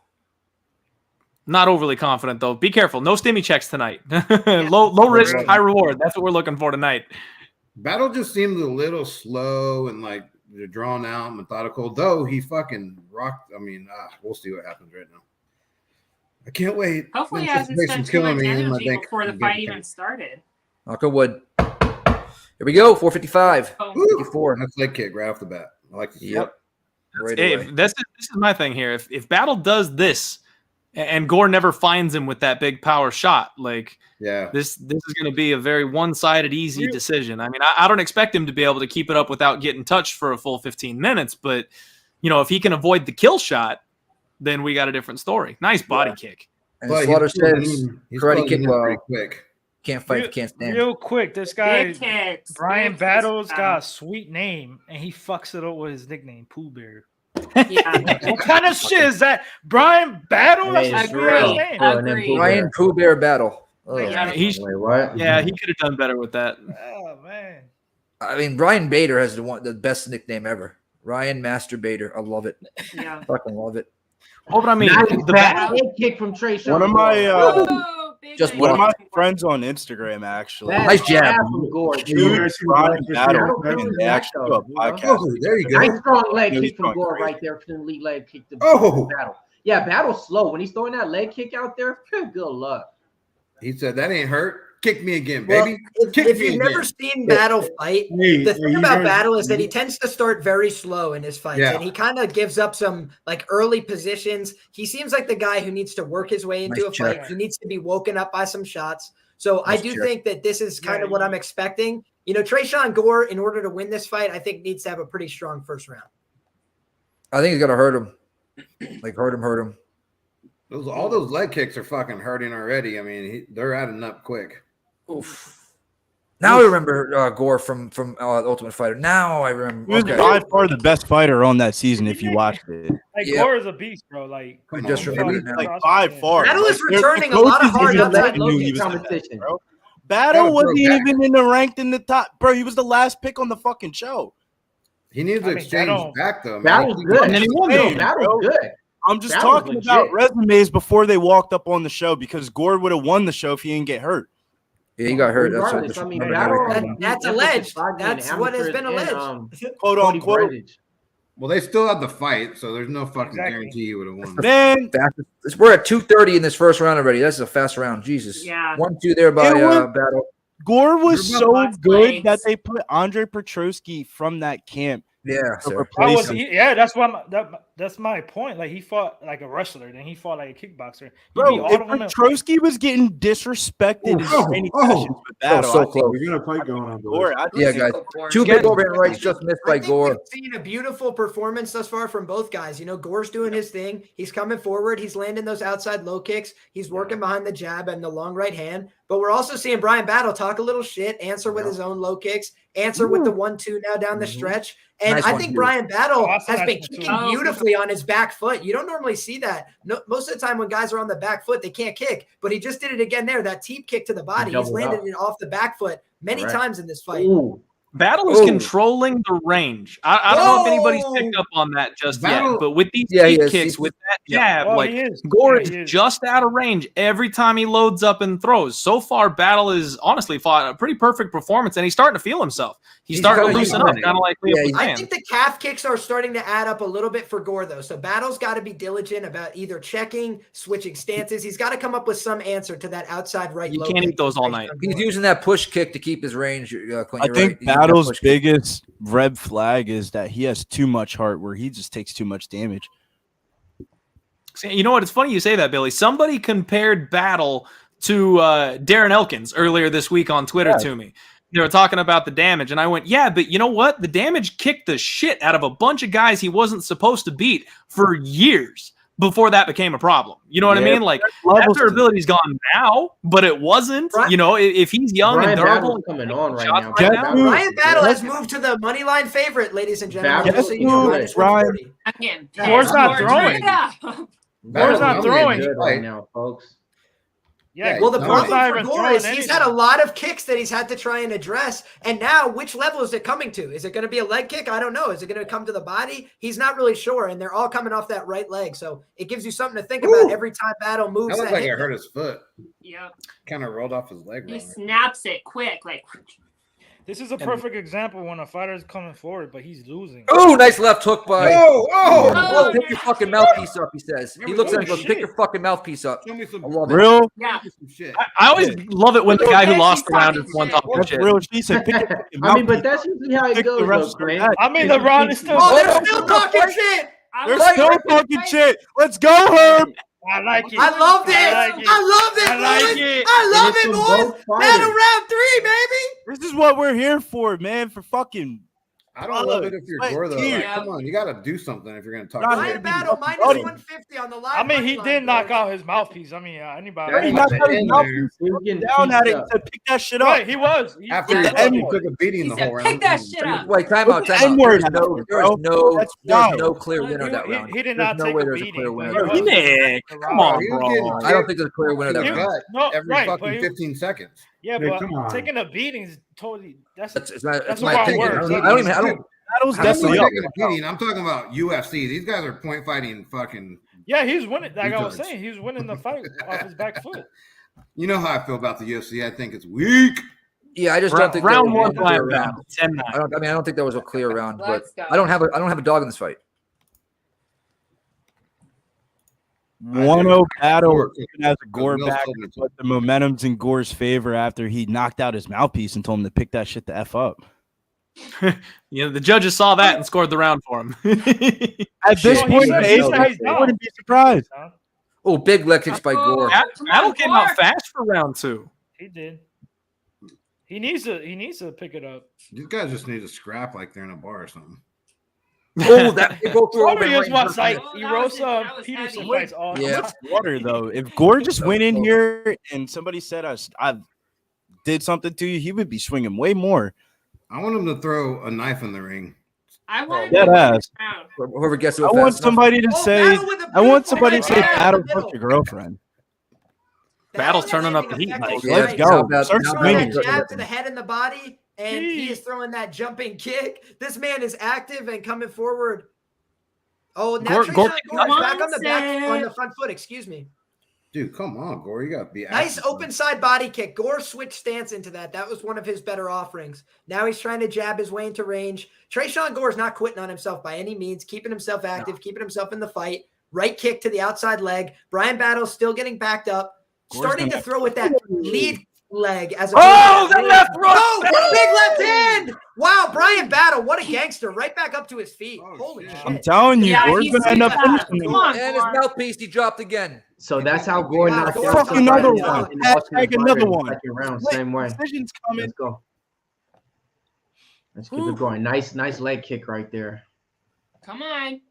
Not overly confident though. Be careful. No stimmy checks tonight. low risk, high reward. That's what we're looking for tonight. Battle just seems a little slow and like they're drawn out, methodical. Though he fucking rocked. I mean, we'll see what happens right now. I can't wait. Hopefully, he hasn't spent too much energy before the fight even started. Knock on wood. Here we go. 455. 54. That's leg kick right off the bat. I like to see Yep. Right Hey, away. this is my thing here. If Battle does this, and Gore never finds him with that big power shot, like this is going to be a very one-sided, easy decision. I mean, I don't expect him to be able to keep it up without getting touched for a full 15 minutes, but if he can avoid the kill shot, then we got a different story. Nice body kick. And Slaughter says karate kick pretty quick. Can't fight if you can't stand. Real quick, this guy Big kicks, Brian big Battles kicks. got a sweet name, and he fucks it up with his nickname, Pooh Bear. Yeah. What kind of shit is that? Brian Battle? That's a sweet ass name. Ryan Pooh Bear Battle. Yeah, he could have done better with that. Oh man. I mean, Brian Bader has the best nickname ever. Ryan Masturbator. I love it. Yeah. Fucking love it. Well, but I mean, the back kick from Tresean. One of my one of my friends on Instagram actually. Nice jab. From Gore. Huge Brian Battle, and they actually do a podcast. Oh, there you go. Nice strong leg He's kick from going Gore crazy. right there. Elite leg kick to Oh. Battle. Yeah, Battle's slow. When he's throwing that leg kick out there, good luck. He said that ain't hurt. Kick me again, Well, baby. if you've never seen Battle fight, the thing about Battle is that he tends to start very slow in his fights, Yeah. and he kind of gives up some like early positions. He seems like the guy who needs to work his way into Nice a fight. check. He needs to be woken up by some shots. So I Nice do check. think that this is kind of what I'm expecting. Tresean Gore, in order to win this fight, I think needs to have a pretty strong first round. I think he's gonna hurt him. Like hurt him. All those leg kicks are fucking hurting already. I mean, they're adding up quick. Oof. Now I remember Gore from Ultimate Fighter. Now I remember. He was Okay. by far the best fighter on that season if you watched it. Like Yeah. Gore is a beast, bro. Like I just remembered it now. Like by far. Battle is Like, returning the a lot of coaches hard even outside knew low he kick was the best, competition. bro. Battle Yeah, wasn't bro, even in the ranked in the top, bro. He was the last pick on the fucking show. He needs to I mean, exchange Battle- back though. Man. Battle's good. And then he won, No, though. Battle's good. I'm just Battle's talking about legit. resumes before they walked up on the show because Gore would have won the show if he didn't get hurt. Yeah, he got hurt. That's Regardless, what I mean, remember Battle, now. That's Emphasis alleged. Bogdan, That's what has been Amateurs, alleged. and, Quote Cody unquote. Bridge. Well, they still had the fight, so there's no fucking Exactly. guarantee he would have won. Man, We're at 2:30 in this first round already. That's a fast round. Jesus. Yeah. 1-2 there by It was- Battle. Gore was You're so both good legs. that they put Andre Petrosky from that camp Yeah. to sir. That replace was, him. yeah, that's why that's my point. Like he fought like a wrestler, then he fought like a kickboxer. He beat Bro, all if of them in- Petrosky was getting disrespected in training sessions with Battle, so I think close. We got a fight going on, Gore, boys. I Yeah, guys. Two big overhand rights just missed by I think Gore. we've seen a beautiful performance thus far from both guys. Gore's doing his thing. He's coming forward. He's landing those outside low kicks. He's working behind the jab and the long right hand. But we're also seeing Brian Battle talk a little shit, answer with his own low kicks, answer with the 1-2 now down the stretch. And Nice I one, think too. Brian Battle Awesome, has been nice one, kicking too. beautifully on his back foot. You don't normally see that. No, most of the time when guys are on the back foot, they can't kick. But he just did it again there. That teep kick to the body. He's doubled landed up. it off the back foot many Right. times in this fight. Ooh. Battle is Oh. controlling the range. I don't know if anybody's picked up on that just Battle- yet, but with these Yeah, he deep is. kicks, He's- with that yeah. jab, Oh, like he is. Gore Yeah, is he is. just out of range every time he loads up and throws. So far, Battle is honestly fought a pretty perfect performance, and he's starting to feel himself. He's starting to kinda loosen used up, to it. kind of like Liam Yeah, was I saying. think the calf kicks are starting to add up a little bit for Gore, though. So Battle's got to be diligent about either checking, switching stances. He's got to come up with some answer to that outside right. You low can't kick eat those all based night. on He's Gore. using that push kick to keep his range. Clint, I you're think right. He's using that Battle's push kick. biggest red flag is that he has too much heart where he just takes too much damage. See, you know what? It's funny you say that, Billy. Somebody compared Battle to Darren Elkins earlier this week on Twitter to me. they were talking about the damage, and I went, yeah, but you know what? The damage kicked the shit out of a bunch of guys he wasn't supposed to beat for years before that became a problem. You know what I mean? Like, that durability's gone now, but it wasn't. You know, if he's young Brian and durable, Battle's coming on right now. Brian Battle has moved to the money line favorite, ladies and gentlemen. Just so you know, -140. Again, Gore's not throwing. Gore's not throwing right now, folks. Yeah, well, the Gore's problem not for even Gore throwing is he's anything. had a lot of kicks that he's had to try and address. And now, which level is it coming to? Is it going to be a leg kick? I don't know. Is it going to come to the body? He's not really sure. And they're all coming off that right leg. So it gives you something to think about every time Battle moves. That looked like it hurt his foot. Yep. Kind of rolled off his leg. He snaps it quick, like. This is a perfect example when a fighter is coming forward, but he's losing. Oh, nice left hook by. Oh, pick your fucking mouthpiece up, he says. He looks at him, pick your fucking mouthpiece up. I love it. Real? Yeah. I always love it when the guy who lost the round is one talking shit. Real, she said, pick your fucking I mean, but mouthpiece that's usually how it goes, though, Grant. I mean, the round is still. Oh, they're still talking shit. They're still talking shit. Let's go, Herb. I like it. I love this. I like it. I love it, I like boys. it. I love And it, it's from boys. both fighters. Battle round 3, baby. This is what we're here for, man. For fucking. I don't love it if you're Like, Gore, though. here. Like, come on, you got to do something if you're going to talk. Not shit. Brian Battle minus buddy. 150 on the live. I mean, he money did line, knock boys. out his mouthpiece. I mean, anybody. Yeah, He he knocked got out the his end mouthpiece. there. He was getting Down at pieced it up. to pick that shit up. Right, he was. He After was. he took a beating He the said, whole pick round. that shit up. Wait, time out. Put the N-word There's out there, bro. That's there's wild. no clear winner that round. He did There's not no take way a there's a beating. clear winner but that he round. was- Nick, come on, He was getting bro. I don't think there's a clear winner that kicked round. No, every right, fucking but he- 15 seconds. Yeah, Hey, but come on. taking a beating is totally. That's It's my the opinion. wrong I word. don't even. I don't. Battle's I'm definitely not up. taking a beating. I'm talking about UFC. These guys are point fighting fucking. Yeah, he's winning. Like I was Retards. saying, he's winning the fight off his back foot. You know how I feel about the UFC. I think it's weak. Yeah, I just don't think Round there was one, a clear Brian round. Battle, 10-9. I don't think there was a clear round, but Let's go. I don't have a dog in this fight. 1-0 battle Gore- even has a Gore Mills back, told me to. but the momentum's in Gore's favor after he knocked out his mouthpiece and told him to pick that shit the F up. You know, the judges saw that and scored the round for him. At this He point, said the he's Ace, down. I wouldn't be surprised. Oh, big leg kicks by Gore. Battle came out fast for round 2. He did. He needs to pick it up. These guys just need to scrap like they're in a bar or something. Oh, that they both threw Water over is what's like Oh, that was- Erosa that was Peterson heavy. fights all. Yeah. What's water though? If Gore just went in here and somebody said I did something to you, he would be swinging way more. I want him to throw a knife in the ring. I want Dead ass. Whoever gets to I it want fast somebody to Oh, say. Battle with a I want beautiful somebody to say right battle down the fuck your girlfriend. Battle's Battle turning up the landing heat. effective Yeah, Let's strikes. go. now Start now Throwing swinging. that jab to the head and the body, and he is throwing that jumping kick. This man is active and coming forward. Oh, now Gore- Gore- Tresean Gore is back on the back on the front foot. Excuse me. Dude, come on, Gore. You got to be Nice active. open side body kick. Gore switched stance into that. That was one of his better offerings. Now he's trying to jab his way into range. Tresean Gore is not quitting on himself by any means, keeping himself active, keeping himself in the fight. Right kick to the outside leg. Brian Battle's still getting backed up, starting to throw with that lead leg as a that left right. Oh, big left hand. Wow, Brian Battle, what a gangster. Right back up to his feet. Holy shit. I'm telling you, Yeah, Gore's he's gonna end up super fast. finishing Come him. on, And his Gore. mouthpiece, he dropped again. So that's how Gore knocked Fuck out another somebody one. in the Ultimate Hashtag Fighter another in the one. second round, Split same way. Decisions coming. Let's go. Let's keep it going. Nice leg kick right there. Come on.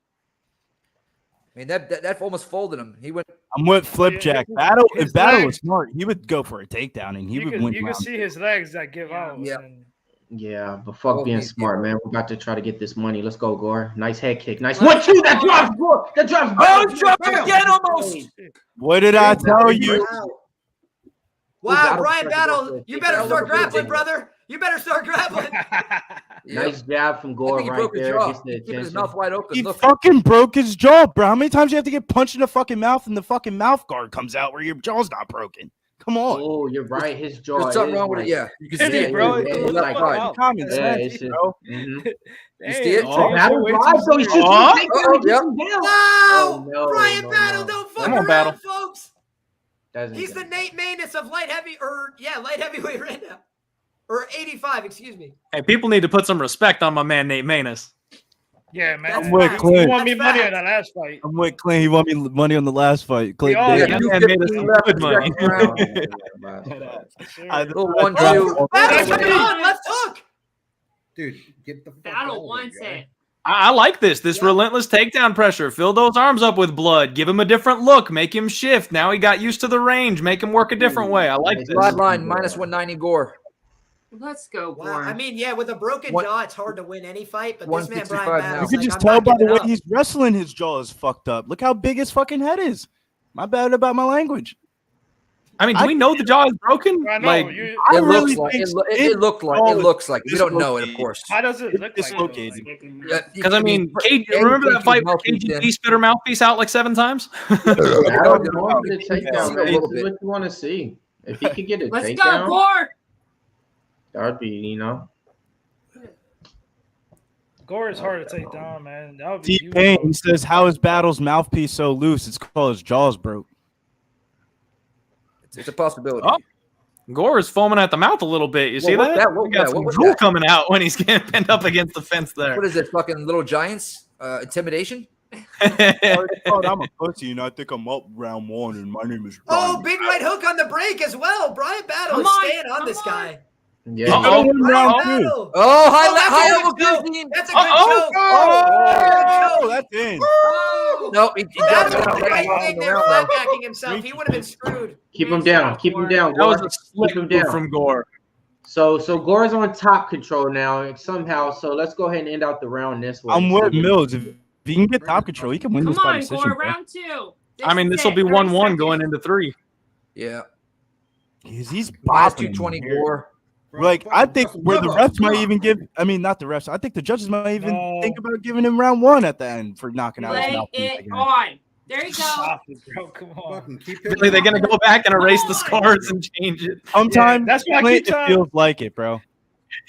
I mean, that almost folded him. He went. I'm with Flipjack. Battle. His If Battle legs- was smart, he would go for a takedown and he would win. You can round. see his legs that give out. Yeah. and- Yeah, but fuck Oh, being he's- smart, man. We're about to try to get this money. Let's go, Gore. Nice head kick. Nice 1-2. That drops Gore. That drops. Oh, he dropped again almost. What did I tell you? Wow, Battle Brian started Battle, to go you for better it. start grappling, brother. You better start grappling. Nice jab from I Gore think he right broke his there. jaw. Gets the He's keeping his attention. mouth wide open. He Look. fucking broke his jaw, bro. How many times do you have to get punched in the fucking mouth and the fucking mouth guard comes out where your jaw's not broken? Come on. Oh, you're right. His jaw. There's something is wrong with it. like- Yeah, you can Is see he, it, bro? Yeah, It's it's left like- side. Common Yeah, sense, it's just. bro. Mhm. You see it? Oh, Battle drive, so he's shooting Oh, the takedown. He yep. gets him down. Wow, Oh, no, Brian no, Battle, no. don't fuck Come on, around, Battle. folks. Doesn't He's get the it. Nate Maness of light heavyweight right now. Or 85, excuse me. Hey, people need to put some respect on my man Nate Maness. Yeah, man. I'm with Clint. He won me money on that last fight. I'm with Clint. He won me money on the last fight. Clint all did. did. That man made us some good money. Little 1-2. Let's talk. Dude, get the fuck Battle wants it. I like this. This relentless takedown pressure. Fill those arms up with blood. Give him a different look. Make him shift. Now he got used to the range. Make him work a different way. I like this. Broad line minus 190 Gore. Let's go, Gore. Wow. I mean, yeah, with a broken jaw, it's hard to win any fight. But this man, 165 Bryan now. Battles, You can like, just I'm tell not by the giving way up. he's wrestling, his jaw is fucked up. Look how big his fucking head is. My bad about my language. I mean, do we know the jaw is broken? I know. Like, It looks like it looks like we don't know it, of course. How does it look dislocated? because I mean, remember that fight where KGB spit her mouthpiece out like 7 times? I don't know the See takedown. a Man. little This is bit. what you want to see. If he could get a Let's go, takedown, Gore. that would be, you know. Gore is hard to take down, man. That would be T-Pain, he says, how is Battle's mouthpiece so loose? It's called his jaws broke. It's a possibility. Oh, Gore is foaming at the mouth a little bit. You see what's that? that? What- He got yeah, some what was drool that? coming out when he's getting pinned up against the fence there. What is it? Fucking Little Giants? Intimidation? I'm a pussy and I think I'm up round 1 and my name is Oh, big right hook on the break as well. Bryan Battle is staying on this guy. Yeah. Bryan round Battle. Oh, that's high a elbow good choke. guillotine. That's a good choke. Oh, that's in. No, he That's got a it. great thing there, flat backing himself. He would have been screwed. Keep him down. Keep him down. That was Gore. a slick Keep him move down. from Gore. So Gore's on top control now somehow. So let's go ahead and end out the round this way. I'm with Mills. If he can get top control, he can win Come this by on, decision. Gore, bro. round 2. I mean, this will be 1-1 going into 3. Yeah. He's Minus bopping 220 here. Gore. Like, I think where the refs might even give, I mean, not the refs, I think the judges might even think about giving him round 1 at the end for knocking out his Lay mouthpiece it again. on. There you go. Stop it, bro. Come on. Really, they're going to go back and erase the scores and change it. Sometimes that's why I Clint, keep it feels like it, bro.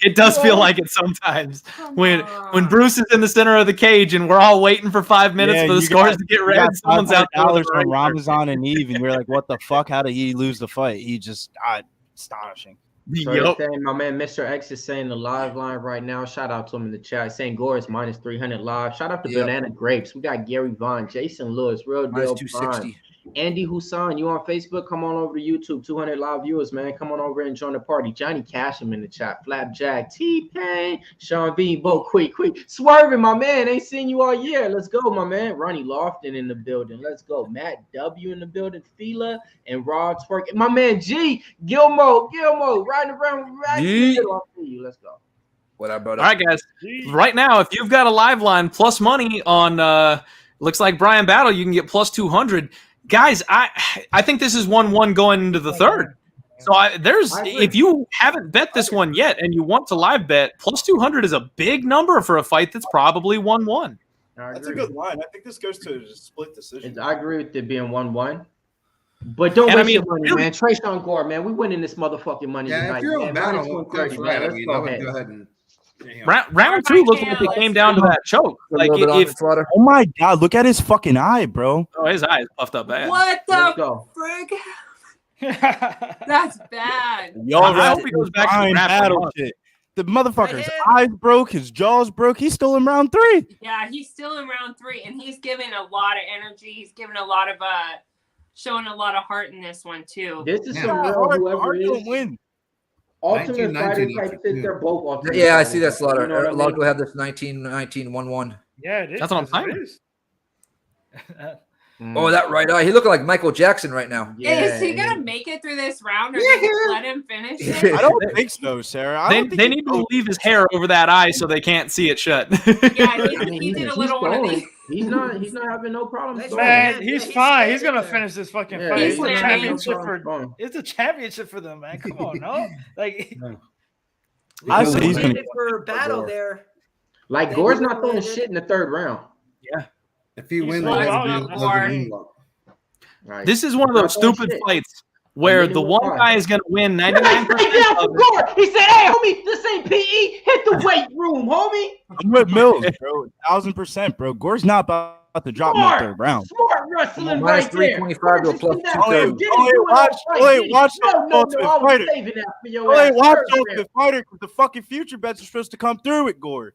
It does feel like it sometimes. When Bruce is in the center of the cage and we're all waiting for 5 minutes for the scores to get read, someone's out there with $500 a on razor. Ramazan and Eve, and we're like, what the fuck? How did he lose the fight? He just astonishing. So he's saying, my man Mr. X is saying the live line right now. Shout out to him in the chat. Saying Gore is minus 300 live. Shout out to Banana Grapes. We got Gary Vaughn, Jason Lewis, Real Deal Minus 260. Vaughn. Andy Hussein, you on Facebook? Come on over to YouTube. 200 live viewers, man. Come on over and join the party. Johnny Casham in the chat. Flapjack, T-Pain, Sean B, Bo, quick. Swerving, my man. Ain't seen you all year. Let's go, my man. Ronnie Lofton in the building. Let's go. Matt W in the building. Fila and Rod Twerk. My man G, Gilmo, riding around right in the middle. I'll see you. Let's go. What I brought All up. right, guys. Right now, if you've got a live line plus money on looks like Bryan Battle, you can get plus 200. Guys, I think this is 1-1 going into the third. So if you haven't bet this one yet and you want to live bet, plus 200 is a big number for a fight that's probably 1-1. That's a good line. I think this goes to a split decision. I agree with it being 1-1. But don't waste your money, man. Tresean Gore, man. We winning this motherfucking money tonight. If you're man. on battle, Minus close 130, right, man. I mean, Let's I would go go ahead. ahead and. Round 2 looked like it came down to that choke. Like if oh my god, look at his fucking eye, bro. oh, his eyes puffed up bad. What Let's the go. frick? That's bad. I hope he goes back to Bryan the Battle grappling. shit. The motherfucker's eyes broke, his jaws broke. He's still in round 3. Yeah, he's still in round 3, and he's giving a lot of energy. He's giving a lot of showing a lot of heart in this one too. This is some real whoever it is. Win. Ultimate 19, Fighter 19, type shit. They're both ultimate. Yeah, I fighters. see that's a lot You of know what I a lot of mean? people have this 19-19 1-1. Yeah, it is. That's what I'm saying. It is. Oh, that right eye. He looking like Michael Jackson right now. Is he gonna make it through this round, or just let him finish it? I don't think so, Sarah. I They, don't think they need to leave his hair over that eye so they can't see it shut. Yeah, I mean, he did a he's little one of going. these. He's not having no problem. throwing. Man, he's he's fine. He's standing gonna there. finish this fucking Yeah, fight. he's It's a winning. championship Fine. for. It's a championship for them, man. Come on, no. Like, I say he's gonna. Waited for battle there. Like Gore's not throwing shit in the third round. If he wins, like, the oh, boring. Right. This is one of those Not throwing stupid shit. fights where the one guy is going to win 99% of it. Gore. He said, "Hey, homie, this ain't PE. Hit the weight room, homie." I'm with Mills, bro. 1000%, bro. Gore's not about to drop in the third round. Smart wrestling Minus right there. 325 to a plus 230. Watch No, Ultimate I was Fighter. saving that for your ass. Watch Third Ultimate Fighter because the fucking future bets are supposed to come through with Gore.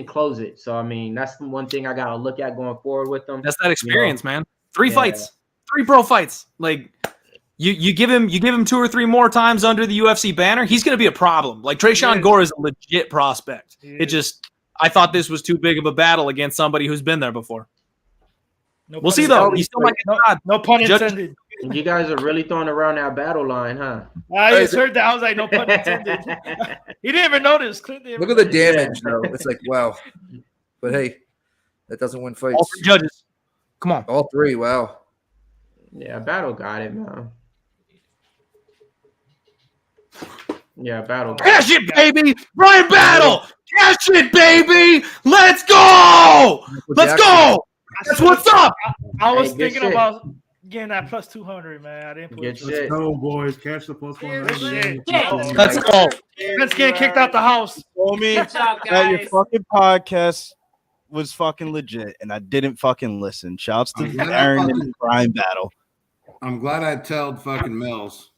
didn't close it. So I mean, that's the one thing I gotta look at going forward with him. That's that experience, man. 3 Yeah. fights, 3 pro fights. Like You give him 2 or 3 more times under the UFC banner, he's going to be a problem. Like Tresean Gore is a legit prospect. I thought this was too big of a battle against somebody who's been there before. We'll see though. He still might get shot. No pun intended. You guys are really throwing around that battle line, huh? I just heard that. I was like, no pun intended. He didn't even notice. Look at the damage, though. It's like, wow. But hey, that doesn't win fights. All 3 judges. Come on. All 3. Wow. Yeah, Battle got it, man. Yeah, Battle. Cash it, baby! Bryan Battle! Cash it, baby! Let's go! Let's go! That's what's up! I was thinking about getting that plus 200, man. I didn't put Let's go, boys. Catch the plus 100. Let's go. Let's get kicked out the house. Told me Good job, that your guys. fucking podcast was fucking legit, and I didn't fucking listen. Shouts to Aaron and Bryan Battle. I'm glad I told fucking Mills.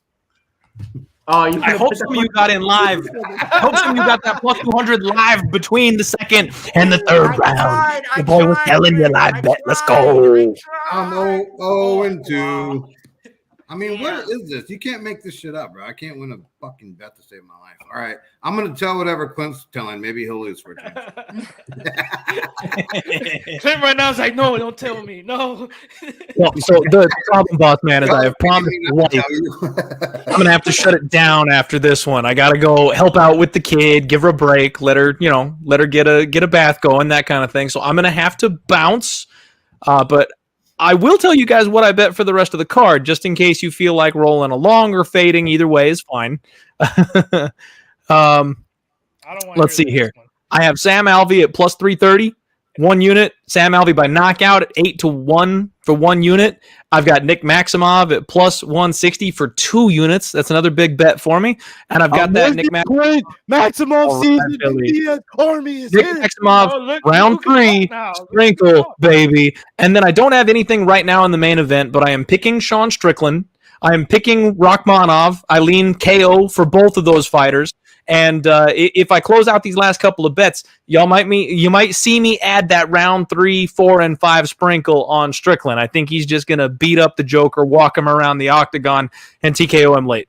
Oh, I hope some of you got in live. I hope some of you got that plus 200 live between the second and the third round. The boy was telling you live bet. Let's go. I'm 0-2. I mean, what is this? You can't make this shit up, bro. I can't win a fucking bet to save my life. All right. I'm going to tell whatever Clint's telling. Maybe he'll lose for a change. Clint right now is like, no, don't tell me. No. Well, so the problem, boss man, is I have promised my wife I'm gonna have to shut it down after this one. I gotta go help out with the kid, give her a break, let her get a bath going, that kind of thing. So I'm gonna have to bounce. But I will tell you guys what I bet for the rest of the card, just in case you feel like rolling along or fading. Either way is fine. Let's see here. I have Sam Alvey at plus 330, 1 unit. Sam Alvey by knockout at 8-1 for 1 unit. I've got Nick Maximov at plus 160 for 2 units. That's another big bet for me. And I've got that Nick Maximov season. Diaz Army is Nick Maximov, round 3, sprinkle, baby. And then I don't have anything right now in the main event, but I am picking Sean Strickland. I am picking Rakhmanov. I lean KO for both of those fighters. And if I close out these last couple of bets, you might see me add that round 3, 4, and 5 sprinkle on Strickland. I think he's just gonna beat up the Joker, walk him around the octagon, and TKO him late.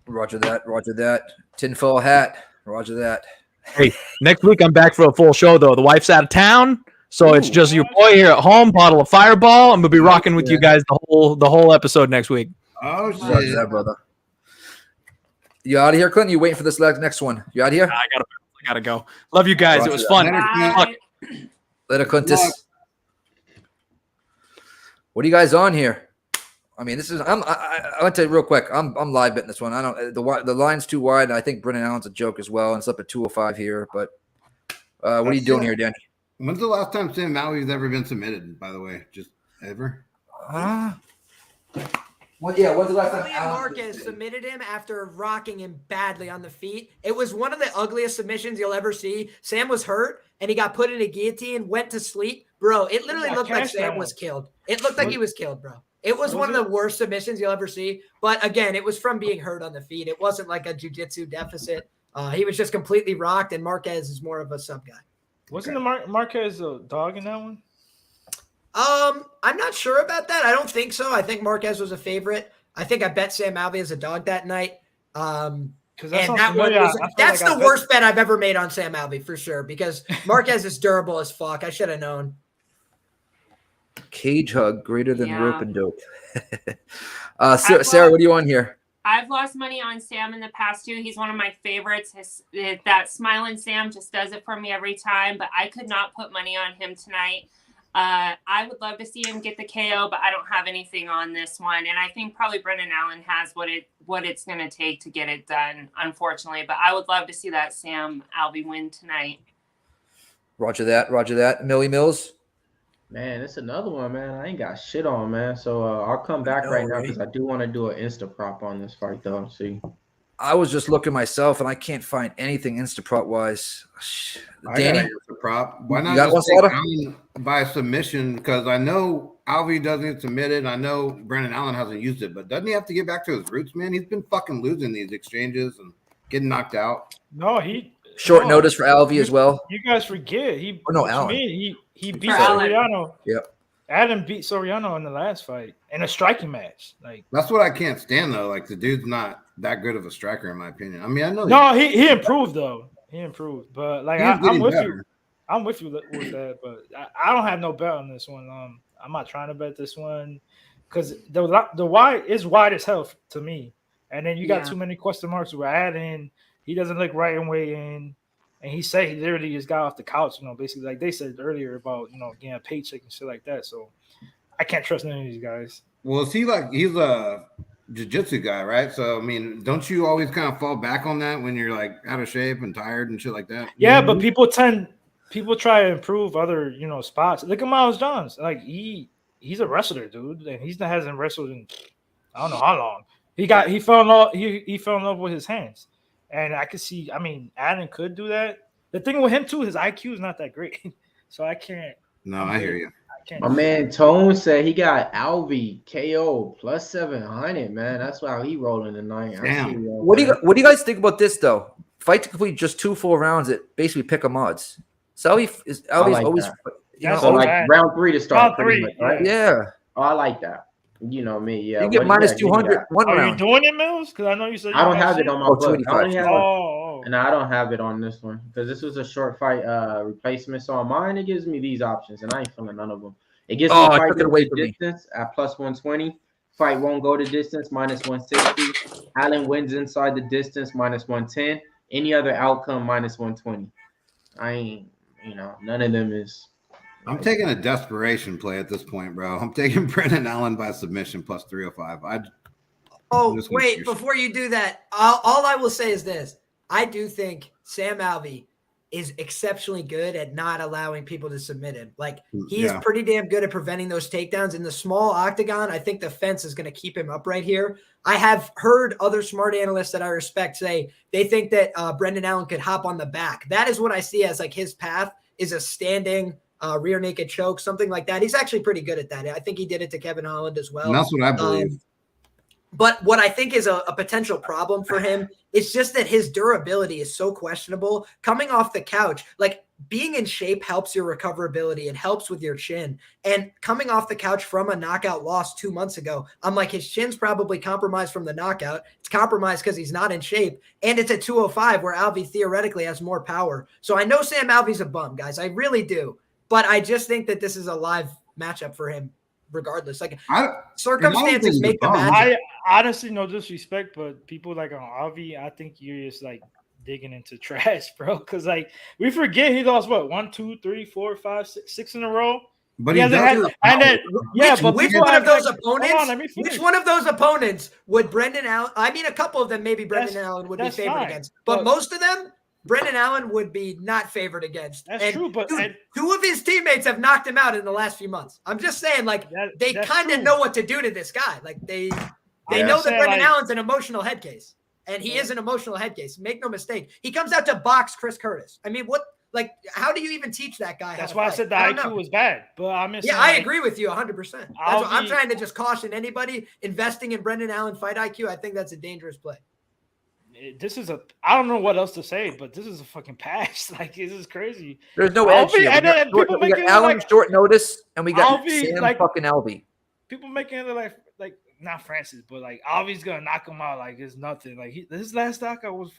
Roger that. Roger that. Tinfoil hat. Roger that. Hey, next week I'm back for a full show though. The wife's out of town, so it's just your boy here at home. Bottle of Fireball. I'm gonna be rocking with you guys the whole episode next week. Oh shit, Roger that, brother. You out of here, Clinton? You waiting for this next one? You out of here? I gotta go. Love you guys. Roger It was that. fun. Later, Clintus. What are you guys on here? I mean, this is. I went to real quick. I'm live betting this one. I don't. The line's too wide. I think Brennan Allen's a joke as well, and it's up at 205 here. But what are you doing here, Danny? When's the last time Sam Alvey's ever been submitted? By the way, just ever. Well, yeah, when's the last time Julian Marquez submitted him after rocking him badly on the feet. It was one of the ugliest submissions you'll ever see. Sam was hurt, and he got put in a guillotine, went to sleep. Bro, it literally looked like Sam was killed. It looked like he was killed, bro. It was one of the worst submissions you'll ever see. But again, it was from being hurt on the feet. It wasn't like a jiu-jitsu deficit. He was just completely rocked, and Marquez is more of a sub guy. Wasn't the Marquez a dog in that one? I'm not sure about that. I don't think so. I think Marquez was a favorite. I think I bet Sam Alvey as a dog that night. That's the worst bet I've ever made on Sam Alvey for sure, because Marquez is durable as fuck. I should have known. Cage hug greater than rope and dope. Sarah, what are you on here? I've lost money on Sam in the past too. He's one of my favorites. That smiling Sam just does it for me every time, but I could not put money on him tonight. I would love to see him get the KO, but I don't have anything on this one. And I think probably Brendan Allen has what it's going to take to get it done, unfortunately. But I would love to see that Sam Alvey win tonight. Roger that. Roger that. Millie Mills. Man, it's another one, man. I ain't got shit on, man. So I'll come back right now because I do want to do an Insta prop on this fight, though. See. I was just looking myself, and I can't find anything Instaprop wise. Danny, I got a prop. Why not just take Allen by submission? Because I know Alvey doesn't submit it. I know Brendan Allen hasn't used it, but doesn't he have to get back to his roots, man? He's been fucking losing these exchanges and getting knocked out. No, short notice for Alvey as well. You guys forget Allen. He beat Soriano. Yep. Adam beat Soriano in the last fight in a striking match. Like that's what I can't stand though. Like the dude's not that good of a striker in my opinion. I mean, I know. No, he improved though. He improved, but like I'm with better. you. I'm with you with that, but I don't have no bet on this one. I'm not trying to bet this one because the wide is wide as hell to me, and then you got too many question marks with Adam. He doesn't look right and weigh in. And he said he literally just got off the couch, basically like they said earlier about, getting a paycheck and shit like that. So I can't trust none of these guys. Well, is he like he's a jiu-jitsu guy, right? So I mean, don't you always kind of fall back on that when you're like out of shape and tired and shit like that? Yeah, but people try to improve other, spots. Look at Miles Johns. Like he's a wrestler, dude, and he hasn't wrestled in I don't know how long. He fell in love with his hands. And I could see, Adam could do that. The thing with him, too, his IQ is not that great. So I can't. No, I hear you. My man Tone said he got Alvey KO plus 700, man. That's why he rolling tonight. Damn. What do you guys think about this, though? Fight to complete just 2 full rounds at basically pick 'em odds. So Alvey's like always, so like round 3 to start. Round 3, much, right? Yeah. Oh, I like that. You know me, yeah. You get minus 200 one Are round. you doing it, Mills? Because I know you said I don't have it on my book. And I don't have it on this one because this was a short fight replacement. So on mine, it gives me these options, and I ain't feeling none of them. It gives me fight to distance at plus 120. Fight won't go to distance minus 160. Allen wins inside the distance minus 110. Any other outcome minus 120. I ain't, none of them is. I'm taking a desperation play at this point, bro. I'm taking Brendan Allen by submission plus 305. Wait, before you do that, all I will say is this. I do think Sam Alvey is exceptionally good at not allowing people to submit him. Like, he is pretty damn good at preventing those takedowns. In the small octagon, I think the fence is going to keep him up right here. I have heard other smart analysts that I respect say they think that Brendan Allen could hop on the back. That is what I see as like his path is a standing rear naked choke, something like that. He's actually pretty good at that. I think he did it to Kevin Holland as well. And that's what I believe. But what I think is a potential problem for him is just that his durability is so questionable. Coming off the couch, like being in shape helps your recoverability. It helps with your chin. And coming off the couch from a knockout loss 2 months ago, I'm like, his chin's probably compromised from the knockout. It's compromised because he's not in shape. And it's at 205 where Alvey theoretically has more power. So I know Sam Alvey's a bum, guys. I really do. But I just think that this is a live matchup for him regardless. Like circumstances make the matchup. I honestly, no disrespect, but people like on Alvey, I think you're just like digging into trash, bro. Because like we forget he lost what 1, 2, 3, 4, 5, 6 in a row. But which one of those opponents? Which one of those opponents would Brendan Allen? I mean, a couple of them maybe Brendan Allen would be favored against, but most of them. Brendan Allen would be not favored against. That's true, but dude, 2 of his teammates have knocked him out in the last few months. I'm just saying, like, they kind of know what to do to this guy. Like, they know that Brendan Allen's an emotional head case, and he is an emotional head case. Make no mistake. He comes out to box Chris Curtis. I mean, how do you even teach that guy? That's why I said the IQ was bad. But I agree with you 100%. That's what I'm trying to just caution anybody investing in Brendan Allen fight IQ. I think that's a dangerous play. I don't know what else to say, but this is a fucking pass. Like, this is crazy. There's no edge here. We got Allen short notice, and we got Sam fucking Alvey. People making it like not Francis, but like Alvey's gonna knock him out like it's nothing. Like his last knockout was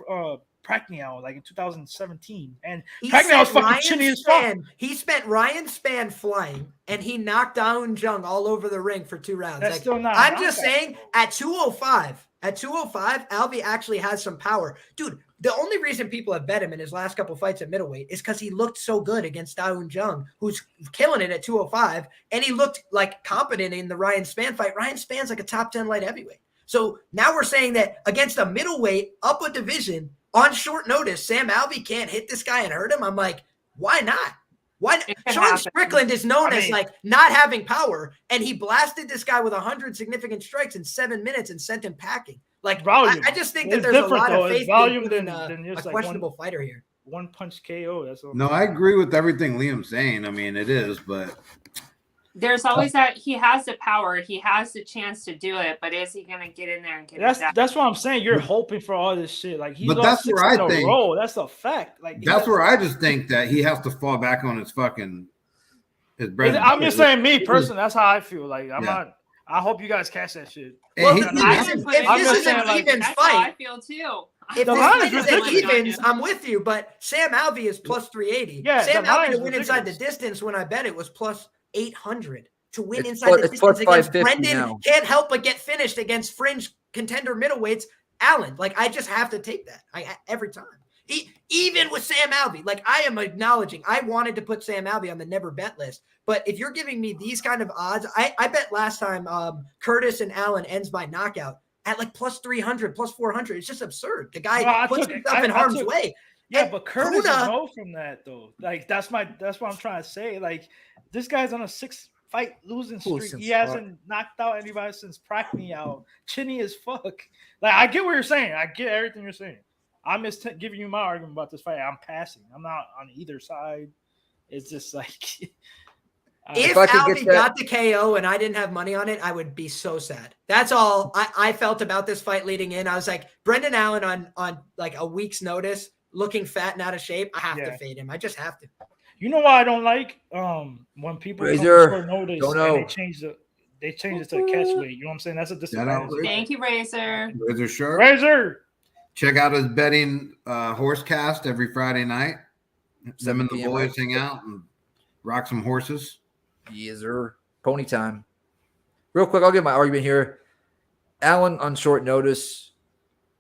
Pacquiao, like in 2017, and Pacquiao was fucking chinny as fuck. He spent Ryan Spann flying, and he knocked down Jung all over the ring for 2 rounds. That's still not. I'm just saying, at 205. At 205, Alvey actually has some power. Dude, the only reason people have bet him in his last couple fights at middleweight is because he looked so good against Daun Jung, who's killing it at 205, and he looked like competent in the Ryan Spann fight. Ryan Spann's like a top 10 light heavyweight. So now we're saying that against a middleweight up a division on short notice, Sam Alvey can't hit this guy and hurt him. I'm like, why not? Why? Sean Strickland is known as like not having power, and he blasted this guy with 100 significant strikes in 7 minutes and sent him packing. Like, I just think that there's a lot of faith in a questionable fighter here. One punch KO. That's all. No, I agree with everything Liam's saying. I mean, it is, but there's always that he has the power, he has the chance to do it, but is he gonna get in there and get it done? That's what I'm saying. You're hoping for all this shit. Like but that's where I think that's a fact. Like that's where I just think that he has to fall back on his fucking Is Brandon. I'm just saying, me personally, that's how I feel. Like I'm Yeah. not. I hope you guys catch that shit. Well, he- if I'm this just is an saying, like, evens That's how I fight, feel too. if The this line fight is is an ridiculous. evens, I'm with you. But Sam Alvey is plus 380. Yeah, Sam the line Alvey is to win inside the ridiculous. distance when I bet it was plus 800 to win It's inside plus- the it's plus distance against 550 Brendan. now. Can't help but get finished against fringe contender middleweights. Allen, like I just have to take that every time. Even with Sam Alvey, like I am acknowledging, I wanted to put Sam Alvey on the never bet list. But if you're giving me these kind of odds, I bet last time Curtis and Allen ends by knockout at like plus 300, plus 400. It's just absurd. The guy puts himself in harm's way. Yeah, And but Curtis Puna- is no from that though. Like that's what I'm trying to say. Like this guy's on a 6-fight losing streak. He hasn't knocked out anybody since Pacquiao. Chinny as fuck. Like I get what you're saying. I get everything you're saying. I'm just giving you my argument about this fight. I'm passing. I'm not on either side. It's just like if Alvey got the KO and I didn't have money on it, I would be so sad. That's all I felt about this fight leading in. I was like, Brendan Allen on like a week's notice, looking fat and out of shape. I have to fade him. I just have to. You know why I don't like when people come Razor, short notice don't and know. they change it to the catch weight. You know what I'm saying? That's a disadvantage. Thank you, Razor. Razor Sharp. Razor. Check out his betting horse cast every Friday night. Them and the 7 p.m. boys hang out and rock some horses. Yes, sir. Pony time. Real quick, I'll give my argument here. Allen on short notice.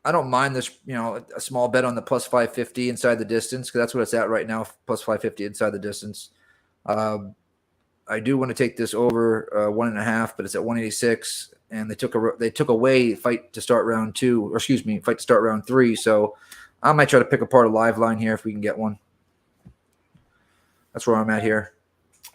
I don't mind this, a small bet on the plus 550 inside the distance because that's what it's at right now, plus 550 inside the distance. I do want to take this over 1.5, but it's at 186, and they took away fight to start round 2, or excuse me, fight to start round 3. So I might try to pick apart a live line here if we can get one. That's where I'm at here.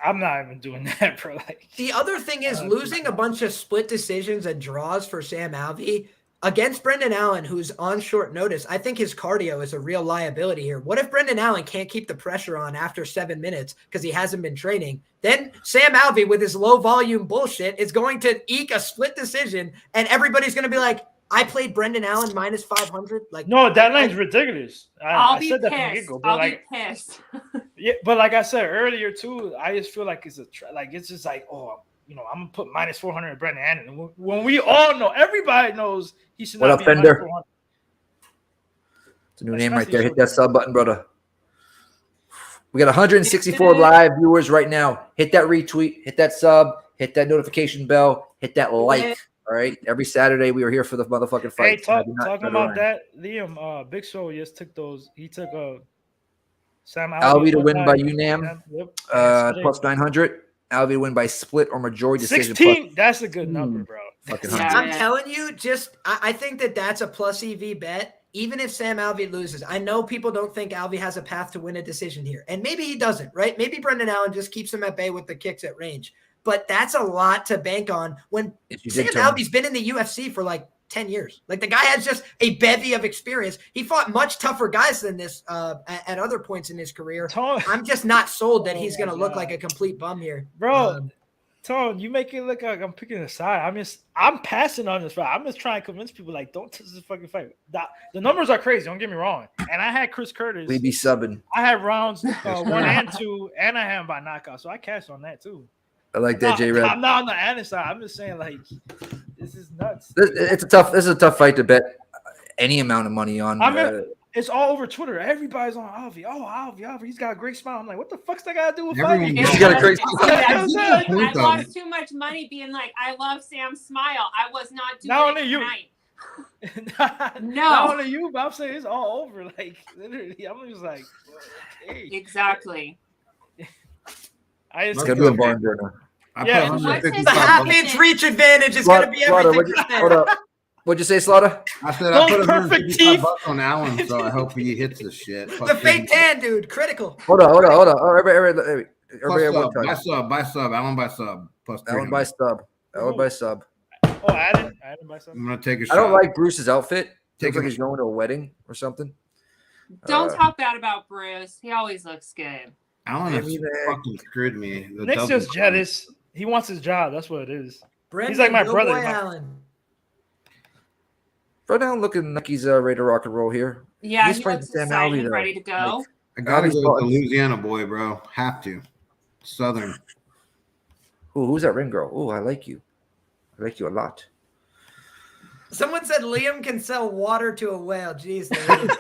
I'm not even doing that, bro. Like, the other thing is losing a bunch of split decisions and draws for Sam Alvey against Brendan Allen, who's on short notice. I think his cardio is a real liability here. What if Brendan Allen can't keep the pressure on after 7 minutes because he hasn't been training? Then Sam Alvey with his low volume bullshit is going to eke a split decision, and everybody's going to be like, I played Brendan Allen minus 500. Like, no, that line's ridiculous. I'll I be said that from the pissed. get-go, but I'll like, be pissed. yeah, but like I said earlier too, I just feel like it's just like, I'm gonna put minus 400 in Brendan Allen. When we all know, everybody knows he should What not up, be Fender? minus 400. It's a new name right there. Hit that sub button, brother. We got 164 live viewers right now. Hit that retweet, hit that sub, hit that notification bell, hit that like. All right. Every Saturday we are here for the motherfucking Hey, fight. talking about that, Liam, Big Show just took those. He took Sam Alvey to win by UNAM, Yep. plus 900. Alvey to win by split or majority decision. 16. That's a good number, bro. Fucking I'm telling you, I think that's a plus EV bet. Even if Sam Alvey loses, I know people don't think Alvey has a path to win a decision here. And maybe he doesn't, right? Maybe Brendan Allen just keeps him at bay with the kicks at range. But that's a lot to bank on when Sam Alvey's been in the UFC for like 10 years. Like the guy has just a bevy of experience. He fought much tougher guys than this at other points in his career. I'm just not sold that he's going to look like a complete bum here. Bro, Tone, you make it look like I'm picking a side. I'm passing on this fight. I'm just trying to convince people like, don't touch this fucking fight. The numbers are crazy. Don't get me wrong. And I had Chris Curtis. We be subbing. I had rounds 1 and 2, and I had him by knockout. So I cashed on that too. I like that, J Red. I'm not on the Anna side. I'm just saying, like, this is nuts. This is a tough fight to bet any amount of money on. It's all over Twitter. Everybody's on Alvey. Oh, Alvey, he's got a great smile. I'm like, what the fuck's that got to do with fighting? He's got a great smile. I lost too much money being like, I love Sam's smile. I was not doing Not only it you. tonight. Not only you, but I'm saying it's all over. Like, literally, I'm just like, hey. Exactly. It's gonna be a barn burner. Yeah, the half-inch reach advantage is going to be everything. Hold up. What'd you say, Slaughter? I said I put $155 on Allen, so I hope he hits this shit. The fake tan, dude, critical. Hold on. Everybody By sub. Allen by sub. Plus Allen by sub. Allen by sub. Oh, Adam by sub. I'm gonna take a shot. I don't like Bruce's outfit. Take Looks like he's going to a wedding or something. Don't talk bad about Bruce. He always looks good. Allen has fucking screwed me. Nick's just jealous. He wants his job. That's what it is. Brendan, he's like my brother. Allen. Fred Allen looking like he's ready to rock and roll here. Yeah, he's he looks excited and ready to go. I gotta go with the Louisiana boy, bro. Have to. Southern. Ooh, who's that ring girl? Ooh, I like you. I like you a lot. Someone said Liam can sell water to a whale. Jeez,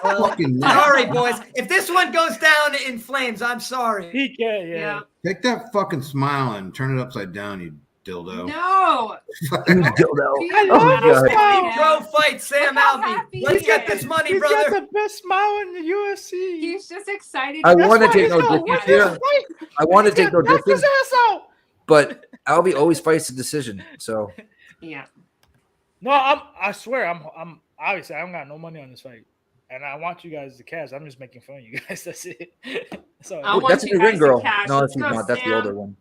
well, sorry, boys. If this one goes down in flames, I'm sorry. He can, yeah. Take that fucking smile and turn it upside down, you dildo. No. dildo. I love God. this pro fight, Sam Alvey. Let's get this money, He's brother. got the best smile in the UFC. He's just excited. I want to take no distance here. I want to take no distance, but Alvey always fights the decision. So Yeah. No, I swear, I'm obviously I don't got no money on this fight, and I want you guys to cash. I'm just making fun of you guys. That's it. So that's the ring girl. No, she's not. That's the older one.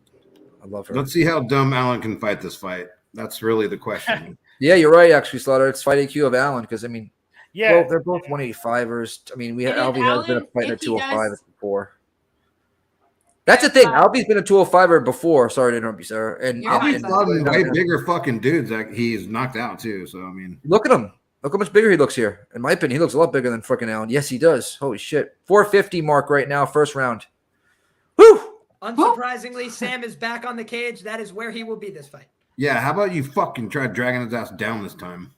I love her. Let's see how dumb Allen can fight this fight. That's really the question. Yeah, you're right. Actually, Slaughter. It's fight IQ of Allen because I mean, yeah, well, they're both 185ers. I mean, Alvey has been fighting a 205 before. That's the thing. Alvey's been a 205er before. Sorry to interrupt you, sir. And Alvey's fought way bigger fucking dudes that he's knocked out too. So I mean, look at him. Look how much bigger he looks here. In my opinion, he looks a lot bigger than freaking Allen. Yes, he does. Holy shit. 450 mark right now, first round. Woo! Unsurprisingly, Sam is back on the cage. That is where he will be this fight. yeah. How about you fucking try dragging his ass down this time?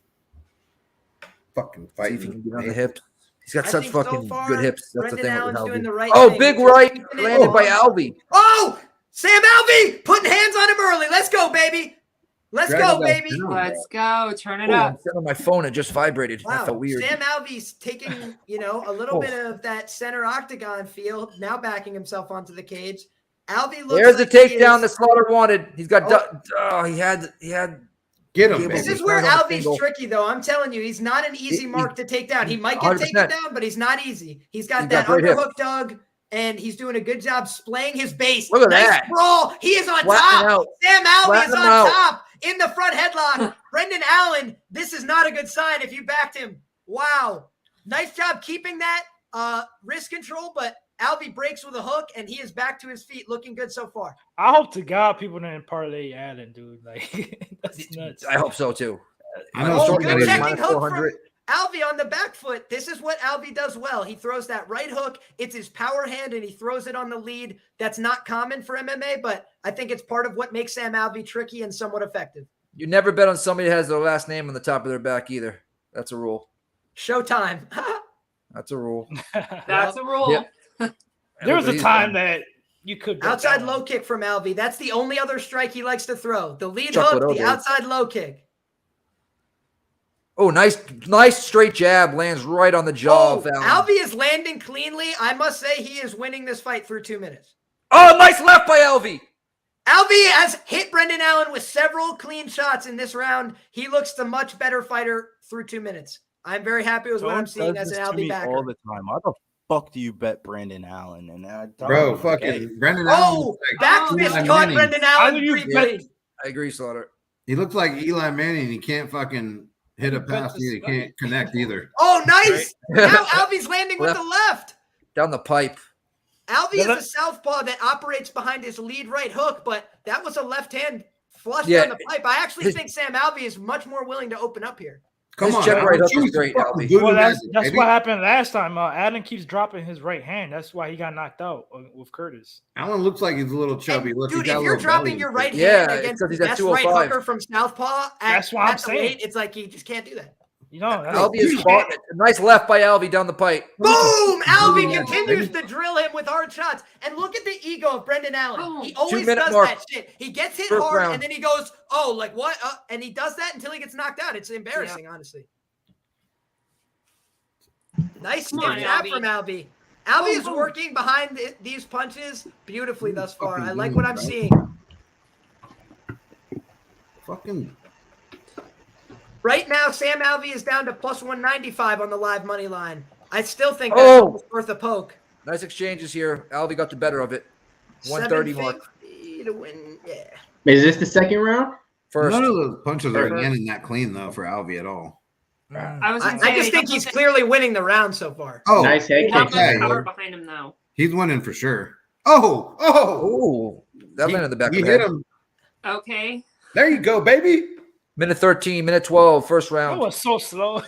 Fucking fight. See if he can get on the hip. He's got I such think so fucking far, good hips. That's Brendan the thing Allen's with doing Alvey. the right Oh, thing. big He's right keeping it landed by on. Alvey. Oh, Sam Alvey putting hands on him early. Let's go, baby. Let's go, baby. Let's go. Turn it Oh, up. I'm sitting on my phone. It just vibrated. Wow, That felt weird. Sam Alvey's taking, a little bit of that center octagon feel, now backing himself onto the cage. Alvey looks There's like the takedown that Slaughter wanted. He's got. He had. Get him. This is where Alvey's tricky, though. I'm telling you, he's not an easy mark to take down. He might get 100%. taken down, but he's not easy. He's got He's that got great hips. underhook dog, and he's doing a good job splaying his base. Look at Nice that. sprawl. He is on Flatten top. out. Sam Alvey Flatten is on him out. top in the front headlock. Brendan Allen, this is not a good sign if you backed him. Wow. Nice job keeping that wrist control, but Alvey breaks with a hook, and he is back to his feet, looking good so far. I hope to God people didn't parlay Allen, dude. Like that's nuts. I hope so too. I know. Oh, Sorkin good is checking minus hook 400. from Alvey on the back foot. This is what Alvey does well. He throws that right hook. It's his power hand, and he throws it on the lead. That's not common for MMA, but I think it's part of what makes Sam Alvey tricky and somewhat effective. You never bet on somebody that has their last name on the top of their back either. That's a rule. Showtime. That's a rule. That's a rule. Yep. There was a Everybody's time done. that you could bet Outside that low one. kick from Alvey. That's the only other strike he likes to throw. The lead Chuck hook, it the over. outside low kick. Oh, nice straight jab lands right on the jaw of Allen. Alvey is landing cleanly. I must say he is winning this fight through 2 minutes. Oh, nice left by Alvey. Alvey has hit Brendan Allen with several clean shots in this round. He looks the much better fighter through 2 minutes. I'm very happy with what I'm seeing as an Alvey backer. all the time. Why the fuck do you bet Brandon Allen? And I don't Bro, get fucking it. Brendan Allen. Oh, back fist Eli caught Manning. Brendan How Allen do you briefly. I agree, Slaughter. He looks like Eli Manning. He can't fucking hit a pass. He can't connect either. Oh, nice. Now Alvey's landing with the left. Down the pipe. Alvey is a southpaw that operates behind his lead right hook, but that was a left hand flush Yeah. down the pipe. I actually think Sam Alvey is much more willing to open up here. Come on, check Allen. right hook Choose is great, the fucking Alvey. voodoo Well, that's magic, baby. what happened last time. Allen keeps dropping his right hand. That's why he got knocked out with Curtis. Allen looks like he's a little chubby. And, Look, dude, he's got if a you're little belly dropping and your shit. right Yeah, hand it's against 'cause the he's at best right 205. hooker from southpaw, That's what I'm at the saying. weight, it's like you just can't do that. You know, that's, Alvey is fought. Nice left by Alvey down the pipe. Boom! Alvey continues to drill him with hard shots. And look at the ego of Brendan Allen. He always 2-minute does mark. that shit. He gets hit First hard round. and then he goes, oh, like what? And he does that until he gets knocked out. It's embarrassing, honestly. Nice Come stiff on, jab Alvey. from Alvey. Alvey is working behind these punches beautifully thus far. I like what I'm seeing. Fucking Right now, Sam Alvey is down to plus 195 on the live money line. I still think Oh! that's worth a poke. Nice exchanges here. Alvey got the better of it. 130 mark. 750 to win. Yeah. Is this the second round? First. none of those punches are First. landing that clean though for Alvey at all. I was. I just think he's clearly winning the round so far. Oh, Nice head Not kick. much yeah, power behind him though. he's winning for sure. Oh, Oh, that landed in the back You of the hit head. him. Okay. There you go, baby. Minute 13, minute 12, first that round. was so slow.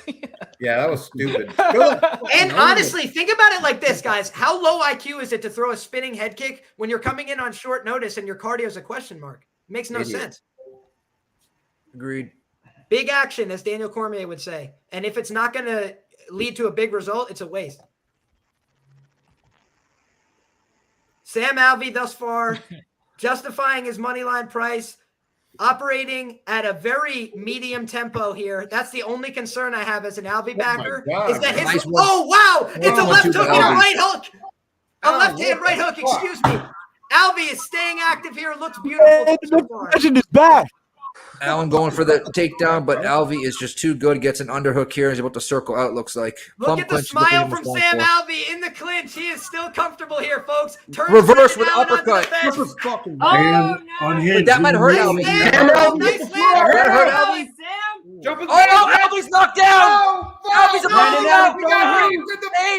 Yeah, that was stupid. And honestly, think about it like this, guys. How low IQ is it to throw a spinning head kick when you're coming in on short notice and your cardio is a question mark? Makes no sense. Agreed. Big action, as Daniel Cormier would say. And if it's not going to lead to a big result, it's a waste. Sam Alvey thus far justifying his money line price, operating at a very medium tempo here. That's the only concern I have as an Alvey backer. Is that his Nice oh wow, it's a left hook and Alvey. right hook. A left hand right hook, excuse me. Alvey is staying active here, looks beautiful so far. Is back. Allen going for the takedown, but Alvey is just too good. Gets an underhook here. He's about to circle out, looks like. Look at the Clinch is what smile he was from going Sam for. Alvey in the clinch. He is still comfortable here, folks. Turns Reverse with Allen onto the uppercut. fence. This is fucking Oh, unhinged. Wait, that might hurt Nice Alvey. land. That Nice land. hurt Oh, Alvey. Sam. Jumping Oh, Alvey's knocked down. Alvey's no, out. we got him.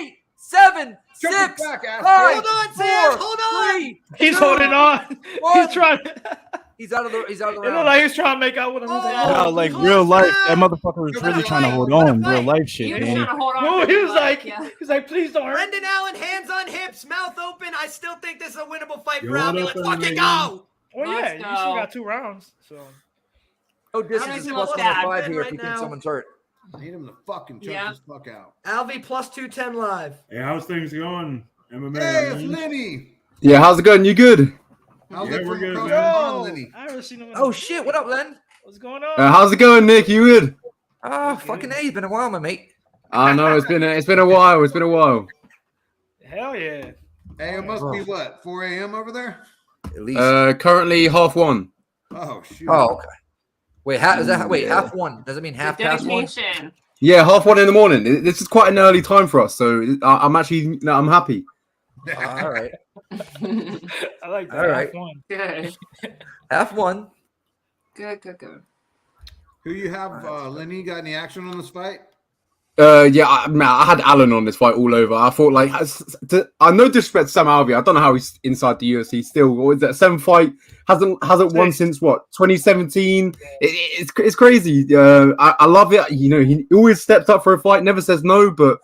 8, 7, Jump 6, it back, ass. 5, Hold on, Sam. 4, Hold on. 3, He's 2, holding on. 1. He's trying. He's out of the It round. looked like he's trying to make out with him. No, like real life, that motherfucker was really trying to hold on. Real life shit, He was Danny. trying to hold on. No, to he the was leg, like, yeah. he's like, please don't hurt. Brendan Allen, hands on hips, mouth open. I still think this is a winnable fight for You want Alvey. us Let's to fucking name- go. Well, yeah, Let's you go. still got 2 rounds. So No distance is even plus look 105 at it here if right you think now. someone's hurt. Need him to fucking choke Yeah. this fuck out. Alvey plus 210 live. Hey, how's things going? MMA. Hey, it's Lenny. Yeah, how's it going? You good? How's Yeah, it we're from good, across man. the pond, Yo, Lenny? I haven't seen him. Oh, shit. What up, Len? What's going on? How's it going, Nick? You good? Oh, fucking A. It's been a while, my mate. I know it's been a while. It's been a while. Hell yeah. Hey, it must be what, 4 a.m. over there? At least. Currently 1:30. Oh shoot. Oh, okay. Wait, half one. Does it mean half past one? Dedication. Yeah, 1:30 in the morning. This is quite an early time for us, so I'm actually I'm happy. All right. I like that. All right. Good. Half one. Good, good, good. Who you have, Lenny? Got any action on this fight? Yeah, I had Alan on this fight all over. I thought, like, I no disrespect to Sam Alvey. I don't know how he's inside the UFC still. What is that? 7th fight hasn't won since what 2017. It's crazy. I love it. You know, he always steps up for a fight, never says no. But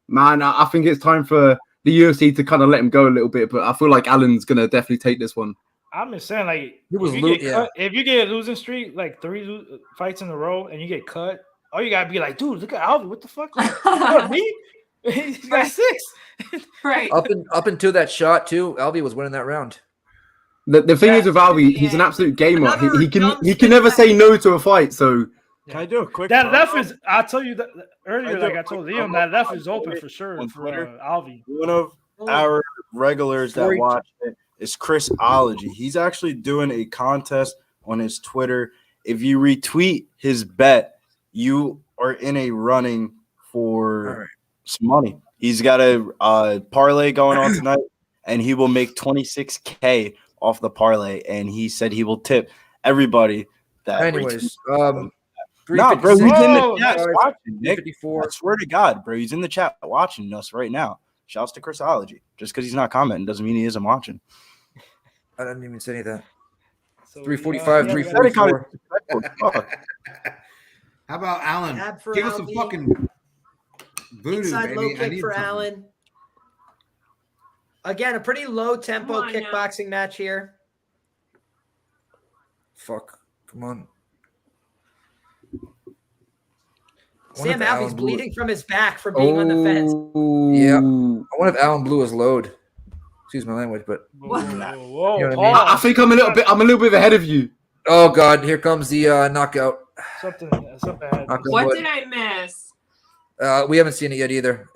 man, I think it's time for the UFC to kind of let him go a little bit. But I feel like Alan's gonna definitely take this one. I'm just saying, like, He was if you get a losing streak, like 3 fights in a row, and you get cut, all you gotta be like, dude, look at Alvey. What the fuck? What, me? He's got 6. Right. Up until that shot too, Alvey was winning that round. The thing is with Alvey, he's an absolute gamer. He can never say no to a fight. So Can I do a quick? That left is. I'll tell you that earlier. I Like do- I told Liam, that left is open for sure on for Twitter. Alvey. One of our regulars that watch it is Chrisology. He's actually doing a contest on his Twitter. If you retweet his bet, you are in a running for some money. He's got a parlay going on tonight, and he will make $26K off the parlay. And he said he will tip everybody that. Anyways, No, bro, he's in the chat 356, watching, Nick. 354. I swear to God, bro, he's in the chat watching us right now. Shouts to Chrisology. Just because he's not commenting doesn't mean he isn't watching. I didn't even say any of that. So, 345, yeah, 344. How about Allen? Jab for Give us some Alvey. fucking voodoo, Inside low baby. I kick need for something. Allen. Again, a pretty low tempo Come on now. kickboxing match here. Fuck. Come on. Sam if Alvey's Allen blew bleeding from his back from being on the fence. Yeah. I wonder if Allen blew his load. Excuse my language, but Whoa, you know what I mean? I think I'm a little bit ahead of you. Oh God, here comes the knockout. Something. Knock on What wood. did I miss? We haven't seen it yet either.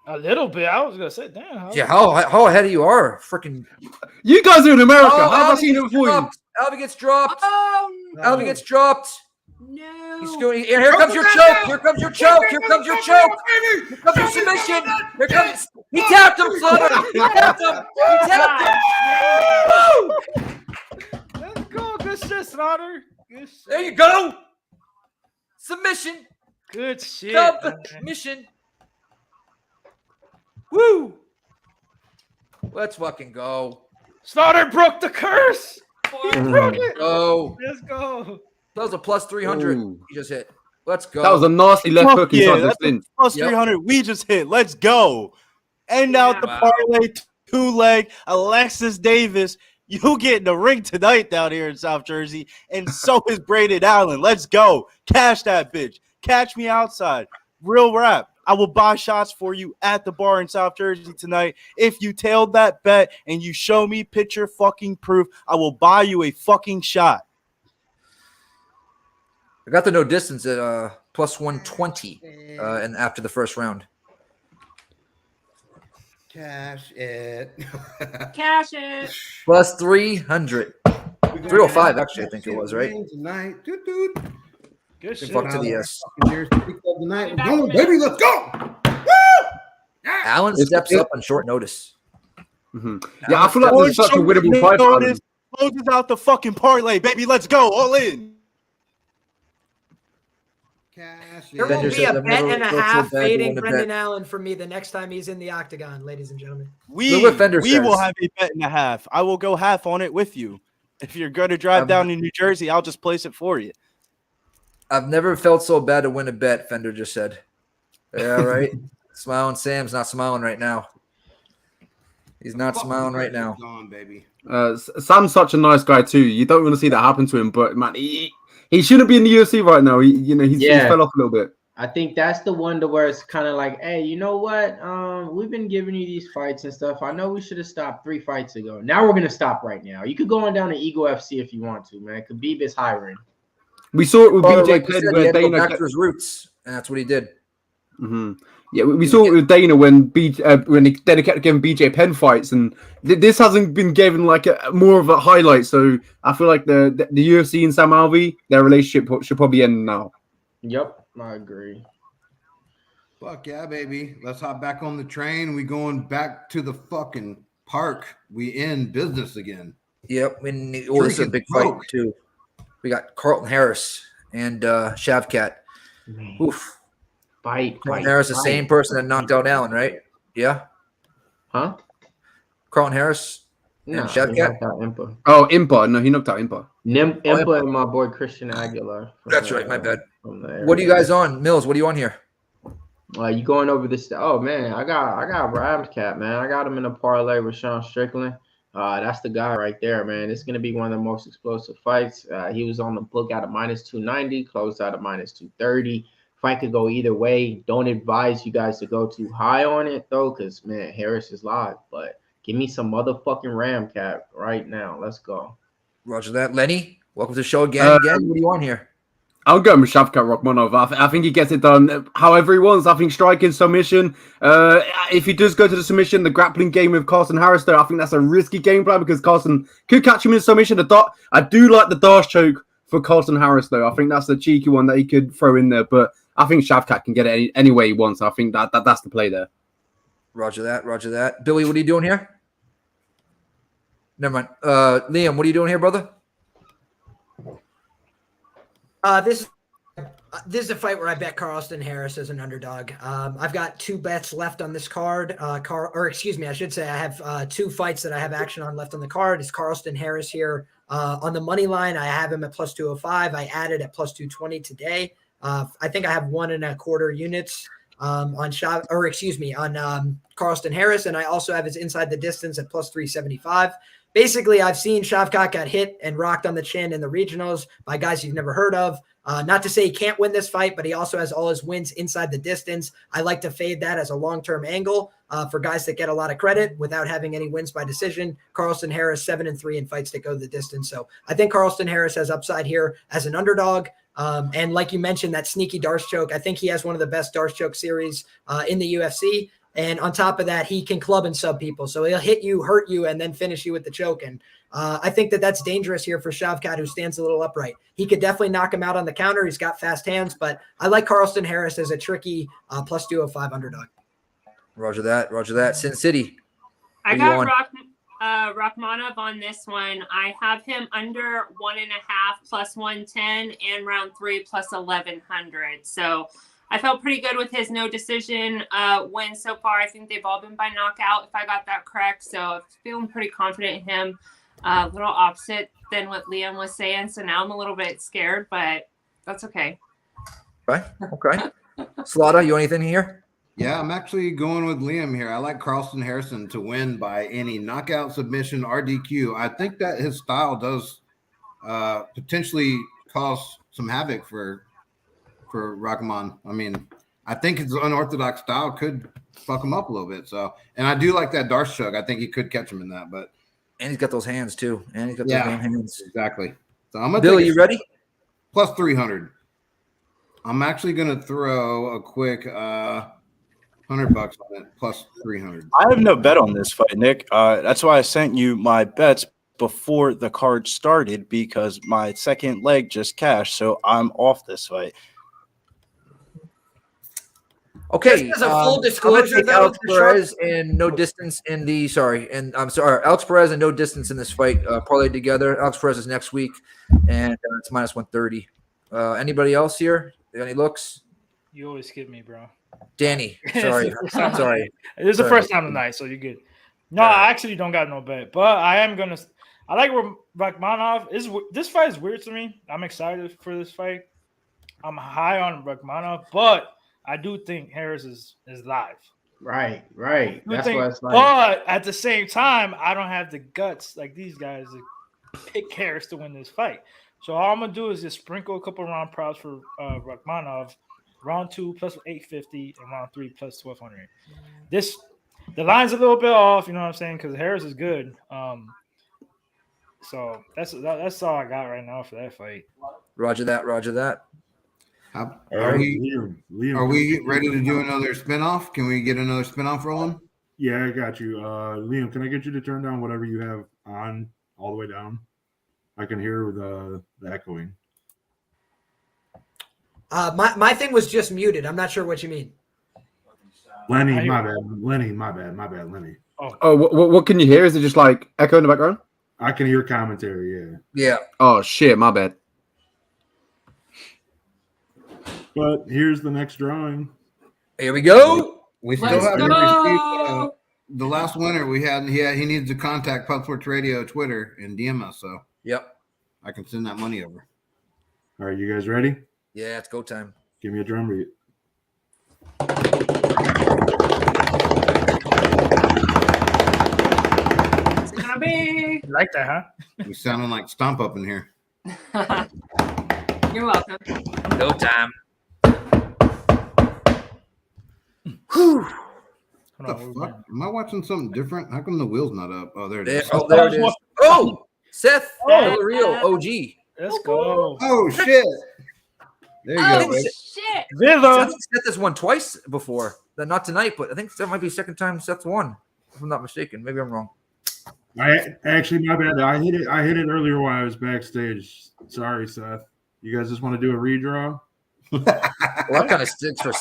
A little bit. I was gonna say, damn. Yeah, how ahead of you are? Freaking. You guys are in America. Oh, How have I Alvey seen it gets before you? dropped. Alvey gets dropped. Oh Alvey gets dropped. no! He's going. Here comes your choke. Here comes your choke. Here comes your choke. Here comes your submission. Here comes. He tapped him, Slaughter. He tapped him. He tapped him. Woo! Let's go. Good shit, Slaughter. Good shit. There you go. Submission. Good shit. man. Submission. Woo! Let's fucking go. Slaughter broke the curse. He broke it. Go. Let's go. That was a plus 300. Ooh. He just hit. Let's go. That was a nasty left Fuck hook yeah, inside the that's spin. Plus Yep. 300. We just hit. Let's go. End out the Wow. parlay 2-leg. Alexis Davis. You get in the ring tonight down here in South Jersey, and so is Braden Allen. Let's go. Cash that bitch. Catch me outside. Real rap. I will buy shots for you at the bar in South Jersey tonight. If you tailed that bet and you show me picture fucking proof, I will buy you a fucking shot. I got the no distance at plus 120 and after the first round. Cash it. Cash it. Plus 300. 305, actually, I think it was, right? Tonight. Good Good shit. Fuck to the yes. Tonight. We're going, baby. Let's go. Allen steps up on short notice. Yeah, I feel like this is such a winnable fight. Notice closes out the fucking parlay, baby. Let's go. All in. There will be a bet and a half fading Brendan Allen for me the next time he's in the octagon, ladies and gentlemen. We will have a bet and a half. I will go half on it with you. If you're going to drive down to New Jersey, I'll just place it for you. I've never felt so bad to win a bet, Fender just said. Yeah, right. Smiling Sam's not smiling right now. He's not smiling right now. Gone, baby. Sam's such a nice guy too. You don't want to see that happen to him, but man, he shouldn't be in the UFC right now. He's fell off a little bit. I think that's the one to where it's kind of like, hey, you know what? We've been giving you these fights and stuff. I know we should have stopped 3 fights ago. Now we're gonna stop right now. You could go on down to Ego FC if you want to, man. Khabib is hiring. We saw it with BJ like Penn said, where Dana Dana back to his roots, and that's what he did. Yeah, we saw it with Dana when Dana kept giving BJ Penn fights, and this hasn't been given like more of a highlight. So I feel like the UFC and Sam Alvey, their relationship should probably end now. Yep, I agree. Fuck yeah, baby. Let's hop back on the train. We going back to the fucking park. We in business again. Yep. This is a big fight too. We got Carlton Harris and Shavkat. Oof. Carlton Harris, the same person that knocked out Allen, right? Yeah. Huh? Carlton Harris and Shavkat. Oh, Impa. No, he knocked out Impa. Impa and my boy Christian Aguilar. That's right. My bad. What are you guys on, Mills? What are you on here? You going over this? Oh man, I got Rams Cat, man. I got him in a parlay with Sean Strickland. That's the guy right there, man. It's gonna be one of the most explosive fights. He was on the book out of minus 290, closed out of minus 230. Fight could go either way. Don't advise you guys to go too high on it though, because man, Harris is live. But give me some motherfucking Ram Cat right now. Let's go. Roger that, Lenny. Welcome to the show again. What are you on here? I'll go with Shavkat Rakhmanov. I think he gets it done however he wants. I think striking submission. If he does go to the submission, the grappling game with Carlston Harris, though, I think that's a risky game plan because Carlston could catch him in submission. I do like the Darce choke for Carlston Harris, though. I think that's the cheeky one that he could throw in there. But I think Shavkat can get it any way he wants. I think that's the play there. Roger that. Roger that. Billy, what are you doing here? Never mind. Liam, what are you doing here, brother? This is a fight where I bet Carlston Harris as an underdog. I've got 2 bets left on this card. I should say I have 2 fights that I have action on left on the card. It's Carlston Harris here on the money line. I have him at plus 205. I added at plus 220 today. I think I have 1.25 units on Carlston Harris, and I also have his inside the distance at plus 375. Basically, I've seen Shavkat got hit and rocked on the chin in the regionals by guys you've never heard of. Not to say he can't win this fight, but he also has all his wins inside the distance. I like to fade that as a long-term angle for guys that get a lot of credit without having any wins by decision. Carlston Harris 7-3 in fights that go the distance. So I think Carlston Harris has upside here as an underdog. And like you mentioned, that sneaky Darce choke, I think he has one of the best Darce choke series in the UFC. And on top of that, he can club and sub people. So he'll hit you, hurt you, and then finish you with the choke. And I think that's dangerous here for Shavkat, who stands a little upright. He could definitely knock him out on the counter. He's got fast hands, but I like Carlston Harris as a tricky plus 205 underdog. Roger that. Roger that. Sin City. I got Rakhmanov on this one. I have him under 1.5 plus 110 and round 3 plus 1100. So I felt pretty good with his no decision wins so far. I think they've all been by knockout, if I got that correct. So I'm feeling pretty confident in him. A little opposite than what Liam was saying. So now I'm a little bit scared, but that's okay. Okay. Slaughter, you anything here? Yeah, I'm actually going with Liam here. I like Carlston Harrison to win by any knockout, submission, or DQ. I think that his style does potentially cause some havoc for Rakhmanov. I mean, I think his unorthodox style could fuck him up a little bit. So, and I do like that Darce chug. I think he could catch him in that. But And he's got those hands too. And he's got those damn hands. Exactly. So I'm gonna Bill, take you ready? Plus 300. I'm actually gonna throw a quick $100 on it, plus 300. I have no bet on this fight, Nick. That's why I sent you my bets before the card started because my second leg just cashed, so I'm off this fight. Okay, Just as a full disclosure, I'm gonna take though, Alex Perez and no distance in the Alex Perez and no distance in this fight. Parlayed together. Alex Perez is next week, and it's minus 130. Anybody else here? Any looks? You always skip me, bro. Danny, sorry, sorry. It's the first time tonight, so you're good. No, I actually don't got no bet, but I am gonna. I like Rakhmanov. This fight is weird to me. I'm excited for this fight. I'm high on Rakhmanov, but I do think Harris is live. Right. That's what it's like. But at the same time, I don't have the guts like these guys to pick Harris to win this fight. So all I'm gonna do is just sprinkle a couple round props for Rakhmanov. Round 2 plus 850 and round 3 plus 1200. The line's a little bit off, you know what I'm saying? Because Harris is good. So that's all I got right now for that fight. Roger that. Are we ready to do another spinoff? Can we get another spinoff rolling? Yeah, I got you. Liam, can I get you to turn down whatever you have on all the way down? I can hear the echoing. My thing was just muted. I'm not sure what you mean. Lenny, my bad, Lenny. Oh, what can you hear? Is it just like echo in the background? I can hear commentary, yeah. Oh shit, my bad. But here's the next drawing. Here we go. We still haven't received the last winner. We had he needs to contact Pub Sports Radio Twitter and DM us. So yep, I can send that money over. All right, you guys ready? Yeah, it's go time. Give me a drum beat. Big. You like that, huh? You sounding like Stomp Up in here. You're welcome. Go time. Whew. What the fuck? Am I watching something different? How come the wheel's not up? Oh, there it is. There it is. Oh, Seth Del Rio, OG. Let's go. Oh shit. There you go. Shit. Seth has won twice before. Not tonight, but I think that might be the second time Seth's won. If I'm not mistaken. Maybe I'm wrong. My bad. I hit it earlier while I was backstage. Sorry, Seth. You guys just want to do a redraw? Well, that kind of stinks for.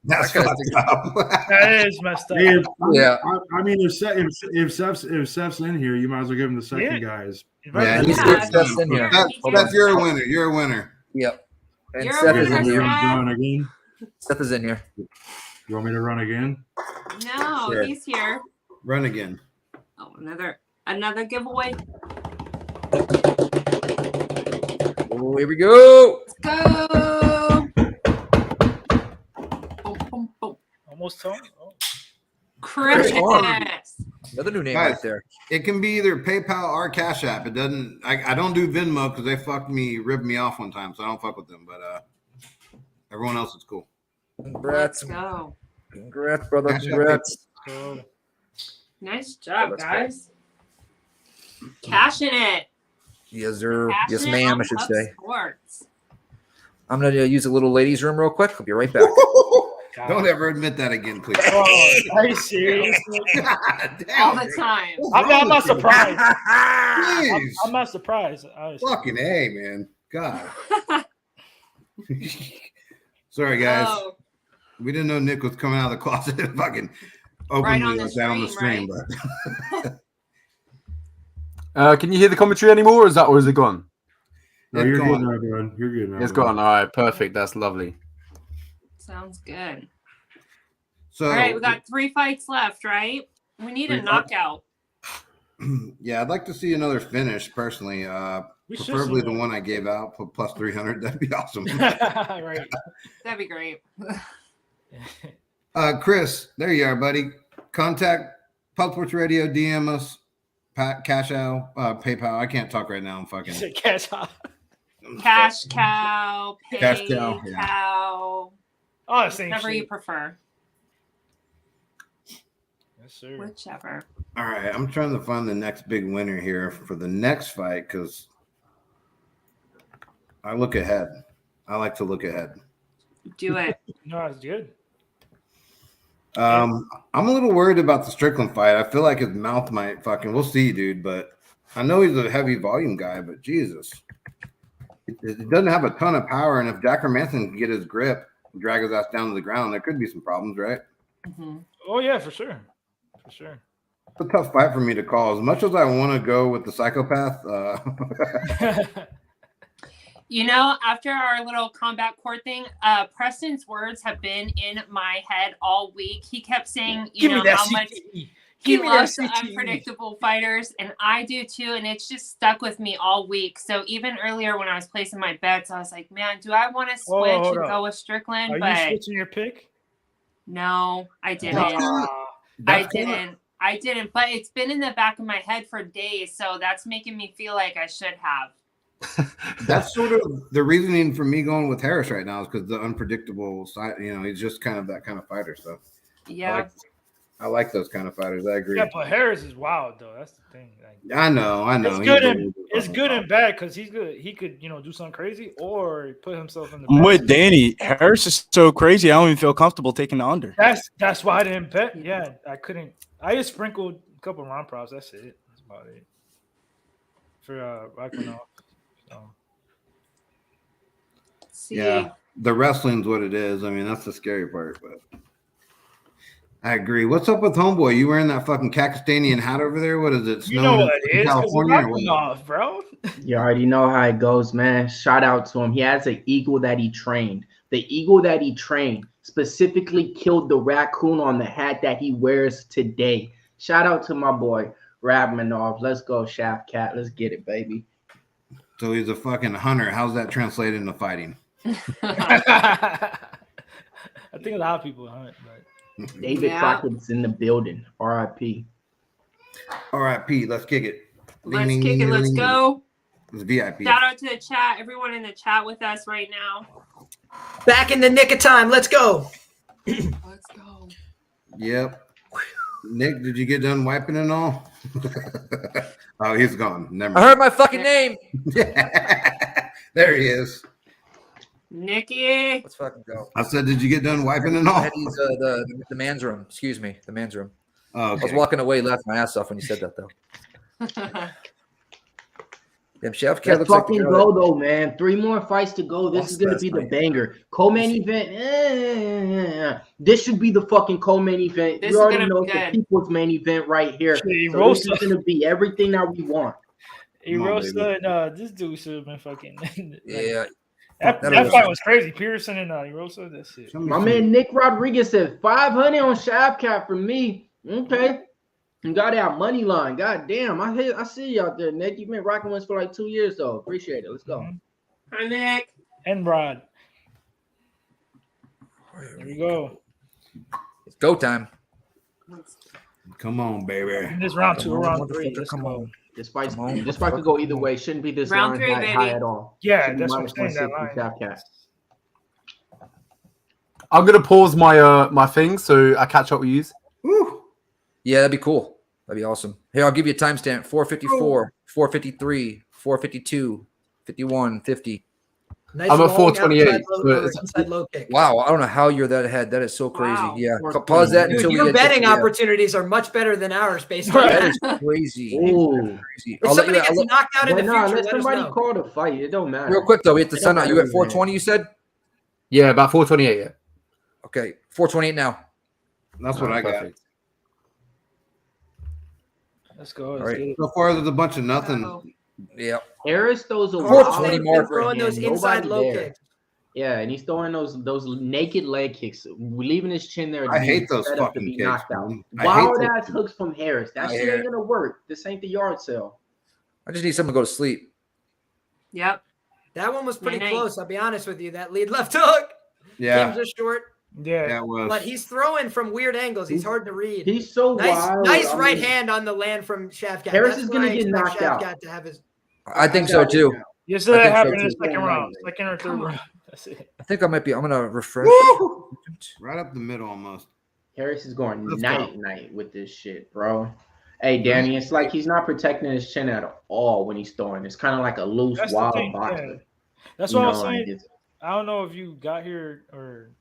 That's fucked up. That is messed up. Yeah. I mean, if Seth's in here, you might as well give him the second guys. Yeah, Seth's in here. Seth, you're a winner. You're a winner. Yep. And You're Seth a is in winner, here. Run again. Seth is in here. You want me to run again? No, Sure. he's here. Run again. Oh, another giveaway. Oh, here we go. Let's go. Boom, boom. Almost Tony. Oh. Chris. Another new name Guys, right there. It can be either PayPal or Cash App. It doesn't. I don't do Venmo because they ribbed me off one time, so I don't fuck with them. But everyone else is cool. Congrats. Let's go. Congrats, brother. Cash App, Congrats. Nice job, guys. Cashing it. Yes, sir. Cashing Yes, it ma'am, on I should Pub say. Sports. I'm going to use a little ladies' room real quick. I'll be right back. Don't ever admit that again, please. Oh, are you serious? All the time. I'm not surprised. Jeez. I'm not surprised. Honestly. Fucking A, man. God. Sorry, guys. Oh, We didn't know Nick was coming out of the closet and fucking Right on openly the like that on the stream, stream. But Can you hear the commentary anymore, or is it gone? No, you're good now, bro. You're good now. It's gone. All right, perfect. That's lovely. sounds good. So, all right, we got 3 fights left, right? We need a knockout. Yeah, I'd like to see another finish personally. Preferably the one I gave out for plus 300. That'd be awesome. Right. That'd be great. Chris, there you are, buddy. Contact Pub Sports Radio, DM us, Cash Out, PayPal. I can't talk right now. I'm fucking Cash out. Cash cow, pay Cash cow, yeah. cow. Oh, same Whatever shit. you prefer. Yes, sir. Whichever. All right, I'm trying to find the next big winner here for the next fight because I look ahead. I like to look ahead. Do it. No, it's good. I'm a little worried about the Strickland fight. I feel like his mouth might fucking. We'll see, dude. But I know he's a heavy volume guy. But Jesus, he doesn't have a ton of power. And if Jack Hermansson can get his grip, and drag his ass down to the ground, there could be some problems, right? Mm-hmm. Oh yeah, for sure, for sure. It's a tough fight for me to call. As much as I want to go with the psychopath, You know, after our little combat court thing, Preston's words have been in my head all week. He kept saying, you know, how much he loves unpredictable fighters, and I do too, and it's just stuck with me all week. So even earlier when I was placing my bets, I was like, man, do I want to switch and go with Strickland? Are but you switching your pick? no, I didn't. I didn't, but it's been in the back of my head for days, so that's making me feel like I should have. that's sort of the reasoning for me going with Harris right now is because the unpredictable side. You know, he's just kind of that kind of fighter. So yeah, I like those kind of fighters. I agree. Yeah, but Harris is wild though. That's the thing. Like, I know. It's good and bad because he's good. He could, you know, do something crazy or put himself in the. I'm with Danny. Harris is so crazy. I don't even feel comfortable taking the under. That's why I didn't bet. Yeah, I couldn't. I just sprinkled a couple round props. That's it. That's about it. For Rakhmanov. So. Yeah, the wrestling's what it is. I mean, that's the scary part. But I agree. What's up with homeboy? You wearing that fucking Castanian hat over there? What is it? You know what it is, California, bro. You already know how it goes, man. Shout out to him. He has an eagle that he trained. The eagle that he trained specifically killed the raccoon on the hat that he wears today. Shout out to my boy Rakhmanov. Let's go, Shavkat. Let's get it, baby. So he's a fucking hunter. How's that translate into fighting? I think a lot of people hunt, but David Crockett's in the building. R.I.P. R.I.P. Let's kick it. Let's kick it. Let's go. It's VIP. Shout out to the chat. Everyone in the chat with us right now. Back in the nick of time. Let's go. Let's go. Yep. Nick, did you get done wiping and all? Oh, he's gone. Never I heard my fucking name. There he is. Nikki. Let's fucking go. I said, did you get done wiping and all? He's the man's room. Excuse me, the man's room. Oh, okay. I was walking away, left my ass off when you said that, though. Damn, Shavkat Let's looks like fucking go, though, man. 3 more fights to go. This is going to be the banger. Co-main event. This should be the fucking co-main event. This We is already gonna know be it's the good. people's main event right here. So this is going to be everything that we want. Erosa and this dude should have been fucking. Yeah. That fight was crazy. Peterson and Erosa. That's it. My man Nick Rodriguez said 500 on Shavkat for me. Okay. You got that money line. God damn. I see you out there, Nick. You've been rocking with us for like 2 years, though. Appreciate it. Let's go. Hi, Nick. And Rod. There we go. It's go time. Come on, baby. This round 2 or round 3. Let's go. This fight could go either way. Shouldn't be this Round line 3, high baby. at all. Yeah, Should be that's what I'm minus saying. That 160 line. Shavkat. I'm gonna pause my my thing so I catch up with you. Woo. Yeah, that'd be cool. That'd be awesome. Here, I'll give you a timestamp. 454, 453, 452, 51, 50. Nice I'm at long 428. inside low kick. Wow, I don't know how you're that ahead. That is so crazy. Wow. Yeah, pause that Dude, until your we get betting yeah. opportunities are much better than ours based on That that. is crazy. Ooh. Crazy. If somebody gets knocked out in the Nah, future, let let us somebody know. call the fight. It don't matter. Real quick though, we have to It sign don't out. You matter, at 420? You said. Yeah, about 428. Yeah. Okay, 428 now. That's what I got. Perfect. Let's go. All right. So far, there's a bunch of nothing. Yeah. Harris throws a Carlston wild been mark throwing right those hand. inside Nobody low there. kicks. Yeah, and he's throwing those naked leg kicks, leaving his chin there. I hate those set up to fucking be kicks, knocked out. man. I hate Wild those ass hooks from Harris. That I shit hear ain't it. gonna work. This ain't the yard sale. I just need someone to go to sleep. Yep. That one was pretty Night-night. close. I'll be honest with you. That lead left hook. Yeah. Games are short. Yeah, that was. But he's throwing from weird angles. He's hard to read. He's so wild. Nice I right mean, hand on the land from Shavkat. Harris That's is when gonna I get expect knocked out. Shavkat to have his. I think so too. Yes, that I think so, happened in the too. second round, second or third round. That's it. I think I might be. I'm gonna refresh. Woo! Right up the middle almost. Harris is going Let's night with this shit, bro. Hey, Danny, it's like he's not protecting his chin at all when he's throwing. It's kind of like a loose, That's the wild thing, boxer. yeah. That's You what I know, was saying. like it's- I don't know if you got here or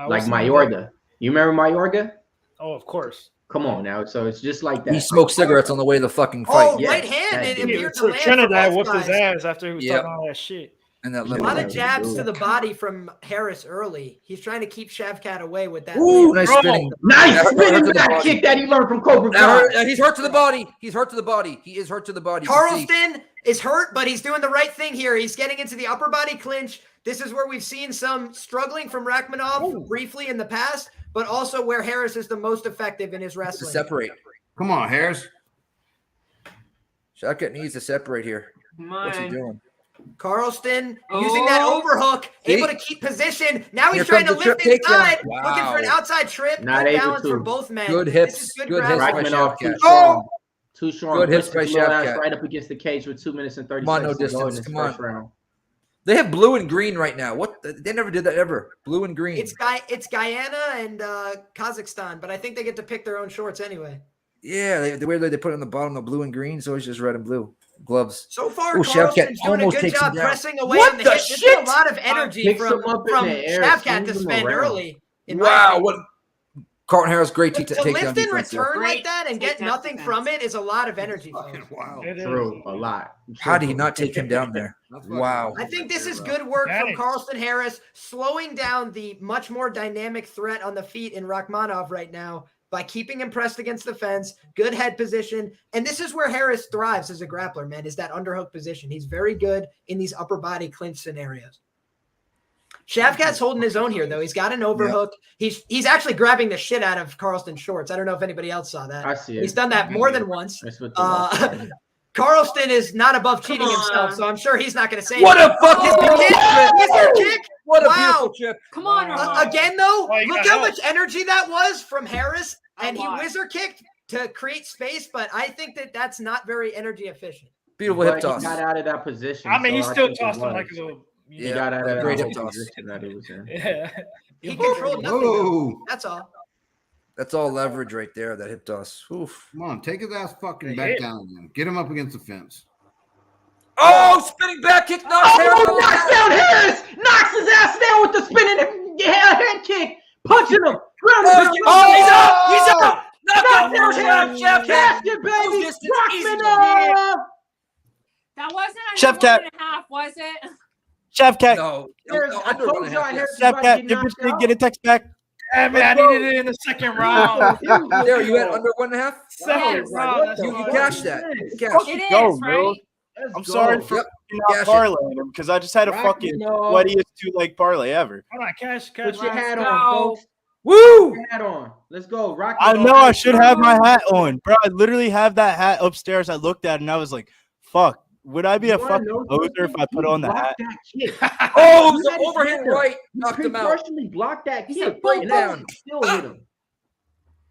like Mayorga. You remember Mayorga? Oh, of course. Come on now. So it's just like that. He smoked cigarettes on the way to the fucking fight. Oh, right hand. It appeared to land for Trinidad both whooped his guys. ass after he was Yep. talking all that shit. And that A lot of jabs to the body from Harris early. He's trying to keep Shavkat away with that. Ooh, lead. nice spinning. Nice That hurt spinning to the back body. kick that he learned from Cobra That Kai. hurt- he's hurt to the body. He's hurt to the body. He is hurt to the body. You can see. Carlston is hurt, but he's doing the right thing here. He's getting into the upper body clinch. This is where we've seen some struggling from Rakhmanov briefly in the past, but also where Harris is the most effective in his To wrestling. separate. Come on, Harris. Shavkat needs to separate here. What's he doing? Carlston using that overhook, able to keep position. Now he's Here trying to comes the lift trip inside, takedown. looking for an Wow. outside trip. Not Good able balance to. from both men. Good This hips. is good Good hips grappling. by Rakhmanov too Shavkat. strong. Too strong. Good hits Pushed by his little ass Shavkat. right up against the cage with 2 minutes and 30 Come on, no seconds to go in distance. this Come first on. round. They have blue and green right now. What? They never did that ever. Blue and green. It's Guyana and Kazakhstan, but I think they get to pick their own shorts anyway. Yeah, the way they put it on the bottom, the blue and green, so it's just red and blue gloves. So far, Ooh, Carlston's Shavkat doing a almost good takes job him down. pressing away What on the the hip. There's shit? been a lot of energy Picks from him up in the air, Shavkat to swings him spend around. early. in my Wow, opinion. what? Carlton Harris, great To takedown lift and defense there. return like that and get nothing from it is a lot of energy. Wow. True, a lot. How did he not take him down there? Wow. I think this is good work from Carlston Harris, slowing down the much more dynamic threat on the feet in Rakhmanov right now by keeping him pressed against the fence, good head position. And this is where Harris thrives as a grappler, man, is that underhook position. He's very good in these upper body clinch scenarios. Shavkat's holding his own here, though. He's got an overhook. He's actually grabbing the shit out of Carlston's shorts. I don't know if anybody else saw that. I see it. He's done that more than once. That's what the Carlston is not above cheating himself, so I'm sure he's not going to say What a anything. fucking kick! What a Wow. beautiful chip. Come on, Ramon. Again, though, Oh, you look got how help. much energy that was from Harris, and he lot. whizzer kicked to create space, but I think that that's not very energy efficient. Beautiful But hip toss. He got out of that position. I mean, he so still think it tossed him was. like a little. He Yeah, got out of that great whole hip toss. position that he was in. Yeah. He controlled nothing. though. Whoa. That's all. That's all leverage right there, that hip toss. Oof. Come on, take his ass fucking They back hit. down again. Get him up against the fence. Oh, spinning back kick. Knocks Harris Oh, out. knocks down Harris! Knocks his ass down with the spinning hand kick! Punching him! Ground and pound. Oh, he's up. He's up. Knock out Knocked Harris. down Shavkat. Casket, baby! Distance, easy. Rakhmanov! That wasn't Shavkat. 1.5, was it? Shavkat. No. Harris, I Under told one and a y'all half, Harris yes. is about to Shavkat, get give knocked me out. get a text back. Yeah, man, I needed it in the second round. There, you had under 1.5? Second round. That's You all I cashed wanted. that. You cashed. It is, Go, right? Mills. I'm sorry for Yep. not Cash it. parlaying him because I just had a fucking Rakhmanov. sweatiest 2-leg parlay ever. Hold on, cash. Put your Let's hat go. on, folks. Woo! Put your hat on. Let's go. Rakhmanov. I know I should have my hat on, bro. I literally have that hat upstairs. I looked at it and I was like, "Fuck, would I be a You wanna fucking know loser if something? I put He on the blocked hat?" that kick. Oh, You the had his overhand hand up. right You knocked him out. partially blocked that He kick. said right and down. Still hit him.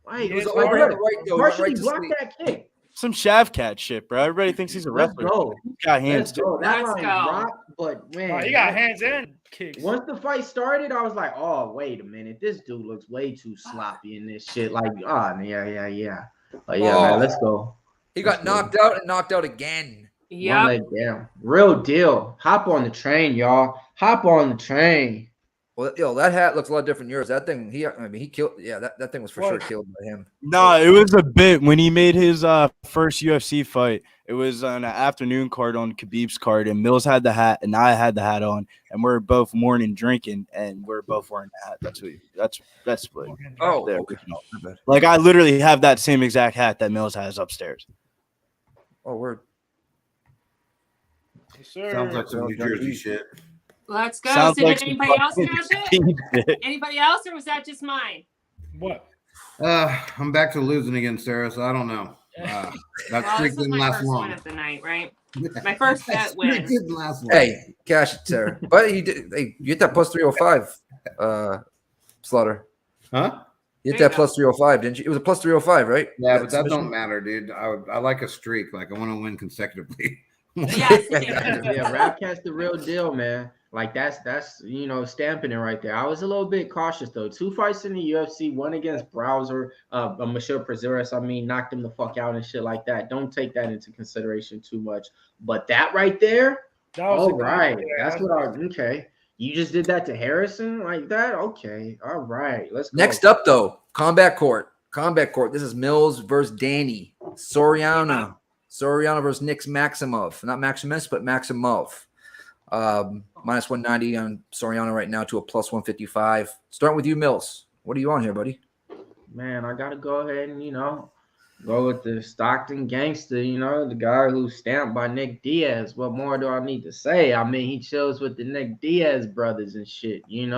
Right, It was it's the overhand good. right, though. He went Partially right to blocked sleep. that kick. Some Shavkat shit, bro. Everybody thinks he's a Let's wrestler. go. He's got hands Let's too. go. That Let's line go. rocked, but man, Oh, he got hands and kicks. once the fight started, I was like, oh, wait a minute. This dude looks way too sloppy in this shit. Like, oh, yeah. Oh, yeah, man, let's go. He got knocked out and knocked out again. One Yep. leg down. Real deal. Hop on the train, y'all. Hop on the train. Well, yo, that hat looks a lot different than yours. That thing, he killed. Yeah, that thing was for sure killed by him. Nah, it was a bit when he made his first UFC fight. It was on an afternoon card on Khabib's card, and Mills had the hat, and I had the hat on, and we're both morning drinking, and we're both wearing the hat. That's what. Oh, there. okay. My bad. Like I literally have that same exact hat that Mills has upstairs. Oh, word. Yes, sir. Sounds like some New Jersey shit. Let's go. Sounds Did like some anybody else fucking cash it? shit. Anybody else, or was that just mine? What? I'm back to losing again, Sarah, so I don't know. That Well, streak this was didn't my last first win long. of the night, right? My first That bet streak win. didn't last long. Hey, cash it, Sarah. But he did. Hey, you get that plus 305. Slaughter? Huh? You hit that plus 305, didn't you? It was a plus 305, right? Yeah, but that don't matter, dude. I like a streak. Like I want to win consecutively. Yeah, Rapcat's the real deal, man. Like that's stamping it right there. I was a little bit cautious though. 2 fights in the UFC, one against Browser, Michelle Prazeres, knocked him the fuck out and shit like that. Don't take that into consideration too much. But that right there, all right. That's what okay. You just did that to Harrison like that? Okay. All right. Let's go. Next up, though, Combat Court. This is Mills versus Danny. Soriano versus Nick Maximov. Not Maximus, but Maximov. Minus 190 on Soriano right now to a plus 155. Starting with you, Mills. What are you on here, buddy? Man, I got to go ahead and, go with the Stockton gangster, the guy who's stamped by Nick Diaz. What more do I need to say? I mean, he chills with the Nick Diaz brothers and shit, When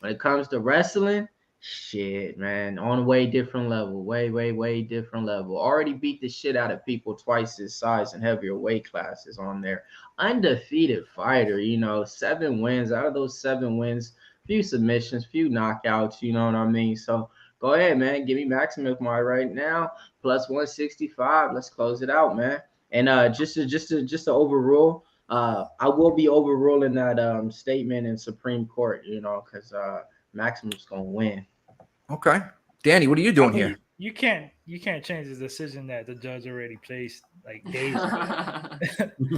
it comes to wrestling, shit, man, on a way different level. Way different level. Already beat the shit out of people twice his size and heavier weight classes on there. Undefeated fighter, 7 wins. Out of those 7 wins, few submissions, few knockouts, you know what I mean? So go ahead, man. Give me Maximov right now. Plus 165. Let's close it out, man. And just to overrule, I will be overruling that statement in Supreme Court, because Maximov's gonna win. Okay, Danny, what are you doing here? You can't change the decision that the judge already placed like days ago.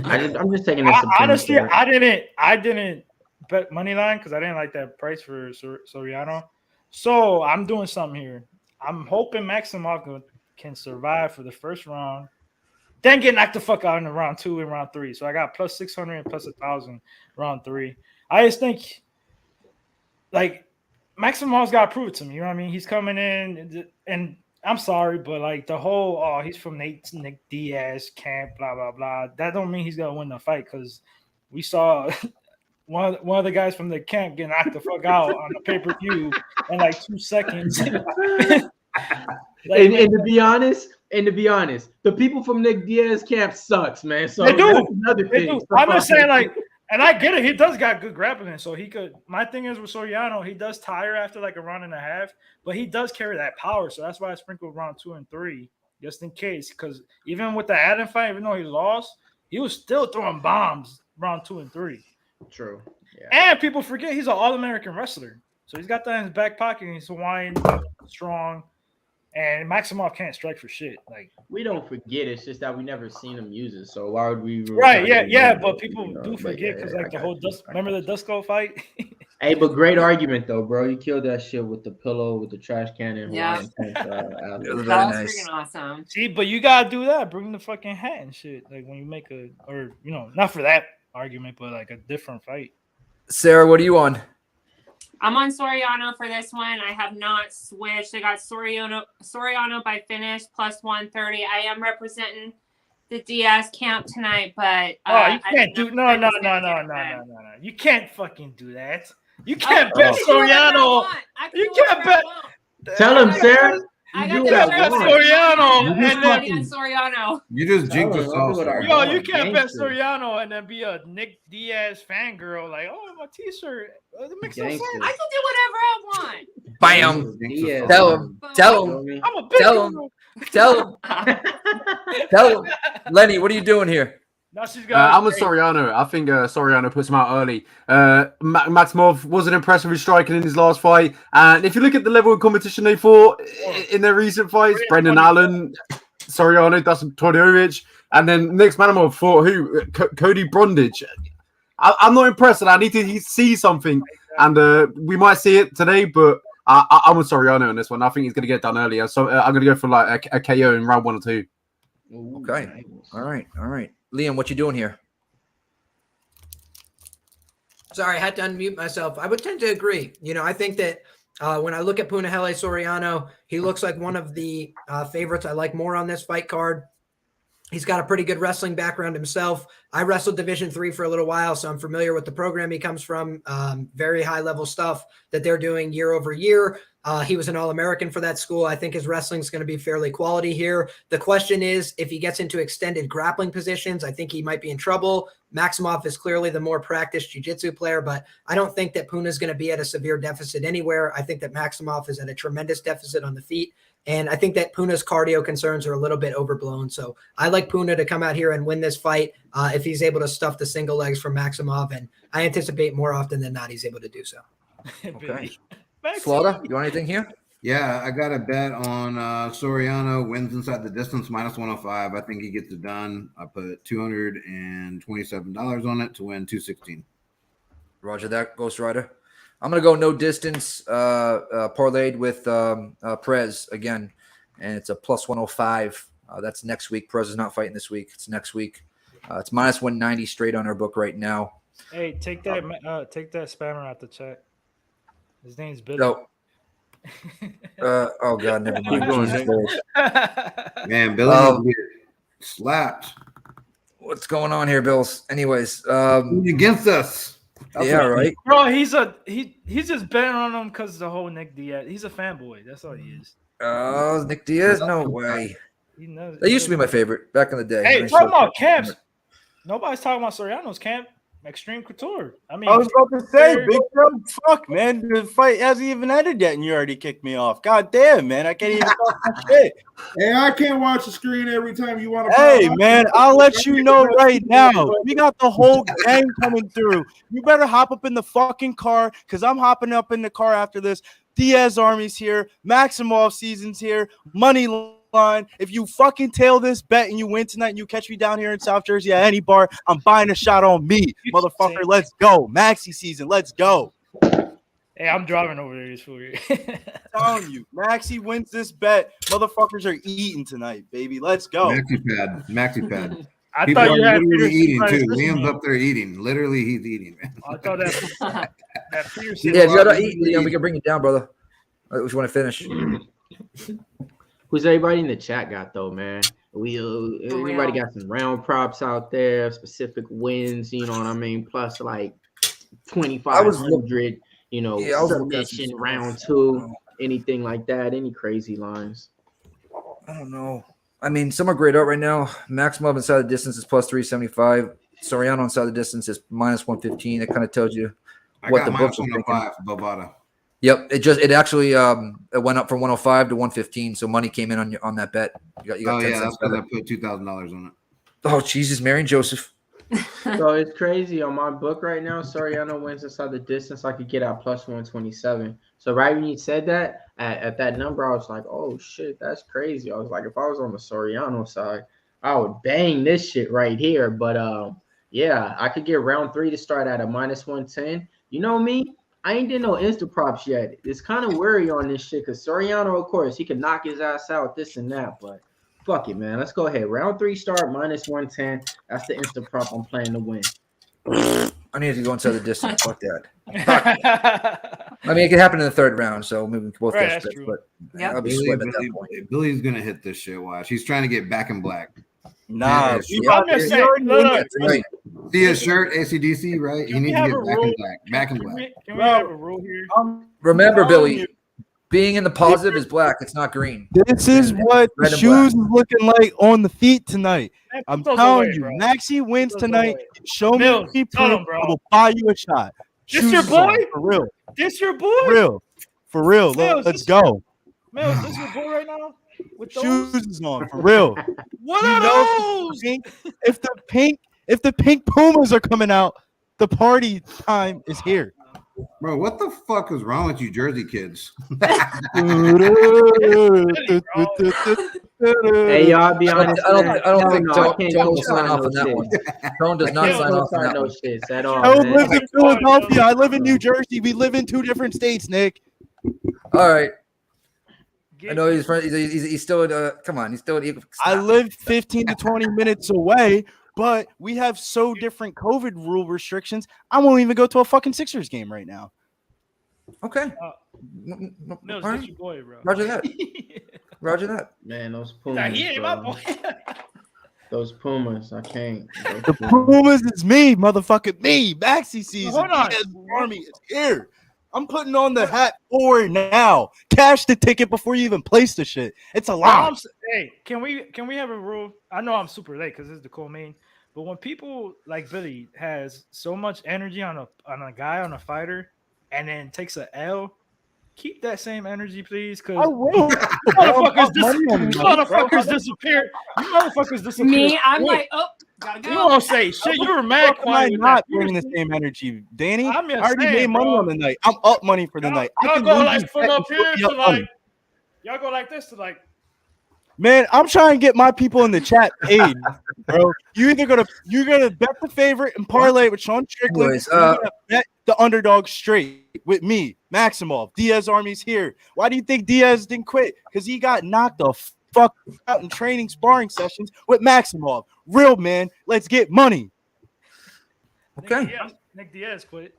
I'm just taking this. Honestly, I didn't bet money line because I didn't like that price for Soriano. So I'm doing something here. I'm hoping Maximov can survive for the first round, then get knocked the fuck out in the round 2 and round 3. So I got plus 600 and plus 1,000 round 3. I just think like Maximov's got to prove it to me. You know what I mean? He's coming in, and I'm sorry, but like the whole he's from Nick Diaz camp, blah blah blah. That don't mean he's gonna win the fight because we saw one of the guys from the camp get knocked the fuck out on the pay-per-view in like 2 seconds. And to be honest, the people from Nick Diaz camp sucks, man. So they do. That's another thing. I'm just saying, like, and I get it. He does got good grappling, so he could. My thing is with Soriano, he does tire after like a round and a half, but he does carry that power. So that's why I sprinkled round 2 and 3 just in case. Because even with the Adam fight, even though he lost, he was still throwing bombs round 2 and 3. True. Yeah. And people forget he's an All-American wrestler, so he's got that in his back pocket. And he's Hawaiian, strong. And Maximov can't strike for shit. Like we don't forget, it's just that we never seen him use it. So why would we? Right? Yeah. But people do forget because like the whole remember the Dusko fight? Hey, but great argument though, bro. You killed that shit with the pillow, with the trash can, and yeah, that was freaking awesome. See, but you gotta do that. Bring the fucking hat and shit. Like when you make not for that argument, but like a different fight. Sarah, what are you on? I'm on Soriano for this one. I have not switched. I got Soriano by finish plus 130. I am representing the Diaz camp tonight, but you can't do no. You can't fucking do that. You can't bet Soriano. You can't bet. Tell him, Sarah. I got Soriano. You just jinxed yourself. Yo, you can't bet Soriano and then be a Nick Diaz fangirl. Like, oh, my T-shirt. It makes no sense. I can do whatever I want. Bam. Tell him. I'm a big Tell him. Lenny, what are you doing here? I'm with Soriano. I think Soriano puts him out early. Maximov wasn't impressed with his striking in his last fight. And if you look at the level of competition they fought in their recent fights, Brendan Allen, Soriano, Dustin Todorovic, and then Nick Maximov fought who? Cody Brundage. I'm not impressed, and I need to see something. And we might see it today, but I'm with Soriano on this one. I think he's going to get done earlier. So I'm going to go for like a KO in round 1 or 2. Okay. All right. Liam, what you doing here? Sorry, I had to unmute myself. I would tend to agree. I think that when I look at Punahele Soriano, he looks like one of the favorites I like more on this fight card. He's got a pretty good wrestling background himself. I wrestled Division III for a little while, so I'm familiar with the program he comes from. Very high-level stuff that they're doing year over year. He was an All-American for that school. I think his wrestling is going to be fairly quality here. The question is, if he gets into extended grappling positions, I think he might be in trouble. Maximov is clearly the more practiced jiu-jitsu player, but I don't think that Puna is going to be at a severe deficit anywhere. I think that Maximov is at a tremendous deficit on the feet. And I think that Puna's cardio concerns are a little bit overblown. So I like Puna to come out here and win this fight if he's able to stuff the single legs from Maximov. And I anticipate more often than not he's able to do so. Okay. Slaughter, you want anything here? Yeah, I got a bet on Soriano wins inside the distance -105. I think he gets it done. I put $227 on it to win 216. Roger that, Ghost Rider. I'm gonna go no distance parlayed with Prez again, and it's a +105. That's next week. Prez is not fighting this week. It's next week. It's -190 straight on our book right now. Hey, take that spammer out the chat. His name's Billy. No. Oh God, never mind. Man, Billy slapped. What's going on here, Bills? Anyways, against us. Yeah, right. Bro, he's just betting on him because the whole Nick Diaz. He's a fanboy. That's all he is. Oh, Nick Diaz? No way. He knows. That used to be my favorite back in the day. Hey, talking about camps. Nobody's talking about Soriano's camp. Extreme Couture. I mean, I was about to say, big bro, fuck, man. The fight hasn't even ended yet, and you already kicked me off. God damn, man. I can't even talk my shit. Hey, I can't watch the screen every time you want to. Hey, man, I'll let you know right now. We got the whole gang coming through. You better hop up in the fucking car because I'm hopping up in the car after this. Diaz Army's here. Maximov season's here. Money line. If you fucking tail this bet and you win tonight and you catch me down here in South Jersey at any bar, I'm buying a shot on me, motherfucker. Let's go. Maxi season. Let's go. Hey, I'm driving over there this week. Telling you, Maxi wins this bet. Motherfuckers are eating tonight, baby. Let's go. Maxi pad. I People thought you are had literally Peterson eating too. listening. Liam's up there eating. Literally, he's eating, man. I thought that Peterson. Yeah, if you gotta eat, Liam, we can bring it down, brother. Which want to finish? Who's everybody in the chat got though, man? Everybody got some round props out there, specific wins. You know what I mean? Plus like 2,500. You know, submission round 2, anything like that. Any crazy lines? I don't know. I mean, some are grayed out right now. Maximov inside the distance is +375. Soriano inside the distance is -115. It kind of tells you what the books are thinking. Bovada. Yep, it actually it went up from 105 to 115, so money came in on that bet. You got 10 that's cents because I better. put $2,000 on it. Oh Jesus, Mary and Joseph. So it's crazy on my book right now. Soriano wins inside the distance. I could get out +127. So right when you said that at that number, I was like, oh shit, that's crazy. I was like, if I was on the Soriano side, I would bang this shit right here. But yeah, I could get round 3 to start at a -110. You know me? I ain't did no Insta props yet. It's kind of worry on this shit because Soriano, of course, he can knock his ass out, this and that. But fuck it, man. Let's go ahead. Round 3 start -110. That's the Insta prop I'm playing to win. I need to go inside the distance. Fuck that. I mean, it could happen in the 3rd round, so maybe we can both catch bets, but I'll be sweating at that point. Billy's gonna hit this shit. Watch. He's trying to get back in black. Nah, I'm just saying. Look. See his shirt, ACDC, right? He needs to get back in black. Back in black. Can we have a rule here? Remember, Billy, being in the positive is black. It's not green. This is what the Red and shoes black. is looking like on the feet tonight. I'm those telling away, you, bro. Maxi wins Put those tonight. away. Show me Mills, the tell proof. him, bro. I will buy you a shot. This Shoes your is on, boy? for real. This your boy? For real. For real. Mills, Let's this- go. Mills, this your boy right now? With those? Shoes is on for real. What You are know, those? if the pink Pumas are coming out, the party time is here. Bro, what the fuck is wrong with you Jersey kids? Hey, y'all, be honest. I don't think I Tone can't will co-sign sign off no on that shit. one. Tone does I not can't sign off on co-sign that no one. shits at all, I don't man. live in Philadelphia. I live in New Jersey. We live in 2 different states, Nick. All right. I know he's still at, come on, he's still at Eagle. I live 15 to 20 minutes away, but we have so different COVID rule restrictions. I won't even go to a fucking Sixers game right now. Okay. Mills, All this right. your boy, bro. Roger that. Roger that. Man, those Nah, Pumas, he ain't bro. my boy. Those Pumas, I can't. Those The Pumas. Pumas is me, motherfucker. Me, Maxi season. Hold on. Yes, Army is here. I'm putting on the hat for now. Cash the ticket before you even place the shit. It's a lot. Hey, can we have a rule? I know I'm super late because this is the co-main, but when people like Billy has so much energy on a guy, on a fighter, and then takes a L, keep that same energy, please. Because I will. motherfuckers disappear. You motherfuckers disappear. Me, I'm like, oh, gotta go. You won't say shit. You were mad Am I quiet. not bringing the same energy, Danny? I I'm just already made saying, money bro. on the night. I'm up money for the night. I Y'all can go lose like this from bet up and here put me to up money. like. Y'all go like this to like. Man, I'm trying to get my people in the chat paid, bro. You're gonna bet the favorite and parlay with Sean Strickland. Anyways, or you're gonna bet the underdog straight with me, Maximov. Diaz Army's here. Why do you think Diaz didn't quit? Because he got knocked the fuck out in training sparring sessions with Maximov. Real man, let's get money. Okay. Nick Diaz quit.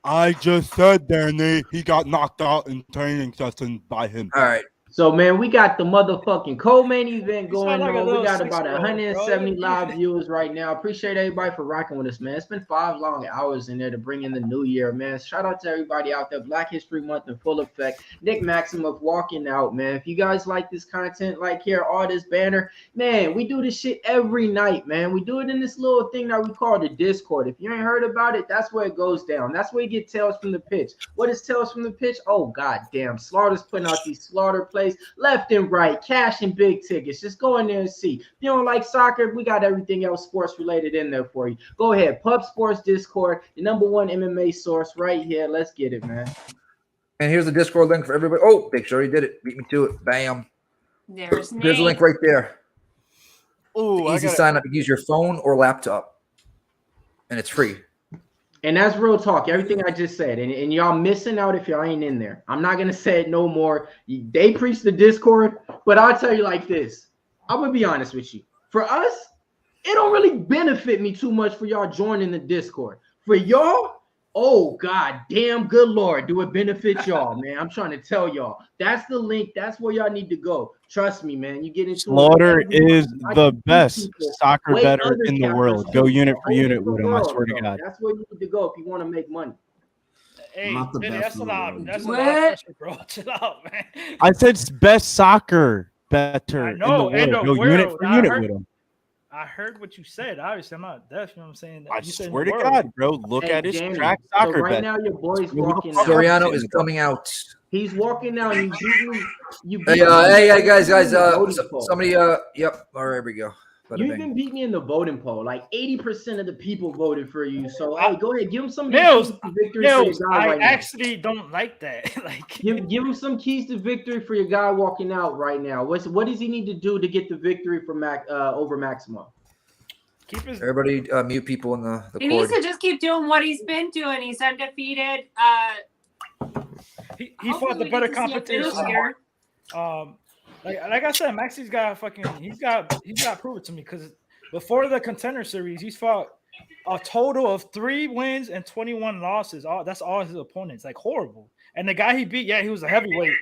I just said, Danny, he got knocked out in training sessions by him. All right. So, man, we got the motherfucking co-main event going like a on. We little got about 6-year-old, 170 bro. live viewers right now. Appreciate everybody for rocking with us, man. It's been 5 long hours in there to bring in the new year, man. Shout out to everybody out there. Black History Month in full effect. Nick Maximov walking out, man. If you guys like this content, like here, all this banner, man, we do this shit every night, man. We do it in this little thing that we call the Discord. If you ain't heard about it, that's where it goes down. That's where you get Tales from the Pitch. What is Tales from the Pitch? Oh, god damn. Slaughter's putting out these slaughter plays left and right, cash and big tickets. Just go in there and see. If you don't like soccer, we got everything else sports related in there for you. Go ahead. Pub Sports Discord, the #1 MMA source right here. Let's get it, man. And here's the Discord link for everybody. Oh, Big Show, he did it. Beat me to it. Bam. There's There's the link right there. Oh, Easy sign up. You can use your phone or laptop, and it's free. And that's real talk. Everything I just said. And y'all missing out if y'all ain't in there. I'm not going to say it no more. They preach the Discord, but I'll tell you like this. I'm going to be honest with you. For us, it don't really benefit me too much for y'all joining the Discord. For y'all, oh, god damn, good Lord, do it benefit y'all, man. I'm trying to tell y'all. That's the link. That's where y'all need to go. Trust me, man. You get into Slaughter is the best soccer way bettor other in the cappers world. Go too. unit for All unit over with the him. I world, swear to bro. God. That's where you need to go if you want to make money. Hey, Not the Billy, best that's a in the lot. world. That's a lot of pressure, bro. Chill out, man. I said best soccer bettor I in know, the in world. the Go unit world. for I unit heard- with him. I heard what you said. Obviously, I'm not deaf. You know what I'm saying? I You said swear to world. God, bro. Look Hey, at his Danny, track so soccer right bet. now your boy's Who the walking fuck out. Soriano is coming out. He's walking out. You beat me. You beat Hey, me. hey, guys, in the voting poll. somebody, yep. All right, here we go. Bada You bing. even beat me in the voting poll. Like 80% of the people voted for you. So hey, go ahead, give him some Mills, keys to victory for your Mills, guy I right now. actually don't like that. Like, Give him some keys to victory for your guy walking out right now. What does he need to do to get the victory for over Maximov? keep his. Everybody mute people in the He needs to just keep doing what he's been doing. He's undefeated. He Hopefully fought the we better get to see a finish competition. here. Like I said, Maxi's got he's got to prove it to me because before the Contender Series, he's fought a total of 3 wins and 21 losses. That's all his opponents. Like horrible. And the guy he beat, he was a heavyweight.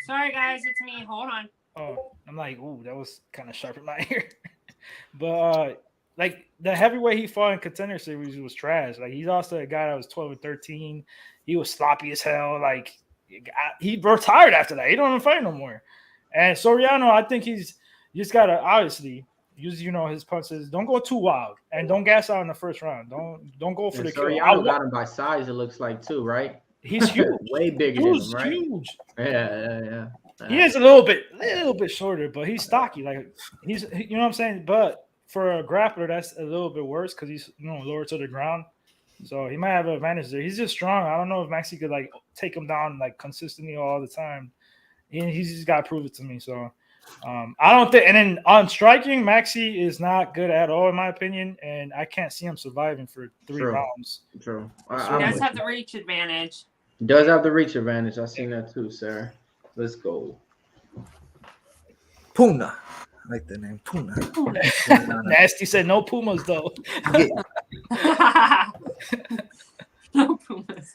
Sorry, guys, it's me. Hold on. Oh, I'm like, ooh, that was kind of sharp in my ear. But like the heavyweight he fought in Contender Series was trash. Like he lost to a guy that was 12-13. He was sloppy as hell. Like he retired after that. He don't even fight no more. And Soriano, I think you just gotta obviously use his punches. Don't go too wild and don't gas out in the first round. Don't go for the kill. Soriano got him by size. It looks like too, right? He's huge. Way bigger than him, right? Huge. Yeah. He is a little bit shorter, but he's stocky. Like you know what I'm saying. But for a grappler, that's a little bit worse because he's lower to the ground. So he might have an advantage there. He's just strong. I don't know if Maxi could like take him down like consistently all the time. He's just got to prove it to me. So I don't think. And then on striking, Maxi is not good at all in my opinion, and I can't see him surviving for 3 rounds. True. He does have the reach advantage. He does have the reach advantage. I've seen that too, sir. Let's go. Puna. I like the name Puna. Nasty said no Pumas though. No Pumas.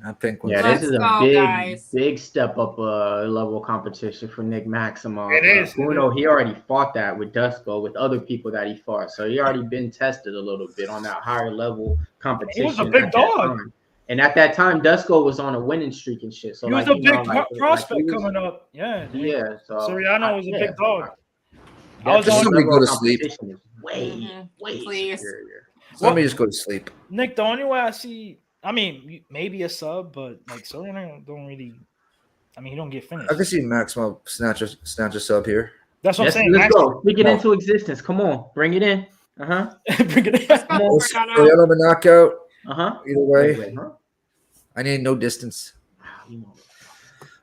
I think. Yeah, this is a big step up level competition for Nick Maximov. It is. Bruno, he already fought that with Dusko, with other people that he fought. So he already been tested a little bit on that higher level competition. He was a big dog. And at that time, Dusko was on a winning streak and shit. So he was like, a big prospect coming up. Yeah. So Soriano was a big dog. Somebody go to sleep. Way superior. Somebody just go to sleep. Nick, the only way I see, I mean, maybe a sub, but like Soriano don't really. I mean, he don't get finished. I can see Maximo snatch a sub here. That's what I'm saying. Let's go. Speak it into existence. Come on, bring it in. Bring it in. Come on. Soriano knockout. Either way. Wait, I need no distance.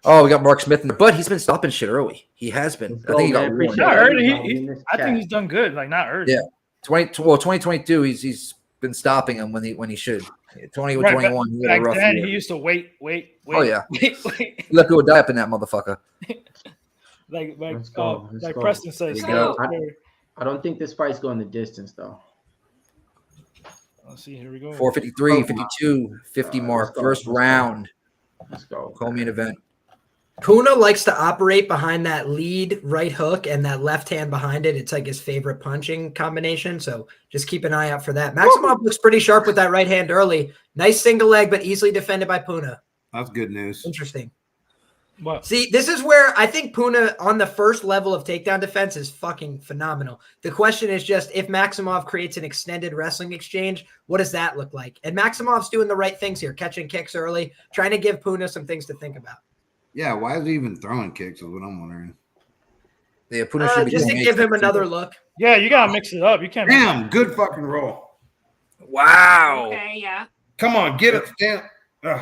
Oh, we got Mark Smith in there, but he's been stopping shit early. He has been. I think he got one. Not early. I think he's done good. Like not early. Yeah. 2022. He's been stopping him when he should. 2021. He had a rough then year. he used to wait. Oh yeah. Wait. Let people die up in that motherfucker. like Let's go. Preston says. I don't think this fight's going the distance though. Let's see. Here we go. 453, 52, 50 mark. First round. Let's go. Co-main event. Puna likes to operate behind that lead right hook and that left hand behind it. It's like his favorite punching combination. So just keep an eye out for that. Maximov looks pretty sharp with that right hand early. Nice single leg, but easily defended by Puna. That's good news. Interesting. What? See, this is where I think Puna on the first level of takedown defense is fucking phenomenal. The question is just if Maximov creates an extended wrestling exchange, what does that look like? And Maximov's doing the right things here, catching kicks early, trying to give Puna some things to think about. Yeah, why is he even throwing kicks is what I'm wondering. Yeah, Puna should be just to give him another look. Yeah, you gotta mix it up. You can't. Damn, good fucking roll. Wow. Okay, yeah. Come on, get it, stand. Ugh,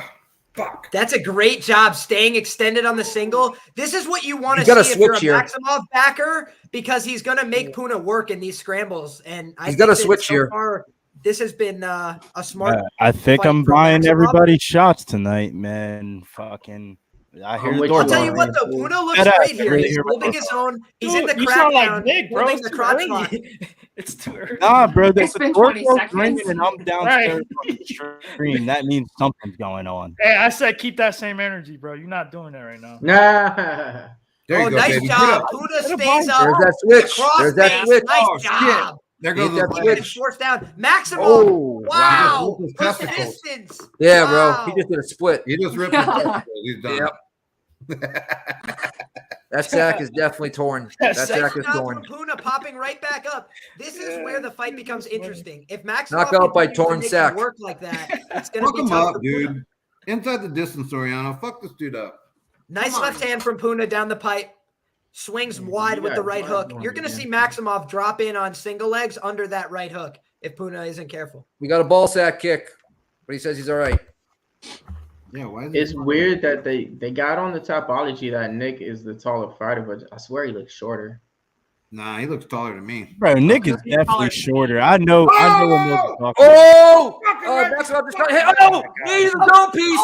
fuck. That's a great job staying extended on the single. This is what you want to gotta see if you're a switch here. Maximov backer because he's going to make Puna work in these scrambles. And I He's got to think that switch so here. far, this has been a smart. I think fight I'm for buying Maximov. everybody's shots tonight, man. Fucking. I hear the door. I'll tell you what, though, Puna looks Shut up. great here. He's Here, holding his own. He's in the you crowd sound like down, Nick, bro. holding It's the too crotch early. lock. It's too early. Nah, bro. It's been 20 seconds. And I'm downstairs on the screen. That means something's going on. Hey, I said keep that same energy, bro. You're not doing that right now. Nah. There you go, nice baby. job. Puna stays up. There's that switch. The There's that crossface. switch. Nice Oh, job. shit. There goes Get that the Keeping it switch. forced down. Maximum. Oh, Wow. He just ripped his testicles. Persistence. Yeah, Wow. bro. He just did a split. He just ripped his testicles. He's done. Yep. That sack is definitely torn. That Nice sack is job torn. from Puna popping right back up. This is where the fight becomes interesting. If Maximov Knockout by continues to torn make sack. it work like that, it's going to Fuck be him tough up, for Puna. dude. Inside the distance, Soriano. Fuck this dude up. Nice left hand from Puna down the pipe. Swings wide with the right hook. You're going to see Maximov drop in on single legs under that right hook if Puna isn't careful. We got a ball sack kick, but he says he's all right. Yeah, why is It's weird that they got on the topology that Nick is the taller fighter, but I swear he looks shorter. Nah, he looks taller than me. Bro, Nick is definitely shorter. I know what Nick's talking Oh! Maximov just got hit. Oh! He's a dome piece.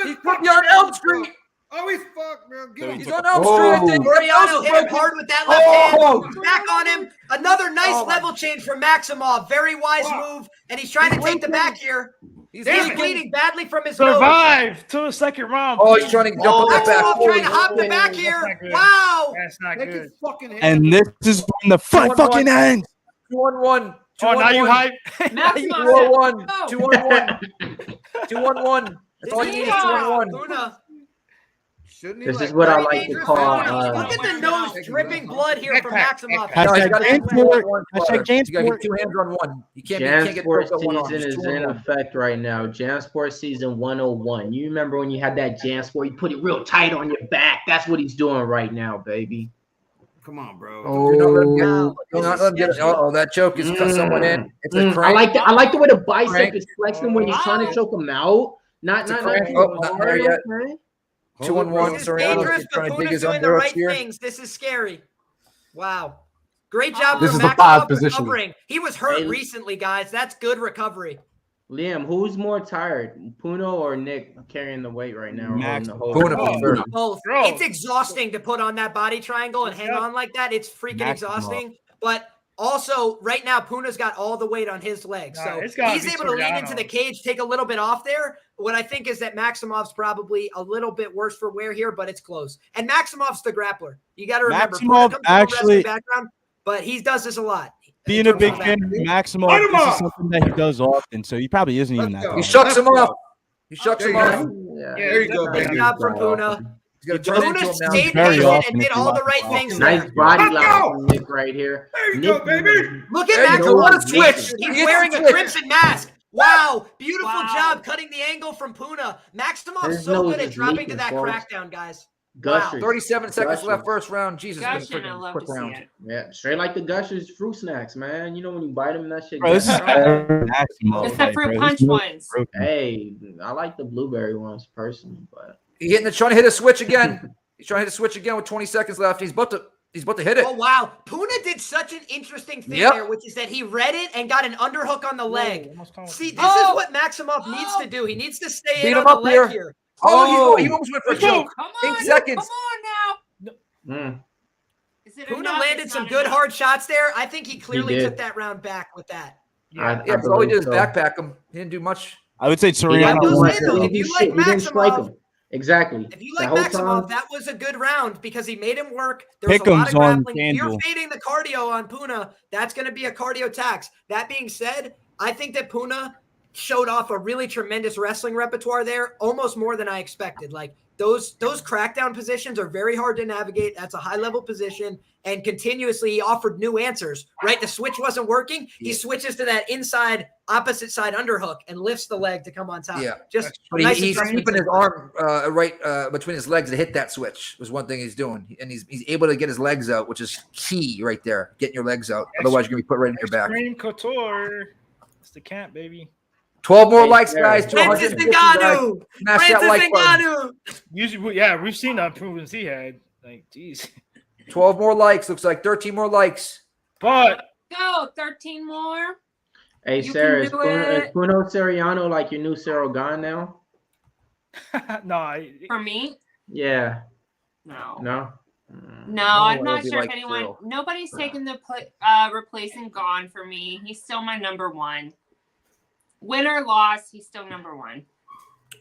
He's put me on Elm Street. Oh, he's fucked, man. Get him. He's on Elm Street, I think. Soriano hit him hard with that left hand. Back on him. Another nice level change from Maximov. Very wise move. And he's trying to take the back here. He's bleeding badly from his nose. Survive to a second round. Oh, he's trying to jump on that back. Maximov trying to hop the back here. Wow. That's not good. And this is when the fight fucking ends. 2-on-1. Oh, now you hype. 2-on-1. 2-on-1. 2-on-1. That's all you need is 2-on-1. Puna. This is what I like to call. Look at the nose dripping blood here from Maximov. No, he's got to get two Jansport. on one. Hashtag You got to Jansport. get two hands on one. You can't get Jansport both on one arm. season Just is two on in one. effect right now. Jansport season 101. You remember when you had that Jansport? You put it real tight on your back. That's what he's doing right now, baby. Come on, bro. Do not let him get. Do not let him get. Oh, that choke is cut someone in. It's a I crank. like that. I like the way the bicep Crank. is flexing when you're trying to choke him out. Not crank. Oh, not there yet. okay. 2-on-1. This is Soriano dangerous, is but trying to dig Puna's his doing the under up right here. things. This is scary. Wow. Great job This for is a Maximov bad position. recovering. He was hurt Hey. recently, guys. That's good recovery. Liam, who's more tired, Puno or Nick carrying the weight right now? or Max. holding the whole- Puna for sure. Both. It's exhausting to put on that body triangle and hang on like that. It's freaking Maximov. exhausting. But Also, right now, Puna's got all the weight on his legs. So it's gotta he's be able to lean Soriano. into the cage, take a little bit off there. What I think is that Maximov's probably a little bit worse for wear here, but it's close. And Maximov's the grappler. You got to remember, Puna Maximov comes from a actually- wrestling background, but he does this a lot. Being a big fan of Maximov, this is something that he does often, so he probably isn't even that He bad. shucks him off. He shucks him off. There you go, Good baby. job from Puna. He's gonna turn it Puna into him now. stayed Very patient often and did if you all the watch right him. things Nice there. body line from Nick right here. There you Nick, go, baby. Look at There you that. go. What a He's switch. He hits wearing the a switch. crimson mask. Wow. Beautiful Wow. job cutting the angle from Puna. Maximov's His so nose good at is dropping to leaking, that folks. crackdown, guys. Gushers. 37 seconds Gushers. left first round. Jesus, it's Gushing, been a I love quick to see round. it. Yeah, straight like the Gushers fruit snacks, man. You know when you bite them, that shit. Bro, this is gets right. Maximov. It's the like, fruit bro, punch this milk ones. is broken. Hey, I like the blueberry ones personally, but Trying to hit a switch again. He's trying to hit a switch again with 20 seconds left. He's about to hit it. Oh, wow. Puna did such an interesting thing Yep. there, which is that he read it and got an underhook on the leg. See, this Oh. is what Maximov needs to do. He needs to stay Beat in him on the up leg here. here. Oh, he almost went for a choke. Come 8 on, seconds. come on now. Is it Puna enough? landed It's some not good enough. hard shots there. I think he clearly did. took that round back with that. Yeah, because all he did is backpack him. He didn't do much. I would say I Soriano. will Soriano say, though, if you like he didn't strike Maximov, him. Exactly. if you The like whole Maximov, time- that was a good round because he made him work. There was a lot Pick'em's of on grappling. If you're FanDuel. fading the cardio on Puna, that's going to be a cardio tax. That being said, I think that Puna showed off a really tremendous wrestling repertoire there, almost more than I expected. Like those crackdown positions are very hard to navigate. That's a high level position, and continuously he offered new answers. Right, the switch wasn't working. He switches to that inside opposite side underhook and lifts the leg to come on top. Yeah. just But nice he's adjustments keeping in his arm right between his legs to hit that switch was one thing he's doing. And he's able to get his legs out, which is key right there. Getting your legs out. Otherwise, you're going to be put right in your back. Extreme Couture. It's the camp, baby. 12 more Hey, likes, there. guys. Francis 250 guys. Ngannou! Smash that Francis like button. Ngannou! Usually, yeah, we've seen the improvements he had. Like, geez. 12 more likes. Looks like 13 more likes. But Go, 13 more. Hey, You Sarah, can is do Puno it. Soriano like your new Cyril Gane now? no, For me? Yeah. No. No? No, I'm Oh, not it'd be sure like if anyone. Cyril. Nobody's taken the replacing Gone for me. He's still my number one. Win or loss, he's still number one.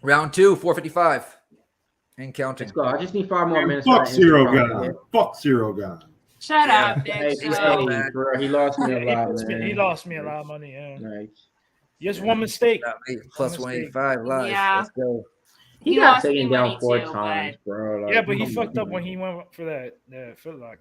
Round 2, 455. And counting. Let's go. I just need 5 more Man, minutes. fuck for that Zero Instagram God. video. Fuck Zero God. Shut up, Hey, bitch. hey, bro, he lost me a lot, man. he lost me a lot of money. Yeah. Like, Just one mistake. Plus 185 live. Yeah. Let's go. he He got lost me taken money down 4 too, times, bro. Like, Yeah, but he come fucked on, up when man. he went for that footlock.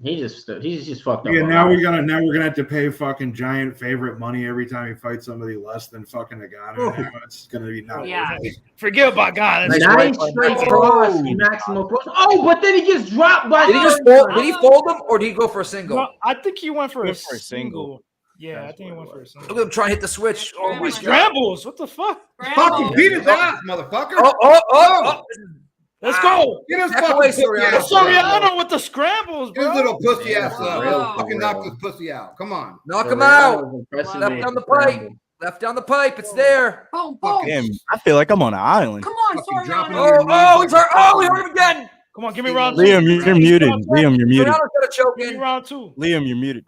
He's just fucked up. Yeah, a now lot. we're gonna have to pay fucking giant favorite money every time he fights somebody less than fucking Ngannou. Now it's gonna be not Yeah. worth it. Forget about God. Nice Nice right by straight Maximov. cross, Maximo Pro. Oh, but then he gets dropped by. Did he just fold? Did he fold him or did he go for a single? No, I think he went for a Went for a single. single. Yeah, I think he went for a Look single. at him trying to hit the switch. Oh my God. Scrambles. What the fuck? Fucking beat his ass, motherfucker. Oh. Let's go. Get his Back fucking away, pussy Soriano. ass. Soriano with the scrambles, Get his bro. little pussy ass up. Real Fucking for knock real. this pussy out. Come on. Knock him out. Left Left down the pipe. Left down the pipe. It's there. Boom, boom. Damn, I feel like I'm on an island. Come on, Fucking dropping Soriano. on your knees. He's hurt. Oh, he hurt him again. Come on, give me round two. Liam, you're muted. Liam, you're muted. Soriano's got a choke Give me in. round two. Liam, you're muted.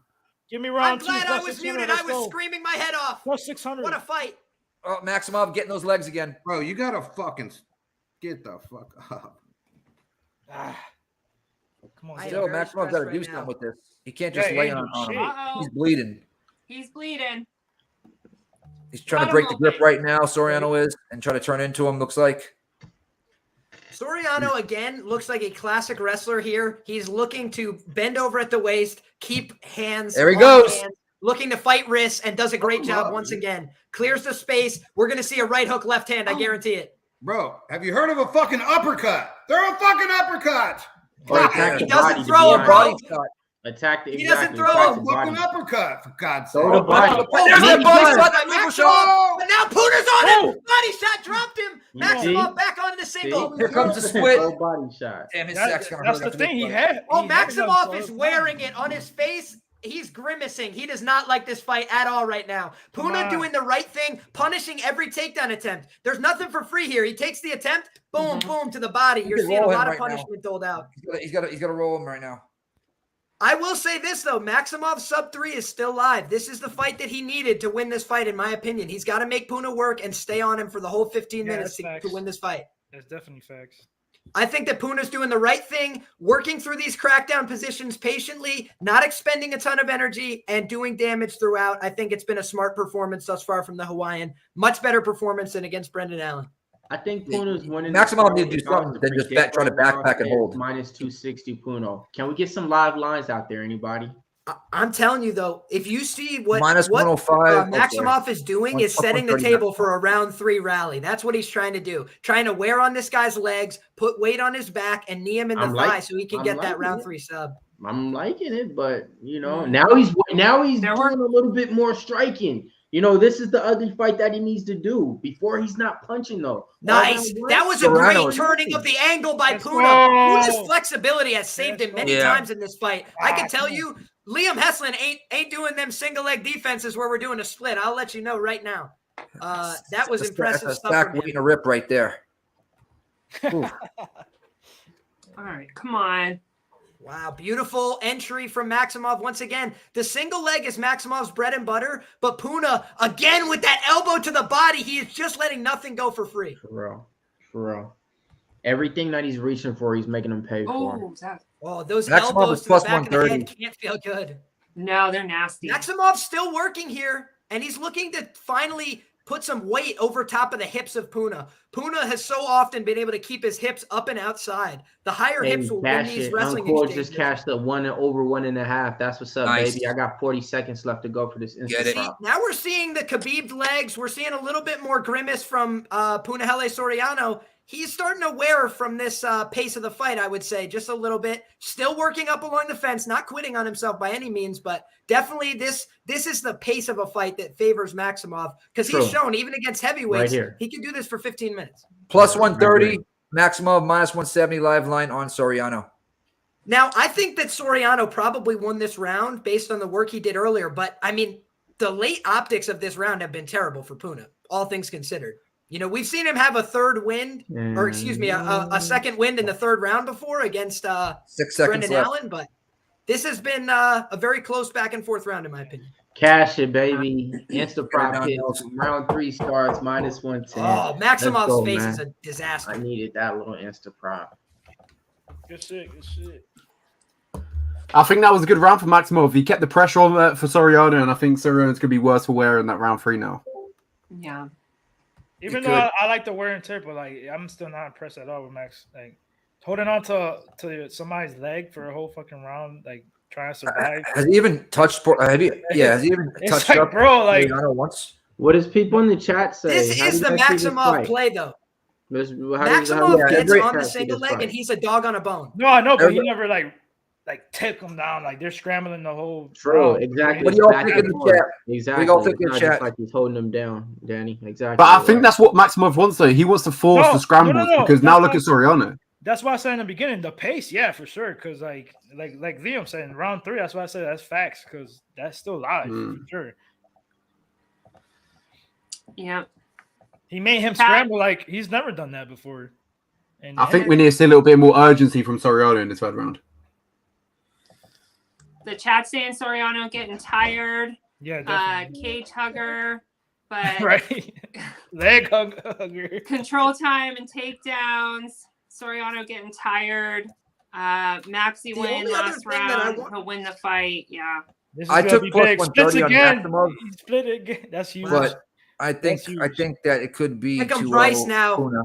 Give me I'm round two. glad I plus was 600. muted. Let's I was go. screaming my head off. Plus 600. What a fight. Oh, Maximov getting those legs again. Bro, you gotta fucking get the fuck up. Ah. Come on, I am Still, very Maximov's got stressed to right do now. something with this. He can't just Yeah, lay he on ain't him. shit. Uh-oh. He's bleeding. He's bleeding. He's trying to Cut break him the grip open. right now. Soriano is and try to turn into him. Looks like. Soriano again looks like a classic wrestler here. He's looking to bend over at the waist, keep hands. There he on goes. hands, looking to fight wrists, and does a great job once again. Clears the space. We're going to see a right hook left hand. I guarantee it. Bro, have you heard of a fucking uppercut? They're a fucking uppercut. Or attack He the doesn't body, throw to him, be bro. honest. Body shot. Attack the He doesn't exactly, throw attack him. the Fucking body. uppercut, for God's Throw sake. the body. There's that body shot. That legal shot. But now Puna's on him. Oh. Body shot dropped him. You Maximov see? back onto the single. Here comes the split. Throw body shot. Damn, his That- sack's gonna that's hurt the after thing. this He fight. had. Oh, he had them Maximov for is a wearing time. it on his face. He's grimacing. He does not like this fight at all right now. Puna doing the right thing, punishing every takedown attempt. There's nothing for free here. He takes the attempt, boom, boom to the body. You're can seeing a roll him lot of right now. punishment doled out. He's got to roll him right now. I will say this, though. Maximov sub-3 is still live. This is the fight that he needed to win this fight, in my opinion. He's got to make Puna work and stay on him for the whole 15 minutes to win this fight. That's definitely facts. I think that Puna's doing the right thing, working through these crackdown positions patiently, not expending a ton of energy, and doing damage throughout. I think it's been a smart performance thus far from the Hawaiian. Much better performance than against Brendan Allen. I think Puna's winning. Maximov need to do something than just try to backpack and hold. Minus 260 Puna. Can we get some live lines out there, anybody? I'm telling you, though, if you see what Minus 105, Maximov is doing is setting the table for a round 3 rally. That's what he's trying to do. Trying to wear on this guy's legs, put weight on his back, and knee him in the thigh so he can get that round 3 sub. I'm liking it, but, now he's doing a little bit more striking. This is the ugly fight that he needs to do before he's not punching, though. Nice. That was a great turning of the angle by Puna. Puna's flexibility has saved him many times in this fight. I can tell you, Liam Heslin ain't doing them single leg defenses where we're doing a split. I'll let you know right now. That was impressive That's a stuff stack from him. waiting to rip right there. All right, come on. Wow, beautiful entry from Maximov. Once again, the single leg is Maximov's bread and butter, but Puna, again with that elbow to the body, he is just letting nothing go for free. For real. Everything that he's reaching for, he's making him pay for. Those Maximov elbows is to the plus back of the 130. head can't feel good. No, they're nasty. Maximov's still working here, and he's looking to finally put some weight over top of the hips of Puna. Puna has so often been able to keep his hips up and outside. The higher hips will win these wrestling Uncle exchanges. just cashed the over 1.5. That's what's up, Nice. baby. I got 40 seconds left to go for this instant prop. Now we're seeing the Khabib legs. We're seeing a little bit more grimace from Punahele Soriano. He's starting to wear from this pace of the fight, I would say, just a little bit. Still working up along the fence, not quitting on himself by any means, but definitely this is the pace of a fight that favors Maximov because he's shown, even against heavyweights, he can do this for 15 minutes. Plus 130, Maximov minus 170 live line on Soriano. Now, I think that Soriano probably won this round based on the work he did earlier, but, I mean, the late optics of this round have been terrible for Puna, all things considered. We've seen him have a second wind in the third round before against 6 seconds Brendan left. Allen, but this has been a very close back and forth round, in my opinion. Cash it, baby. Insta prop hit. Round 3 starts minus 110. Oh, Maximov's face is a disaster. I needed that little insta prop. Good shit. I think that was a good round for Maximov. He kept the pressure on for Soriano, and I think Soriano's going to be worse for wear in that round 3 now. Yeah. Even though I like the wear and tear, but I'm still not impressed at all with Max. Holding on to somebody's leg for a whole fucking round, trying to survive. Has he even touched? Has he even touched up? Soriano once? What does people in the chat say? This is the Maximov play, though. Maximov gets on the single leg, and he's a dog on a bone. No, I know, but he never take them down. They're scrambling the whole. True, round. exactly. What do y'all think in the chat? Exactly. What do y'all think in the It's not chat? just like he's holding them down, Danny. Exactly. But I think that's what Maximov wants, though. He wants to force the scrambles because now look at Soriano. That's why I said in the beginning, the pace, yeah, for sure. Because like Liam said in round 3, that's why I said that's facts because that's still live for sure. Yeah. He made him scramble like he's never done that before. And I think we need to see a little bit more urgency from Soriano in this third round. The chat saying Soriano getting tired. Yeah, definitely. Cage hugger, but right. Leg hugger. Control time and takedowns. Soriano getting tired. Maxi win last round. He'll win the fight. Yeah. I took plus 130 on Maximov. He split it again. That's huge. But I think that it could be Pick him too Bryce low. now. Puna.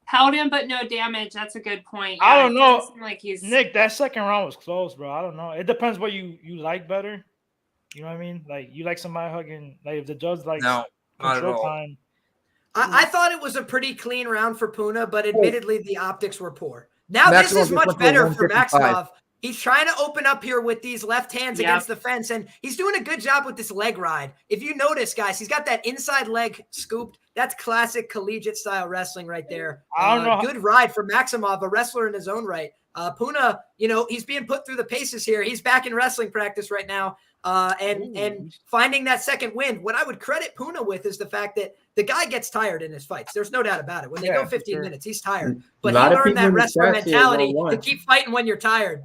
Held him, but no damage. That's a good point. I don't it know. doesn't seem like he's Nick, that second round was close, bro. I don't know. It depends what you like better. You know what I mean? Like you like somebody hugging. Like if the judge likes No, not at control all. time. I thought it was a pretty clean round for Puna, but admittedly the optics were poor. Now Maximov this is just much went for better for 155. Maximov. He's trying to open up here with these left hands against the fence, and he's doing a good job with this leg ride. If you notice, guys, he's got that inside leg scooped. That's classic collegiate style wrestling right there. I don't know. Good ride for Maximov, a wrestler in his own right. Puna, he's being put through the paces here. He's back in wrestling practice right now. And finding that second win. What I would credit Puna with is the fact that the guy gets tired in his fights. There's no doubt about it. When they go 15 minutes, he's tired. But he learned that wrestler mentality to keep fighting when you're tired.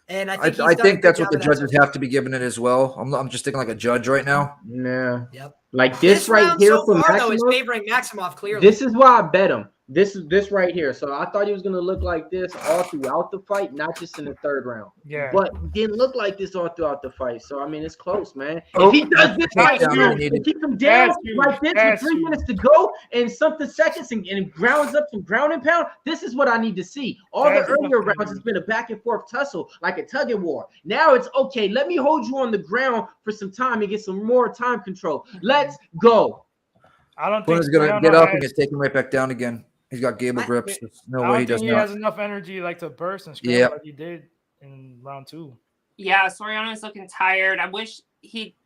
And I I think think that's what the judges have to be giving it as well. I'm just thinking like a judge right now. Yeah. Yep. Like this right round here so for far, though, is Maximov. favoring Maximov clearly. This is why I bet him. This right here. So I thought he was gonna look like this all throughout the fight, not just in the third round. Yeah. But he didn't look like this all throughout the fight. So I mean, it's close, man. Oh, if he does this right here and keep him down like this with 3 minutes to go and something seconds and grounds up some ground and pound, this is what I need to see. All the earlier rounds, it's been a back and forth tussle, like a tug of war. Now it's okay. Let me hold you on the ground for some time and get some more time control. Let's go. I don't think Puna's gonna get up and get taken right back down again. He's got gable grips. There's no way he does he not. has enough energy like to burst and scramble Yep. like he did in round 2. Yeah, Soriano's looking tired. I wish he'd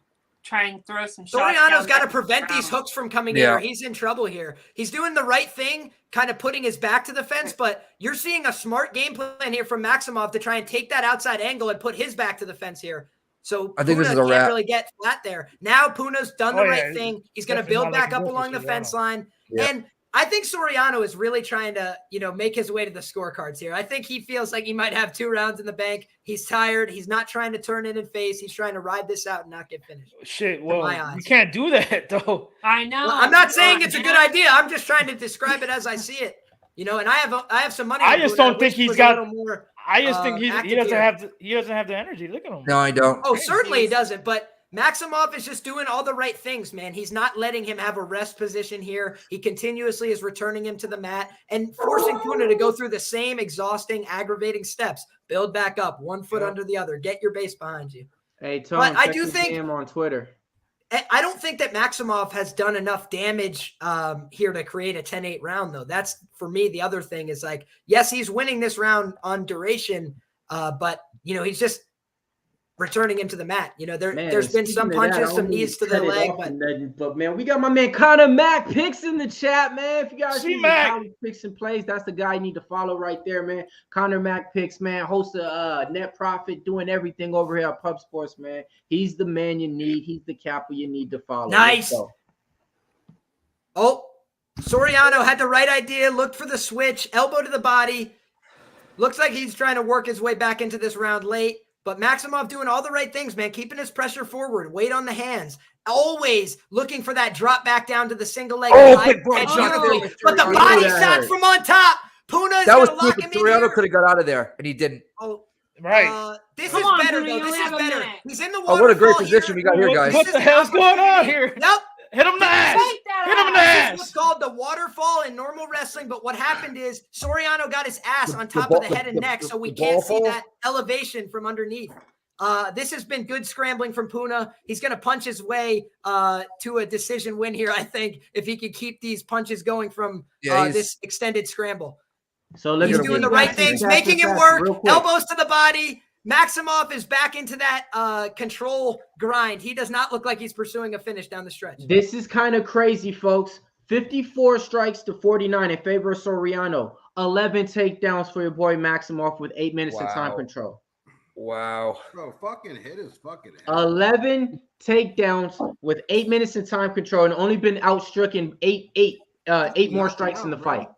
try and throw some shots. Soriano's got to down prevent the these ground. hooks from coming Yeah. in, or he's in trouble here. He's doing the right thing, kind of putting his back to the fence, but you're seeing a smart game plan here from Maximov to try and take that outside angle and put his back to the fence here. So I think Puna this is a can't wrap. really get flat there. Now Puna's done the Oh, right yeah, thing. He's going to definitely build not back looking up good for along the fence Soriano. line. Yeah. And I think Soriano is really trying to, make his way to the scorecards here. I think he feels like he might have 2 rounds in the bank. He's tired. He's not trying to turn it in face. He's trying to ride this out and not get finished. Shit, in well, my eyes. you can't do that though. I know. Well, I'm not saying it's a good idea. I'm just trying to describe it as I see it. And I have some money. I on just Puna. don't think wish he he's was a got. little more, I just think he active doesn't here. have the energy. Look at him. No, I don't. Oh, certainly he doesn't. But Maximov is just doing all the right things, man. He's not letting him have a rest position here. He continuously is returning him to the mat and forcing Puna to go through the same exhausting, aggravating steps. Build back up, 1 foot under the other. Get your base behind you. Hey, Tom, But I check do his think- DM on Twitter. I don't think that Maximov has done enough damage here to create a 10-8 round, though. That's, for me, the other thing is like, yes, he's winning this round on duration, but, he's just returning him to the mat. There's been some punches, some knees to the leg, but man, we got my man Connor Mack picks in the chat, man. If you guys see Mac. how he picks and plays, that's the guy you need to follow right there, man. Connor Mack picks, man, host of Net Profit, doing everything over here at Pub Sports, man. He's the man you need. He's the capper you need to follow. Nice. Oh, Soriano had the right idea, looked for the switch, elbow to the body. Looks like he's trying to work his way back into this round late. But Maximov doing all the right things, man, keeping his pressure forward, weight on the hands, always looking for that drop back down to the single leg. Big boy, But the body shot from on top. Puna's That was going to lock him in Soriano here. could have got out of there, and he didn't. Oh, right. This Come is on, better, Puna, though. you This only is have a better. minute. He's in the Oh, what a great waterfall position we got here, guys. What the hell's going on here? Yep. Hit him in the ass. Take that Hit him in the ass. This is what's ass. called the waterfall in normal wrestling, but what happened is Soriano got his ass on top of the head and neck, so we can't see that elevation from underneath. This has been good scrambling from Puna. He's going to punch his way to a decision win here, I think, if he can keep these punches going from this extended scramble. So let He's me doing the right things, making it work. Elbows to the body. Maximov is back into that control grind. He does not look like he's pursuing a finish down the stretch. This is kind of crazy, folks. 54 strikes to 49 in favor of Soriano. 11 takedowns for your boy Maximov with 8 minutes of time control. Wow. Bro, fucking hit his fucking ass. 11 takedowns with 8 minutes of time control and only been outstricken eight more strikes in the fight.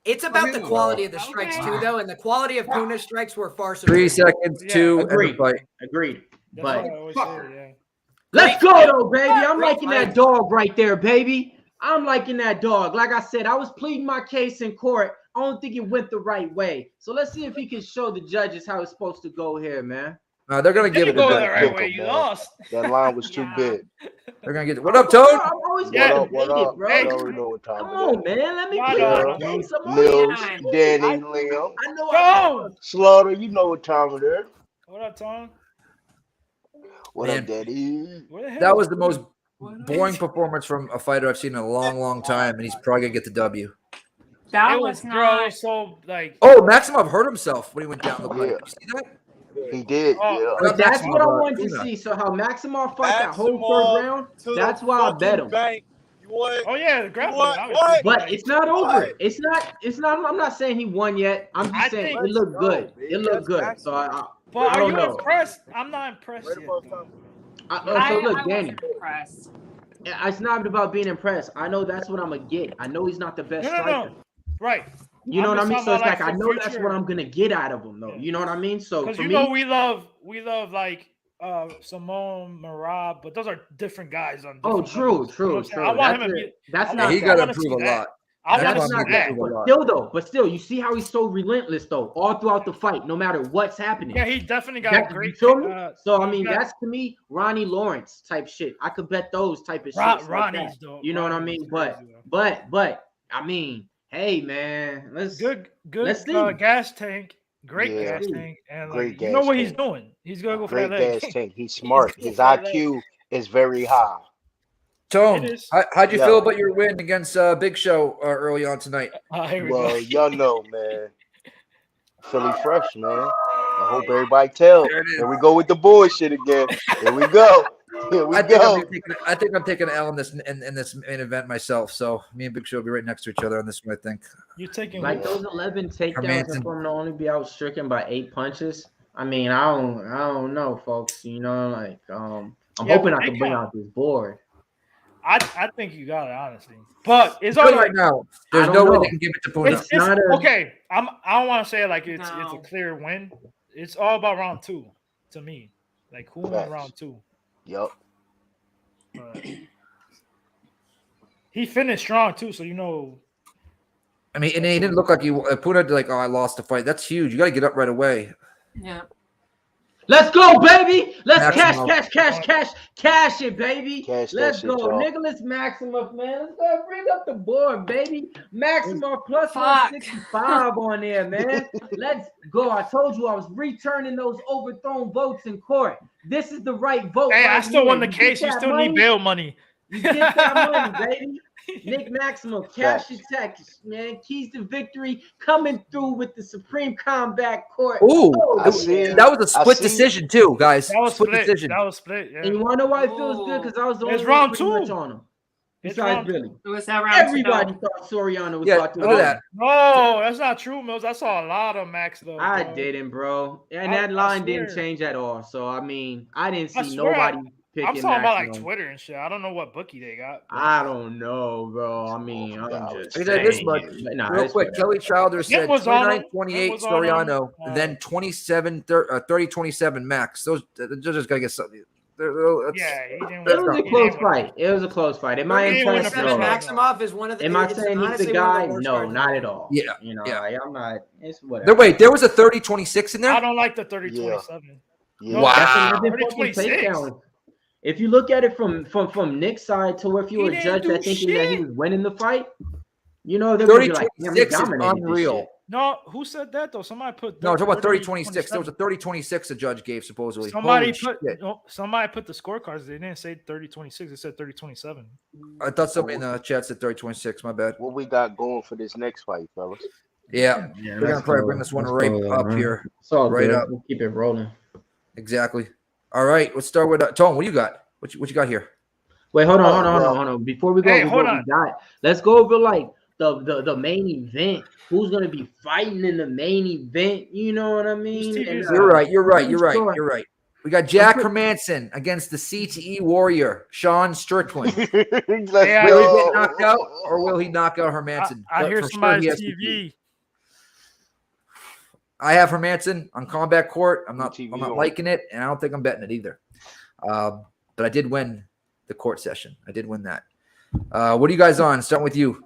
It's about the quality of the strikes too, though, and the quality of Puna's strikes were far 3 superior. seconds, 2, and the fight. Agreed. That's But what I always say, let's go, though, baby. I'm liking that dog right there, baby. I'm liking that dog. Like I said, I was pleading my case in court. I don't think it went the right way. So let's see if he can show the judges how it's supposed to go here, man. They're going to give it go to the them. right way. You lost. That line was too big. They're going to get it. What up, Toad? I'm always Yeah. gonna What make up? it, bro. You already know what time Come it on, man. Let me Why plead not? my case. I'm Mills, on it. Danny, Leo, I know. Go. Slaughter, you know what time it is. What up, Tom? What Man. up, Daddy? Where the hell That is was the most boring performance from a fighter I've seen in a long, long time, and he's probably going to get the W. That It was bro, not. so like. Oh, Maximov hurt himself when he went down the fight. Yeah. Did you see that? He did, Oh. yeah. But that's what I Maximov, wanted to Puna. see. So how Maximov fight that whole third round, that's why I bet him. Oh yeah, the grappling. But it's not over. It's not. I'm not saying he won yet. I'm just saying it looked good. It looked good. So But I are don't you know. impressed? I'm not impressed yet. So look, I Danny. wasn't impressed. It's not about being impressed. I know that's what I'm gonna get. I know he's not the best No, striker. no, no. Right. You know I'm what I just mean? talking So it's about, like I for know that's future. what I'm gonna get out of him, though. You know what I mean? So Because for you me, know we love like Simone Marab, but those are different guys on. oh, Different true, levels. You know what I'm true, saying? I true. want him to be. That's I not want, he that. got I to want to see improve a that. lot. I want to That's see not that. that. But still, though, you see how he's so relentless, though, all throughout the fight, no matter what's happening. Yeah, he definitely got That, great. you feel me? So I he mean, got- that's to me Ronnie Lawrence type shit. I could bet those type of shit. Like Ronnie's that. though. You know what I mean? But I mean, hey man, let's see. Gas tank, great Yeah. gas tank, and Great like you know gas what he's tank. doing. He's gonna go for Great that leg. gas tank. He's smart. His IQ is very high. Tone, how'd you Yo. feel about your win against Big Show early on tonight? Well, y'all know, man. Philly fresh, man. I hope everybody tell. Here we go with the bullshit again. Here we go. Here we go. I think I'm taking an L in this main event myself. So me and Big Show will be right next to each other on this one, I think. You're taking Like those 11 takedowns Hermansson. for him to only be outstricken by 8 punches. I mean, I don't know, folks. You know, like I'm hoping I can bring out this board. I think you got it, honestly. But it's Good all right now. There's no way they can give it to Puna. It's okay. I don't want to say it like it's a clear win. It's all about round 2 to me. Like who won round 2? Yep. But he finished strong too, so you know. I mean, and he didn't look like Puna did like, oh, I lost the fight. That's huge. You got to get up right away. Yeah. Let's go, baby. Let's Maximov. cash it, baby. Cash that Let's shit, go. y'all. Nicholas Maximov, man. Let's go bring up the board, baby. Maximov plus 165 on there, man. Let's go. I told you I was returning those overthrown votes in court. This is the right vote. Hey, I right still here. won the You case. get You that still money? need bail money. You get that money, baby. Nick Maximov, cash your checks, man. Keys to victory coming through with the Supreme Combat Court. Ooh, yeah. that was a split decision too, guys. That was split. decision. That was split. Yeah. And you want to know why it feels good? Because I was the only It's one round pretty 2. much on him. It's Besides round Billy. It was that round 2. Everybody thought Soriano was Yeah, about to look at win. that. No, that's not true, Mills. I saw a lot of Max though. I bro. didn't, bro. And I that line didn't swear. change at all. So, I mean, I didn't I see swear nobody picking I'm talking about like Maximov. Twitter and shit. I don't know what bookie they got. I don't know, bro. I mean, I'm just I said this saying. much But nah, real it's quick. whatever. Kelly Childer said It was on him. 29-28 It was on him. Soriano, then 30-27 Max. Those the judges gotta get something. Yeah, he didn't It was a close fight. It was a close fight. Am I impressed? No. Maximov is one of the. Am I it's saying he's honestly the one of guy? the worst No, cards. not at all. Yeah, You know, yeah. like, I'm not. It's whatever. There, wait, there was a 30-26 in there. I don't like the 30-27. Yeah. Wow. That's 11 fucking 30-26. takedowns. If you look at it from Nick's side to where if you He were a didn't judge do that thinking that he shit. was winning the fight, you know, they're gonna be like, damn, he 30-26 is dominated this unreal. shit. No, who said that though? Somebody put. No, I'm talking about 30, 30-26. There was a 30-26 the judge gave supposedly. Somebody Holy put. shit. No, somebody put the scorecards. They didn't say 30-26. They said 30-27. I thought somebody in the chat said 30-26. My bad. What we got going for this next fight, fellas? Yeah, we're gonna probably bring this one right up here. It's all right good. up. We'll keep it rolling. Exactly. All right, let's start with Tone. What you got? What you got here? Wait, hold on. Before we go Hey, over hold what on. we got, let's go over like the main event. Who's gonna be fighting in the main event? You know what I mean? And, You're right. You're right. pretty You're right. sure- You're right. We got Jack Hermansson against the CTE warrior, Sean Strickland. Let's Will he get knocked out or will he knock out Hermansson? I But hear for sure somebody's he has to TV. be. I have Hermansson on combat court. I'm not liking it, and I don't think I'm betting it either. But I did win the court session. I did win that. What are you guys on? Starting with you.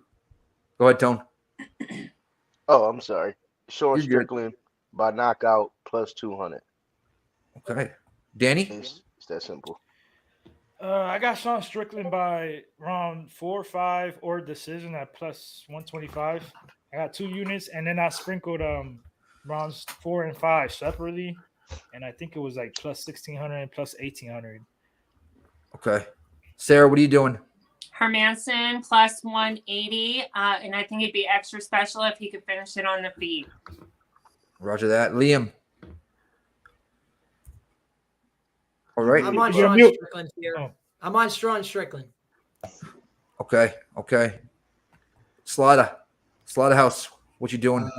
Go ahead, Tone. Oh, I'm sorry. Sean You're good. Strickland by knockout plus 200. Okay. Danny? It's that simple. I got Sean Strickland by round 4, 5, or decision at plus 125. I got 2 units, and then I sprinkled rounds 4 and 5 separately, and I think it was like plus 1600 and plus 1800. Okay. Sarah, what are you doing? Hermansson plus 180, and I think it'd be extra special if he could finish it on the feet. Roger that. Liam. All right. I'm on You're Sean mute. Strickland here. Oh. I'm on Sean Strickland. Okay. Okay. Slaughterhouse. What you doing?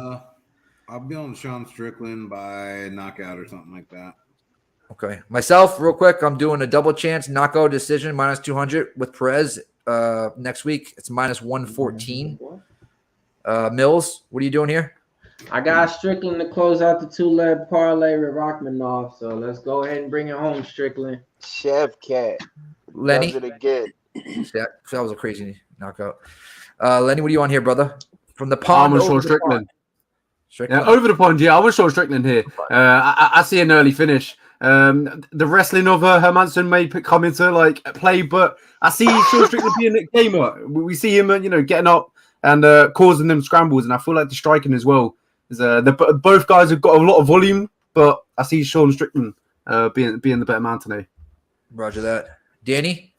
I'll be on Sean Strickland by knockout or something like that. Okay. Myself, real quick, I'm doing a double chance knockout decision minus 200 with Perez next week. It's minus 114. Mills, what are you doing here? I got Strickland to close out the 2-leg parlay with Rakhmanov. So let's go ahead and bring it home, Strickland. Shavkat. Lenny? Does it again. That was a crazy knockout. Lenny, what are you on here, brother? From the pond. I'm on over Sean the Strickland. pond. Yeah, over the pond, yeah. I was Sean Strickland here. I see an early finish. The wrestling of Hermansson may come into like play, but I see Sean Strickland being a gamer. We see him, getting up and causing them scrambles, and I feel like the striking as well. Is both guys have got a lot of volume, but I see Sean Strickland being the better man today. Roger that. Danny?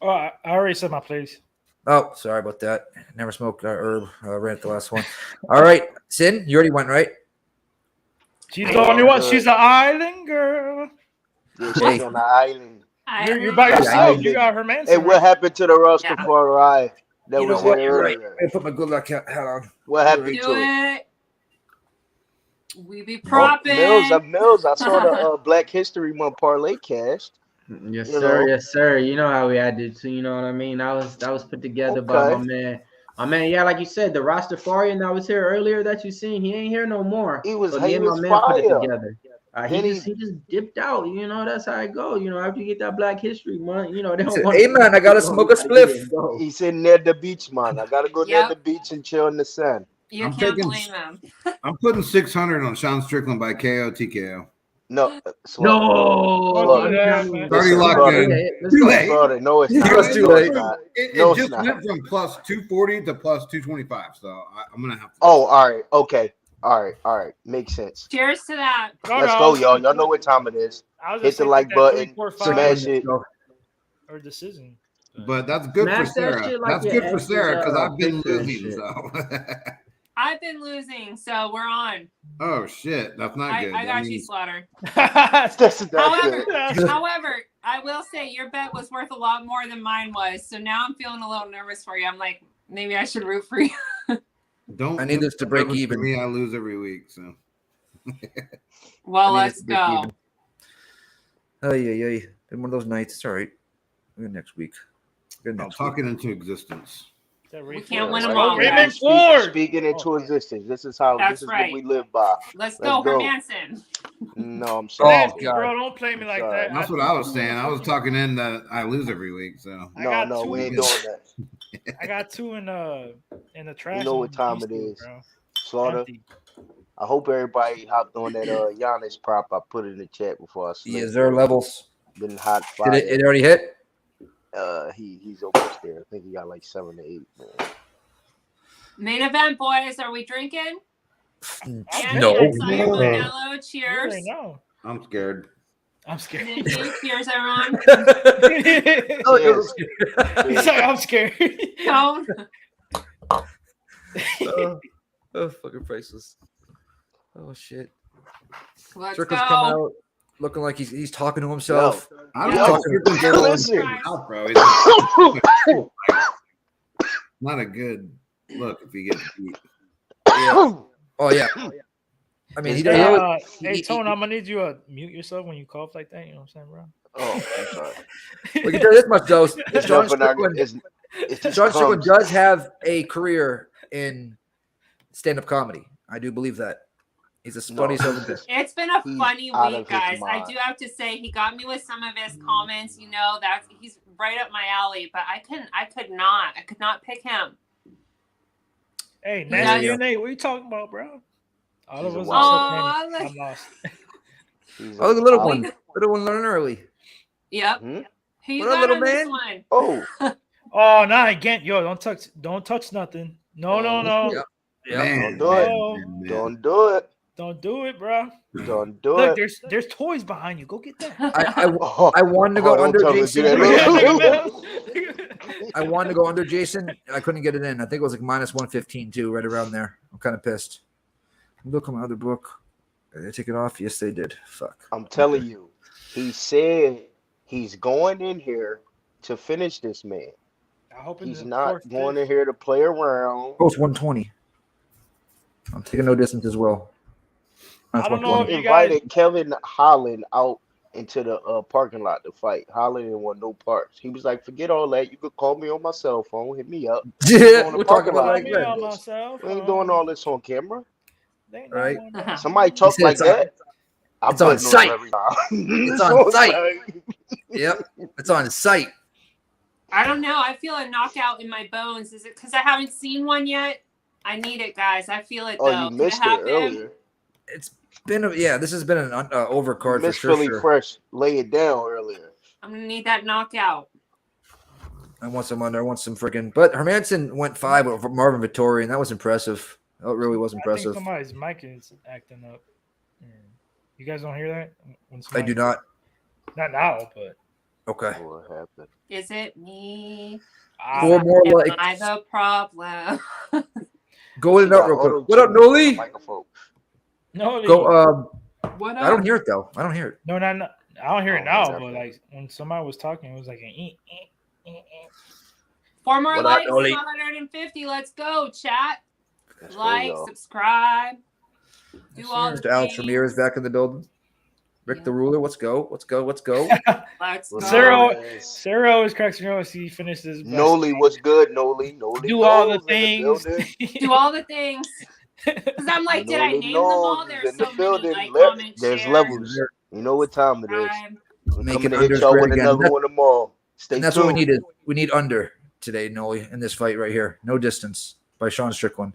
Oh, I already said my plays. Oh, sorry about that. Never smoked herb. Ran at the last one. All right. Sin, you already went, right? She's the only one. She's an island girl. Yeah, she's on the island. You're by yourself. You got Hermansson. Hey, what happened to the Rastafari that was here earlier? Right. I put my good luck hat on. What happened Do to it? it. We be propping. Mills, I saw the Black History Month parlay cast. Yes, You sir. know? Yes, sir. You know how we had to do. You know what I mean? That was put together by my man. My man, yeah, like you said, the Rastafarian that was here earlier that you seen, he ain't here no more. He was, So he me and my was man fire. put it together. Then He just dipped out. You know, that's how it go. You know, after you get that Black History Month, you know, they don't Said, want hey, man, I got to smoke a spliff. He's sitting near the beach, man. I gotta go near the beach and chill in the sun. You I'm can't taking- blame them. I'm putting 600 on Sean Strickland by KO TKO. No, Already locked in. Too late. No, it's not. too No, late. it's not. It No, it's just not. went from plus 240 to plus 225. So I'm gonna have to. Oh, all right. Okay. All right. Makes sense. Cheers to that. Let's go, y'all. Y'all know what time it is. Hit the like button. Smash it. Or decision. But that's good for Smash that Sarah. shit like That's your good for exes, Sarah because I've been picture and losing. shit. So. I've been losing, so we're on. Oh shit, that's not good. I That got you, means- Slaughter. That's not However, good. I will say your bet was worth a lot more than mine was. So now I'm feeling a little nervous for you. I'm like, maybe I should root for you. Don't. I need this to break even. For me, I lose every week. So. Well, I need let's this to break go. even. Oh yeah. Been one of those nights. It's all right. We're next week. I'll talk it into existence. We can't win them all. Raymond Ford. Speaking into existence. This is how. That's This is right. what we live by. Let's go, Hermansson. No, I'm sorry. Nasty, bro, don't play me like that. That's what I was saying. I was talking in that I lose every week. So No, we ain't doing that. I got two in the trash. You know what time it is. Slaughter. I hope everybody hopped on that Giannis prop I put in the chat before I slept. Yes, there are levels. Been hot fire. Did it already hit? He's over there. I think he got like 7 to 8. Man. Main event, boys. Are we drinking? No. Modelo, cheers. No. I'm scared. I'm scared. Thank you. Cheers, everyone. He's like, I'm scared. Don't. Oh, fucking priceless. Oh shit. Let's Strickland's go. coming out looking like he's talking to himself. I don't He's know. talking- Strickland's out, bro. He's not a good look if he gets beat. Yeah. Oh yeah. I mean, he doesn't. Hey, Tone, I'm gonna need you to mute yourself when you cough like that. You know what I'm saying, bro? Oh, I'm sorry. We can tell you this much, though. It's Sean jumping out. Strickland, It's just Sean Strickland comes. does have a career in stand-up comedy. I do believe that. He's a funny It's been a He's funny out of week, his guys. I mind. do have to say he got me with some of his comments. You know that he's right up my alley, but I could not pick him. Hey, Yeah. Nasty and Nate, what are you talking about, bro? All of us Oh, are so I'm lost. Oh, look at little one. Little one learning early. Yep. Who you What up, got little on this man? one? Oh. Oh, nah, again, yo, don't touch nothing. No. Don't do No. it. Don't do it. Don't do it, bro. Don't do Look, it. there's toys behind you. Go get that. I wanted to go don't under tell me Jason. to do that. I wanted to go under Jason. I couldn't get it in. I think it was like minus 115 too, right around there. I'm kind of pissed. Look on my other book. Did they take it off? Yes, they did. Fuck. I'm telling you, he said he's going in here to finish this man. I hope He's not going in here to play around. Post 120. I'm taking no distance as well. Minus I don't know 120. if you guys- Invited Kevin Holland out into the parking lot to fight. Holland didn't want no parts. He was like, forget all that. You could call me on my cell phone. Hit me up. Yeah, we're talking about like We ain't doing all this on camera. Right? Somebody talk like that. It's on site. It's on site. site. Yep, it's on site. I don't know. I feel a knockout in my bones. Is it because I haven't seen one yet? I need it, guys. I feel it, though. Oh, you missed it earlier. It's been this has been an overcard for Miss sure. Philly Fresh lay it down earlier. I'm going to need that knockout. I want some under. I want some freaking. But Hermansson went 5 over Marvin Vittori, and that was impressive. That really was I impressive. think somebody's mic is acting up. You guys don't hear that? I do not. Not now, but okay. What happened? Is it me? 4 more Am likes. I the problem? Go in and out real quick. What up, Noli? No, Go. What I don't hear it though. I don't hear it. No, I don't hear it now. But like when somebody was talking, it was like an. 4 more What up, likes, Noli? 150. Let's go, chat. Let's Like, go, y'all. subscribe. Do all the Mr. Alex things. Ramirez back in the building. Rick the Ruler. Let's go. Let's go. Let's go. Let's go. Sarah always cracks me up as he finishes. Noli, what's good, Noli? Noli Do all the knows in things. building. Do all the things. Because I'm like, did I Noli name them all? knows There's in the so many. building. Like, comment, There's share, levels. You know what time it is. subscribe. We're Make coming it to hit under y'all with again. another one tomorrow. Stay And that's tuned. what we needed. We need under today, Noli, in this fight right here. No distance by Sean Strickland.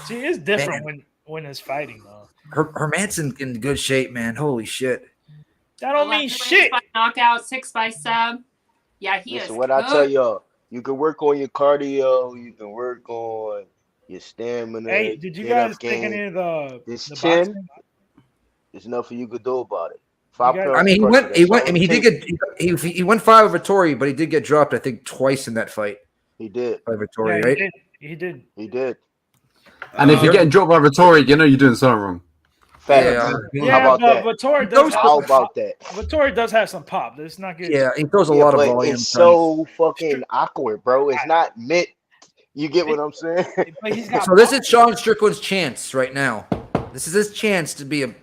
See, it's different when it's fighting though. Hermansson in good shape, man. Holy shit. That don't mean shit. 6 by knockout, 6 by sub. Yeah, he Listen, is. what I good. tell y'all, you can work on your cardio, you can work on your stamina. Hey, did you get up guys take game. any of the This the chin? boxing? There's nothing you could do about it. You guys- I mean, he went. I mean, he did get. get. He went 5 over Vittori, but he did get dropped. I think twice in that fight He did. by Vittori, Yeah, right? He did. He did. And if you're getting dropped by Vittori, you know you're doing something wrong. Facts. Yeah, How about that? but Vittori does. How about that? Vittori does have some pop. It's not good. Yeah, he throws a Yeah, lot of but volume. it's so fucking awkward, bro. It's not meant. You get what I'm saying? But he's got So this is Sean Strickland's chance right now. This is his chance to be a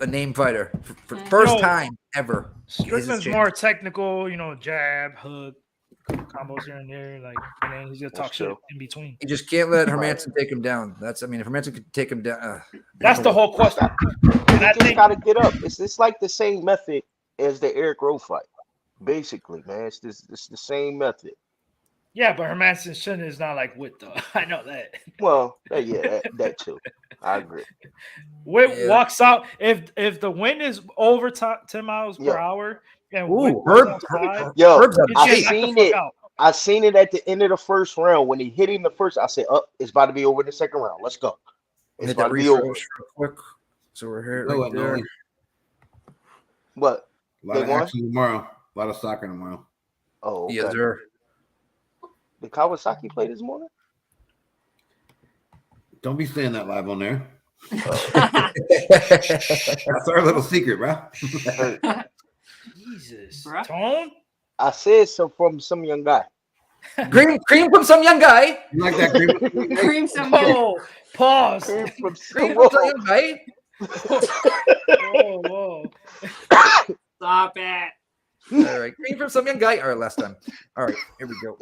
name fighter for the first Yo, time ever. This is his Strickland's chance. more technical, jab, hook, combos here and there, like, and then he's gonna talk shit in between. You just can't let Hermansson take him down. If Hermansson could take him down, That's the whole question. You just gotta get up. It's like the same method as the Eric Rowe fight, basically, man. It's the same method. Yeah, but Hermansson's chin is not like Witt though. I know that. Well, yeah, that too. I agree. Witt walks out if the wind is over 10 miles per hour. And Witt walks outside, Yo, Herb's I get seen knocked the it. fuck out. I seen it at the end of the first round when he hit him the first. I said, "Oh, it's about to be over in the second round. Let's go. It's hit about that to be over." refresh real quick. So we're here Go right ahead, there. Noli. What? A lot They of won? action tomorrow. A lot of soccer tomorrow. Oh, okay. Yes, sir. Did Kawasaki play this morning? Don't be saying that live on there. That's our little secret, bro. Jesus. Tone? I said so from some young guy. Cream from some young guy. You like that cream? Cream some Oh, pause. Cream from Cream from some young guy. Whoa. Stop it. All right, cream from some young guy. All right, last time. All right, here we go.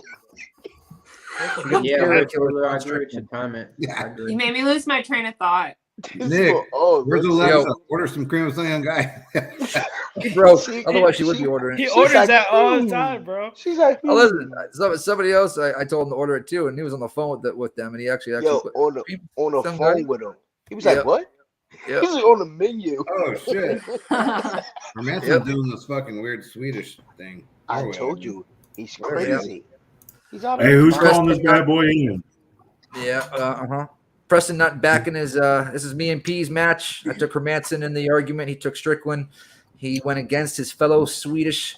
Yeah, I agree with your comment. I agree. You made me lose my train of thought. Nick, oh, where's the Yo. last? Order some cream with some young guy. Bro, otherwise she would be ordering He it. orders like, that all the time, bro. She's like, Oh, listen, somebody else, I told him to order it too, and he was on the phone with them, and he actually yo, put on the some phone guy. with him. He was Yep. like, "What?" Yep. He was on the menu. Oh shit! Hermansson's doing this fucking weird Swedish thing. I Or told whatever. you, he's Whatever, yeah. crazy. He's out Hey, who's mind. calling this bad boy in? Yeah, Preston not back in his this is me and P's match. I took Hermansson in the argument. He took Strickland. He went against his fellow Swedish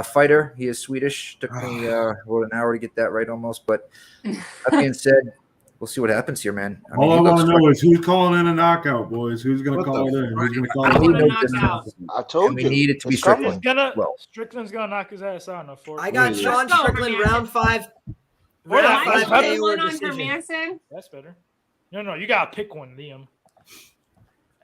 fighter. He is Swedish. Took me about an hour to get that right almost. But that being said, we'll see what happens here, man. I mean, All I he want looks to know fucking- is who's calling in a knockout, boys. Who's going to What call the it in? Who's going to call I it want a in? knockout. I told and we you. need it to be It's coming. He's Strickland. gonna Well, Strickland's gonna knock his ass out in the fourth. I got Wait. Sean Let's go, Strickland Hermansson. round 5. Or that- Round that's 5 better. KO One on decision. Hermansson. That's better. No, you gotta pick one, Liam.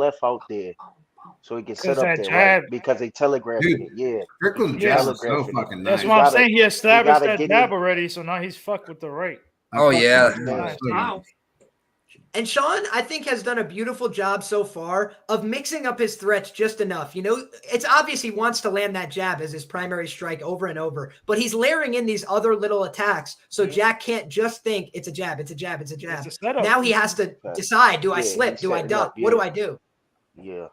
left out there so he can set Because up that there, jab- right? Because they telegraphing it. Yeah. Strickland's They jab is so telegraphing it. fucking That's nice. why I'm gotta- saying he he established gotta that get jab in. already, so now he's fucked with the right. Oh yeah. Wow. And Sean, I think, has done a beautiful job so far of mixing up his threats just enough. You know, it's obvious he wants to land that jab as his primary strike over and over, but he's layering in these other little attacks. So Jack can't just think it's a jab, it's a jab, it's a jab. Now he has to decide, do I slip? Do I duck? What do I do? Yeah.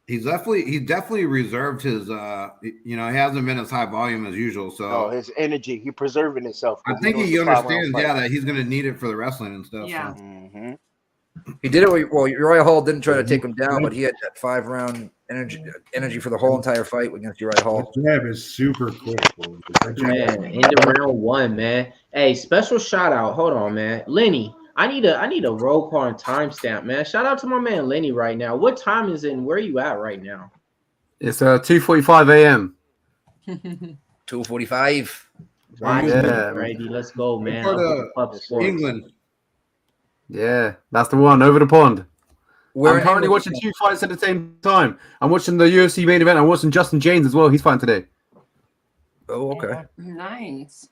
He definitely reserved his he hasn't been as high volume as usual. So his energy, he preserving himself. I think he understands, that he's gonna need it for the wrestling and stuff. Yeah. So. Mm-hmm. He did it. Well, Uriah Hall didn't try to take him down, but he had that 5-round energy for the whole entire fight against Uriah Hall. That jab is super quick. Man, into round one, man. Hey, special shout out. Hold on, man. Lenny, I need a roll call and timestamp, man. Shout out to my man Lenny right now. What time is it and where are you at right now? It's 2:45 a.m. 2:45. Ready, let's go, man. England. Yeah, that's the one over the pond. Where I'm currently watching 2 fights at the same time. I'm watching the UFC main event. I'm watching Justin James as well. He's fighting today. Oh, okay. Nice.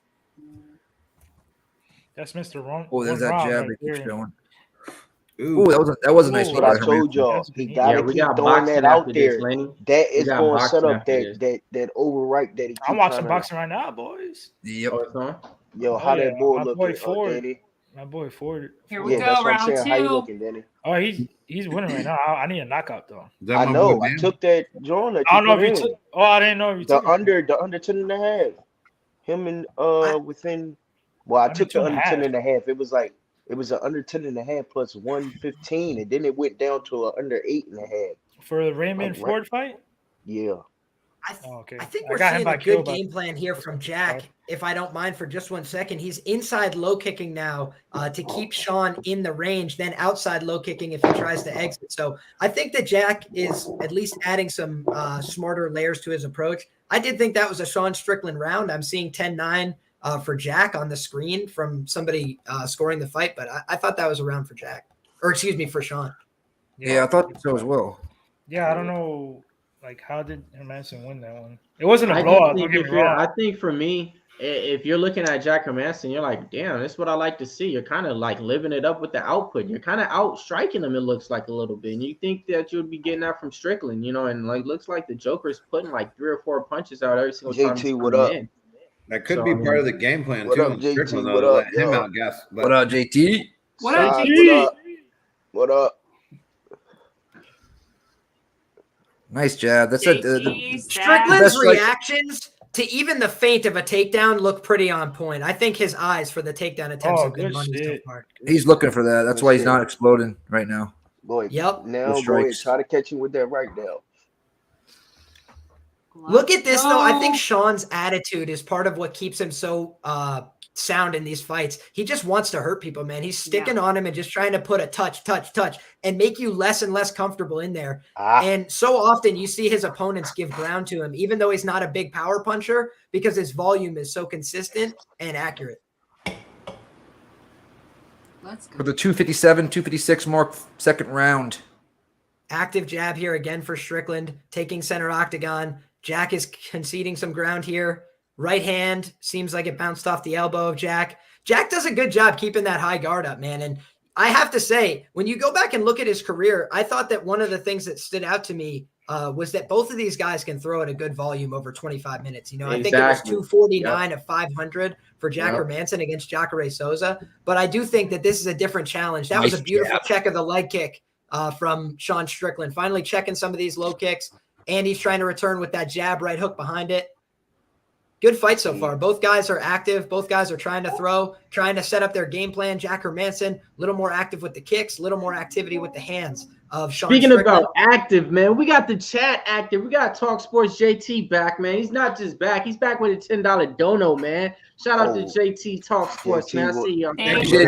That's Mr. Ron. Oh, there's that jab that keeps there. going. Ooh, that was a nice What one. I told y'all. He gotta keep throwing that out there. That is going to set up that overripe that he keeps I'm watching boxing right now, boys. Yep. Yo, how that boy my looking, boy Ford. Danny? My boy Ford. Here we go, round two. How you looking, Danny? Oh, he's winning right now. I need a knockout though. I know. I took that John. That I don't know if you took. Oh, I didn't know if you took the under 10.5. Him and within. Well, I took the under 10.5. It was an under 10.5 plus 115, and then it went down to an under 8.5 for the Raymond Ford fight. Yeah. I think we're seeing a good game plan here from Jack. If I don't mind for just 1 second, he's inside low kicking now to keep Sean in the range, then outside low kicking if he tries to exit. So I think that Jack is at least adding some smarter layers to his approach. I did think that was a Sean Strickland round. I'm seeing 10-9 for Jack on the screen from somebody scoring the fight, but I thought that was a round for Jack, or excuse me, for Sean. Yeah, I thought so as well. Yeah, I don't know. Like, how did Hermansson win that one? It wasn't a blowout. Don't get me wrong. I think for me, if you're looking at Jack Hermansson, you're like, damn, that's what I like to see. You're kind of like living it up with the output. You're kind of out striking him, it looks like, a little bit. And you think that you'll be getting that from Strickland, and like looks like the Joker's putting like 3 or 4 punches out every single time. JT, what up? In. That could be part of the game plan, what too. Up, JT? Strickland, what up, up, him out, guess. What up, JT? What up, JT? What up? Nice jab. That's Strickland's reactions to even the feint of a takedown look pretty on point. I think his eyes for the takedown attempts have been money so far. He's looking for that. That's why he's not exploding right now. Boy, yep. Now, boy, try to catch him with that right now. Look at this, though. I think Sean's attitude is part of what keeps him so sound in these fights. He just wants to hurt people, man. He's sticking on him and just trying to put a touch, and make you less and less comfortable in there. And so often you see his opponents give ground to him, even though he's not a big power puncher, because his volume is so consistent and accurate. Let's go. For the 257, 256 mark, second round. Active jab here again for Strickland, taking center octagon. Jack is conceding some ground here. Right hand seems like it bounced off the elbow of Jack. Jack does a good job keeping that high guard up, man. And I have to say, when you go back and look at his career, I thought that one of the things that stood out to me was that both of these guys can throw at a good volume over 25 minutes. I think it was 249 of 500 for Jack Hermansson against Jacare Souza. But I do think that this is a different challenge. That was a beautiful check of the leg kick from Sean Strickland. Finally checking some of these low kicks. And he's trying to return with that jab, right hook behind it. Good fight so far. Both guys are active. Both guys are trying to throw, trying to set up their game plan. Jack Hermansson, a little more active with the kicks, a little more activity with the hands of Sean Speaking Strickland. about active, man, we got the chat active. We got Talk Sports JT back, man. He's not just back. He's back with a $10 dono, man. Shout out to JT Talk Sports, man. I see you. Thank you,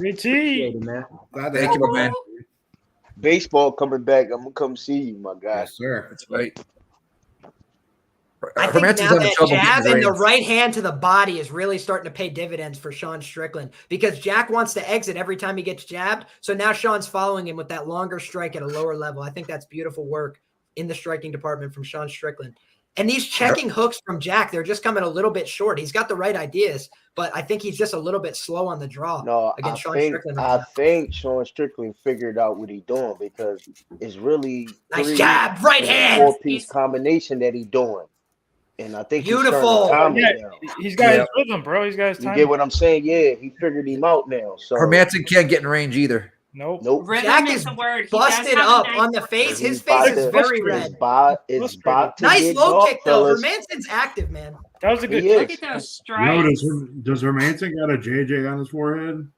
JT. Man. Thank you, man. Baseball coming back. I'm gonna come see you, my guy. Yes, sir. That's right. I think now that jab and the right hand to the body is really starting to pay dividends for Sean Strickland, because Jack wants to exit every time he gets jabbed. So now Sean's following him with that longer strike at a lower level. I think that's beautiful work in the striking department from Sean Strickland. And these checking hooks from Jack, they're just coming a little bit short. He's got the right ideas, but I think he's just a little bit slow on the draw against Sean Strickland. I think Sean Strickland figured out what he's doing because it's really nice jab, right hand, 4-piece combination that he's doing. And I think beautiful. He's got his rhythm, bro. He's got his time. You get what I'm saying? Yeah, he figured him out now. So Hermansson can't get in range either. Nope. Jack is busted up on the face. His face is very red. It's about to nice get low dark, kick though. fellas. Hermansson's active, man. That was a good Look at those strikes. Does Hermansson got a JJ on his forehead?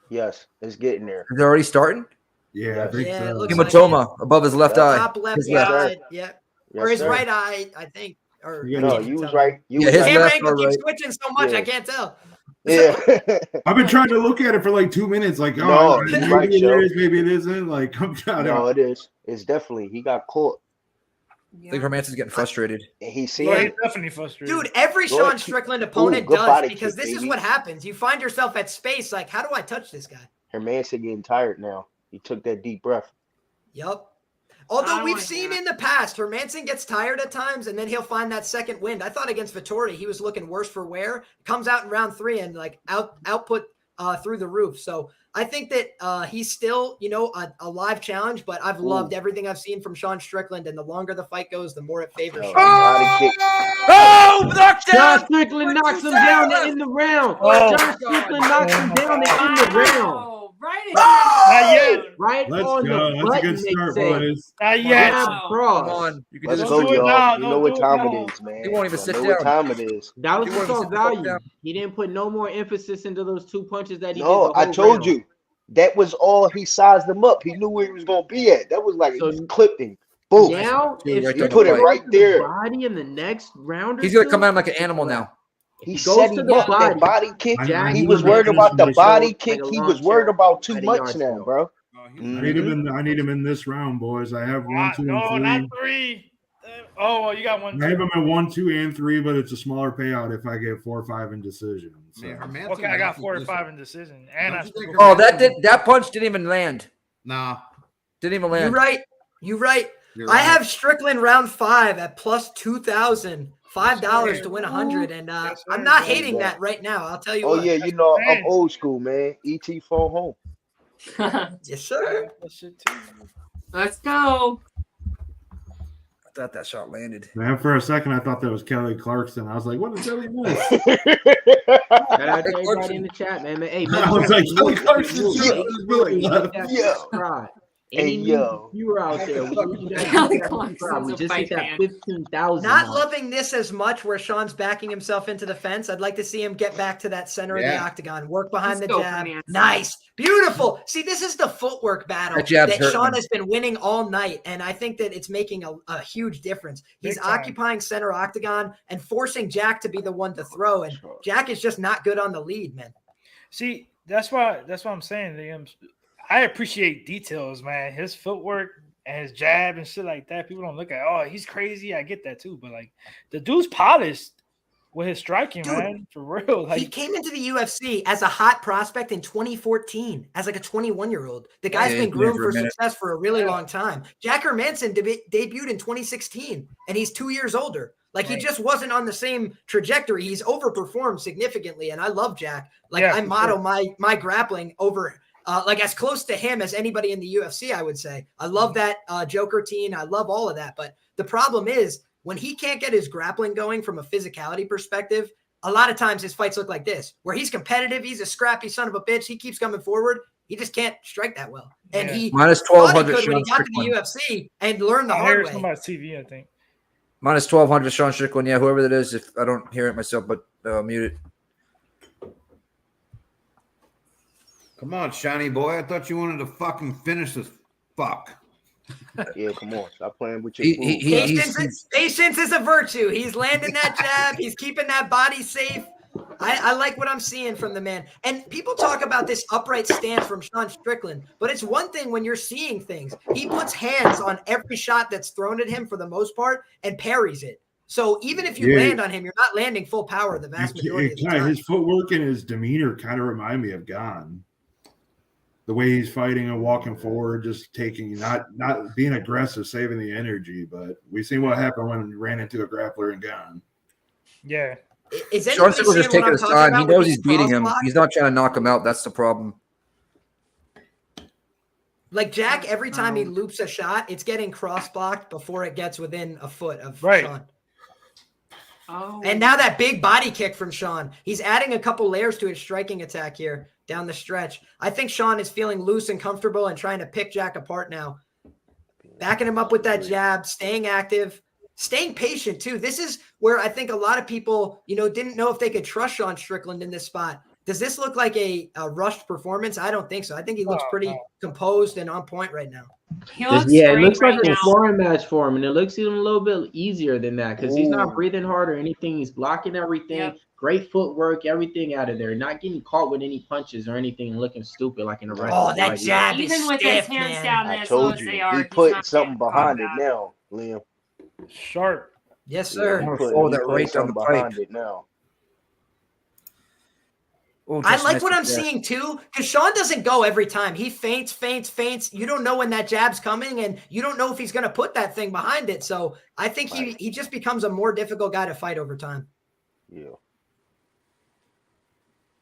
Yes, it's getting there. Is it already starting? Yeah, I think so. Hematoma above his left eye. Top left His left. side, yeah. Yes, or his sir. right eye, I think. Or No, you was right. You Yeah, was his right. camera left angle or keeps right. switching so much, Yeah. I can't tell. Yeah. I've been trying to look at it for like 2 minutes. Like, No, oh, he's maybe right, it Joe. is, maybe it isn't. Like, I'm trying No, to. it is. It's definitely he got caught. I think Hermansson's getting frustrated. And he seen Well, it. he's definitely frustrated. Dude, every Go Sean ahead. Strickland opponent good does body because kick, this is baby. what happens. You find yourself at space, like, how do I touch this guy? Hermansson getting tired now. He took that deep breath. Yep. I Although don't we've wanna seen hear in the past, Hermansson gets tired at times, and then he'll find that second wind. I thought against Vettori, he was looking worse for wear. Comes out in round 3 and like output through the roof. So I think that he's still, a live challenge. But I've loved everything I've seen from Sean Strickland, and the longer the fight goes, the more it favors. Sean. Body kick. Oh, Sean Strickland knocks him down in the round. Oh. Sean Strickland knocks him down in the round. Oh, right. Not yet. Right Let's on go. the That's a button, good they start, say. boys. Not yet. Jab Wow. cross. Come on. You can Let's just go, do it y'all. now. You know Don't what do it time now. it is, man. He won't even I sit know down. what time it is. That was He the won't even soft sit the fuck value. down. He didn't put no more emphasis into those 2 punches that he did. No, the I whole told round. you. That was all he sized him up. He knew where he was going to be at. That was like So he clipped him. Boom. Now, if right You there put it in the right to the there. body in the next round, or He's gonna two, come at him like an animal now. He goes set to him the up. That body. body kick. I He need was him to worried finish about him the this body round. kick. Like a He lawn was worried chair about too at a much yard now, sale. bro. I need him in. I need him in this round, boys. I have 1, 2, No, and not 3. 3. Oh, well, you got 1, I have 2. him at 1, 2, and 3, but it's a smaller payout if I get 4 or 5 in decision. So. Man, Hermansson Okay, I got got 4 or this 5 one. in decision, and Don't I you think Oh, Hermansson- that punch didn't even land. Nah. Didn't even You're land. right. You're right. You're I right. have Strickland round 5 at plus 2,000, $5 to win 100, and Yes, I'm sir. not Yeah, hating yeah. that right now. I'll tell you Oh what. yeah, you know I'm Hey. old school, man. ET phone home. Yes, sir. That shit too. Let's go. I thought that shot landed. Man, for a second, I thought that was Kelly Clarkson. I was like, "What did Kelly miss?" Shout out to everybody in the chat, man. Hey, make I was sure like, you Kelly move, Clarkson move, shot make was sure really you loud. hit that Yo. subscribe. Hey, Any new yo. viewer out there, we need you guys to Kelly hit that subscribe. Clarkson's We a just hit fight that fan. 15,000 Not mark. loving this as much where Sean's backing himself into the fence. I'd like to see him get back to that center of the Yeah. octagon, work behind Let's the go, jab. Hermansson. Nice. Beautiful. See, this is the footwork battle That jab's that hurting Sean him. has been winning all night, and I think that it's making a huge difference. He's Big time. occupying center octagon and forcing Jack to be the one to throw, and Jack is just not good on the lead, man. See, that's why I'm saying I appreciate details, man. His footwork and his jab and shit like that. People don't look at, oh, he's crazy. I get that too, but like the dude's polished with his striking, Dude, man. For real. He Like came into the UFC as a hot prospect in 2014 as like a 21-year-old. The guy's Yeah, been he's been there groomed for a for minute. success for a really long time. Jack Hermansson debuted in 2016, and he's 2 years older. Like he just wasn't on the same trajectory. He's overperformed significantly, and I love Jack. Like Yeah, I for model sure. my grappling over like as close to him as anybody in the UFC, I would say. I love that Joker team. I love all of that. But the problem is when he can't get his grappling going from a physicality perspective, a lot of times his fights look like this, where he's competitive. He's a scrappy son of a bitch. He keeps coming forward. He just can't strike that well. And Yeah. he Minus thought he 1,200 could when he Sean got to the Strickland. UFC and learned the I hard heard way. somebody's TV, I think. Minus 1,200 Sean Strickland. Yeah, whoever that is. If I don't hear it myself, but mute it. Come on, shiny boy. I thought you wanted to fucking finish this fuck. Yeah, come on. Stop playing with your He- food. he- bro. Patience is a virtue. He's landing that jab. He's keeping that body safe. I like what I'm seeing from the man. And people talk about this upright stance from Sean Strickland, but it's one thing when you're seeing things. He puts hands on every shot that's thrown at him for the most part and parries it. So even if you Yeah. land on him, you're not landing full power the vast majority of the time. His footwork and his demeanor kind of remind me of Gon. the way he's fighting and walking forward, just taking not being aggressive, saving the energy. But we've seen what happened when he ran into a grappler and gone. Yeah. Is Sean anybody Strickland's just seeing what taking I'm his talking time. about He with knows these he's beating him. crossblocks? He's not trying to knock him out. That's the problem. Like Jack, every time he loops a shot, it's getting cross-blocked before it gets within a foot of Sean. Oh. And now that big body kick from Sean, he's adding a couple layers to his striking attack here down the stretch. I think Sean is feeling loose and comfortable and trying to pick Jack apart now. Backing him up with that jab, staying active, staying patient too. This is where I think a lot of people, didn't know if they could trust Sean Strickland in this spot. Does this look like a rushed performance? I don't think so. I think he looks pretty composed and on point right now. It looks like a sparring match for him, and it looks even a little bit easier than that because he's not breathing hard or anything. He's blocking everything. Yep. Great footwork, everything out of there. Not getting caught with any punches or anything and looking stupid like in the rest. Oh, that jab is Even with stiff, his hands man. down I as low told as you. they are, He he's putting not something getting behind caught it out. now, Liam. Sharp. Yes, Yeah, sir. he I'm gonna putting- throw he that putting right down the something pipe. behind it now. Oh, I just like missed what it I'm there. seeing too, because Sean doesn't go every time. He feints. You don't know when that jab's coming, and you don't know if he's going to put that thing behind it. So I think he just becomes a more difficult guy to fight over time. Yeah.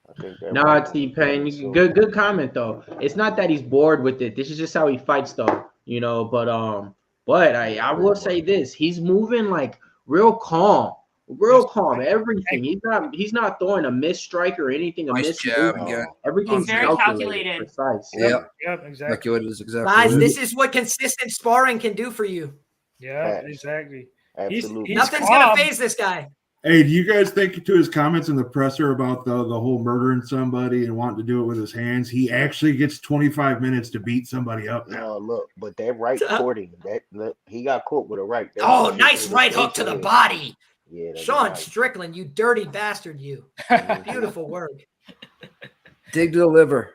I think that Nah, T-Pain, so. good comment though. It's not that he's bored with it. This is just how he fights though, But I will say this: he's moving like real calm. Everything. He's not throwing a miss strike or anything. A Nice miss jab move. again. Everything's Very calculated. precise. Yep. Yep, exactly. Like it is exactly. Guys, what it is. this is what consistent sparring can do for you. Yeah, Facts. exactly. Absolutely. Nothing's going to phase this guy. Hey, do you guys think to his comments in the presser about the whole murdering somebody and wanting to do it with his hands, he actually gets 25 minutes to beat somebody up now? No, look, but that right courting, he got caught with a right. That Oh, shit nice was right hook to the insane. body. Yeah, that's Sean right. Strickland, you dirty bastard, you. Beautiful work. Dig to the liver.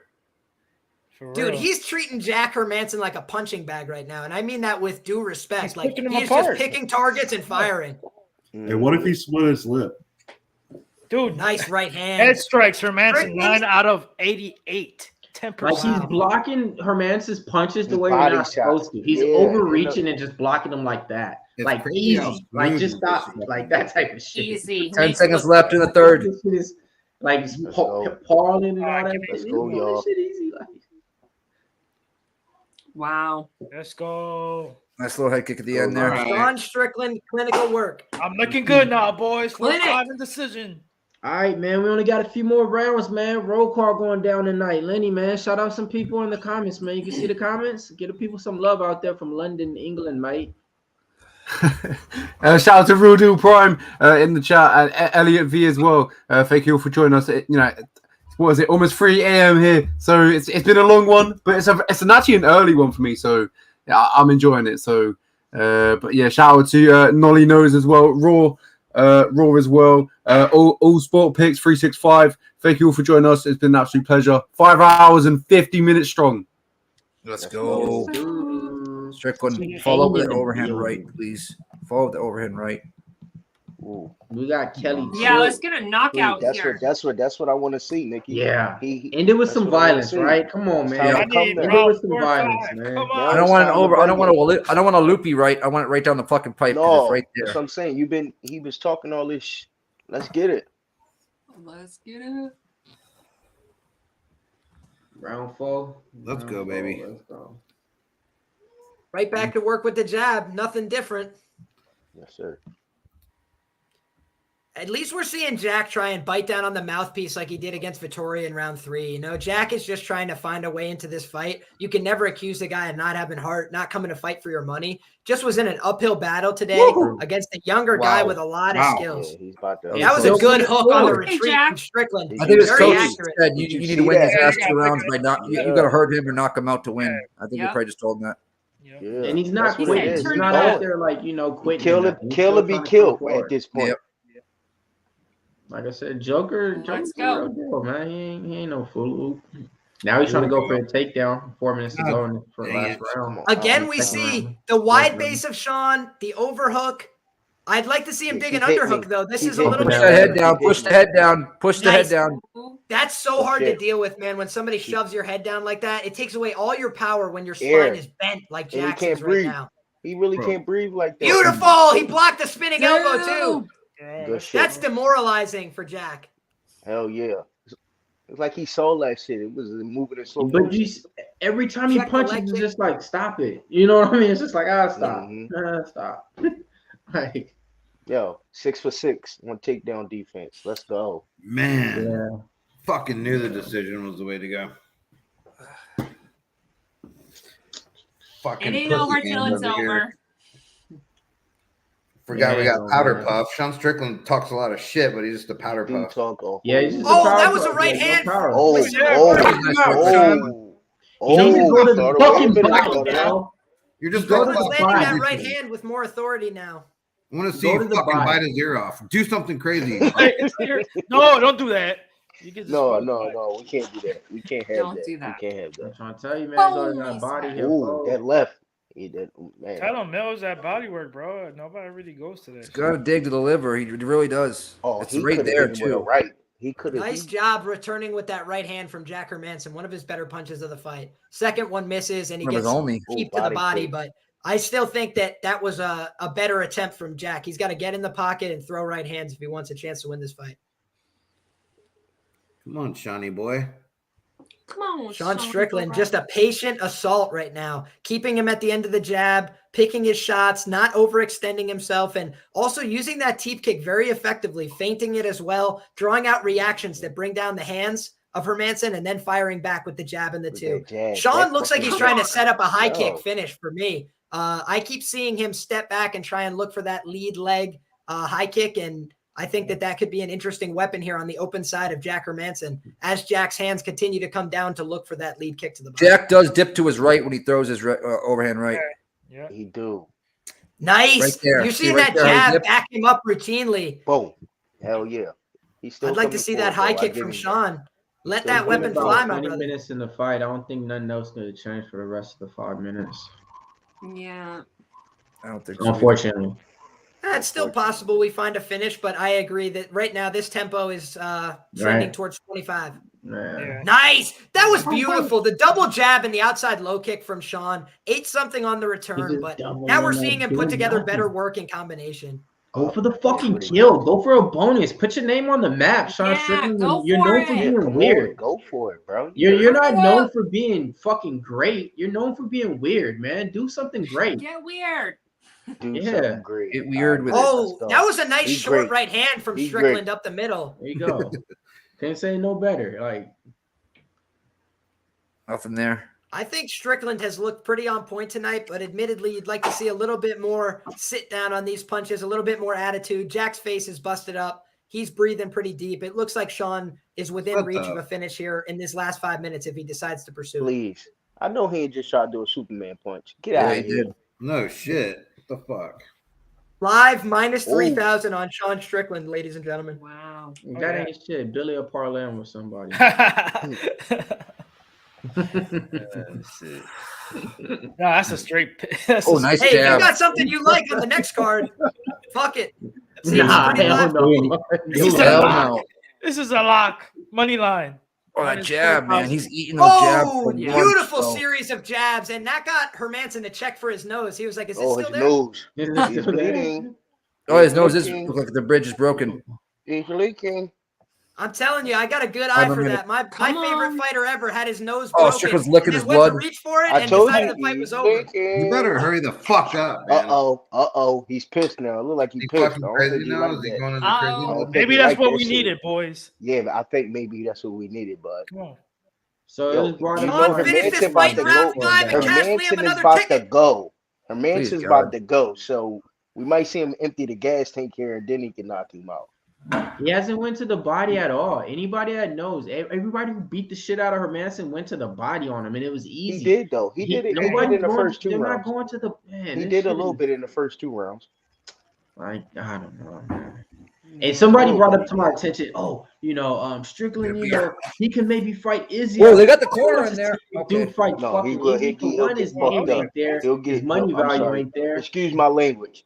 For Dude, real. he's treating Jack Hermansson like a punching bag right now. And I mean that with due respect. He's Like, picking him he's apart. just picking targets and firing. Hey, what if he split his lip? Dude, Nice right hand. head strikes Hermansson Strickland- 9 out of 88. 10%. Like he's blocking Hermansson's punches the way you're Body not shot. supposed to. He's Yeah, overreaching and just blocking them like that. It's Like crazy how easy. Like smooth just he stop. is. Like that type of shit. Easy. 10 Makes seconds it left in the third. This shit is like Let's go. parling and all that. Let's shit. go, This y'all. shit easy. Like, Wow. Let's go. Nice little head kick at the end there. Sean Strickland, clinical work. I'm looking good now, boys. Clinic. 4-5 in decision. all right, man. We only got a few more rounds, man. Roll call going down tonight. Lenny, man. Shout out some people in the comments, man. You can see the comments. Get the people some love out there from London, England, mate. Shout out to Real Deal Prime in the chat and Elliot V as well. Thank you all for joining us. What is it? Almost 3 a.m. here, so it's been a long one, but it's actually an early one for me. So yeah, I'm enjoying it. So, but yeah, shout out to Nolly Knows as well, Raw as well. All Sport Picks 365. Thank you all for joining us. It's been an absolute pleasure. 5 hours and 50 minutes strong. Let's go. Strickland, follow with the overhand right, please. Follow with the overhand right. Ooh. We got Kelly. Yeah, let's get a knockout That's here. That's what I want to see, Nikki. Yeah. He End it with that's some what I wanna violence, see. right? Come on, man. It's time I to come need there. End it with some 4-5. violence, man. Come Now on. I don't it's want an time to over. I don't bring want it. I don't want a loopy right. I want it right down the fucking pipe. 'Cause No, it's right that's there. what I'm saying. He was talking all this. Let's get it. Let's get it. Round 4. Let's go, baby. Let's go. Right back to work with the jab. Nothing different. Yes, sir. At least we're seeing Jack try and bite down on the mouthpiece like he did against Vittoria in round 3. You know, Jack is just trying to find a way into this fight. You can never accuse the guy of not having heart, not coming to fight for your money. Just was in an uphill battle today against a younger guy with a lot of skills. Yeah, he's about to. That was a good hook on the Hey, retreat Jack. from Strickland. I think his Very coach accurate. said you need to win these last 2 rounds by not. You got to hurt him or knock him out to win. I think he Yeah. probably just told him that. Yeah, And he's not that's what quitting. it He's is. Turn not it out on. there like, quitting. Kill or it, nothing. He's kill still or be trying to killed go at forward. this point. Yep. Like I said, Joker's Let's a go. real deal, man. He ain't no fool. Now he's trying to go for a takedown. 4 minutes to go in the last round. Again, we Second see round. the wide Fourth base of Sean, the overhook. I'd like to see him dig an Keep hitting underhook me. though. This Keep is a little hitting bit. me. Push the head down. Push the head down. Push the head Nice. down. That's so hard to shit. deal with, man. When somebody shoves your head down like that, it takes away all your power when your spine Air. is bent like And he Jackson's can't right breathe. now. He really Bro. can't breathe like that. Beautiful. He blocked the spinning elbow too. Good shit. That's demoralizing for Jack. Hell yeah. It's like he saw that shit. It was moving in slow But motion. every time he Check the punches, leg it's kick. just like, stop it. You know what I mean? It's just like, stop. Mhm. Stop. Like, Yo, 6 for 6 on takedown defense. Let's go. Man, yeah. fucking knew the decision was the way to go. Fucking It ain't pussy over till hands it's over here. over. Forgot we got powder man. puff. Sean Strickland talks a lot of shit, but he's just a powder Do puff. talk off. Yeah, he's just Oh, a power that was a puff. right Yeah, hand. no power. Oh, Listen, oh, He needs to go to the thought fucking away a minute body ago. now. You're just Go talking to the about Landing body. that right hand with more authority now. I want to see Go you to the fucking body. bite his ear off. Do something crazy. No, don't do that. You get No, disqualified. we can't do that. We can't have Don't that. do that. We can't have I'm that. trying to tell you, man. Go to that Holy body here, Ooh, folks. that left. Man. Tell him Mills that body work, bro. Nobody really goes to that. He's got to dig to the liver. He really does. Oh, It's he right could have there hit him with a too. right. He could have. Nice job returning with that right hand from Jack Hermansson, one of his better punches of the fight. Second one misses, and he One of gets his only. keep Ooh, to the body body. kick. But I still think that was a better attempt from Jack. He's got to get in the pocket and throw right hands if he wants a chance to win this fight. Come on, Shawnee boy. Come on, Sean Sean, Strickland, go just a patient assault right now, keeping him at the end of the jab, picking his shots, not overextending himself, and also using that teep kick very effectively, feinting it as well, drawing out reactions that bring down the hands of Hermansson, and then firing back with the jab and the With two. that jab. Sean That looks like fucking he's trying to jab. set up a high kick Yo. finish for me. I keep seeing him step back and try and look for that lead leg high kick, and I think that could be an interesting weapon here on the open side of Jack Hermansson as Jack's hands continue to come down to look for that lead kick to the body. Jack does dip to his right when he throws his overhand right. Yeah. He do. Nice. Right there. You See see right that there, he jab dipped. back him up routinely. Boom. Hell yeah. He's still I'd like to coming see that forward, high though. I kick give from him that. Sean. Let Still that coming weapon forward. fly, my 20 brother. minutes in the fight. I don't think nothing else going to change for the rest of the 5 minutes. Yeah. I don't think so. Unfortunately. It's still possible we find a finish, but I agree that right now this tempo is trending Right. towards 25. Yeah. Nice. That was beautiful. The double jab and the outside low kick from Sean ate something on the return, but now we're seeing him put together better work in combination. Go for the fucking kill. Go for a bonus. Put your name on the map, Sean Yeah, Strickland. go You're for known for it. being Come weird. on, go for it, bro. You're not known for being fucking great. You're known for being weird, man. Do something great. Get weird. Do Yeah. something great. Get weird with Oh, go. that was a nice Be short great. right hand from Be Strickland great. up the middle. There you go. Can't say no better. Like, Nothing there. I think Strickland has looked pretty on point tonight, but admittedly, you'd like to see a little bit more sit down on these punches, a little bit more attitude. Jack's face is busted up. He's breathing pretty deep. It looks like Sean is within What reach the- of a finish here in this last 5 minutes if he decides to pursue it. Please. I know he ain't just tried to do a Superman punch. Get Yeah, out he of here. did. No shit. What the fuck? Live minus Ooh. 3,000 on Sean Strickland, ladies and gentlemen. Wow. that ain't shit. Billy or parlaying with somebody. No, that's a straight. That's Oh, a nice Hey, if you jab. got something you like on the next card, fuck it. Seems Nah, pretty hell live. no. This is a Hell lock. no. This is a lock. Money line. Oh, that Minus jab, man. 4,000. He's eating those jabs. Oh, for beautiful once, so. series of jabs. And that got Hermansson to check for his nose. He was like, is it Oh, still his there? nose. It's He's bleeding. Oh, his nose is leaking. look like the bridge is broken. He's leaking. I'm telling you, I got a good eye 5 for minutes. that. My Come favorite on. fighter ever had his nose Oh, broken. Strickland's licking Just his went blood. to reach for it I and told decided you the fight he's was over. leaking. You better hurry the fuck up, man. Uh-oh. He's pissed now. It look like He he's pissed. I fucking don't crazy think he now? like Is he that. going into Uh-oh. crazy? I don't think Maybe he that's like what that we shit. needed, boys. Yeah, but I think maybe that's what we needed, bud. Come on. So Yo, it was brought you up. know Sean, finish this Hermansson fight about in to round go. 5 and cash Liam Hermansson is another about to ticket. go. Please, Hermansson's God. about to go. So we might see him empty the gas tank here, and then he can knock him out. He hasn't went to the body at all. Anybody that knows, everybody who beat the shit out of Hermansson went to the body on him, and it was easy. He did though. He did it. He did Nobody in the going- first 2 They're not rounds. going to the man. He this did a shit little is- bit in the first 2 rounds. Like, I don't know, man. And somebody brought up to my attention, Strickland, he can maybe fight Izzy. Whoa, they got the corner in there. Dude, Okay. fight No, fucking he will. Izzy. For He'll one, get his fucked name up. ain't there. He'll get His money no, I'm value sorry. ain't there. Excuse my language.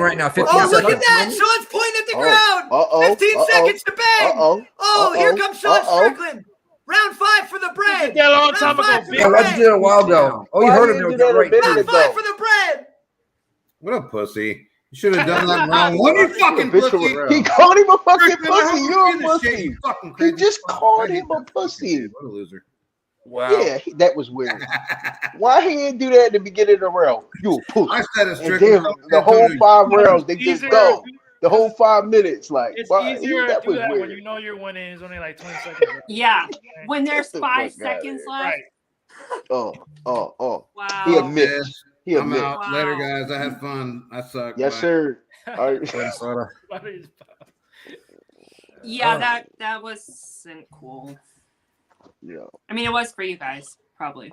right now. 50 Oh, look at seconds. that! Sean's pointing at the ground. 15 seconds to bang. Here comes Sean Strickland. Round 5 for the bread. Yeah, a long time ago. Yeah, Roger did it a while ago. Oh, you heard him there right. Round 5 for the bread. What a pussy. You should have done that round 1. You fucking pussy. He called him a fucking Strickland, I hope pussy. you You're a see this shit, pussy. you fucking He crazy just fuck. called him a pussy. What a loser. Wow. Yeah, that was weird. Why he didn't do that at the beginning of the round? You a pussy. I said it's And Strickland. then the whole 5 rounds, they just go. The whole 5 minutes, like It's why, easier to that do was that when weird. you know you're winning. It's only like 20 seconds. Yeah, when there's Get the 5 fuck outta seconds here. left. Right. Oh. Wow. He admits. He I'm admits. out. Later, guys. I had fun. I suck. Yes, Bye. sir. All right. Yeah, that wasn't cool. Yeah. I mean, it was for you guys, probably.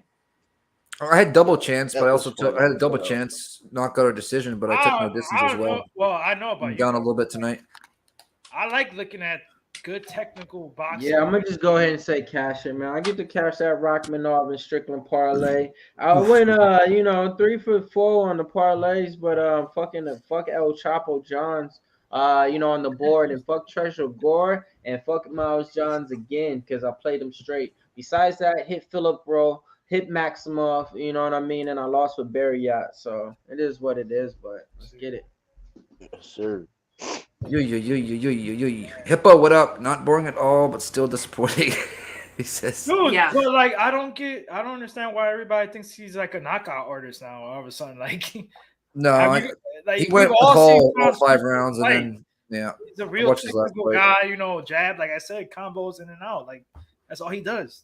I had double chance, That but I was also took. fun. I had a double chance knockout or decision, but I took no distance as well. Well, I know about I'm you. down a little bit tonight. I like looking at good technical boxing. Yeah, I'm gonna just go ahead and say cash it, man. I get to cash that Rakhmanov and Strickland parlay. I went 3 for 4 on the parlays, but fuck El Chapo Johns, on the board, and fuck Tresean Gore and fuck Miles Johns again because I played them straight. Besides that, hit Philip Rowe, hit Maximov, you know what I mean, and I lost with Barry Yacht, so it is what it is. But let's get it. Yes, sir. Hippo, what up? Not boring at all, but still disappointing. He says, Dude, but like I don't understand why everybody thinks he's like a knockout artist now. All of a sudden, like No, like, he went we've the all seen all Sean 5 Strickland rounds, and fight. then yeah, He's a I real watched his last technical fight. guy, jab, like I said, combos in and out. Like that's all he does.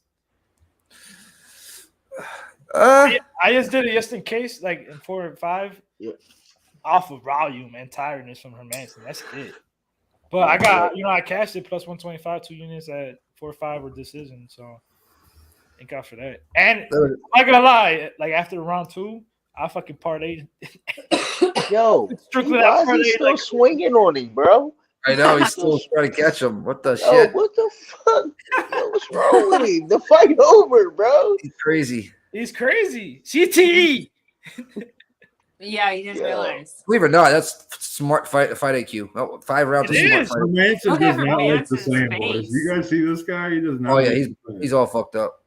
I just did it just in case, like in 4 and 5, off of volume and tiredness from Hermansson. That's it. But I got, I cashed it plus 125, 2 units at 4-5 or decision. So thank God for that. And I'm not gonna lie, like after round 2, I fucking parlayed. Yo, Strickland, why is he still swinging on him, bro? I know he's still trying to catch him. What the Yo, shit? what the fuck? Yo, what's wrong with him? The fight over, bro. He's crazy. He's crazy. CTE. Yeah, he didn't realize. Believe it or not, that's smart fight IQ. Oh, 5 rounds of smart fight. Hermansson does not like the Hermansson's same, face. boys. You guys see this guy? He does not. Oh yeah, like he's the same. he's all fucked up.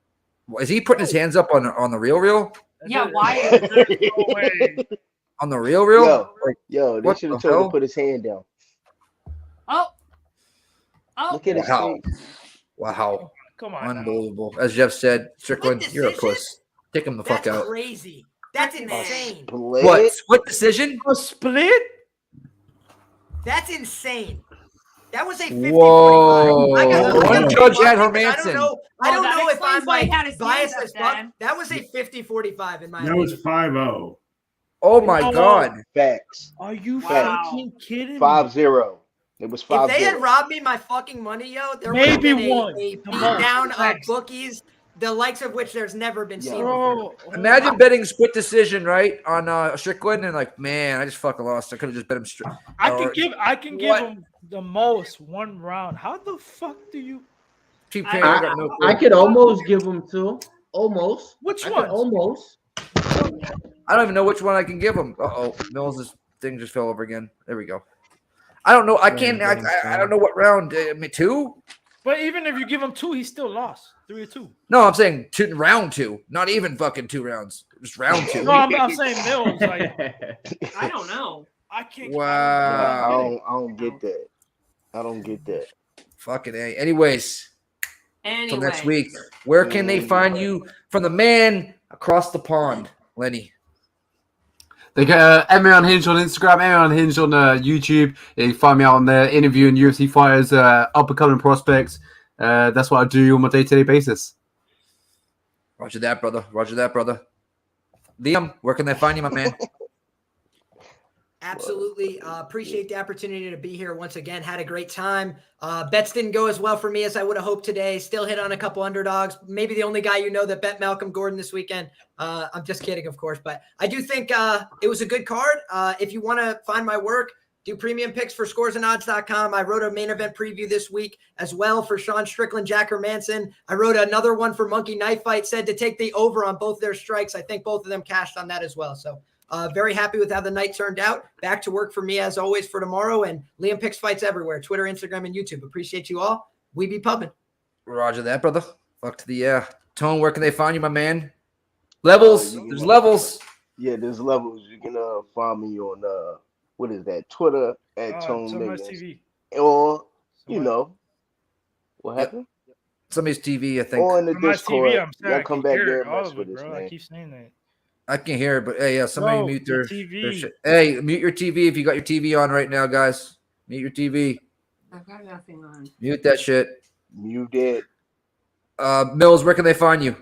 Is he putting his hands up on the real? Yeah, why? On the real? Yo, they what should have the told him hell? to put his hand down. Oh. Look at his Wow. face. Wow. Come on. Unbelievable. As Jeff said, Strickland, you're a puss. Take him the fuck That's out. crazy. That's insane. What? Split decision? A split? That's insane. That was a 50-45. Whoa. One judge had I Hermansson. don't know that if I'm explains why he like had his biased hands as up fuck. then. That was a 50-45 in my That was opinion. 5-0. Oh my God. Facts. Are you Facts. fucking kidding me? 5-0. It was 5-0. If they had robbed me my fucking money, there would have Maybe been one. a The beat most. down of Facts. bookies, the likes of which there's never been seen Bro, before. Imagine betting split decision, right, on Strickland, and like, man, I just fucking lost. I could have just bet him straight. I can give What? him the most 1 round. How the fuck do you? Cheap I- I got no I clue. could almost give him 2. Almost. Which I one? could almost. I don't even know which one I can give him. Mills' thing just fell over again. There we go. I don't know. I can't. I don't know what round. 2? But even if you give him 2, he still lost 3-2. No, I'm saying round 2. Not even fucking 2 rounds. Just round 2. No, I'm saying Mills. Like, I don't know. I can't. Wow. I don't get that. I don't get that. Fucking A. Anyways, Anyway. till next week. Where can they find you from the man across the pond, Lenny? They get MMA Unhinged on Instagram, MMA Unhinged on YouTube. You can find me out on there interviewing UFC fighters, up-and-coming prospects. That's what I do on my day-to-day basis. Roger that, brother. Roger that, brother. Liam, where can they find you, my man? Absolutely. Appreciate the opportunity to be here once again. Had a great time. Bets didn't go as well for me as I would have hoped today. Still hit on a couple underdogs. Maybe the only guy that bet Malcolm Gordon this weekend. I'm just kidding, of course. But I do think it was a good card. If you want to find my work, do premium picks for scoresandodds.com. I wrote a main event preview this week as well for Sean Strickland, Jack Hermansson. I wrote another one for Monkey Knife Fight, said to take the over on both their strikes. I think both of them cashed on that as well. So Very happy with how the night turned out. Back to work for me as always for tomorrow. And Liam picks fights everywhere: Twitter, Instagram, and YouTube. Appreciate you all. We be pubbing. Roger that, brother. Fuck to the Tone. Where can they find you, my man? Levels. There's levels. Yeah, there's levels. You can find me on what is that? Twitter at Tone Millions. TV. Or what happened? Somebody's TV, I think. Or in the Somebody's Discord. TV, I'm sorry, Y'all I come can't back hear there it, and all mess of with it, us, bro. man. I keep saying that. I can hear it, but hey, somebody No, mute the their TV. shit. Hey, mute your TV if you got your TV on right now, guys. Mute your TV. I've got nothing on. Mute that shit. Mute it. Mills, where can they find you?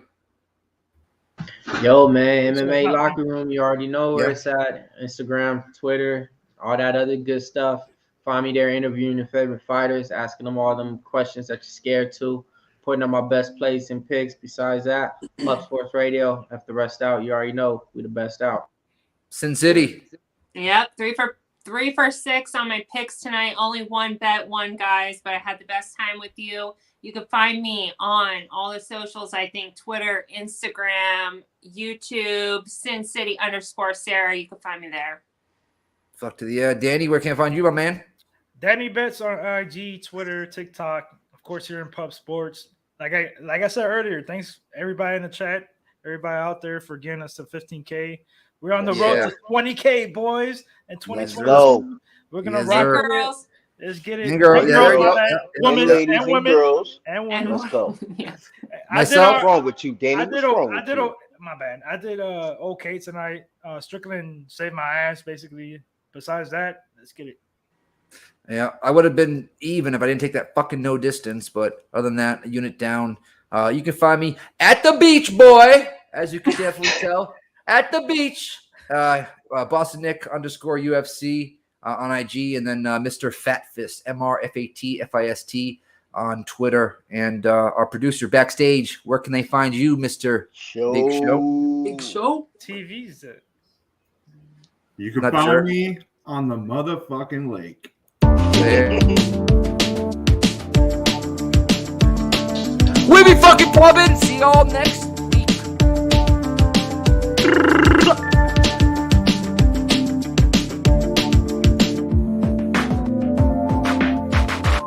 Yo, man, MMA Locker Room. You already know where it's at. Instagram, Twitter, all that other good stuff. Find me there interviewing your favorite fighters, asking them all them questions that you're scared to, putting on my best plays and picks. Besides that, Pub Sports Radio. After the rest out, you already know we the best out. Sin City. Yep, 3 for 6 on my picks tonight. Only one bet, one guys, but I had the best time with you. You can find me on all the socials. I think Twitter, Instagram, YouTube, Sin City _Sarah. You can find me there. Fuck to the Danny, where can I find you, my man? Danny Betts on IG, Twitter, TikTok. Of course, here in Pub Sports. Like I said earlier, thanks everybody in the chat, everybody out there for getting us to 15K. We're on the road to 20K, boys, and 2022. We're gonna rock girls. Let's get it. Women ladies and girls. And women. Let's go. Yes. What's wrong with you, Danny? My bad. I did okay tonight. Strickland saved my ass, basically. Besides that, let's get it. Yeah, I would have been even if I didn't take that fucking no distance. But other than that, a unit down. You can find me at the beach, boy, as you can definitely tell. At the beach. Boston Nick _UFC on IG, and then Mr. Fatfist, MRFATFIST on Twitter. And our producer backstage, where can they find you, Mr. Big Show? Big Show? TV's it. You can Not find sure. me on the motherfucking lake. We be fucking pubbing. See y'all next